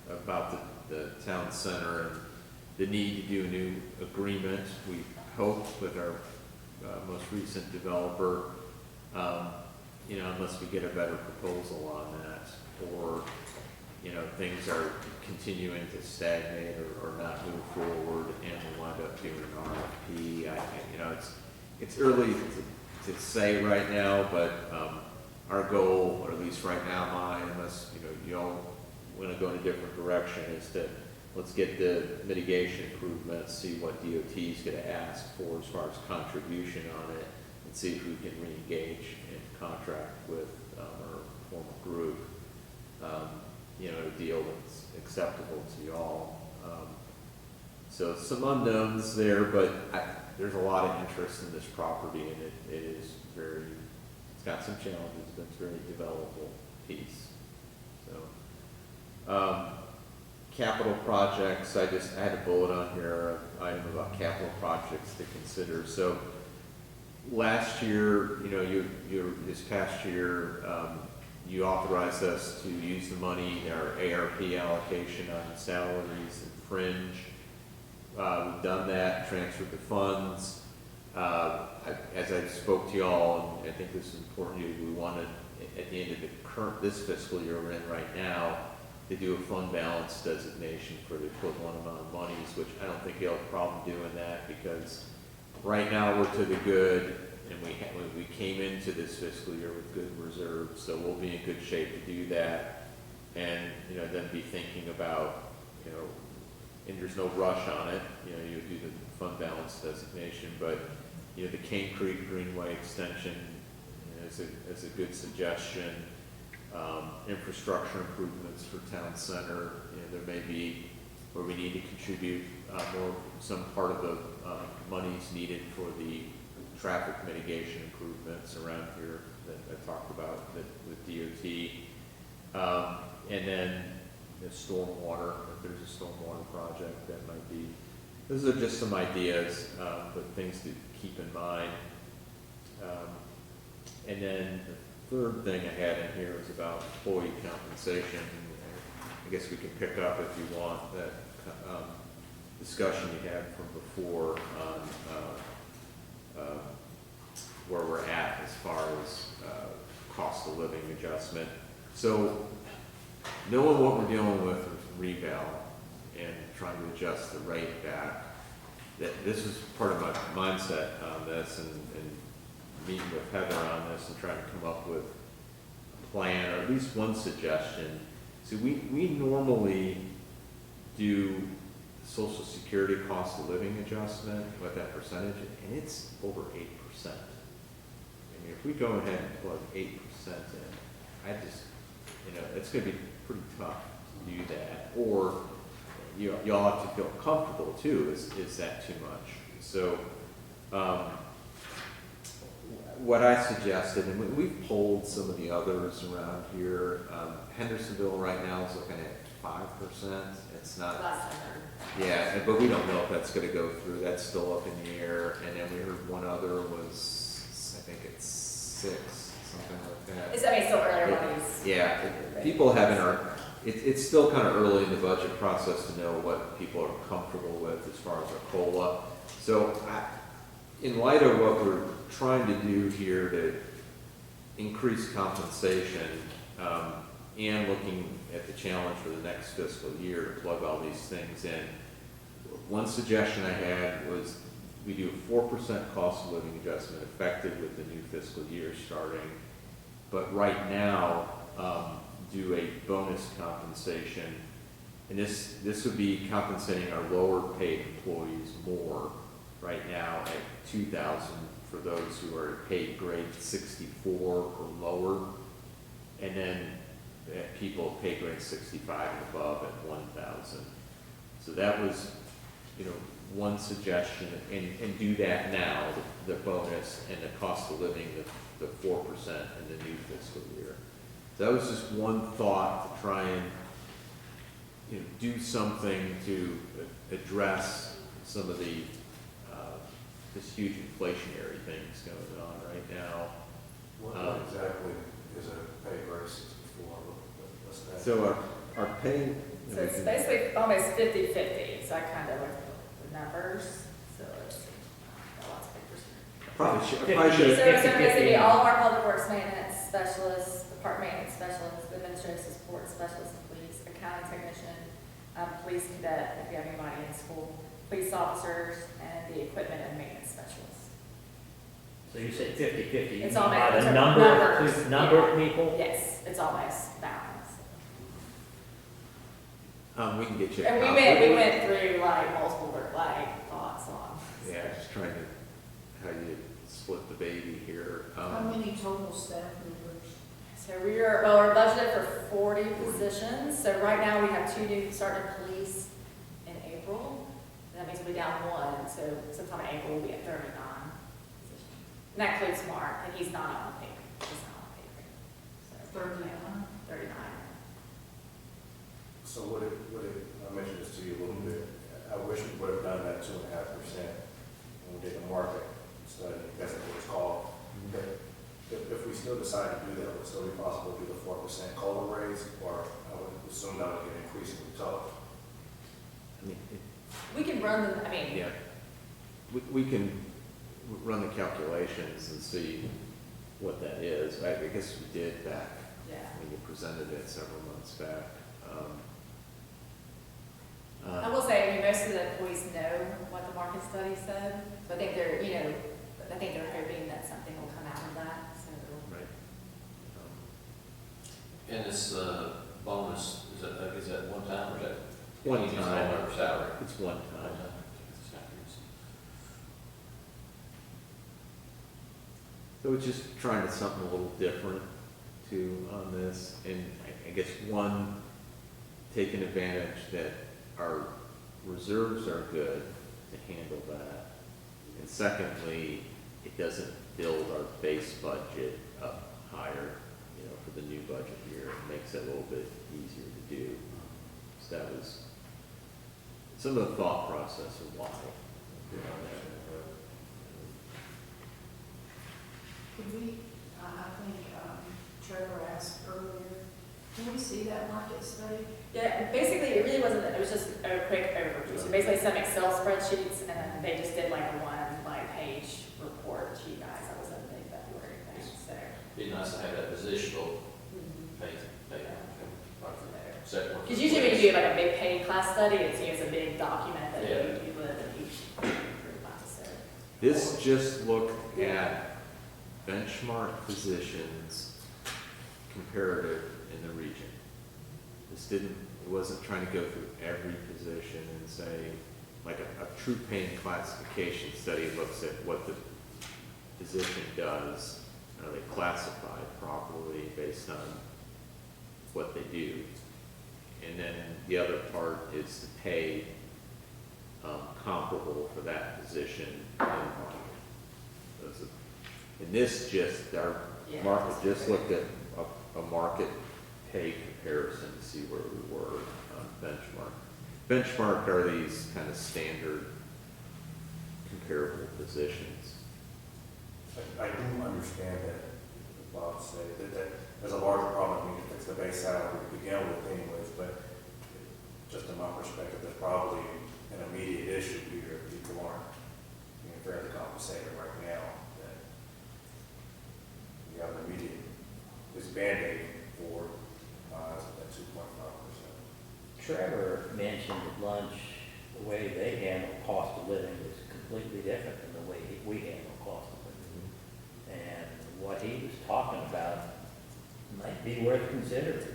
[SPEAKER 4] about the town center and the need to do a new agreement. We hope with our most recent developer, unless we get a better proposal on that, or, things are continuing to stagnate or not move forward, and we wind up doing an RFP. It's early to say right now, but our goal, or at least right now mine, unless, you all want to go in a different direction, is to let's get the mitigation improvements, see what DOT is going to ask for as far as contribution on it, and see if we can re-engage and contract with our former group, a deal that's acceptable to y'all. So some unknowns there, but there's a lot of interest in this property, and it is it's got some challenges, but it's a very developable piece. So, capital projects, I had a bullet on here, an item about capital projects to consider. So last year, this past year, you authorized us to use the money, our ARP allocation on salaries and fringe. We've done that, transferred the funds. As I spoke to y'all, and I think this is important to you, we wanted, at the end of this fiscal year we're in right now, to do a fund balance designation for the equivalent amount of monies, which I don't think you'll have a problem doing that, because right now we're to the good, and we came into this fiscal year with good reserves, so we'll be in good shape to do that, and then be thinking about, and there's no rush on it, you do the fund balance designation, but the Cane Creek Greenway extension is a good suggestion. Infrastructure improvements for town center, there may be where we need to contribute some part of the monies needed for the traffic mitigation improvements around here that I talked about with DOT. And then the stormwater, if there's a stormwater project, that might be, those are just some ideas, but things to keep in mind. And then the third thing I had in here is about employee compensation. I guess we can pick up, if you want, that discussion you had from before on where we're at as far as cost of living adjustment. So knowing what we're dealing with reval and trying to adjust the rate back, that this is part of my mindset on this, and meeting with Heather on this and trying to come up with a plan, or at least one suggestion. So we normally do Social Security cost of living adjustment with that percentage, and it's over 8%. I mean, if we go ahead and plug 8% in, it's going to be pretty tough to do that. Or y'all have to feel comfortable too. Is that too much? So what I suggested, and we've polled some of the others around here. Hendersonville right now is looking at 5%. It's not. Yeah, but we don't know if that's going to go through. That's still up in the air. And then we heard one other was, I think it's 6, something like that.
[SPEAKER 8] It's still earlier monies.
[SPEAKER 4] Yeah, people it's still kind of early in the budget process to know what people are comfortable with as far as a COLA. So in light of what we're trying to do here to increase compensation, and looking at the challenge for the next fiscal year to plug all these things in, one suggestion I had was we do a 4% cost of living adjustment effective with the new fiscal year starting, but right now do a bonus compensation, and this would be compensating our lower paid employees more right now at $2,000 for those who are paid grade 64 or lower, and then people pay grade 65 and above at 1,000. So that was, one suggestion, and do that now, the bonus and the cost of living, the 4% in the new fiscal year. So that was just one thought to try and, do something to address some of the, this huge inflationary things going on right now.
[SPEAKER 2] What exactly is a pay raise for? What's that?
[SPEAKER 4] So our pay.
[SPEAKER 8] So it's basically almost 50-50, so I kind of looked at the numbers, so let's see. Got lots of papers here.
[SPEAKER 4] Probably should,
[SPEAKER 1] Fifty.
[SPEAKER 4] probably
[SPEAKER 8] So
[SPEAKER 4] should.
[SPEAKER 8] it's basically all of our public works maintenance specialists, department maintenance specialists, administrative support specialists, police, accounting technician, police cadet, if you have anybody in school, police officers, and the equipment and maintenance specialists.
[SPEAKER 1] So you said 50-50.
[SPEAKER 8] It's all
[SPEAKER 1] By
[SPEAKER 8] made-
[SPEAKER 1] the
[SPEAKER 8] it's
[SPEAKER 1] number
[SPEAKER 8] numbers,
[SPEAKER 1] of
[SPEAKER 8] yeah.
[SPEAKER 1] people?
[SPEAKER 8] Yes, it's almost balanced.
[SPEAKER 4] We can get you. a
[SPEAKER 8] And
[SPEAKER 4] copy.
[SPEAKER 8] we went through like multiple thoughts on.
[SPEAKER 4] Yeah, just trying to, how you split the baby here.
[SPEAKER 5] How many total staff members?
[SPEAKER 8] So we're budgeted for 40 positions. So right now we have 2 new starting police in April. That means we'll be down 1. So sometime in April we'll be at 39 positions. And that includes Mark, and he's not on paper. He's not on paper. So
[SPEAKER 5] 39?
[SPEAKER 8] 39.
[SPEAKER 2] So I mentioned this to you a little bit, I wish we would have done that 2.5% when we did the market study, that's what it's called. But if we still decide to do that, would it still be possible to do the 4% COLA raise, or I would assume that would get increasingly tough?
[SPEAKER 4] I mean,
[SPEAKER 8] We can run them, I mean,
[SPEAKER 4] yeah, we can run the calculations and see what that is. I guess we did back,
[SPEAKER 8] yeah.
[SPEAKER 4] when you presented it several months back.
[SPEAKER 8] I will say, I mean, most of the employees know what the market study said. So I think they're hoping that something will come out of that, so.
[SPEAKER 4] Right.
[SPEAKER 10] And this, bonus, is that one time or is that?
[SPEAKER 4] One
[SPEAKER 10] Just
[SPEAKER 4] time.
[SPEAKER 10] on our salary?
[SPEAKER 4] It's one
[SPEAKER 10] One
[SPEAKER 4] time.
[SPEAKER 10] time.
[SPEAKER 4] So it's just trying to something a little different too on this, and I guess one, taking advantage that our reserves are good to handle that. And secondly, it doesn't build our base budget up higher, for the new budget year. It makes it a little bit easier to do. So that was some of the thought process of why. we're doing that.
[SPEAKER 5] Could we, I think Trevor asked earlier, can we see that market study?
[SPEAKER 8] Yeah, basically, it really wasn't, it was just a quick overview. So basically some Excel spreadsheets, and then they just did like a one-page report to you guys. That was a big February thing, so.
[SPEAKER 10] Be nice to have that positional pay, set work.
[SPEAKER 8] Because usually when you do like a big paid class study, it's a big document that
[SPEAKER 10] Yeah.
[SPEAKER 8] you live in each group, so.
[SPEAKER 4] This just looked at benchmark positions comparative in the region. It wasn't trying to go through every position and say, like a true paying classification study looks at what the position does. Are they classified properly based on what they do? And then the other part is to pay comparable for that position in market. And this just, our
[SPEAKER 8] Yeah.
[SPEAKER 4] market just looked at a market pay comparison to see where we were on benchmark. Benchmark are these kind of standard comparable positions.
[SPEAKER 2] I do understand that, Bob said, that there's a larger problem when you fix the base salary to begin with anyways, but just in my perspective, there's probably an immediate issue here. People aren't being fairly compensated right now. That we have an immediate, this Band-Aid for that 2.5%.
[SPEAKER 1] Trevor mentioned at lunch, the way they handle cost of living is completely different than the way we handle cost of living. And what he was talking about might be worth considering.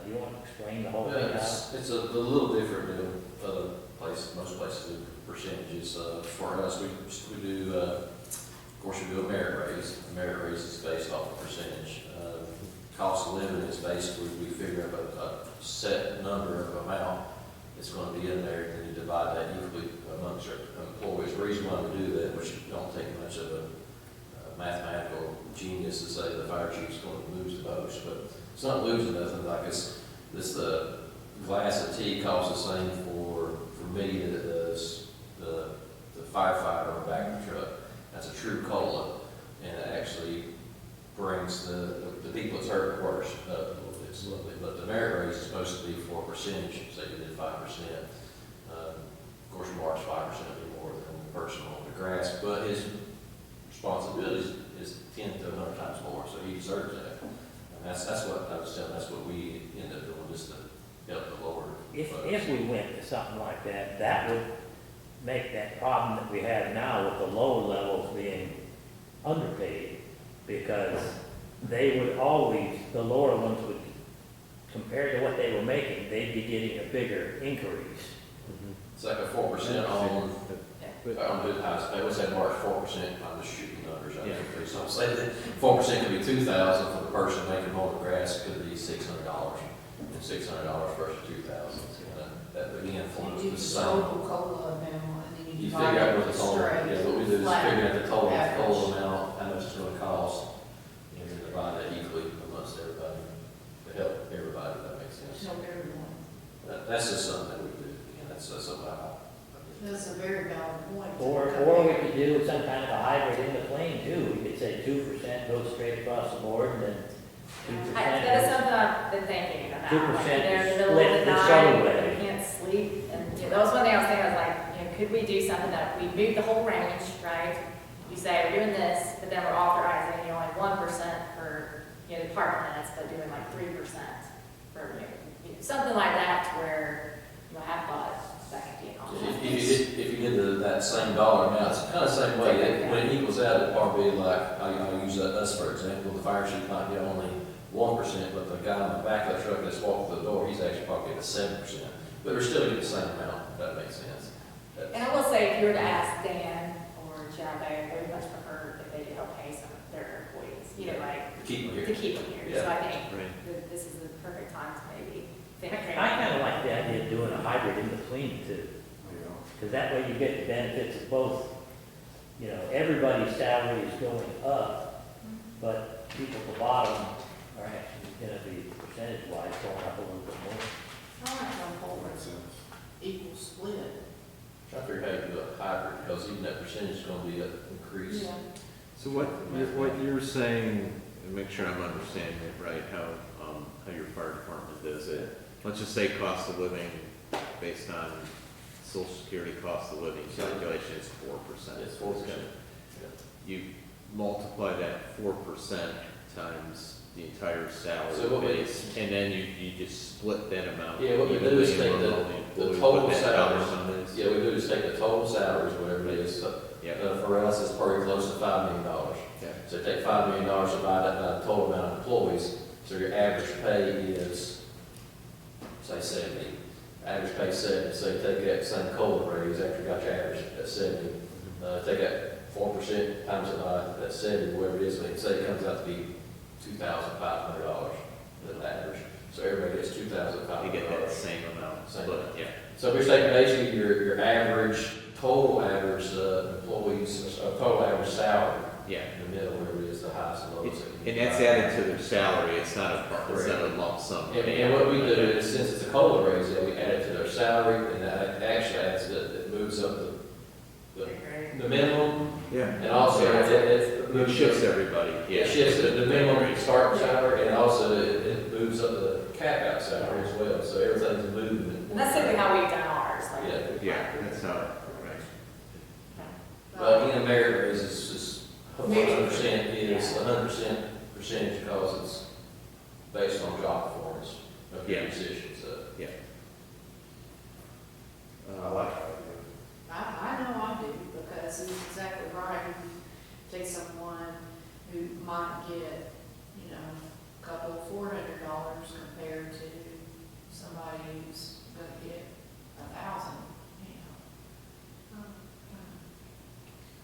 [SPEAKER 1] You want to explain the whole thing
[SPEAKER 10] Yeah,
[SPEAKER 1] out?
[SPEAKER 10] it's a little different than other places, most places do percentages. For us, we do, of course, we do a merit raise. A merit raise is based off a percentage. Cost of living is basically, we figure up a set number of amount that's going to be in there, and then you divide that equally amongst our employees. The reason why we do that, which don't take much of a mathematical genius to say the fire chief's going to lose the most, but it's not losing nothing. Like the glass of tea costs the same for me that it does the firefighter on the back of the truck. That's a true COLA, and it actually brings the people that's hurt worse up a little bit slowly. But the merit raise is supposed to be for a percentage, say you did 5%. Of course, Mark's 5% would be more than the person on the grass, but his responsibility is 10 to 100 times more, so he deserves that. And that's what I was telling, that's what we end up doing, just to help the lower.
[SPEAKER 1] If we went to something like that, that would make that problem that we have now with the lower levels being underpaid, because they would always, the lower ones would, compared to what they were making, they'd be getting a bigger increase.
[SPEAKER 10] It's like a 4% on good house pay. What's that, Mark, 4%? I'm just shooting numbers out there. So I'm saying that 4% could be $2,000 for the person making mow the grass, it could be $600, and $600 versus $2,000. That would influence
[SPEAKER 5] You
[SPEAKER 10] the
[SPEAKER 5] do
[SPEAKER 10] sum.
[SPEAKER 5] total COLA amount, and then
[SPEAKER 10] You
[SPEAKER 5] you
[SPEAKER 10] figure out what the total,
[SPEAKER 5] straight,
[SPEAKER 10] yeah, what we do is
[SPEAKER 5] flat
[SPEAKER 10] figure out the total
[SPEAKER 5] average.
[SPEAKER 10] amount, how much it's gonna cost, and then divide that equally amongst everybody, to help everybody, if that makes sense.
[SPEAKER 5] Help everyone.
[SPEAKER 10] That's just something that we do, and that's something
[SPEAKER 5] That's a very valid point.
[SPEAKER 1] Or we could do some kind of a hybrid in between too. We could say 2% goes straight across the board, and then 2%.
[SPEAKER 8] That is something I've been thinking about.
[SPEAKER 1] 2%
[SPEAKER 8] Like, you know, in the
[SPEAKER 1] is
[SPEAKER 8] middle of
[SPEAKER 1] split
[SPEAKER 8] the
[SPEAKER 1] this
[SPEAKER 8] night,
[SPEAKER 1] other
[SPEAKER 8] when
[SPEAKER 1] way.
[SPEAKER 8] you can't sleep, and, you know, that was one thing I was thinking, I was like, you know, could we do something that we move the whole range, right? You say, we're doing this, but then we're authorizing, you know, like 1% for, you know, department heads, but doing like 3% for, you know, something like that, to where, you know, I have thought that could be an option.
[SPEAKER 10] if you did that same dollar amount, it's kind of the same way, when it equals out, it'd probably be like, I'll use us for example, the fire chief might get only 1%, but the guy in the back of the truck that's walking through the door, he's actually probably getting 7%. But they're still getting the same amount, if that makes sense.
[SPEAKER 8] And I will say, if you were to ask Dan or Chad, they would much prefer if they could help pay some of their employees, you know, like,
[SPEAKER 10] To keep them here.
[SPEAKER 8] to keep them here. So
[SPEAKER 10] Yeah.
[SPEAKER 8] I think
[SPEAKER 4] Right.
[SPEAKER 8] that this is the perfect time to maybe think.
[SPEAKER 1] I kind of like the idea of doing a hybrid in between too, because that way you get the benefits of both. You know, everybody's salary is going up, but people at the bottom are actually going to be percentage-wise going up a little bit more.
[SPEAKER 5] I like the whole equal split.
[SPEAKER 10] Try to figure out how you do a hybrid, because even that percentage is gonna be increased.
[SPEAKER 5] Yeah.
[SPEAKER 4] So what you're saying, and make sure I'm understanding it right, how your fire department does it. Let's just say cost of living based on social security cost of living calculation is 4%.
[SPEAKER 10] It's 4%.
[SPEAKER 4] You multiply that 4% times the entire
[SPEAKER 10] So
[SPEAKER 4] salary
[SPEAKER 10] what we-
[SPEAKER 4] base, and then you just split that amount.
[SPEAKER 10] Yeah, what we do
[SPEAKER 4] evenly
[SPEAKER 10] is take
[SPEAKER 4] among
[SPEAKER 10] the
[SPEAKER 4] all employees,
[SPEAKER 10] total
[SPEAKER 4] what that dollar
[SPEAKER 10] salaries.
[SPEAKER 4] sum is.
[SPEAKER 10] Yeah, we do is take the total salaries, whatever it is.
[SPEAKER 4] Yeah.
[SPEAKER 10] For us, it's probably close to $5 million.
[SPEAKER 4] Yeah.
[SPEAKER 10] So take $5 million, divide that by the total amount of employees, so your average pay is, say 70. Average pay 70, so you take that same COLA raise after you got your average at 70. Take that 4% times it by that 70, whatever it is, say it comes out to be $2,500, the average. So everybody gets $2,500.
[SPEAKER 4] You get that same amount,
[SPEAKER 10] Same.
[SPEAKER 4] split, yeah.
[SPEAKER 10] So we're taking basically your average, total average employees, total average salary.
[SPEAKER 4] Yeah.
[SPEAKER 10] In the middle, wherever it is, the highest and lowest.
[SPEAKER 4] And that's added to their salary, it's not a lump sum.
[SPEAKER 10] And what we do is, since it's a COLA raise, then we add it to their salary, and that actually adds, it moves up the minimum,
[SPEAKER 4] Yeah.
[SPEAKER 10] and also it
[SPEAKER 4] It shifts everybody, yeah.
[SPEAKER 10] It shifts the minimum starting salary, and also it moves up the cap out salary as well, so everything's moving.
[SPEAKER 8] And that's simply how we've done ours, like.
[SPEAKER 4] Yeah, that's how, right.
[SPEAKER 10] But again, merit raise is 100% is 100% percentage, because it's based on job performance of your
[SPEAKER 4] Yeah.
[SPEAKER 10] position, so.
[SPEAKER 4] Yeah.
[SPEAKER 2] I like that.
[SPEAKER 5] I know I do, because it's exactly right. You take someone who might get, you know, a couple of $400 compared to somebody who's gonna get 1,000, you know.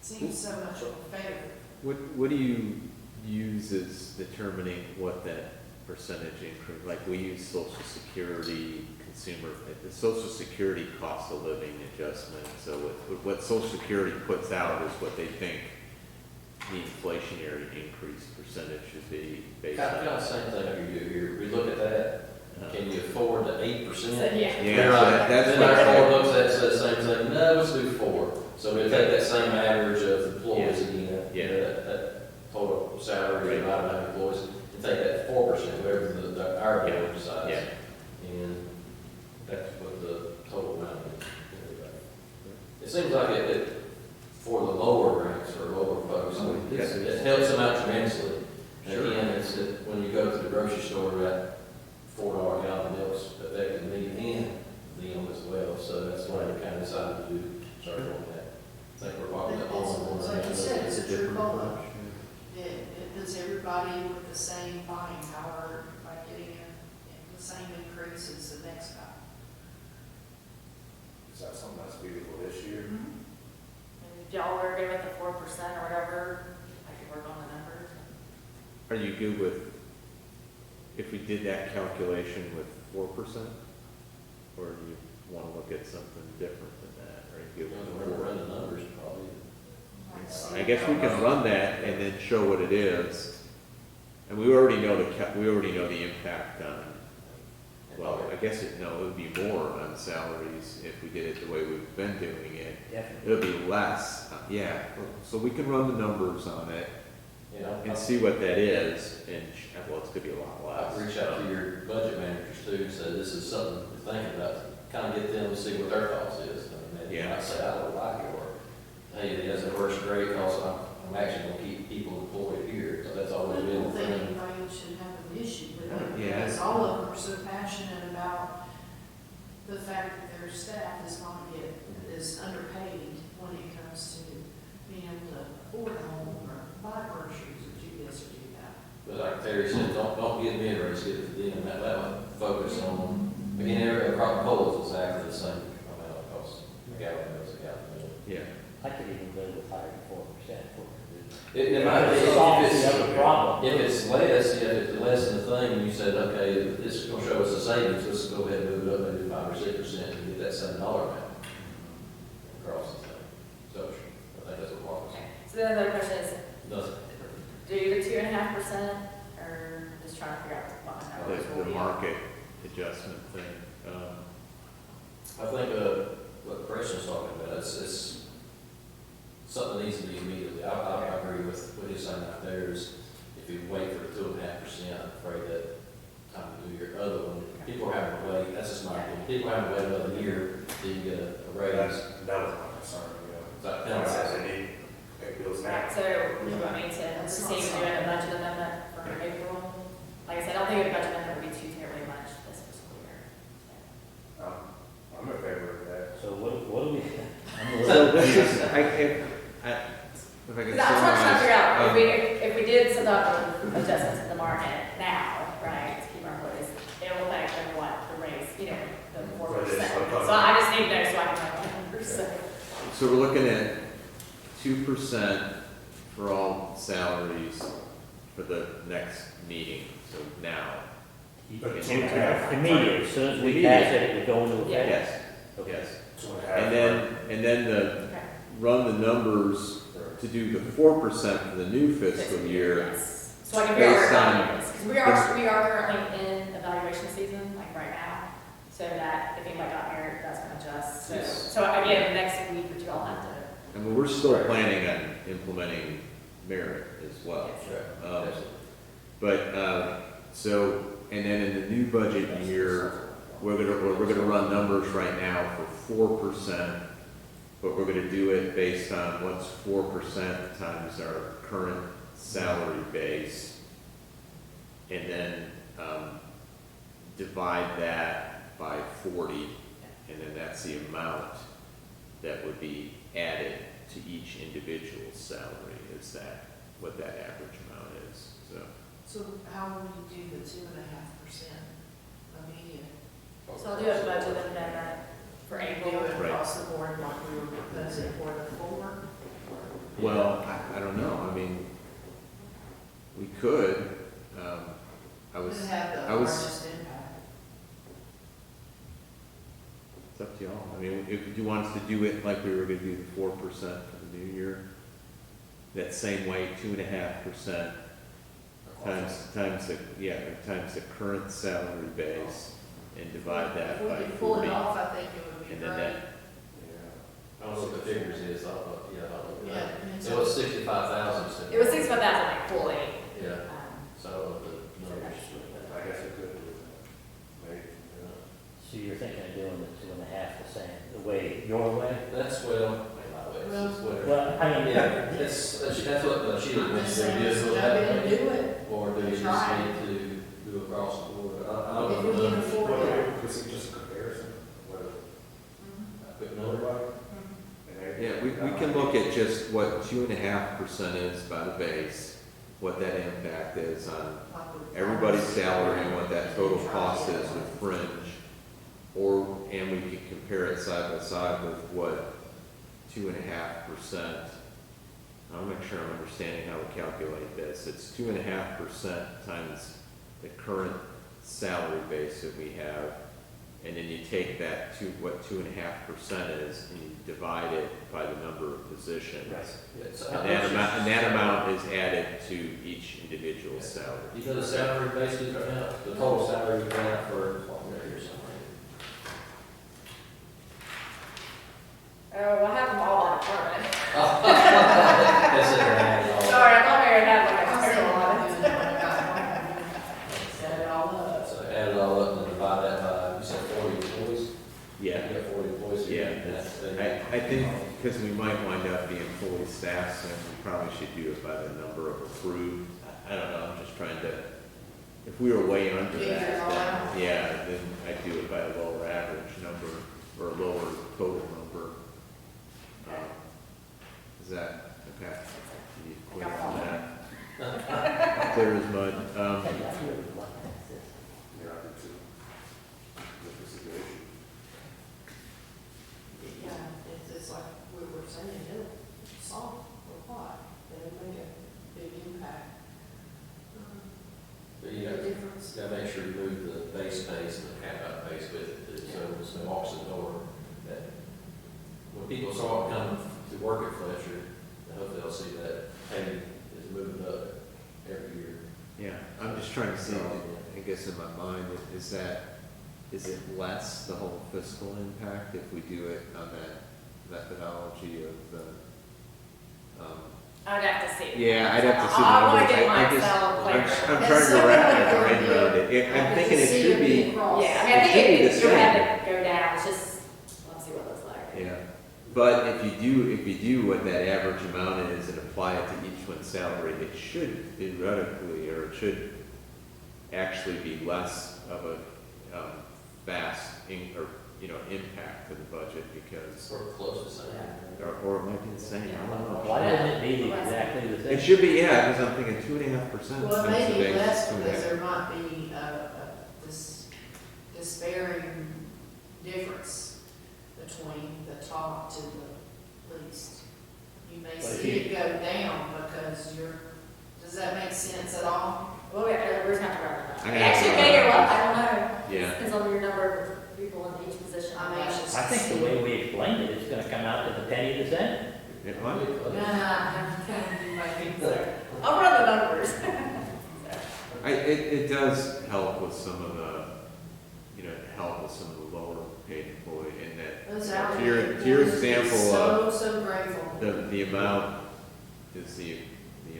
[SPEAKER 5] Seems so much more fair.
[SPEAKER 4] What do you use as determining what that percentage increase? Like, we use Social Security consumer, the Social Security cost of living adjustment. So what Social Security puts out is what they think the inflationary increase percentage should be based
[SPEAKER 10] Kind
[SPEAKER 4] on.
[SPEAKER 10] of same thing you do here. We look at that, can you afford the 8%?
[SPEAKER 8] So, yeah.
[SPEAKER 4] Yeah, that's
[SPEAKER 10] Then
[SPEAKER 4] what
[SPEAKER 10] our
[SPEAKER 4] I-
[SPEAKER 10] board looks at it, says the same thing, no, let's do 4. So we take that same average of employees again,
[SPEAKER 4] Yeah.
[SPEAKER 10] that total salary divided by employees, and take that 4%, whatever our board decides.
[SPEAKER 4] Yeah.
[SPEAKER 10] And that's what the total amount is. It seems like it, for the lower ranks or lower folks, it helps them out tremendously. And
[SPEAKER 4] Sure.
[SPEAKER 10] again, when you go to the grocery store, that $4 gallon of milk's affecting me and them as well, so that's why we kind of decided to start doing that. I think we're probably the only ones.
[SPEAKER 5] Like you said, it's a true COLA.
[SPEAKER 4] approach.
[SPEAKER 5] It puts everybody with the same buying power by getting the same increase as the next guy.
[SPEAKER 2] Is that something that's beautiful this year?
[SPEAKER 8] And if y'all were good with the 4% or whatever, I could work on the numbers.
[SPEAKER 4] Are you good with, if we did that calculation with 4%? Or do you want to look at something different than that? Or are you good with
[SPEAKER 10] We're
[SPEAKER 4] 4%?
[SPEAKER 10] running the numbers probably.
[SPEAKER 4] I guess we can run that and then show what it is. And we already know the impact on, well, I guess it would be more on salaries if we did it the way we've been doing it.
[SPEAKER 1] Definitely.
[SPEAKER 4] It'll be less, yeah. So we can run the numbers on it
[SPEAKER 10] You know,
[SPEAKER 4] and see what that is, and, well, it's gonna be a lot
[SPEAKER 10] I'll
[SPEAKER 4] less.
[SPEAKER 10] reach out to your budget managers too, and say this is something to think about, kind of get them to see what their thoughts is. I mean, they
[SPEAKER 4] Yeah.
[SPEAKER 10] might say, I don't like it, or, hey, it doesn't work great, because I'm actually gonna keep people employed here, so that's
[SPEAKER 5] I
[SPEAKER 10] always been
[SPEAKER 5] don't
[SPEAKER 10] the
[SPEAKER 5] think
[SPEAKER 10] thing.
[SPEAKER 5] anybody should have an issue with it,
[SPEAKER 4] Yeah.
[SPEAKER 5] because all of them are so passionate about the fact that their staff is underpaid when it comes to being able to afford a home or buy groceries or do this or do that.
[SPEAKER 10] But like Terry said, don't get me raised, get it to them, that would focus on, again, every crop of coal is exactly the same amount of cost, a gallon of milk, a gallon of milk.
[SPEAKER 4] Yeah.
[SPEAKER 1] I could even go with higher than 4%.
[SPEAKER 10] It might be,
[SPEAKER 1] It's obviously a problem.
[SPEAKER 10] if it's less, if it's less than the thing, and you said, okay, this is gonna show us a savings, let's go ahead and move it up maybe 5 or 6% and get that $7 amount across the thing. So, I think that's what Mark was saying.
[SPEAKER 8] So then the question is,
[SPEAKER 10] Doesn't.
[SPEAKER 8] do the 2.5%, or just trying to figure out what my numbers will
[SPEAKER 4] The
[SPEAKER 8] be?
[SPEAKER 4] market adjustment thing.
[SPEAKER 10] I think, what Preston's talking about, it's something that needs to be immediately. I agree with what he's saying out there is, if you wait for 2.5%, I'm afraid that time to do your other one, people are having to wait, that's just my opinion, people are having to wait another year till you get a raise.
[SPEAKER 2] That was my concern,
[SPEAKER 10] That
[SPEAKER 2] yeah.
[SPEAKER 10] penalty.
[SPEAKER 2] They need, pay bills now.
[SPEAKER 8] Right, so you want me to proceed with doing a budget amendment for April? Like I said, I don't think a budget amendment would be too terribly much this fiscal year.
[SPEAKER 2] I'm in favor of that.
[SPEAKER 1] So what do we?
[SPEAKER 4] So this is, if I can
[SPEAKER 8] Because I'm trying to
[SPEAKER 4] summarize.
[SPEAKER 8] figure out, if we did some adjustments in the market now, right, to keep our employees, it will affect them what, the raise, the 4%. So I just need to know so I can run my numbers, so.
[SPEAKER 4] So we're looking at 2% for all salaries for the next meeting, so now.
[SPEAKER 1] Immediate, as soon as we pass it, it would go into effect.
[SPEAKER 4] Yes,
[SPEAKER 1] Okay.
[SPEAKER 4] yes.
[SPEAKER 2] 2.5.
[SPEAKER 4] And then
[SPEAKER 8] Okay.
[SPEAKER 4] run the numbers to do the 4% for the new fiscal year.
[SPEAKER 8] Yes. So I can figure out where
[SPEAKER 4] Based on-
[SPEAKER 8] it is. Because we are currently in evaluation season, like right now, so that if anybody got hired, that's gonna adjust.
[SPEAKER 10] Yes.
[SPEAKER 8] So again, next week or two, I'll have to.
[SPEAKER 4] I mean, we're still planning on implementing merit as well.
[SPEAKER 10] Right.
[SPEAKER 4] But, so, and then in the new budget year, we're gonna run numbers right now for 4%, but we're gonna do it based on what's 4% times our current salary base. And then, divide that by 40, and then that's the amount that would be added to each individual's salary. Is that what that average amount is? So,
[SPEAKER 5] So how will you do the 2.5% immediate?
[SPEAKER 8] So I'll do a budget amendment for
[SPEAKER 5] Do
[SPEAKER 8] April.
[SPEAKER 5] it
[SPEAKER 4] Right.
[SPEAKER 5] across the board like we were proposing for the 4?
[SPEAKER 4] well, I don't know. I mean, we could.
[SPEAKER 5] Would have the
[SPEAKER 4] I was-
[SPEAKER 5] largest impact.
[SPEAKER 4] It's up to y'all. I mean, if you want us to do it like we were gonna do the 4% for the new year, that same way, 2.5% times the current salary base and divide that
[SPEAKER 5] If
[SPEAKER 4] by
[SPEAKER 5] we could pull
[SPEAKER 4] 40.
[SPEAKER 5] it off, I think it would be
[SPEAKER 4] And then
[SPEAKER 5] great.
[SPEAKER 4] that,
[SPEAKER 10] I don't know what the figures is, I don't know, yeah, I don't know.
[SPEAKER 5] Yeah.
[SPEAKER 10] It was 65,000.
[SPEAKER 8] It was 65,000 like fully.
[SPEAKER 10] Yeah,
[SPEAKER 8] Um,
[SPEAKER 10] so I don't know the numbers.
[SPEAKER 2] I guess it could do that. Maybe.
[SPEAKER 1] So you're thinking of doing the 2.5 the same, the way, your way?
[SPEAKER 10] That's, well, my way, it's whatever.
[SPEAKER 1] Well, I mean,
[SPEAKER 10] Yeah, that's what she
[SPEAKER 5] I'm
[SPEAKER 10] was
[SPEAKER 5] just
[SPEAKER 10] saying,
[SPEAKER 5] saying,
[SPEAKER 10] do
[SPEAKER 5] let's
[SPEAKER 10] it
[SPEAKER 5] jump in and
[SPEAKER 10] that way.
[SPEAKER 5] do it.
[SPEAKER 10] Or do you just
[SPEAKER 5] Try.
[SPEAKER 10] need to do across the board? I
[SPEAKER 5] If
[SPEAKER 10] don't
[SPEAKER 5] we
[SPEAKER 10] know.
[SPEAKER 5] can afford
[SPEAKER 2] What,
[SPEAKER 5] it.
[SPEAKER 2] is it just a comparison? What,
[SPEAKER 10] Quick number.
[SPEAKER 2] everybody?
[SPEAKER 4] yeah, we can look at just what 2.5% is by the base, what that impact is on everybody's salary and what that total cost is with fringe. And we can compare it side by side with what 2.5%, I want to make sure I'm understanding how we calculate this. It's 2.5% times the current salary base that we have. And then you take that what 2.5% is and you divide it by the number of positions.
[SPEAKER 10] Yeah, so
[SPEAKER 4] And that amount is added to each individual's salary.
[SPEAKER 10] You know the salary basically right now, the total salary we got for, or something.
[SPEAKER 8] Oh, I have them all on department.
[SPEAKER 10] That's it, right?
[SPEAKER 8] Sorry, I thought we had like
[SPEAKER 5] I'm
[SPEAKER 8] a
[SPEAKER 5] saying,
[SPEAKER 8] total on
[SPEAKER 5] I'm
[SPEAKER 8] it.
[SPEAKER 5] doing it. Set it all up.
[SPEAKER 10] So add it all up and then divide that by, you said 40 employees?
[SPEAKER 4] Yeah.
[SPEAKER 10] You got 40 employees. so you
[SPEAKER 4] Yeah,
[SPEAKER 10] can-
[SPEAKER 4] I think, because we might wind up being fully staffed, so we probably should do it by the number of approved. I don't know, I'm just trying to, if we were way under
[SPEAKER 5] Figure it all
[SPEAKER 4] that,
[SPEAKER 5] out.
[SPEAKER 4] then, yeah, then I'd do it by a lower average number, or a lower total number. Is that, okay? You clear on that? Clear as mud.
[SPEAKER 2] Yeah, I did too. With the situation.
[SPEAKER 5] Yeah, it's like we were saying, it'll solve a lot, it'll make a big impact.
[SPEAKER 10] But you
[SPEAKER 5] The
[SPEAKER 10] got,
[SPEAKER 5] difference.
[SPEAKER 10] gotta make sure you move the base pays and the cap out pays with it, too, so it's no walks the door. That when people start coming to work at Fletcher, hopefully they'll see that pay is moving up every year.
[SPEAKER 4] Yeah, I'm just trying to see, I guess in my mind, is it less the whole fiscal impact if we do it on that methodology of the,
[SPEAKER 8] I'd have to see.
[SPEAKER 4] yeah, I'd have to see the
[SPEAKER 8] I want
[SPEAKER 4] numbers.
[SPEAKER 8] to get
[SPEAKER 4] I'm just-
[SPEAKER 8] myself clear.
[SPEAKER 4] I'm trying to wrap my brain around it. I'm thinking it should be,
[SPEAKER 8] Yeah, I mean, I
[SPEAKER 4] It should be
[SPEAKER 8] think
[SPEAKER 4] the
[SPEAKER 8] it would have
[SPEAKER 4] same.
[SPEAKER 8] to go down, it's just, let's see what it looks like.
[SPEAKER 4] yeah. But if you do what that average amount is and apply it to each one's salary, it should theoretically, or it should actually be less of a impact to the budget because,
[SPEAKER 10] Sort of close to saying.
[SPEAKER 4] or it might be the same, I don't know.
[SPEAKER 1] Why doesn't it be exactly the same?
[SPEAKER 4] It should be, yeah, because I'm thinking 2.5%.
[SPEAKER 5] Well, it may
[SPEAKER 4] times the
[SPEAKER 5] be
[SPEAKER 4] base is
[SPEAKER 5] less
[SPEAKER 4] 2.5.
[SPEAKER 5] because there might be this despairing difference between the top to the least. You may
[SPEAKER 1] But
[SPEAKER 5] see
[SPEAKER 1] if
[SPEAKER 5] it go down because does that make sense at all?
[SPEAKER 8] Well, we're gonna have to run it up.
[SPEAKER 4] I
[SPEAKER 8] It
[SPEAKER 4] have
[SPEAKER 8] actually
[SPEAKER 4] to
[SPEAKER 8] may
[SPEAKER 4] run
[SPEAKER 8] go
[SPEAKER 4] it
[SPEAKER 8] up, I don't know.
[SPEAKER 4] Yeah.
[SPEAKER 8] Depends on your number of people in each position.
[SPEAKER 5] I'm anxious
[SPEAKER 1] I
[SPEAKER 5] to
[SPEAKER 1] think
[SPEAKER 5] see.
[SPEAKER 1] the way we explained it, it's gonna come out to the penny of the cent.
[SPEAKER 4] It might.
[SPEAKER 8] I'll run the numbers.
[SPEAKER 4] It does help with some of the, lower paid employee in that,
[SPEAKER 5] Those hourly
[SPEAKER 4] to your
[SPEAKER 5] employees would be
[SPEAKER 4] example
[SPEAKER 5] so grateful.
[SPEAKER 4] the amount is the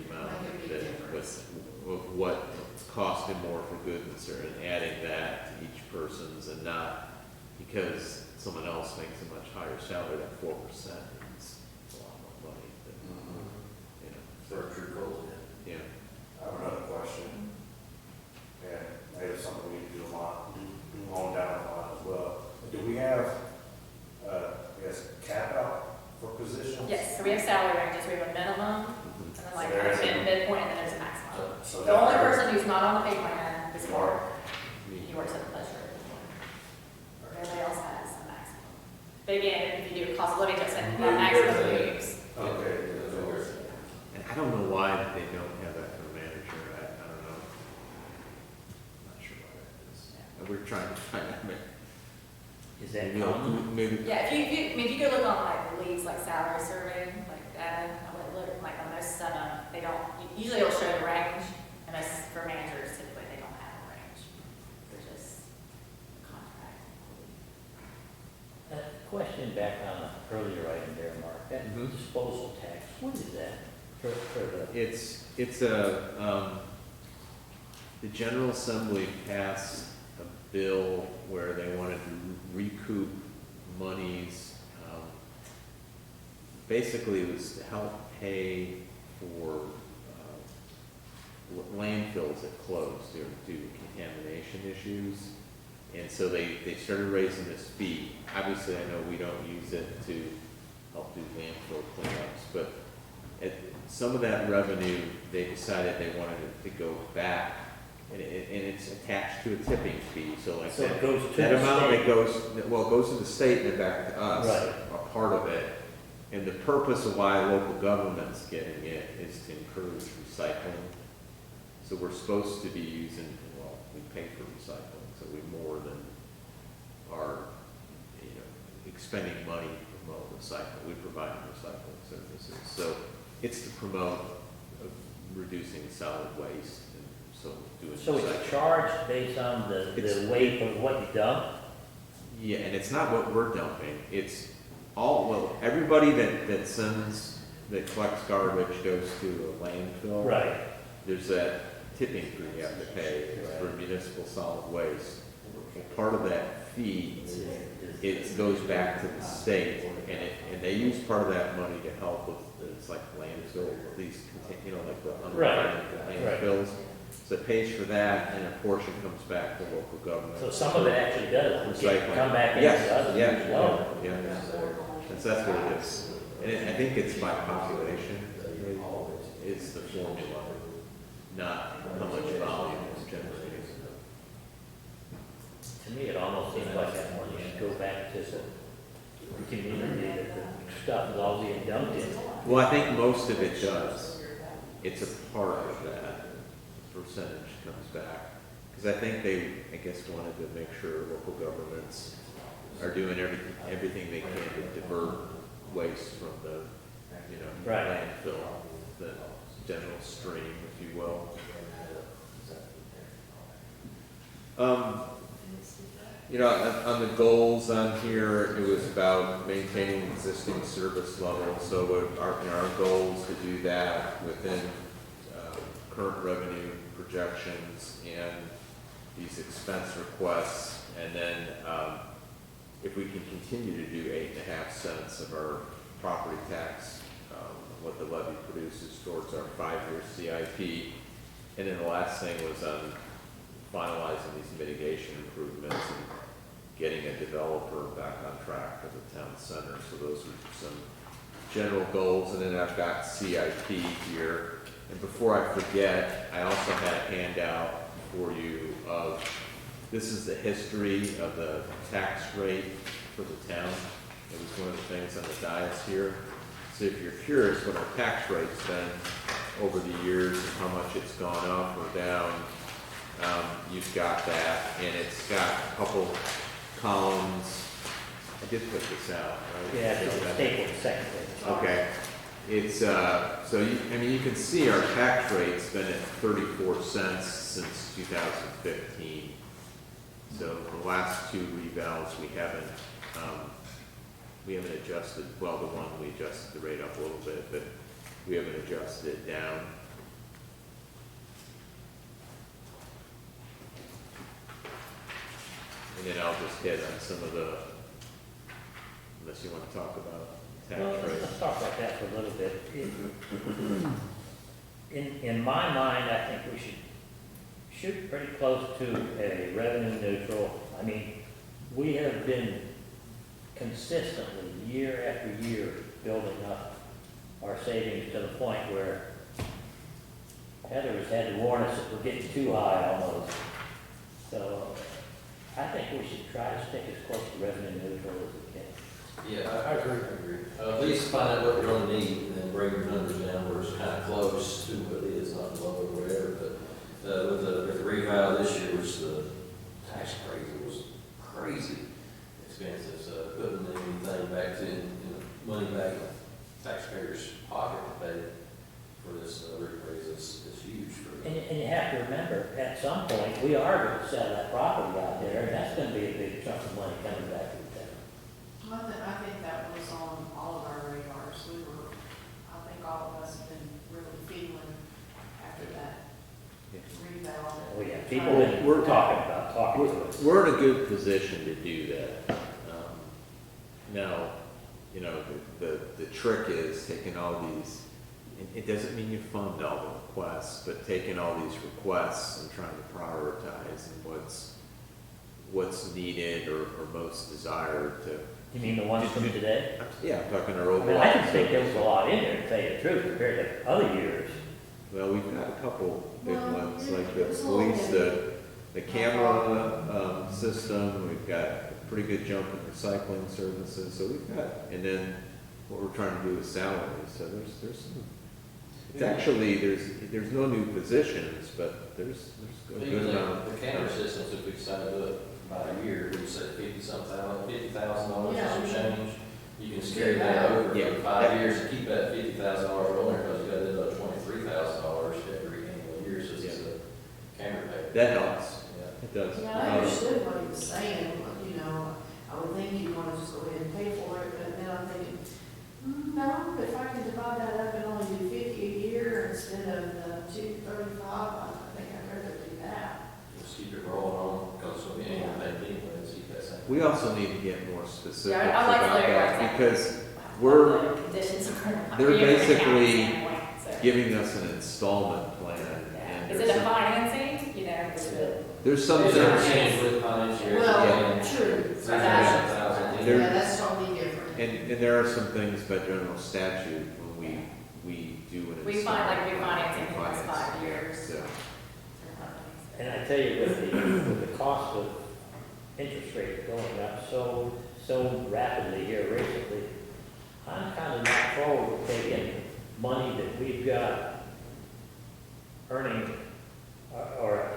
[SPEAKER 4] amount
[SPEAKER 5] Make a big
[SPEAKER 4] that
[SPEAKER 5] difference.
[SPEAKER 4] with what costing more for goods or adding that to each person's and not because someone else makes a much higher salary than 4%. It's a lot more money than,
[SPEAKER 10] For a true goal,
[SPEAKER 4] yeah.
[SPEAKER 2] I have another question, and maybe it's something we need to do on down the line as well. Do we have, cap out for positions?
[SPEAKER 8] Yes, so we have salary ranges, we have a minimum, and then like
[SPEAKER 2] So there is a-
[SPEAKER 8] a midpoint, and then there's a maximum.
[SPEAKER 2] So
[SPEAKER 8] The
[SPEAKER 2] that-
[SPEAKER 8] only person who's not on the pay plan is Mark.
[SPEAKER 2] Mark.
[SPEAKER 8] He works at the Fletcher. Everybody else has a maximum. But again, if you do a cost of living adjustment, that maximum moves.
[SPEAKER 2] Okay.
[SPEAKER 4] And I don't know why they don't have that for a manager. I don't know. Not sure why that is. We're trying to find out.
[SPEAKER 1] Is that
[SPEAKER 4] Maybe-
[SPEAKER 1] common?
[SPEAKER 4] Maybe.
[SPEAKER 8] Yeah, if you go look on like leagues, like salary survey, like data, I went look, like on most of them, they don't, usually it'll show the range, and most, for managers, typically they don't have a range. They're just contract.
[SPEAKER 1] Question back on the earlier item there, Mark, that
[SPEAKER 4] Mhm.
[SPEAKER 1] disposal tax, what is that? For the,
[SPEAKER 4] It's the General Assembly passed a bill where they wanted to recoup monies. Basically, it was to help pay for landfills that closed due to contamination issues. And so they started raising this fee. Obviously, I know we don't use it to help do landfill cleanups, but some of that revenue, they decided they wanted it to go back, and it's attached to a tipping fee, so like
[SPEAKER 1] so
[SPEAKER 4] that,
[SPEAKER 1] it goes to
[SPEAKER 4] that
[SPEAKER 1] the
[SPEAKER 4] amount that
[SPEAKER 1] state.
[SPEAKER 4] goes, well, it goes to the state and then back to us,
[SPEAKER 1] Right.
[SPEAKER 4] a part of it. And the purpose of why local government's getting it is to encourage recycling. So we're supposed to be using, well, we pay for recycling, so we more than are, expending money to promote recycling. We provide recycling services. So it's to promote reducing solid waste and so doing
[SPEAKER 1] So it's
[SPEAKER 4] recycling.
[SPEAKER 1] charged based on the weight of what you dump?
[SPEAKER 4] Yeah, and it's not what we're dumping. It's everybody that collects garbage goes to a landfill.
[SPEAKER 1] Right.
[SPEAKER 4] There's that tipping fee you have to pay for municipal solid waste. Well, part of that fee, it goes back to the state, and they use part of that money to help with, it's like landfill, these, like the
[SPEAKER 1] Right.
[SPEAKER 4] landfills. So it pays for that, and a portion comes back to local government.
[SPEAKER 1] So some of it actually does,
[SPEAKER 4] Recycling.
[SPEAKER 1] come back into
[SPEAKER 4] Yes,
[SPEAKER 1] the other.
[SPEAKER 4] yeah,
[SPEAKER 1] Oh.
[SPEAKER 4] yeah. That's what it is. And I think it's by population, is the formula, not how much volume is generated.
[SPEAKER 1] To me, it almost seems like that money should go back to the community that the stuff is all being dumped in.
[SPEAKER 4] Well, I think most of it does. It's a part of that percentage comes back. Because I think they, wanted to make sure local governments are doing everything they can to divert waste from the,
[SPEAKER 1] Right.
[SPEAKER 4] landfill, the general stream, if you will. On the goals on here, it was about maintaining existing service levels. So our goal is to do that within current revenue projections and these expense requests. And then if we can continue to do 8.5 cents of our property tax, what the levy produces towards our 5-year CIP. And then the last thing was on finalizing these mitigation improvements and getting a developer back on track for the town center. So those are some general goals. And then I've got CIP here. And before I forget, I also had a handout for you of, this is the history of the tax rate for the town. It was one of the things on the dais here. So if you're curious what our tax rate's been over the years and how much it's gone up or down, you've got that, and it's got a couple columns. I did put this out, right?
[SPEAKER 1] Yeah, it's a staple second page.
[SPEAKER 4] Okay. It's, you can see our tax rate's been at 34 cents since 2015. So the last two revals, we haven't adjusted, well, the one we adjusted the rate up a little bit, but we haven't adjusted it down. And then I'll just hit on some of the, unless you want to talk about
[SPEAKER 1] Well,
[SPEAKER 4] tax rates.
[SPEAKER 1] let's talk about that for a little bit. In my mind, I think we should shoot pretty close to a revenue neutral. I mean, we have been consistently, year after year, building up our savings to the point where Heather has had to warn us that we're getting too high almost. So I think we should try to stick as close to revenue neutral as we can.
[SPEAKER 10] Yeah, I agree. At least find out what you're gonna need and then bring your numbers down where it's kind of close to what it is, not low or whatever. But with the revow this year, which the tax rate was crazy expensive, so putting anything back to, money back in the taxpayers' pocket to pay
[SPEAKER 1] remember, at some point, we are going to sell that property out there, and that's going to be a big chunk of money coming back to the town.
[SPEAKER 5] Well, I think that was on all of our radars. I think all of us have been really feeling after that rebound.
[SPEAKER 1] Oh, yeah, people have been talking to us.
[SPEAKER 4] We're in a good position to do that. Now, you know, the trick is taking all these, it doesn't mean you fund all the requests, but taking all these requests and trying to prioritize and what's needed or most desired to.
[SPEAKER 1] You mean the ones from today?
[SPEAKER 4] Yeah, I'm talking our
[SPEAKER 1] I
[SPEAKER 4] overall.
[SPEAKER 1] mean, I didn't think there was a lot in there, to tell you the truth, compared to other years.
[SPEAKER 4] Well, we've got a couple big
[SPEAKER 5] Well,
[SPEAKER 4] ones,
[SPEAKER 5] yeah,
[SPEAKER 4] like the
[SPEAKER 5] it's a little
[SPEAKER 4] police, the camera, system, we've got a pretty good jump in recycling services, so we've got, and then what we're trying to do is salaries, so there's some, it's actually, there's no new positions, but there's a good
[SPEAKER 10] Even
[SPEAKER 4] amount.
[SPEAKER 10] the camera systems, if we decided to do it by a year, we said $50,000
[SPEAKER 5] Yeah.
[SPEAKER 10] or some change. You can carry that over
[SPEAKER 4] Yeah.
[SPEAKER 10] for 5 years and keep that $50,000 rolling, because you got another $23,000 every annual year, so it's a camera pay.
[SPEAKER 4] That helps,
[SPEAKER 10] Yeah.
[SPEAKER 4] it does.
[SPEAKER 5] Yeah, I understood what he was saying, you know, I would think you want to just go ahead and pay for it, but then I'm thinking, no, if I can divide that up and only do 50 a year instead of the 235, I think I'd rather do that.
[SPEAKER 10] Just keep it rolling on, because it's going to be annual pay anyway, so keep that same.
[SPEAKER 4] We also need to get more specific
[SPEAKER 8] Yeah, I like
[SPEAKER 4] about
[SPEAKER 8] Larry,
[SPEAKER 4] that,
[SPEAKER 8] like
[SPEAKER 4] because we're,
[SPEAKER 8] Conditions are.
[SPEAKER 4] they're basically
[SPEAKER 8] So.
[SPEAKER 4] giving us an installment plan. And
[SPEAKER 8] Is
[SPEAKER 4] there's
[SPEAKER 8] it a
[SPEAKER 4] some-
[SPEAKER 8] financing, you know, is it?
[SPEAKER 4] There's some
[SPEAKER 10] Is there a
[SPEAKER 4] things,
[SPEAKER 10] change with financial?
[SPEAKER 5] Well, true.
[SPEAKER 10] $300,000.
[SPEAKER 4] There-
[SPEAKER 5] Yeah, that's totally different.
[SPEAKER 4] and there are some things by general statute when we do an.
[SPEAKER 8] We find like
[SPEAKER 4] installment
[SPEAKER 8] refinancing in the last
[SPEAKER 4] finance,
[SPEAKER 8] 5 years.
[SPEAKER 4] So,
[SPEAKER 1] And I tell you, with the cost of interest rates going up so rapidly here recently, I'm kind of not forward to taking money that we've got earning, or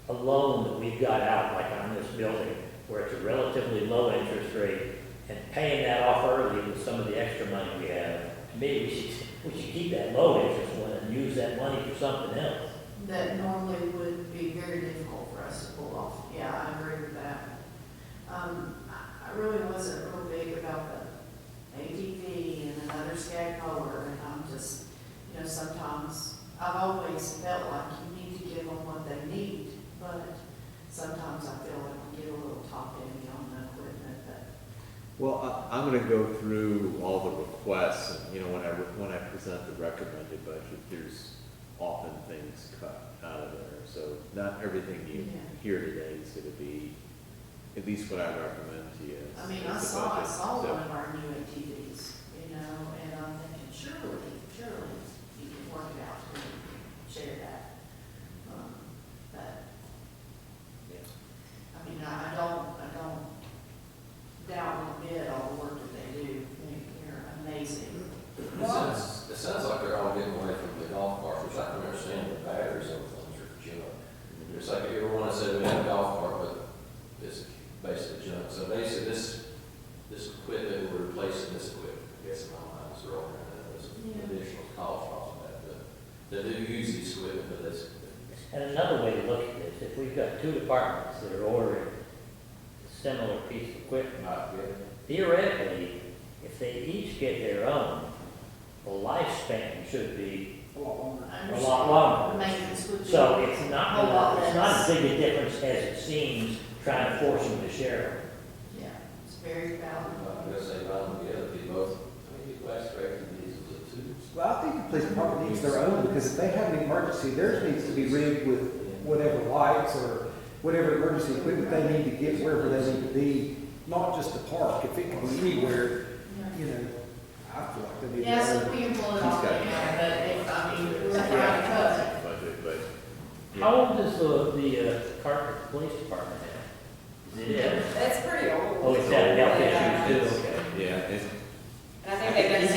[SPEAKER 1] a loan that we've got out, like on this building, where it's a relatively low interest rate, and paying that off early with some of the extra money we have. Maybe we should keep that low interest one and use that money for something else.
[SPEAKER 5] That normally would be very difficult for us to pull off. Yeah, I agree with that. I really wasn't real big about the ATV and another skag mower, and I'm just, you know, sometimes, I've always felt like you need to give them what they need, but sometimes I feel like we get a little top-heavy on the equipment, but
[SPEAKER 4] well, I'm gonna go through all the requests, and, you know, when I present the recommended budget, there's often things cut out of there, so not everything you
[SPEAKER 5] Yeah.
[SPEAKER 4] hear today is gonna be, at least what I recommend to you.
[SPEAKER 5] I mean,
[SPEAKER 4] is
[SPEAKER 5] I
[SPEAKER 4] the
[SPEAKER 5] saw
[SPEAKER 4] budget. So-
[SPEAKER 5] one of our new ATVs, you know, and I'm thinking, surely you can work it out and share that. But,
[SPEAKER 4] Yeah.
[SPEAKER 5] I mean, I don't doubt one bit all the work that they do. They're amazing.
[SPEAKER 10] It sounds like they're all getting away from the golf carts, which I can understand the batteries and things are junk. It's like everyone said we had a golf cart, but it's basically junk. So basically this equipment, we're replacing this equipment, I guess in my mind, is wrong. There's
[SPEAKER 5] Yeah.
[SPEAKER 10] additional cost off of that, but they do use these equipment, but that's.
[SPEAKER 1] And another way to look at this, if we've got two departments that are ordering a similar piece of equipment, theoretically, if they each get their own, the lifespan should be
[SPEAKER 5] I
[SPEAKER 1] a
[SPEAKER 5] understand.
[SPEAKER 1] lot longer.
[SPEAKER 5] The maintenance would be.
[SPEAKER 1] So it's not,
[SPEAKER 5] A lot
[SPEAKER 1] it's not as
[SPEAKER 5] less.
[SPEAKER 1] big a difference as it seems, trying to force them to share them.
[SPEAKER 5] Yeah, it's very valuable.
[SPEAKER 10] I'm gonna say mine together, be both, I mean, class directed diesels at two.
[SPEAKER 6] Well, I think the police department needs their own, because if they have an emergency, theirs needs to be rigged with whatever lights or whatever emergency equipment they need to get wherever they need to be, not just the park. If it can be anywhere, you know, I feel like they need
[SPEAKER 5] Yeah,
[SPEAKER 6] their
[SPEAKER 5] so
[SPEAKER 6] own.
[SPEAKER 5] we can pull it
[SPEAKER 4] He's
[SPEAKER 5] off,
[SPEAKER 4] got-
[SPEAKER 5] yeah, but if, I mean, we're trying to cut it.
[SPEAKER 4] Budget, but. yeah.
[SPEAKER 1] How old is the Carpet Police Department now? Is it?
[SPEAKER 8] It's pretty old.
[SPEAKER 1] Oh, it's had health
[SPEAKER 8] Yeah.
[SPEAKER 1] issues too, okay.
[SPEAKER 4] Yeah, and
[SPEAKER 8] And I think they've been.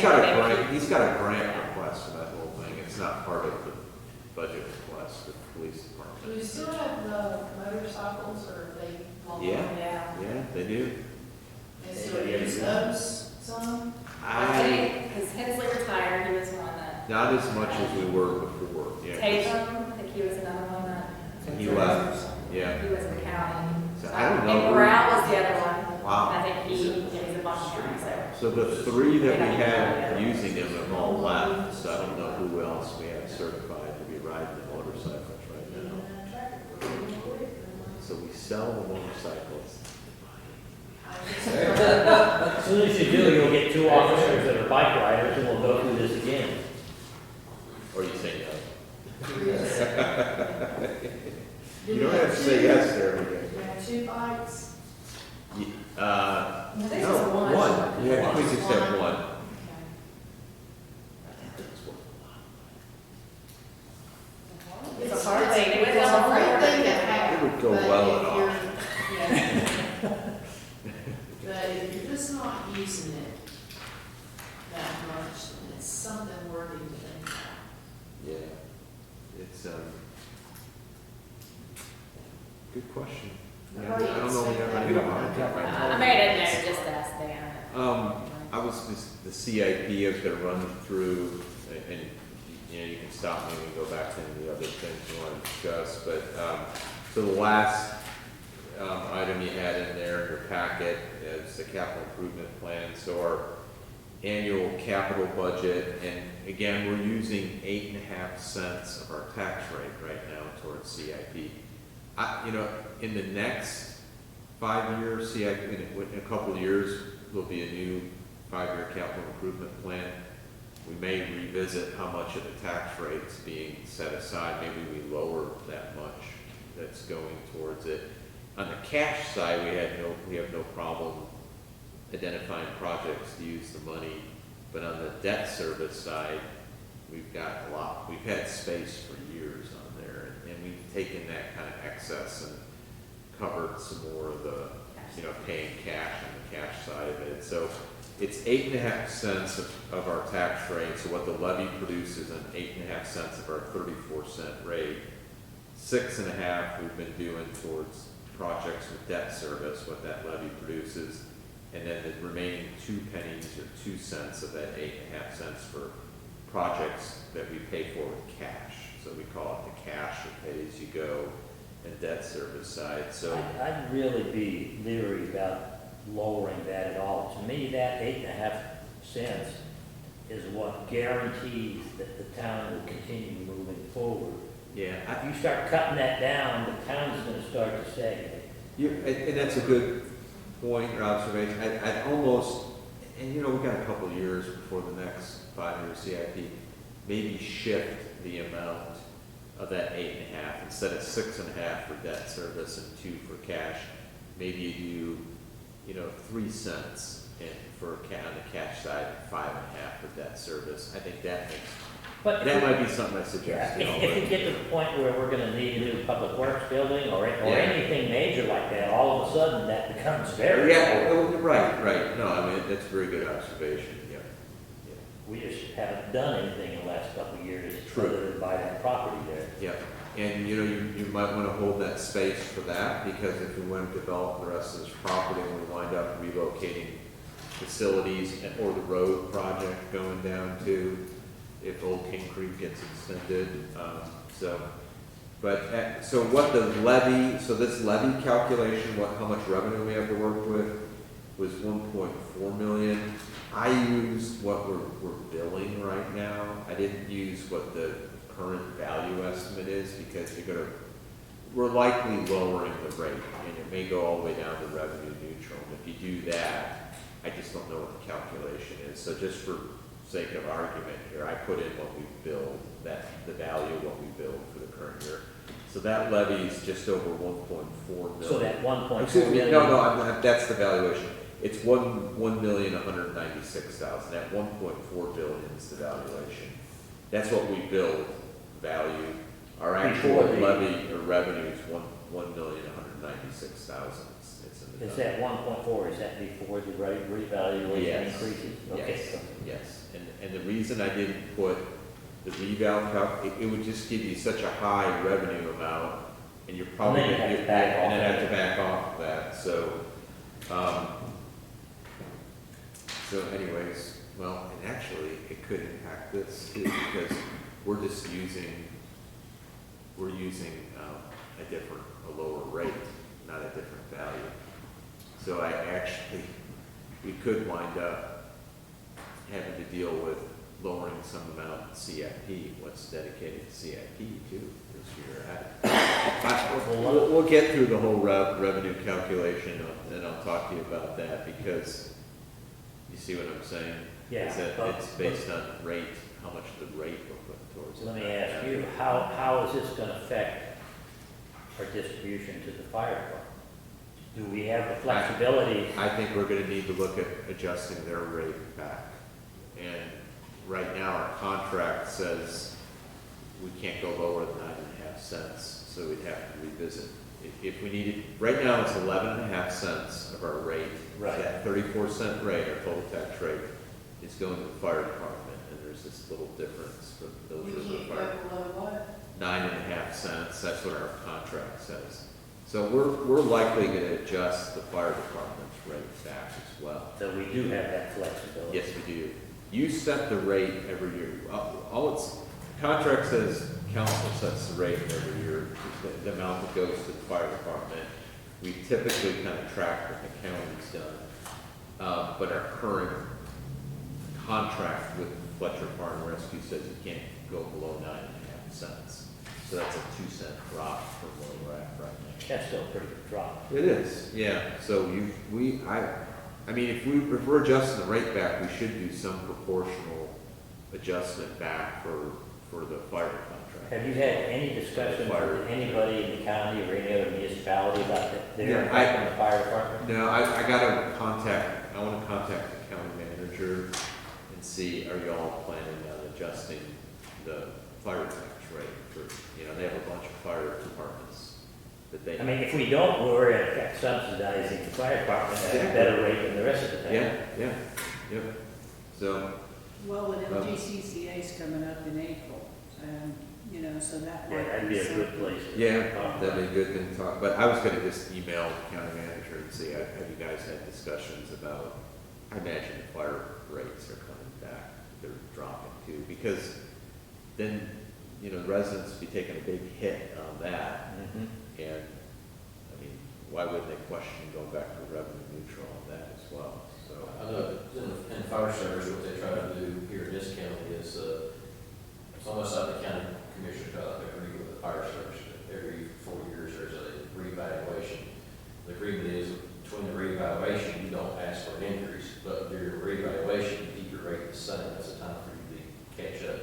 [SPEAKER 4] he's got a grant request for that whole thing, it's not part of the budget request for the police
[SPEAKER 5] Do
[SPEAKER 4] department.
[SPEAKER 5] you still have the motorcycles, or are they? long
[SPEAKER 4] Yeah.
[SPEAKER 5] gone?
[SPEAKER 4] Yeah, they do.
[SPEAKER 5] They still use those some?
[SPEAKER 8] I think, because Hensley retired, he was one that,
[SPEAKER 4] Not as much as we were before, yeah. 'cause-
[SPEAKER 8] Tatum, I think he was another one that.
[SPEAKER 4] Yeah.
[SPEAKER 8] He was in the county.
[SPEAKER 4] So I don't know
[SPEAKER 8] And
[SPEAKER 4] who-
[SPEAKER 8] Morale was the other one.
[SPEAKER 4] Wow.
[SPEAKER 8] And I think he's a bunch of them, so.
[SPEAKER 4] So the three that we had using them have all left, so I don't know who else we have certified to be riding the motorcycles right now. So we sell the motorcycles.
[SPEAKER 1] As soon as you do, you'll get 2 officers that are bike riders, and we'll go through this again.
[SPEAKER 4] Or you say no? You don't have to say yes there again.
[SPEAKER 5] You have 2 bikes?
[SPEAKER 8] This is
[SPEAKER 4] No,
[SPEAKER 8] one.
[SPEAKER 4] one. Yeah, we just have one.
[SPEAKER 5] Okay.
[SPEAKER 8] It's a hard thing.
[SPEAKER 5] It's a great thing to have.
[SPEAKER 4] It would go
[SPEAKER 5] but
[SPEAKER 4] well
[SPEAKER 5] if
[SPEAKER 4] at all.
[SPEAKER 5] you're- yeah. But if you're just not using it that much, then it's something worthy to think about.
[SPEAKER 4] Yeah, it's, good question.
[SPEAKER 5] What
[SPEAKER 4] Yeah,
[SPEAKER 5] about you?
[SPEAKER 4] I don't know if we have any.
[SPEAKER 6] We don't have to.
[SPEAKER 8] I made a note just to ask Dan.
[SPEAKER 4] I was, the CIP, I was gonna run through, and, you know, you can stop me and go back to any of the other things you want to discuss, but, so the last, item you had in there in your packet is the capital improvement plan, so our annual capital budget, and again, we're using 8.5 cents of our tax rate right now towards CIP. You know, in the next 5 years, CIP, in a couple of years, there'll be a new 5-year capital improvement plan. We may revisit how much of the tax rate's being set aside. Maybe we lower that much that's going towards it. On the cash side, we have no problem identifying projects to use the money. But on the debt service side, we've got a lot. We've had space for years on there, and we've taken that kind of excess and covered some more of the, you know, paying cash on the cash side of it. So it's 8.5 cents of our tax rate. So what the levy produces on 8.5 cents of our 34-cent rate, 6.5 we've been doing towards projects with debt service, what that levy produces, and then the remaining 2 pennies or 2 cents of that 8.5 cents for projects that we pay for with cash. So we call it the cash or pay-as-you-go and debt service side. So
[SPEAKER 1] I'd really be leery about lowering that at all. To me, that 8.5 cents is what guarantees that the town will continue moving forward.
[SPEAKER 4] yeah,
[SPEAKER 1] If you start cutting that down, the town's gonna start to stagnate.
[SPEAKER 4] and that's a good point or observation. I'd almost, and you know, we've got a couple of years before the next 5-year CIP, maybe shift the amount of that 8.5 instead of 6.5 for debt service and 2 for cash. Maybe you do, you know, 3 cents on the cash side, and 5.5 for debt service. I think that might be something I suggest. You know,
[SPEAKER 1] If you get to the point where we're gonna need a new public works building or
[SPEAKER 4] Yeah.
[SPEAKER 1] anything major like that, all of a sudden that becomes very
[SPEAKER 4] yeah,
[SPEAKER 1] important.
[SPEAKER 4] right. No, I mean, that's a very good observation, yeah.
[SPEAKER 1] We just haven't done anything in the last couple of years
[SPEAKER 4] True.
[SPEAKER 1] other than buy that property there.
[SPEAKER 4] Yeah, and you know, you might want to hold that space for that, because if we want to develop the rest of this property and we wind up relocating facilities or the road project going down to, if Old King Creek gets extended, so what the levy, so this levy calculation, how much revenue we have to work with, was 1.4 million. I used what we're billing right now. I didn't use what the current value estimate is, because we're likely lowering the rate, and it may go all the way down to revenue neutral. And if you do that, I just don't know what the calculation is. So just for sake of argument here, I put in what we billed, the value of what we billed for the current year. So that levy is just over 1.4 million.
[SPEAKER 1] So that 1.4
[SPEAKER 4] Excuse me,
[SPEAKER 1] million.
[SPEAKER 4] no, that's the valuation. It's 1,196,000. That 1.4 billion is the valuation. That's what we billed value. Our actual
[SPEAKER 1] Before the-
[SPEAKER 4] levy or revenue is 1,196,000. It's in the
[SPEAKER 1] Is that 1.4, is that before the revaluation
[SPEAKER 4] Yes.
[SPEAKER 1] increases? Okay.
[SPEAKER 4] Yes. And the reason I didn't put the reval it would just give you such a high revenue amount, and you're probably
[SPEAKER 1] And then
[SPEAKER 4] gonna
[SPEAKER 1] have to back off
[SPEAKER 4] and then
[SPEAKER 1] of
[SPEAKER 4] have
[SPEAKER 1] it.
[SPEAKER 4] to back off of that. So anyways, well, and actually, it could impact this too, because we're using a lower rate, not a different value. So we could wind up having to deal with lowering some amount in CIP, what's dedicated to CIP too this year. We'll get through the whole revenue calculation, and I'll talk to you about that, because you see what I'm saying?
[SPEAKER 1] Yeah,
[SPEAKER 4] Is that
[SPEAKER 1] but-
[SPEAKER 4] it's based on rate, how much the rate we're putting towards it.
[SPEAKER 1] Let me ask you, how is this gonna affect our distribution to the fire department? Do we have the flexibility?
[SPEAKER 4] I think we're gonna need to look at adjusting their rate back. And right now, our contract says we can't go lower than 9.5 cents, so we'd have to revisit. If we needed, right now it's 11.5 cents of our rate.
[SPEAKER 1] Right.
[SPEAKER 4] That 34-cent rate, our total tax rate, is going to the fire department, and there's this little difference for those
[SPEAKER 5] We
[SPEAKER 4] who are
[SPEAKER 5] can't
[SPEAKER 4] the
[SPEAKER 5] go
[SPEAKER 4] fire.
[SPEAKER 5] below what?
[SPEAKER 4] 9.5 cents, that's what our contract says. So we're likely gonna adjust the fire department's rate back as well.
[SPEAKER 1] So we do have that flexibility.
[SPEAKER 4] Yes, we do. You set the rate every year. The contract says council sets the rate every year, the amount that goes to the fire department. We typically kind of track what the county's done. But our current contract with Fletcher Fire and Rescue says you can't go below 9.5 cents. So that's a 2-cent drop from where we're at right now.
[SPEAKER 1] That's still a pretty good drop.
[SPEAKER 4] It is, yeah. So I mean, if we're adjusting the rate back, we should do some proportional adjustment back for the fire contract.
[SPEAKER 1] Have you had any discussion with anybody in the county or any other municipality about their
[SPEAKER 4] Yeah,
[SPEAKER 1] impact on the fire department?
[SPEAKER 4] No, I want to contact the county manager and see, are y'all planning on adjusting the fire tax rate for, they have a bunch of fire departments that they.
[SPEAKER 1] I mean, if we don't, we're in effect subsidizing the fire department at a better rate than the rest of the town.
[SPEAKER 4] Yep. So,
[SPEAKER 14] Well, and MGCCA's coming up in April, and, so that
[SPEAKER 1] Yeah,
[SPEAKER 14] might
[SPEAKER 1] that'd be a good
[SPEAKER 14] something.
[SPEAKER 1] place. to
[SPEAKER 4] yeah,
[SPEAKER 1] talk
[SPEAKER 4] that'd be
[SPEAKER 1] about.
[SPEAKER 4] a good thing to talk, but I was gonna just email the county manager and see, have you guys had discussions about, I imagine the fire rates are coming back, they're dropping too, because then, residents be taking a big hit on that,
[SPEAKER 1] Mhm.
[SPEAKER 4] and, I mean, why wouldn't they question going back to revenue neutral on that as well, so.
[SPEAKER 10] I know in fire service, what they try to do here in this county is, it's almost like the county commissioner try to agree with the fire service. Every 4 years, there's a reevaluation. The agreement is between the reevaluation, you don't ask for an increase, but during the reevaluation, you keep your rate the same. That's the time for you to catch up.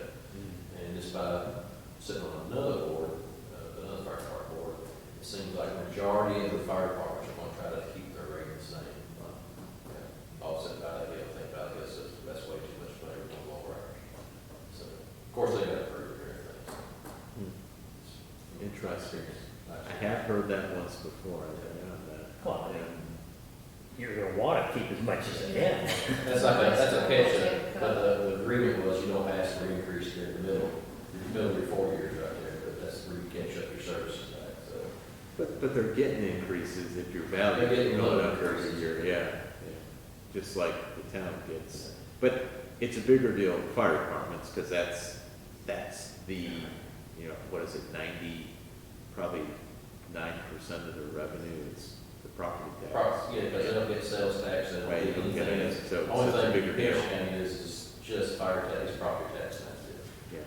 [SPEAKER 10] And just by sitting on another board, another fire department board, it seems like the majority of the fire departments are going to try to keep their rate the same. Offset by that, think about this, that's the best way too much money to lower ours. So, of course, they got to prove everything.
[SPEAKER 4] Interesting. I have heard that once before, I that.
[SPEAKER 1] Well, you're gonna want to keep as much as you can.
[SPEAKER 10] That's a catch-up, but the agreement was you don't ask for increase during the middle of your 4 years right there, but that's where you catch up your services back, so.
[SPEAKER 4] But they're getting increases if your value
[SPEAKER 10] They're getting
[SPEAKER 4] is going
[SPEAKER 10] little
[SPEAKER 4] up every
[SPEAKER 10] increases.
[SPEAKER 4] year, yeah. Just like the town gets. But it's a bigger deal in fire departments, because that's the, what is it, probably 9% of their revenue is the property tax.
[SPEAKER 10] Yeah, because they don't get sales tax, they don't
[SPEAKER 4] Right, you
[SPEAKER 10] get
[SPEAKER 4] don't get
[SPEAKER 10] anything.
[SPEAKER 4] it, so
[SPEAKER 10] Only
[SPEAKER 4] it's a
[SPEAKER 10] thing
[SPEAKER 4] bigger
[SPEAKER 10] you
[SPEAKER 4] deal.
[SPEAKER 10] pay is just fire tax, property tax, and that's it.
[SPEAKER 4] Yeah.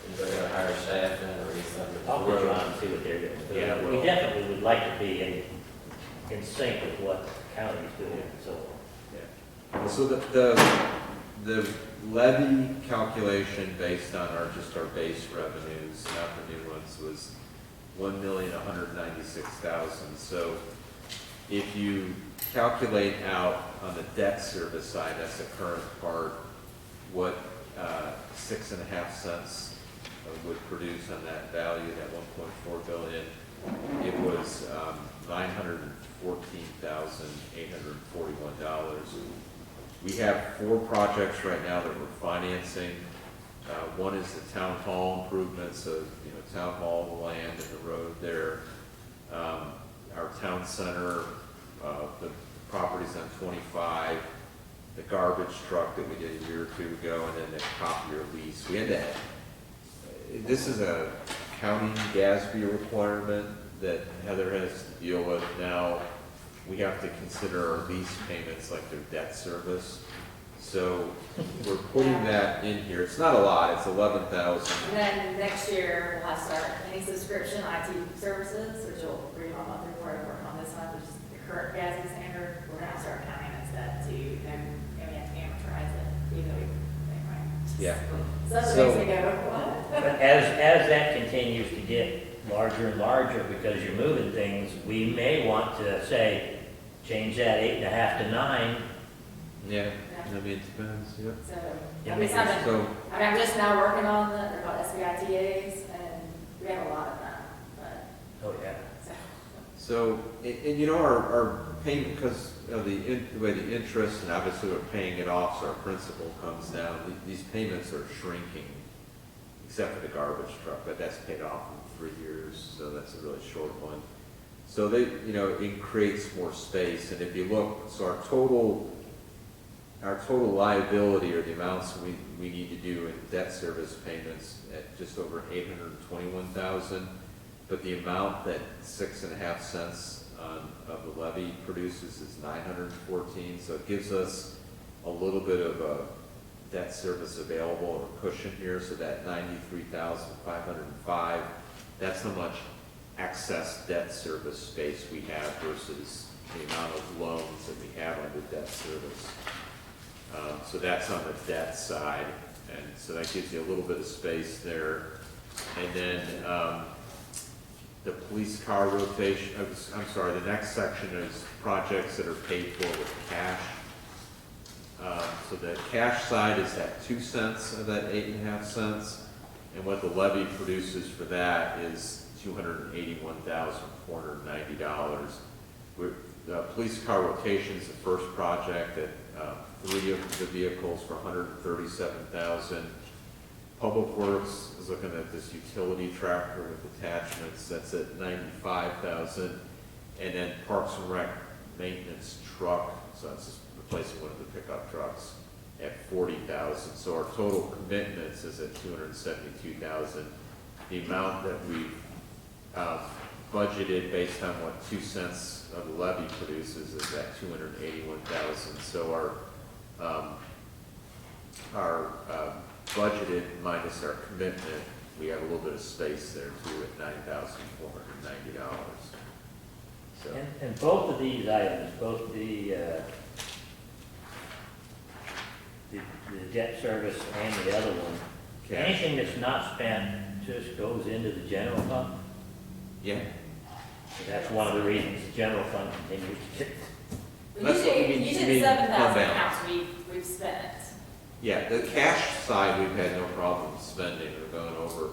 [SPEAKER 10] If they're gonna hire staff in or anything.
[SPEAKER 1] I'll push around and see what they're doing.
[SPEAKER 4] Yeah,
[SPEAKER 1] We
[SPEAKER 4] well-
[SPEAKER 1] definitely would like to be in sync with what the county's doing, so.
[SPEAKER 4] Yeah. So the levy calculation based on our base revenues, not the new ones, was 1,196,000. So if you calculate out on the debt service side, that's the current part, what 6.5 cents would produce on that value, that 1.4 billion, it was $914,841. We have 4 projects right now that we're financing. One is the town hall improvements, so, town hall, the land and the road there. Our town center, the properties on 25, the garbage truck that we did a year or two ago, and then the copier lease. We had that. This is a accounting GASB requirement that Heather has to deal with now. We have to consider our lease payments like their debt service. So we're putting that in here. It's not a lot, it's 11,000.
[SPEAKER 8] And then next year, we'll have to start any subscription IT services, which will bring on monthly report and work on this one, which is the current GASB standard. We're gonna start counting that stuff too, and we have to amortize it, even though we, anyway.
[SPEAKER 4] Yeah.
[SPEAKER 8] Some of the
[SPEAKER 4] So-
[SPEAKER 8] things we go, what?
[SPEAKER 1] But as that continues to get larger and larger because you're moving things, we may want to say, change that 8.5 to 9.
[SPEAKER 4] Yeah, I mean, it depends, yeah.
[SPEAKER 8] So,
[SPEAKER 1] Yeah,
[SPEAKER 8] that'd be something.
[SPEAKER 4] So,
[SPEAKER 8] I mean, I'm just now working on the, they're called SBITAs, and we have a lot of them, but,
[SPEAKER 1] Oh, yeah.
[SPEAKER 8] so.
[SPEAKER 4] so, and you know, our payment, because of the way the interest, and obviously we're paying it off, so our principal comes down, these payments are shrinking, except for the garbage truck, but that's paid off in 3 years, so that's a really short one. So they, you know, it creates more space, and if you look, so our total liability, or the amounts we need to do in debt service payments, at just over 821,000, but the amount that 6.5 cents of the levy produces is 914, so it gives us a little bit of a debt service available, or cushion here, so that 93,505, that's how much excess debt service space we have versus the amount of loans that we have under debt service. So that's on the debt side, and so that gives you a little bit of space there. And then the police car rotation, I'm sorry, the next section is projects that are paid for with cash. So the cash side is that 2 cents of that 8.5 cents, and what the levy produces for that is $281,490. The police car rotation is the first project that 3 of the vehicles for $137,000. Public Works is looking at this utility tractor with attachments, that's at $95,000. And then Parks and Rec maintenance truck, so that's just replacing one of the pickup trucks, at $40,000. So our total commitments is at $272,000. The amount that we've budgeted based on what 2 cents of the levy produces is at $281,000. So our budgeted minus our commitment, we have a little bit of space there too at $9,490. So
[SPEAKER 1] And both of these items, both the debt service and the other one,
[SPEAKER 4] cash.
[SPEAKER 1] anything that's not spent just goes into the general fund?
[SPEAKER 4] Yeah.
[SPEAKER 1] That's one of the reasons the general fund continues to get.
[SPEAKER 4] That's what you mean-
[SPEAKER 8] Usually
[SPEAKER 4] you mean
[SPEAKER 8] the 7,000
[SPEAKER 4] fund balance.
[SPEAKER 8] accounts we've spent.
[SPEAKER 4] Yeah, the cash side, we've had no problem spending or going over.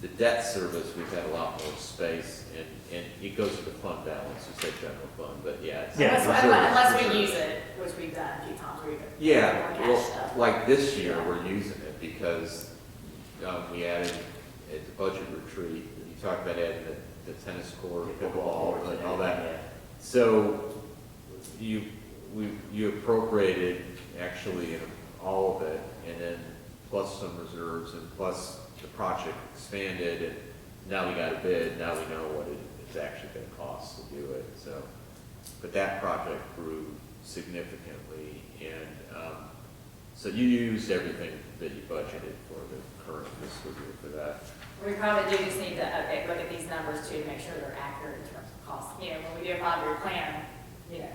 [SPEAKER 4] The debt service, we've had a lot more space, and it goes to the fund balance, you said general fund, but yeah. it's
[SPEAKER 1] Yeah,
[SPEAKER 8] Unless
[SPEAKER 4] reserves.
[SPEAKER 8] we use it, which we've done a few times, we've.
[SPEAKER 4] Yeah,
[SPEAKER 8] more cash
[SPEAKER 4] well,
[SPEAKER 8] stuff.
[SPEAKER 4] like this year, we're using it because we added at the budget retreat, you talked about adding the tennis court, pickleball, and all that. So you appropriated actually all of it, and then plus some reserves, and plus the project expanded, and now we got a bid, now we know what it's actually gonna cost to do it, so. But that project grew significantly, and, so you used everything that you budgeted for the current fiscal year for that.
[SPEAKER 8] We probably do just need to look at these numbers too, to make sure they're accurate in terms of cost. You know, when we do a 5-year plan, you know,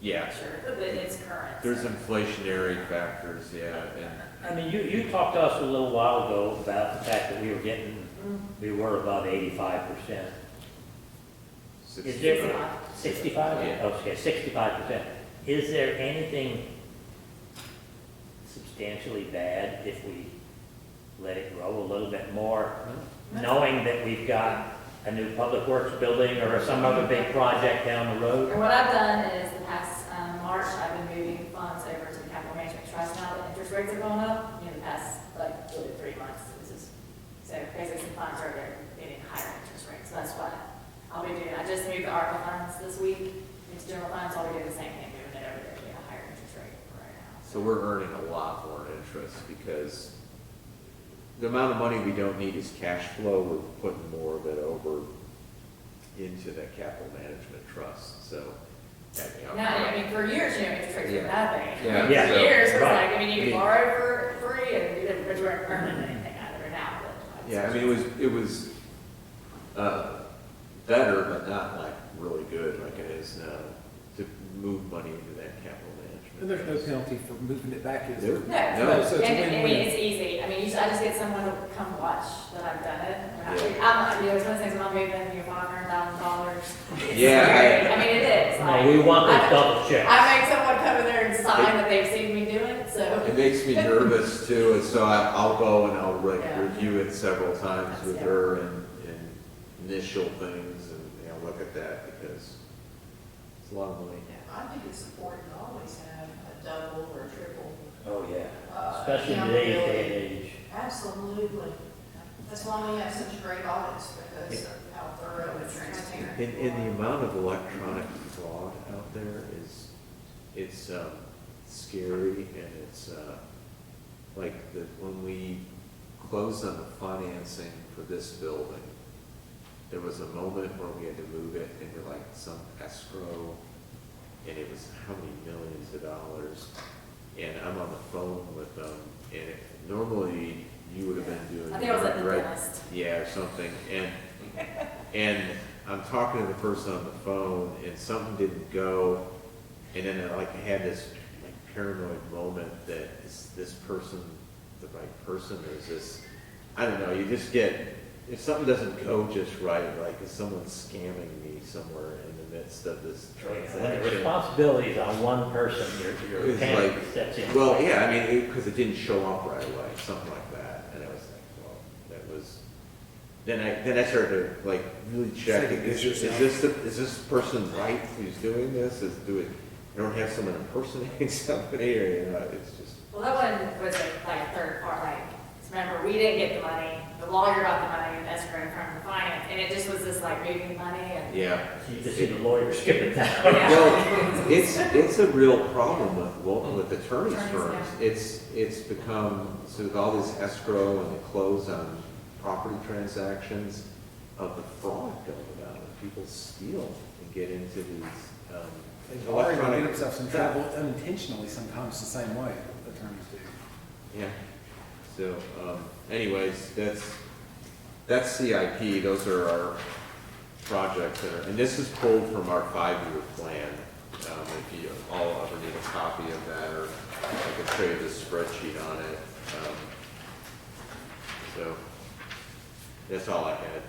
[SPEAKER 4] Yeah,
[SPEAKER 8] make sure that it's current.
[SPEAKER 4] there's inflationary factors, yeah, and
[SPEAKER 1] I mean, you talked to us a little while ago about the fact that we were above 85%. Is there 65?
[SPEAKER 4] Yeah.
[SPEAKER 1] Okay, 65%. Is there anything substantially bad if we let it grow a little bit more, knowing that we've got a new public works building or some other big project down the road?
[SPEAKER 8] And what I've done is the past March, I've been moving funds over to the capital management trust now that interest rates are going up. You know, the past like really 3 months, this is, so basically some funds are getting higher interest rates. So that's what I'll be doing. I just moved the ARPA funds this week into general funds. I'll be doing the same thing, moving it over there to get a higher interest rate right now.
[SPEAKER 4] so we're earning a lot more interest because the amount of money we don't need is cash flow, we're putting more of it over into the capital management trust, so.
[SPEAKER 8] No, I mean, for years, you know, it's for
[SPEAKER 4] Yeah.
[SPEAKER 8] nothing.
[SPEAKER 4] Yeah.
[SPEAKER 8] For
[SPEAKER 1] Yeah.
[SPEAKER 8] years, it's
[SPEAKER 1] Right.
[SPEAKER 8] like, I mean, you could borrow for free and you didn't, but you weren't earning anything out of it now. But
[SPEAKER 4] Yeah, I mean, it was, better, but not like really good like it is now, to move money into that capital management.
[SPEAKER 6] And there's no
[SPEAKER 4] trust.
[SPEAKER 6] penalty for moving it back, is there?
[SPEAKER 8] No,
[SPEAKER 4] No.
[SPEAKER 6] So it's a
[SPEAKER 8] and, I mean,
[SPEAKER 6] win-win.
[SPEAKER 8] it's easy. I mean, I just get someone to come watch that I've done it.
[SPEAKER 4] Yeah.
[SPEAKER 8] You know, it's one of those things when I'm moving, you know, $500,000.
[SPEAKER 4] Yeah,
[SPEAKER 8] I mean, it is.
[SPEAKER 1] No,
[SPEAKER 8] Like,
[SPEAKER 1] we want those
[SPEAKER 8] I-
[SPEAKER 1] double checks.
[SPEAKER 8] I make someone come in there and sign that they've seen me do it, so.
[SPEAKER 4] It makes me nervous too, and so I'll go and I'll
[SPEAKER 8] Yeah.
[SPEAKER 4] review it several times with
[SPEAKER 8] Yeah.
[SPEAKER 4] her and initial things and, you know, look at that because it's a lot of money.
[SPEAKER 5] I think it's important to always have a double or triple.
[SPEAKER 1] Oh, yeah,
[SPEAKER 5] uh,
[SPEAKER 1] especially in today's day and
[SPEAKER 5] accountability.
[SPEAKER 1] age.
[SPEAKER 5] Absolutely. That's why we have such great audits, because of how thorough and transparent.
[SPEAKER 4] And the amount of electronic fraud out there it's scary and it's, like when we closed on the financing for this building, there was a moment where we had to move it into like some escrow, and it was how many millions of dollars. And I'm on the phone with them, and normally you would have been doing.
[SPEAKER 8] I think I was at the
[SPEAKER 4] right-
[SPEAKER 8] dentist.
[SPEAKER 4] Yeah, or something, and I'm talking to the person on the phone, and something didn't go, and then I had this like paranoid moment that is this person the right person, or is this, I don't know, you just get, if something doesn't go just right, like is someone scamming me somewhere in the midst of this
[SPEAKER 1] When the
[SPEAKER 4] transaction?
[SPEAKER 1] responsibility is on one person, your
[SPEAKER 4] It's
[SPEAKER 1] panic
[SPEAKER 4] like-
[SPEAKER 1] sets in.
[SPEAKER 4] Well, yeah, I mean, because it didn't show up right away, something like that, and I was like, well, that was, then I started to like really check,
[SPEAKER 6] Second guess yourself.
[SPEAKER 4] is this person right who's doing this, I don't have someone impersonating somebody, or, you know, it's just,
[SPEAKER 8] Well, that one was like a third part, like, remember, we didn't get the money, the lawyer got the money in escrow from the finance, and it just was this like moving money and.
[SPEAKER 4] yeah.
[SPEAKER 1] You just see the lawyer skipping down.
[SPEAKER 8] Yeah.
[SPEAKER 4] Well, it's a real problem with attorneys'
[SPEAKER 8] Attorneys,
[SPEAKER 4] firms. It's become, so with all this escrow and the close on property transactions, of the fraud going about, and people steal and get into these,
[SPEAKER 6] They already get themselves in trouble unintentionally sometimes the same way attorneys do.
[SPEAKER 4] Yeah, so, anyways, that's CIP, those are our projects that are, and this is pulled from our 5-year plan. If you all ever need a copy of that, or I can show you the spreadsheet on it. So, that's all I had.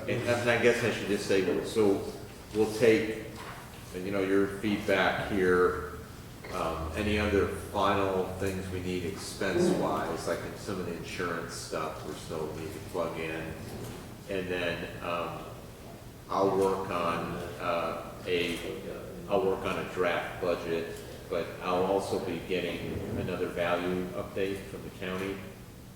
[SPEAKER 4] And I guess I should just say, so we'll take, you know, your feedback here, any other final things we need expense-wise, like in some of the insurance stuff we're still need to plug in. And then, I'll work on a draft budget, but I'll also be getting another value update from the county.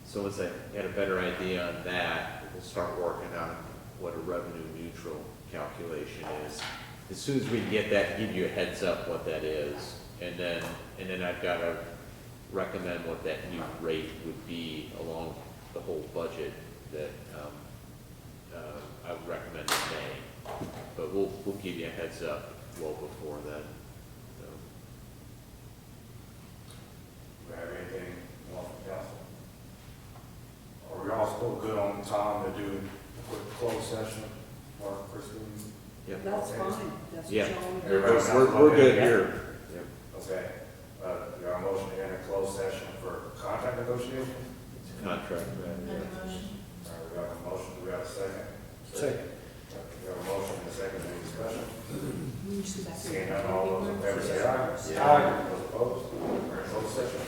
[SPEAKER 4] So once I get a better idea on that, we'll start working on what a revenue neutral calculation is. As soon as we can get that, give you a heads up what that is. And then I've got to recommend what that new rate would be along the whole budget that, I would recommend in May. But we'll give you a heads up well before then. So.
[SPEAKER 2] Do you have anything more from council? Are we all still good on time to do a quick closed session or Christine?
[SPEAKER 4] Yep.
[SPEAKER 14] That's fine, that's what
[SPEAKER 4] Yeah.
[SPEAKER 14] y'all.
[SPEAKER 2] Everybody sounds
[SPEAKER 4] We're
[SPEAKER 2] okay?
[SPEAKER 4] good here. Yep.
[SPEAKER 2] Okay, you got a motion to enter closed session for contract negotiation?
[SPEAKER 4] It's a contract.
[SPEAKER 5] Make a motion.
[SPEAKER 2] All right, we got a motion, do we have a second?
[SPEAKER 6] Second.
[SPEAKER 2] We have a motion and a second, any discussion?
[SPEAKER 14] You just go back there.
[SPEAKER 2] Seeing none, all those in favor say aye.
[SPEAKER 4] Yeah.
[SPEAKER 2] Those opposed? All right, closed session.